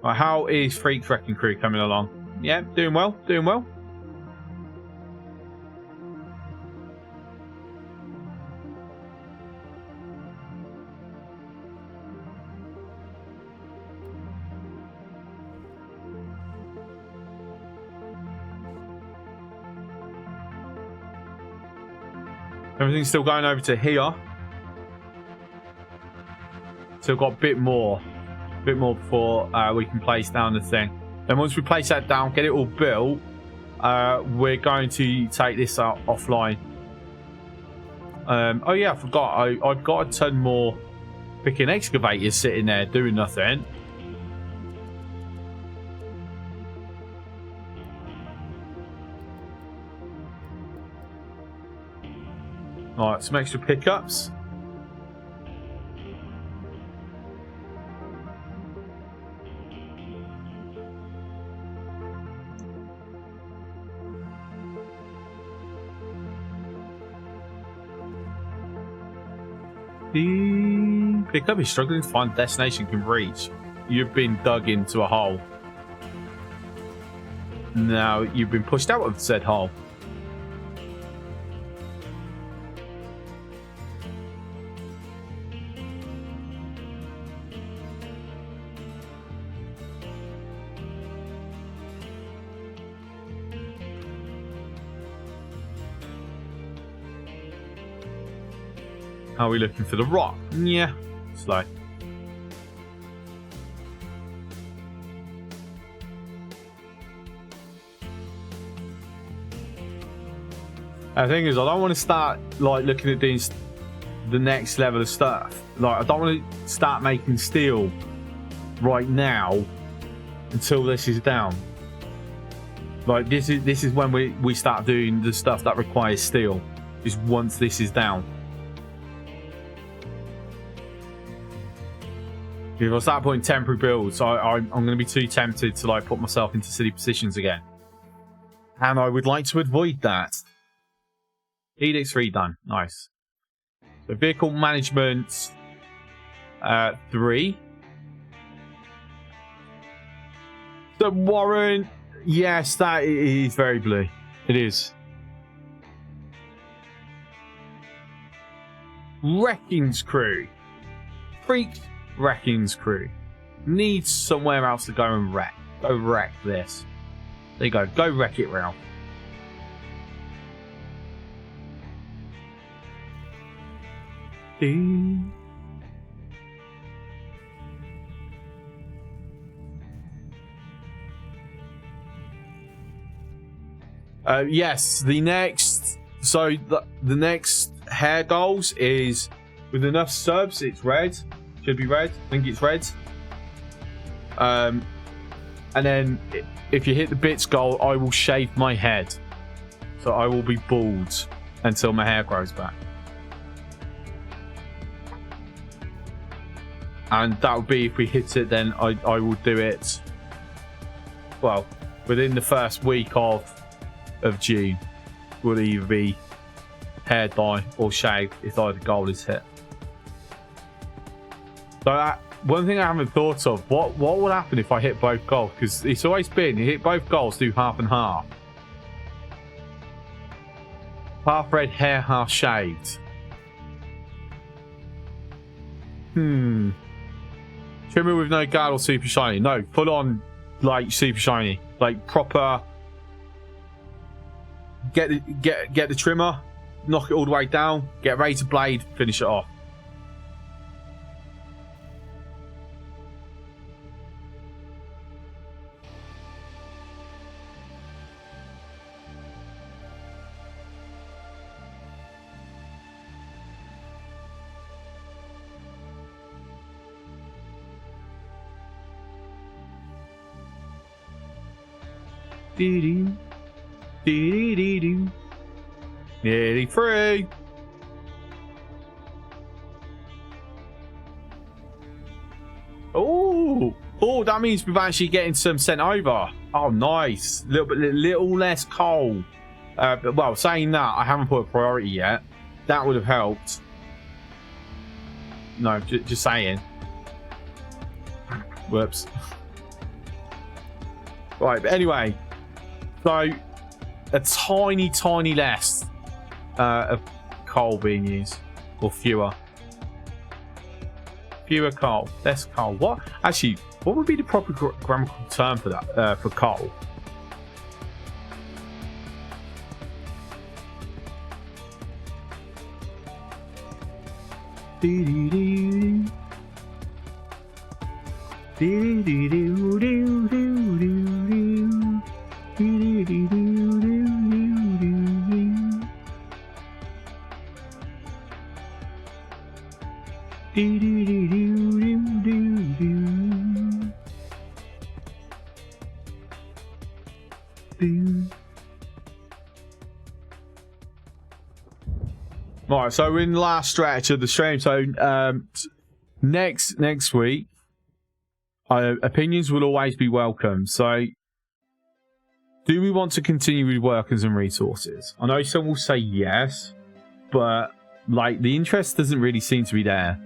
Right, how is Freak Wrecking Crew coming along? Yeah, doing well, doing well. Everything's still going over to here. So we've got a bit more before we can place down the thing. Then once we place that down, get it all built, we're going to take this out offline. Oh yeah, I forgot. I've got a ton more picking excavators sitting there doing nothing. Alright, some extra pickups. The pickup is struggling to find a destination can reach. You've been dug into a hole. Now you've been pushed out of said hole. Are we looking for the rock? Yeah, slow. The thing is, I don't want to start like looking at these, the next level of stuff. Like, I don't want to start making steel right now until this is down. Like, this is when we start doing the stuff that requires steel. Is once this is down. If I start putting temporary builds, I'm going to be too tempted to like put myself into silly positions again. And I would like to avoid that. Edict 3 done. Nice. So vehicle management 3. The warrant. Yes, that is very blue. It is. Wrecking's crew. Freak Wrecking's crew. Needs somewhere else to go and wreck. Go wreck this. There you go. Go wreck it, Ralph. Yes, the next. So the next hair goals is with enough subs. It's red. Should be red. I think it's red. And then if you hit the bits goal, I will shave my head. So I will be bald until my hair grows back. And that would be if we hit it, then I will do it. Well, within the first week of June, will either be hair dye or shave if either goal is hit. So one thing I haven't thought of, what would happen if I hit both goals? Because it's always been, you hit both goals, do half and half. Half red hair, half shaved. Trimmer with no guard or super shiny? No, full on like super shiny, like proper. Get the trimmer, knock it all the way down, get a razor blade, finish it off. Dee-dee. Dee-dee-dee-dee. Nearly free. Oh, that means we've actually getting some sent over. Oh, nice. Little less coal. But, well, saying that, I haven't put a priority yet. That would have helped. No, just saying. Whoops. Right, but anyway. So, a tiny less of coal being used. Or fewer. Fewer coal. Less coal. What? Actually, what would be the proper grammatical term for that? For coal? Right, so we're in the last stretch of the stream. So next week, opinions will always be welcome. So, do we want to continue with workers and resources? I know some will say yes, but like the interest doesn't really seem to be there.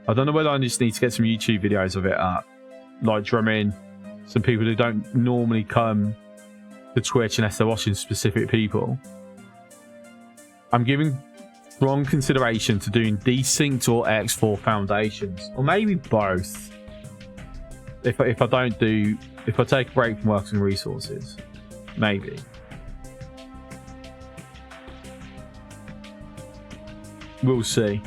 I don't know whether I just need to get some YouTube videos of it up, like drumming some people who don't normally come to Twitch unless they're watching specific people. I'm giving strong consideration to doing Desynced or X4 foundations, or maybe both. If I take a break from works and resources, maybe. We'll see.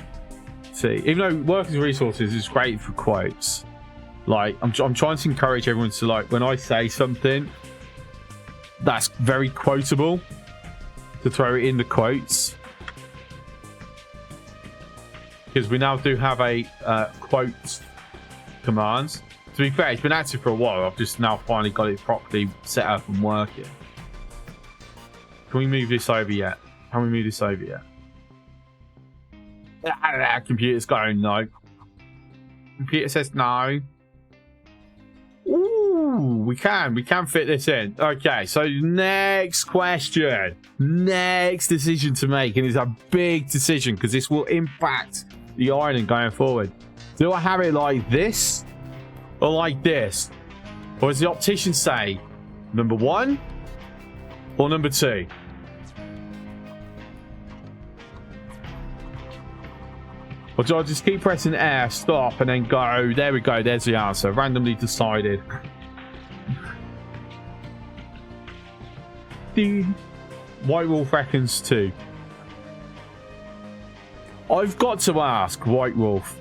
Even though workers and resources is great for quotes, like I'm trying to encourage everyone to, like, when I say something that's very quotable, to throw it in the quotes. Because we now do have a quote command. To be fair, it's been active for a while. I've just now finally got it properly set up and working. Can we move this over yet? Can we move this over yet? Computer's going no. Computer says no. Ooh, we can fit this in. Okay, so next question. Next decision to make, and it's a big decision because this will impact the island going forward. Do I have it like this or like this? Or as the opticians say, number 1 or number 2? Or do I just keep pressing air, stop, and then go? There we go. There's the answer. Randomly decided. White Wolf reckons 2. I've got to ask, White Wolf,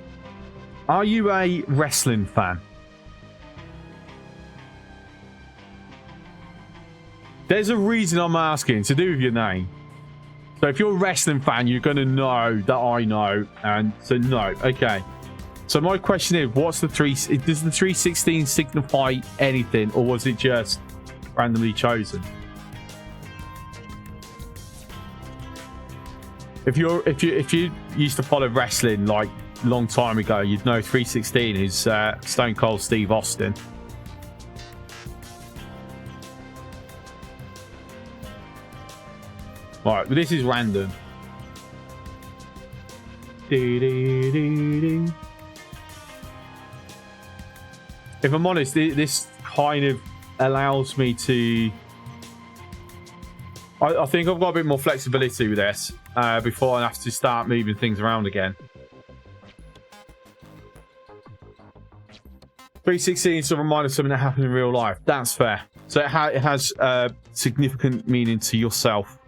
are you a wrestling fan? There's a reason I'm asking, to do with your name. So if you're a wrestling fan, you're going to know that I know. And so no. Okay. So my question is, what's the 3... Does the 316 signify anything, or was it just randomly chosen? If you used to follow wrestling like a long time ago, you'd know 316 is Stone Cold Steve Austin. Alright, but this is random. If I'm honest, this kind of allows me to... I think I've got a bit more flexibility with this before I have to start moving things around again. 316 is a reminder of something that happened in real life. That's fair. So it has significant meaning to yourself.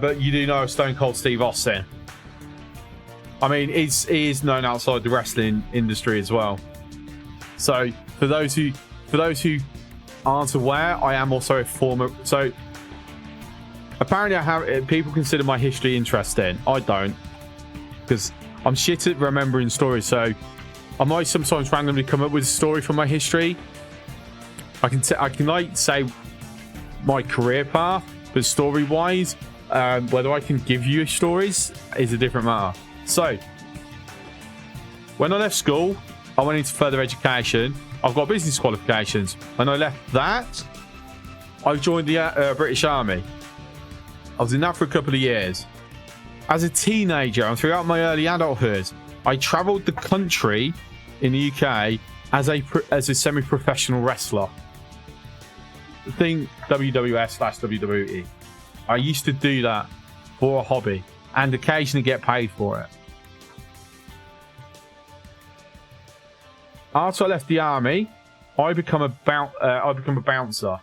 But you do know Stone Cold Steve Austin. I mean, he is known outside the wrestling industry as well. So for those who aren't aware, I am also a former. So apparently, I have people consider my history interesting. I don't, because I'm shit at remembering stories. So I might sometimes randomly come up with a story from my history. I can like say my career path, but story wise, whether I can give you stories is a different matter. So when I left school, I went into further education. I've got business qualifications. When I left that, I joined the British Army. I was in that for a couple of years. As a teenager and throughout my early adulthood, I travelled the country in the UK as a semi-professional wrestler. Think WWF/WWE. I used to do that for a hobby and occasionally get paid for it. After I left the army, I become a bouncer.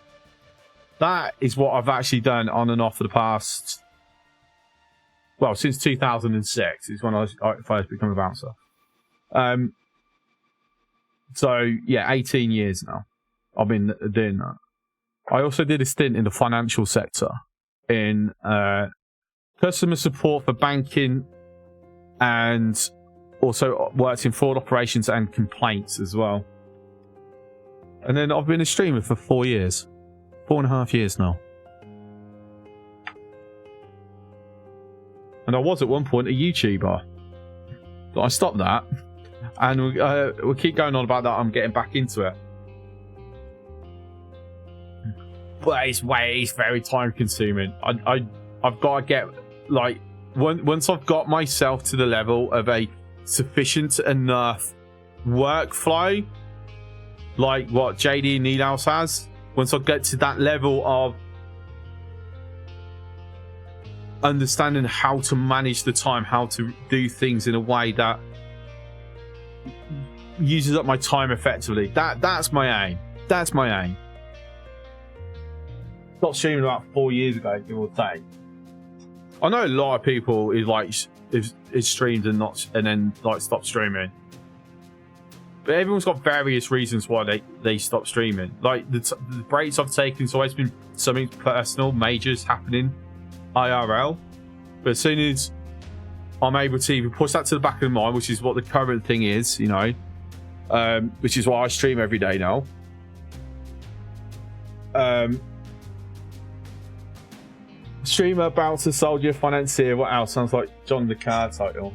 That is what I've actually done on and off for the past, well, since 2006 is when I first became a bouncer. So yeah, 18 years now I've been doing that. I also did a stint in the financial sector in customer support for banking, and also worked in fraud operations and complaints as well. And then I've been a streamer for 4 years. 4.5 years now. And I was at one point a YouTuber. But I stopped that. And we'll keep going on about that. I'm getting back into it. But it's very time consuming. I've got to get, like, once I've got myself to the level of a sufficient enough workflow, like what JD Needhouse has, once I get to that level of understanding how to manage the time, how to do things in a way that uses up my time effectively, that's my aim. That's my aim. Stopped streaming about 4 years ago, give or take. I know a lot of people is streamed and then stop streaming. But everyone's got various reasons why they stop streaming. Like the breaks I've taken, it's always been something personal, majors happening, IRL. But as soon as I'm able to even push that to the back of my mind, which is what the current thing is, you know, which is why I stream every day now. Streamer, bouncer, soldier, financier. What else sounds like John the Card title?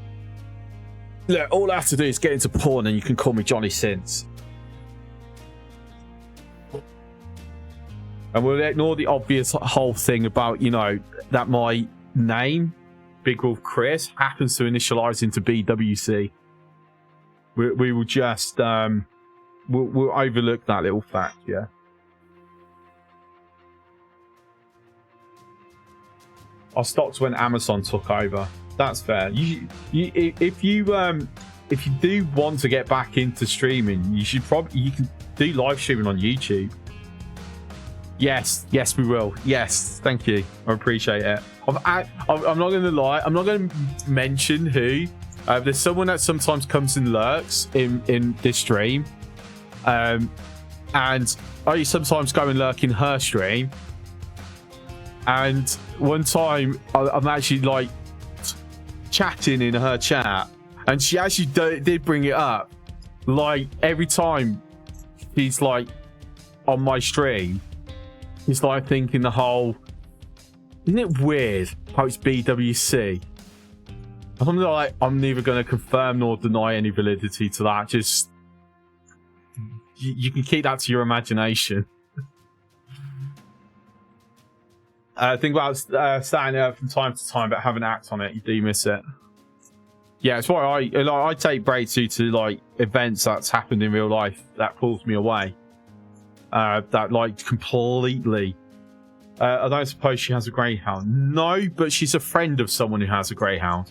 Look, all I have to do is get into porn, and you can call me Johnny Sins. And we'll ignore the obvious whole thing about, you know, that my name, BigWolfChris, happens to initialize into BWC. We will just we'll overlook that little fact, yeah. I stopped when Amazon took over. That's fair. If you do want to get back into streaming, you can do live streaming on YouTube. Yes, we will. Yes, thank you. I appreciate it. I'm not going to lie. I'm not going to mention who. There's someone that sometimes comes and lurks in this stream, and I sometimes go and lurk in her stream. And one time, I'm actually like chatting in her chat, and she actually did bring it up. Like every time she's like on my stream, it's like thinking the whole, isn't it weird how it's BWC? I'm like, I'm neither going to confirm nor deny any validity to that. Just you can keep that to your imagination. Think about standing up from time to time, but having to act on it. You do miss it. Yeah, it's why I take breaks due to like events that's happened in real life that pulls me away. That like completely. I don't suppose she has a greyhound. No, but she's a friend of someone who has a greyhound.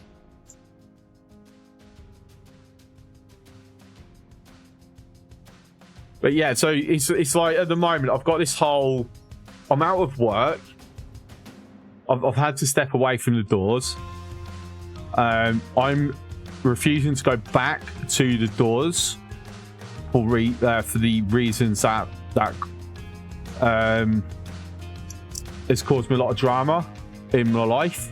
But yeah, so it's like at the moment I've got this whole. I'm out of work. I've had to step away from the doors. I'm refusing to go back to the doors for the reasons that it's caused me a lot of drama in my life.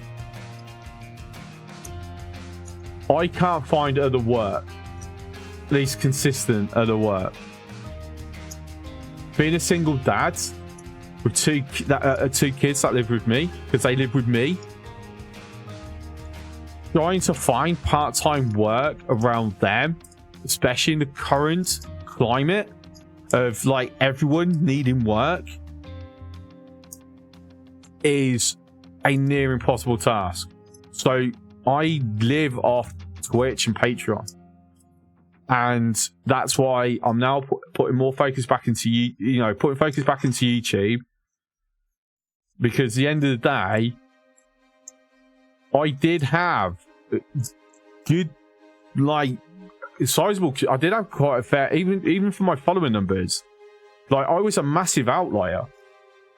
I can't find other work, at least consistent other work. Being a single dad with two kids that live with me, because they live with me. Trying to find part-time work around them, especially in the current climate of like everyone needing work, is a near impossible task. So I live off Twitch and Patreon, and that's why I'm now putting more focus back into YouTube. Because at the end of the day, I did have good, like, sizable. I did have quite a fair, even for my following numbers. Like, I was a massive outlier.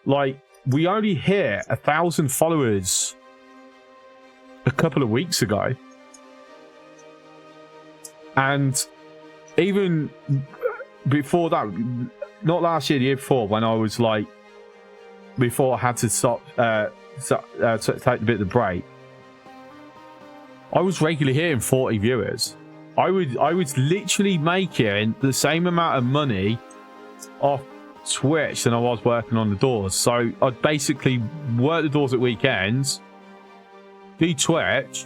Like, we only hit 1,000 followers a couple of weeks ago, and even before that, not last year, the year before, when I was like. Before I had to stop, take a bit of the break, I was regularly hitting 40 viewers. I was literally making the same amount of money off Twitch than I was working on the doors. So I'd basically work the doors at weekends, do Twitch,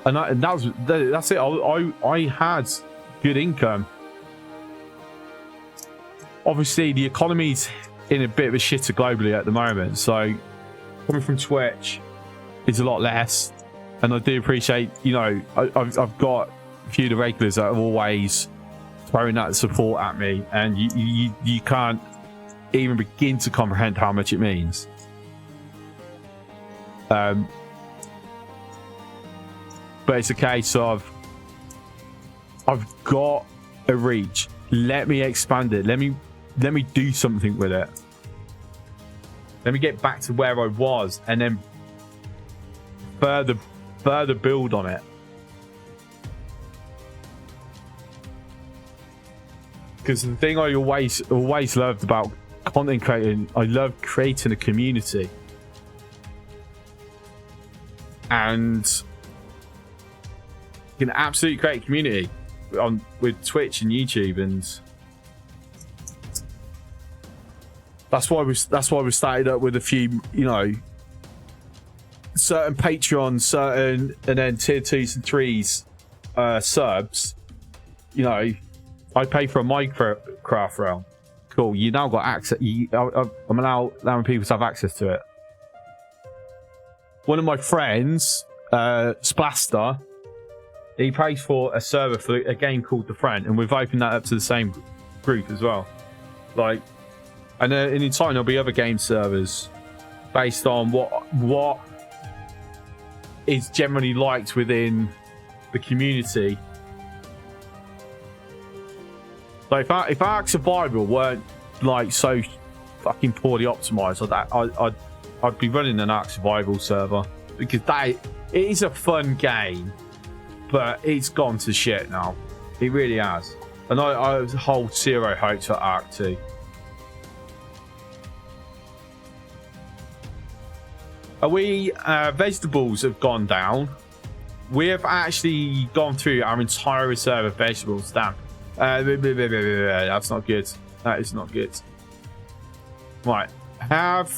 and that's it. I had good income. Obviously, the economy's in a bit of a shitter globally at the moment, so coming from Twitch is a lot less, and I do appreciate, you know, I've got a few of the regulars that are always throwing that support at me, and you can't even begin to comprehend how much it means. But it's a case of I've got a reach. Let me expand it. Let me do something with it. Let me get back to where I was, and then further build on it. Because the thing I always loved about content creating, I love creating a community. And you can absolutely create a community with Twitch and YouTube, and That's why we started up with a few, you know, certain Patreon, certain, and then tier 2s and 3s subs. You know, I pay for a Minecraft realm. Cool. You now got access. I'm allowing people to have access to it. One of my friends, Splaster, he pays for a server for a game called The Friend, and we've opened that up to the same group as well. Like, and in time there'll be other game servers based on what is generally liked within the community. Like if Ark Survival weren't like so fucking poorly optimized, I'd be running an Ark Survival server, because it is a fun game, but it's gone to shit now. It really has. And I hold zero hopes for Ark 2. Vegetables have gone down. We have actually gone through our entire reserve of vegetables. Damn. That's not good. That is not good. Right. Have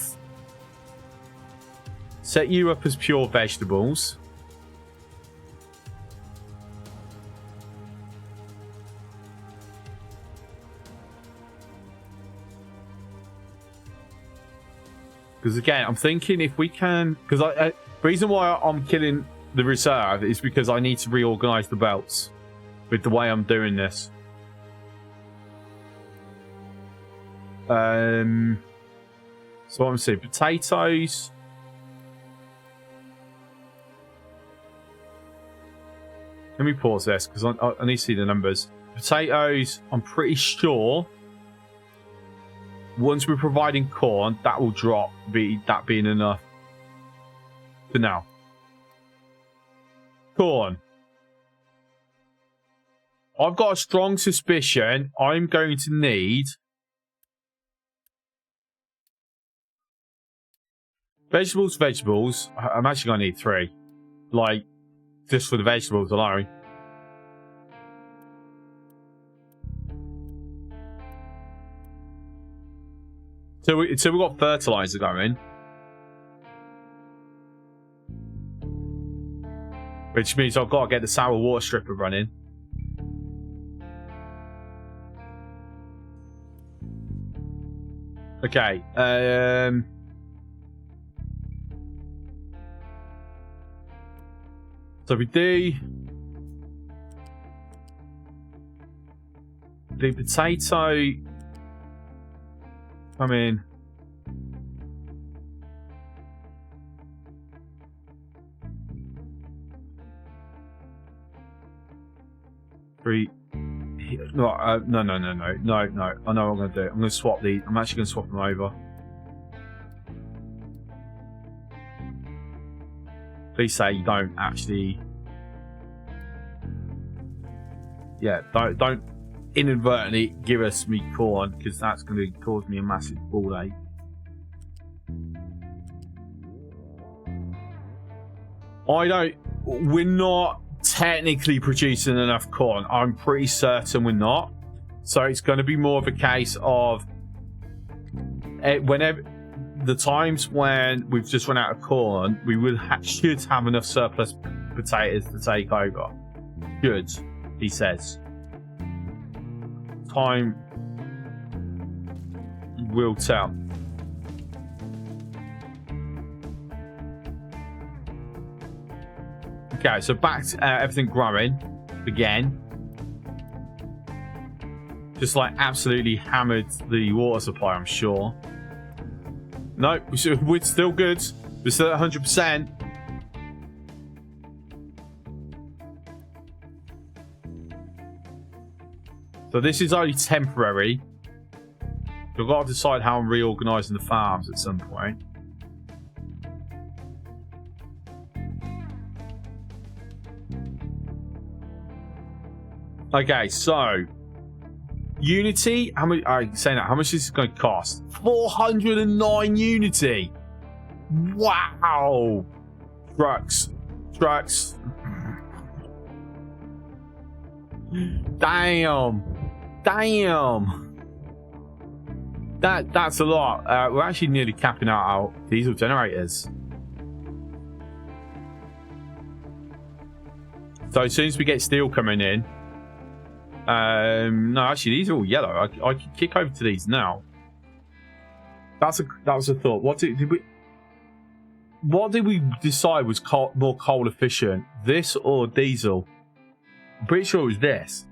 set you up as pure vegetables. Because again, I'm thinking if we can, because the reason why I'm killing the reserve is because I need to reorganize the belts with the way I'm doing this. So I'm saying potatoes. Let me pause this because I need to see the numbers. Potatoes, I'm pretty sure. Once we're providing corn, that will drop, that being enough for now. Corn. I've got a strong suspicion I'm going to need vegetables. I'm actually going to need 3. Like, just for the vegetables alone. So we've got fertilizer going, which means I've got to get the sour water stripper running. Okay. So we do the potato. I mean, three. No. I know what I'm going to do. I'm going to swap these. I'm actually going to swap them over. Please say you don't actually. Yeah, don't inadvertently give us me corn, because that's going to cause me a massive ball ache. We're not technically producing enough corn. I'm pretty certain we're not. So it's going to be more of a case of whenever the times when we've just run out of corn, we should have enough surplus potatoes to take over. Good, he says. Time will tell. Okay, so back to everything growing again. Just like absolutely hammered the water supply, I'm sure. No, we're still good. We're still at 100%. So this is only temporary. We've got to decide how I'm reorganising the farms at some point. Okay, so Unity, how much? I'm saying that. How much is this going to cost? 409 Unity. Wow. Trucks. Damn. that's a lot. We're actually nearly capping out our diesel generators. So as soon as we get steel coming in, no, actually these are all yellow. I can kick over to these now. That was a thought. What did we decide was more coal efficient? This or diesel? I'm pretty sure it was this.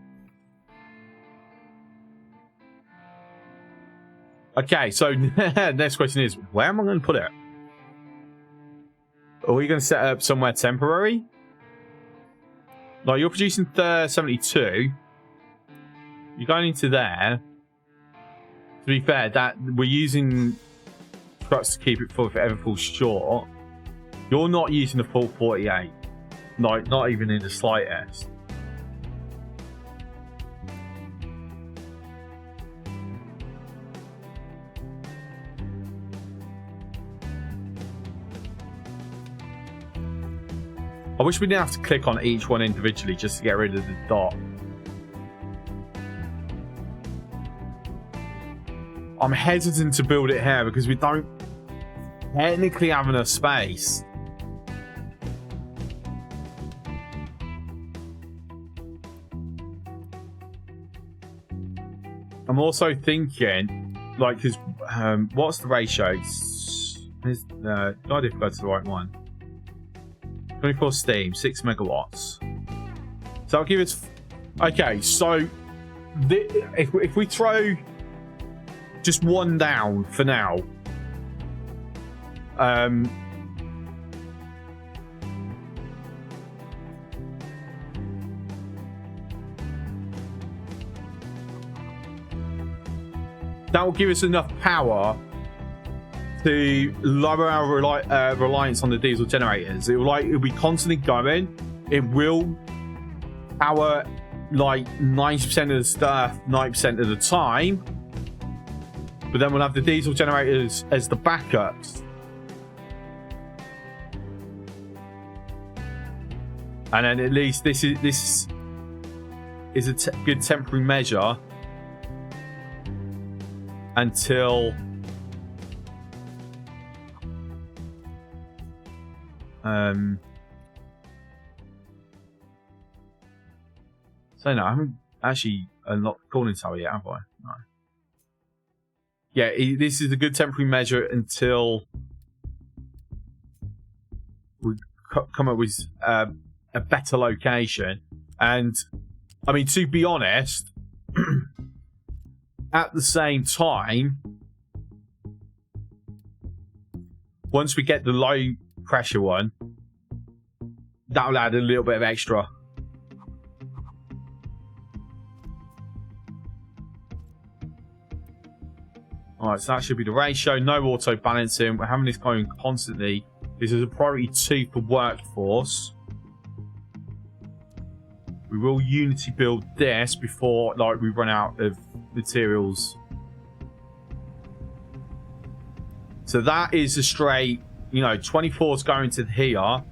Okay, so next question is, where am I going to put it? Are we going to set up somewhere temporary? Like, you're producing 72. You're going into there. To be fair, that we're using trucks to keep it full if it ever falls short. You're not using the full 48. Like, not even in the slightest. I wish we didn't have to click on each one individually just to get rid of the dot. I'm hesitant to build it here because we don't technically have enough space. I'm also thinking, like, because what's the ratio? No idea if that's the right one. 24 steam, 6 megawatts. So I'll give it. Okay, so if we throw just one down for now, that will give us enough power to lower our reliance on the diesel generators. It'll be constantly going. It will power like 90% of the stuff 90% of the time, but then we'll have the diesel generators as the backups. And then at least this is a good temporary measure until so no, I haven't actually unlocked the cooling tower yet, have I? No. Yeah, this is a good temporary measure until we come up with a better location. And I mean, to be honest, at the same time, once we get the low pressure one, that'll add a little bit of extra. Alright, so that should be the ratio. No auto balancing. We're having this going constantly. This is a priority 2 for workforce. We will Unity build this before we run out of materials. So that is a straight, 24 is going to here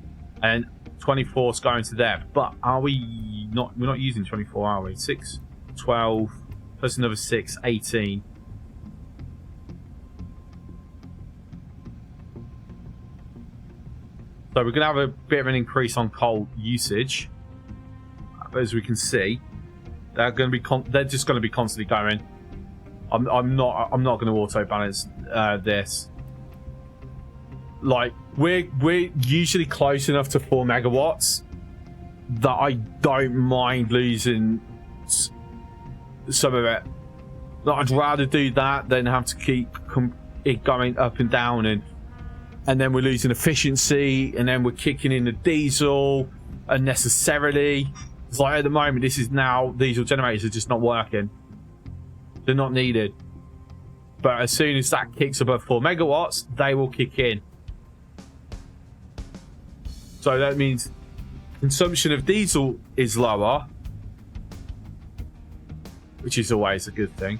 and 24 is going to there. But we're not using 24, are we? 6, 12, plus another 6, 18. So we're going to have a bit of an increase on coal usage. But as we can see, they're just going to be constantly going. I'm not going to auto balance this. Like, we're usually close enough to 4 megawatts that I don't mind losing some of it. Like, I'd rather do that than have to keep it going up and down, and then we're losing efficiency, and then we're kicking in the diesel unnecessarily. It's like at the moment, diesel generators are just not working. They're not needed. But as soon as that kicks above 4 megawatts, they will kick in. So that means consumption of diesel is lower, which is always a good thing.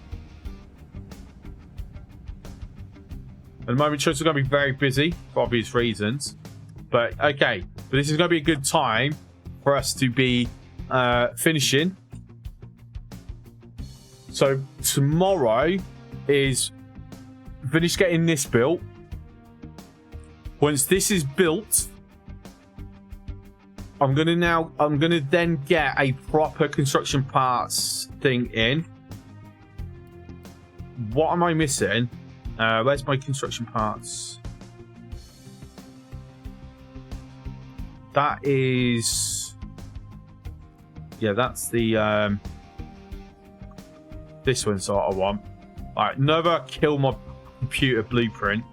At the moment, trucks are going to be very busy for obvious reasons. But okay, but this is going to be a good time for us to be finishing. So tomorrow is finish getting this built. Once this is built, I'm gonna then get a proper construction parts thing in. What am I missing? Where's my construction parts? That is, yeah, that's the this one sort I want. All right, never kill my computer blueprint.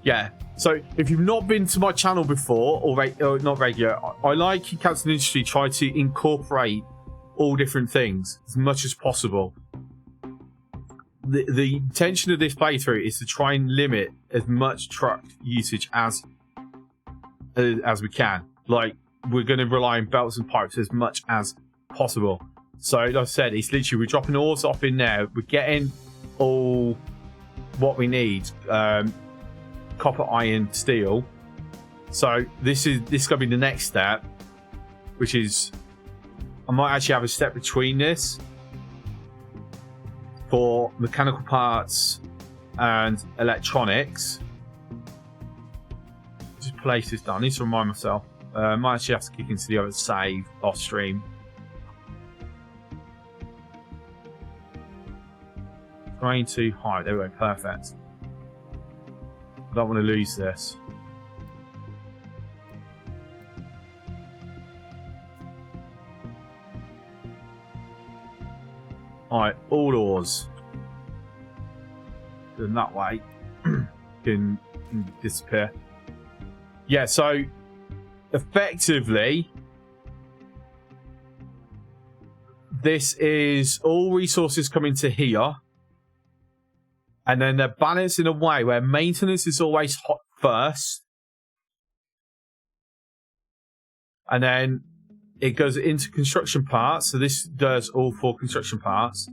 Yeah. So if you've not been to my channel before, or not regular, I like in Captain Industry try to incorporate all different things as much as possible. The intention of this playthrough is to try and limit as much truck usage as we can. Like, we're going to rely on belts and pipes as much as possible. So, like I said, it's literally we're dropping ores off in there. We're getting all what we need. Copper, iron, steel. So this is going to be the next step, which is I might actually have a step between this for mechanical parts and electronics. Just place this down. I need to remind myself. I might actually have to kick into the other save off stream. Going too high. There we go. Perfect. I don't want to lose this. Alright, all ores. Then that way can disappear. Yeah, so effectively this is all resources coming to here. And then they're balanced in a way where maintenance is always hot first. And then it goes into construction parts. So this does all 4 construction parts.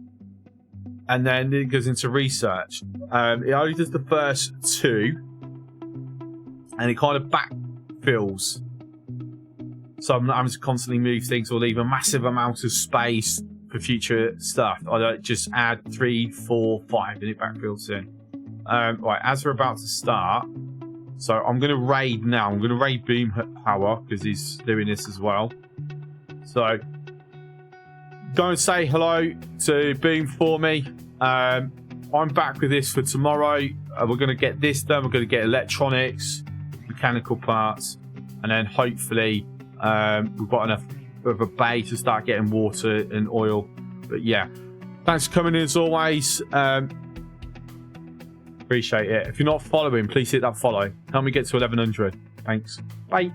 And then it goes into research. It only does the first 2. And it kind of backfills. So I'm not having to constantly move things or leave a massive amount of space for future stuff. I don't just add 3, 4, 5 and it backfills in. Right, as we're about to start, so I'm going to raid now. I'm going to raid Boom Power because he's doing this as well. So go and say hello to Boom for me. I'm back with this for tomorrow. We're going to get this done. We're going to get electronics, mechanical parts, and then hopefully we've got enough of a bay to start getting water and oil. But yeah, thanks for coming in as always. Appreciate it. If you're not following, please hit that follow. Help me get to 1100. Thanks. Bye.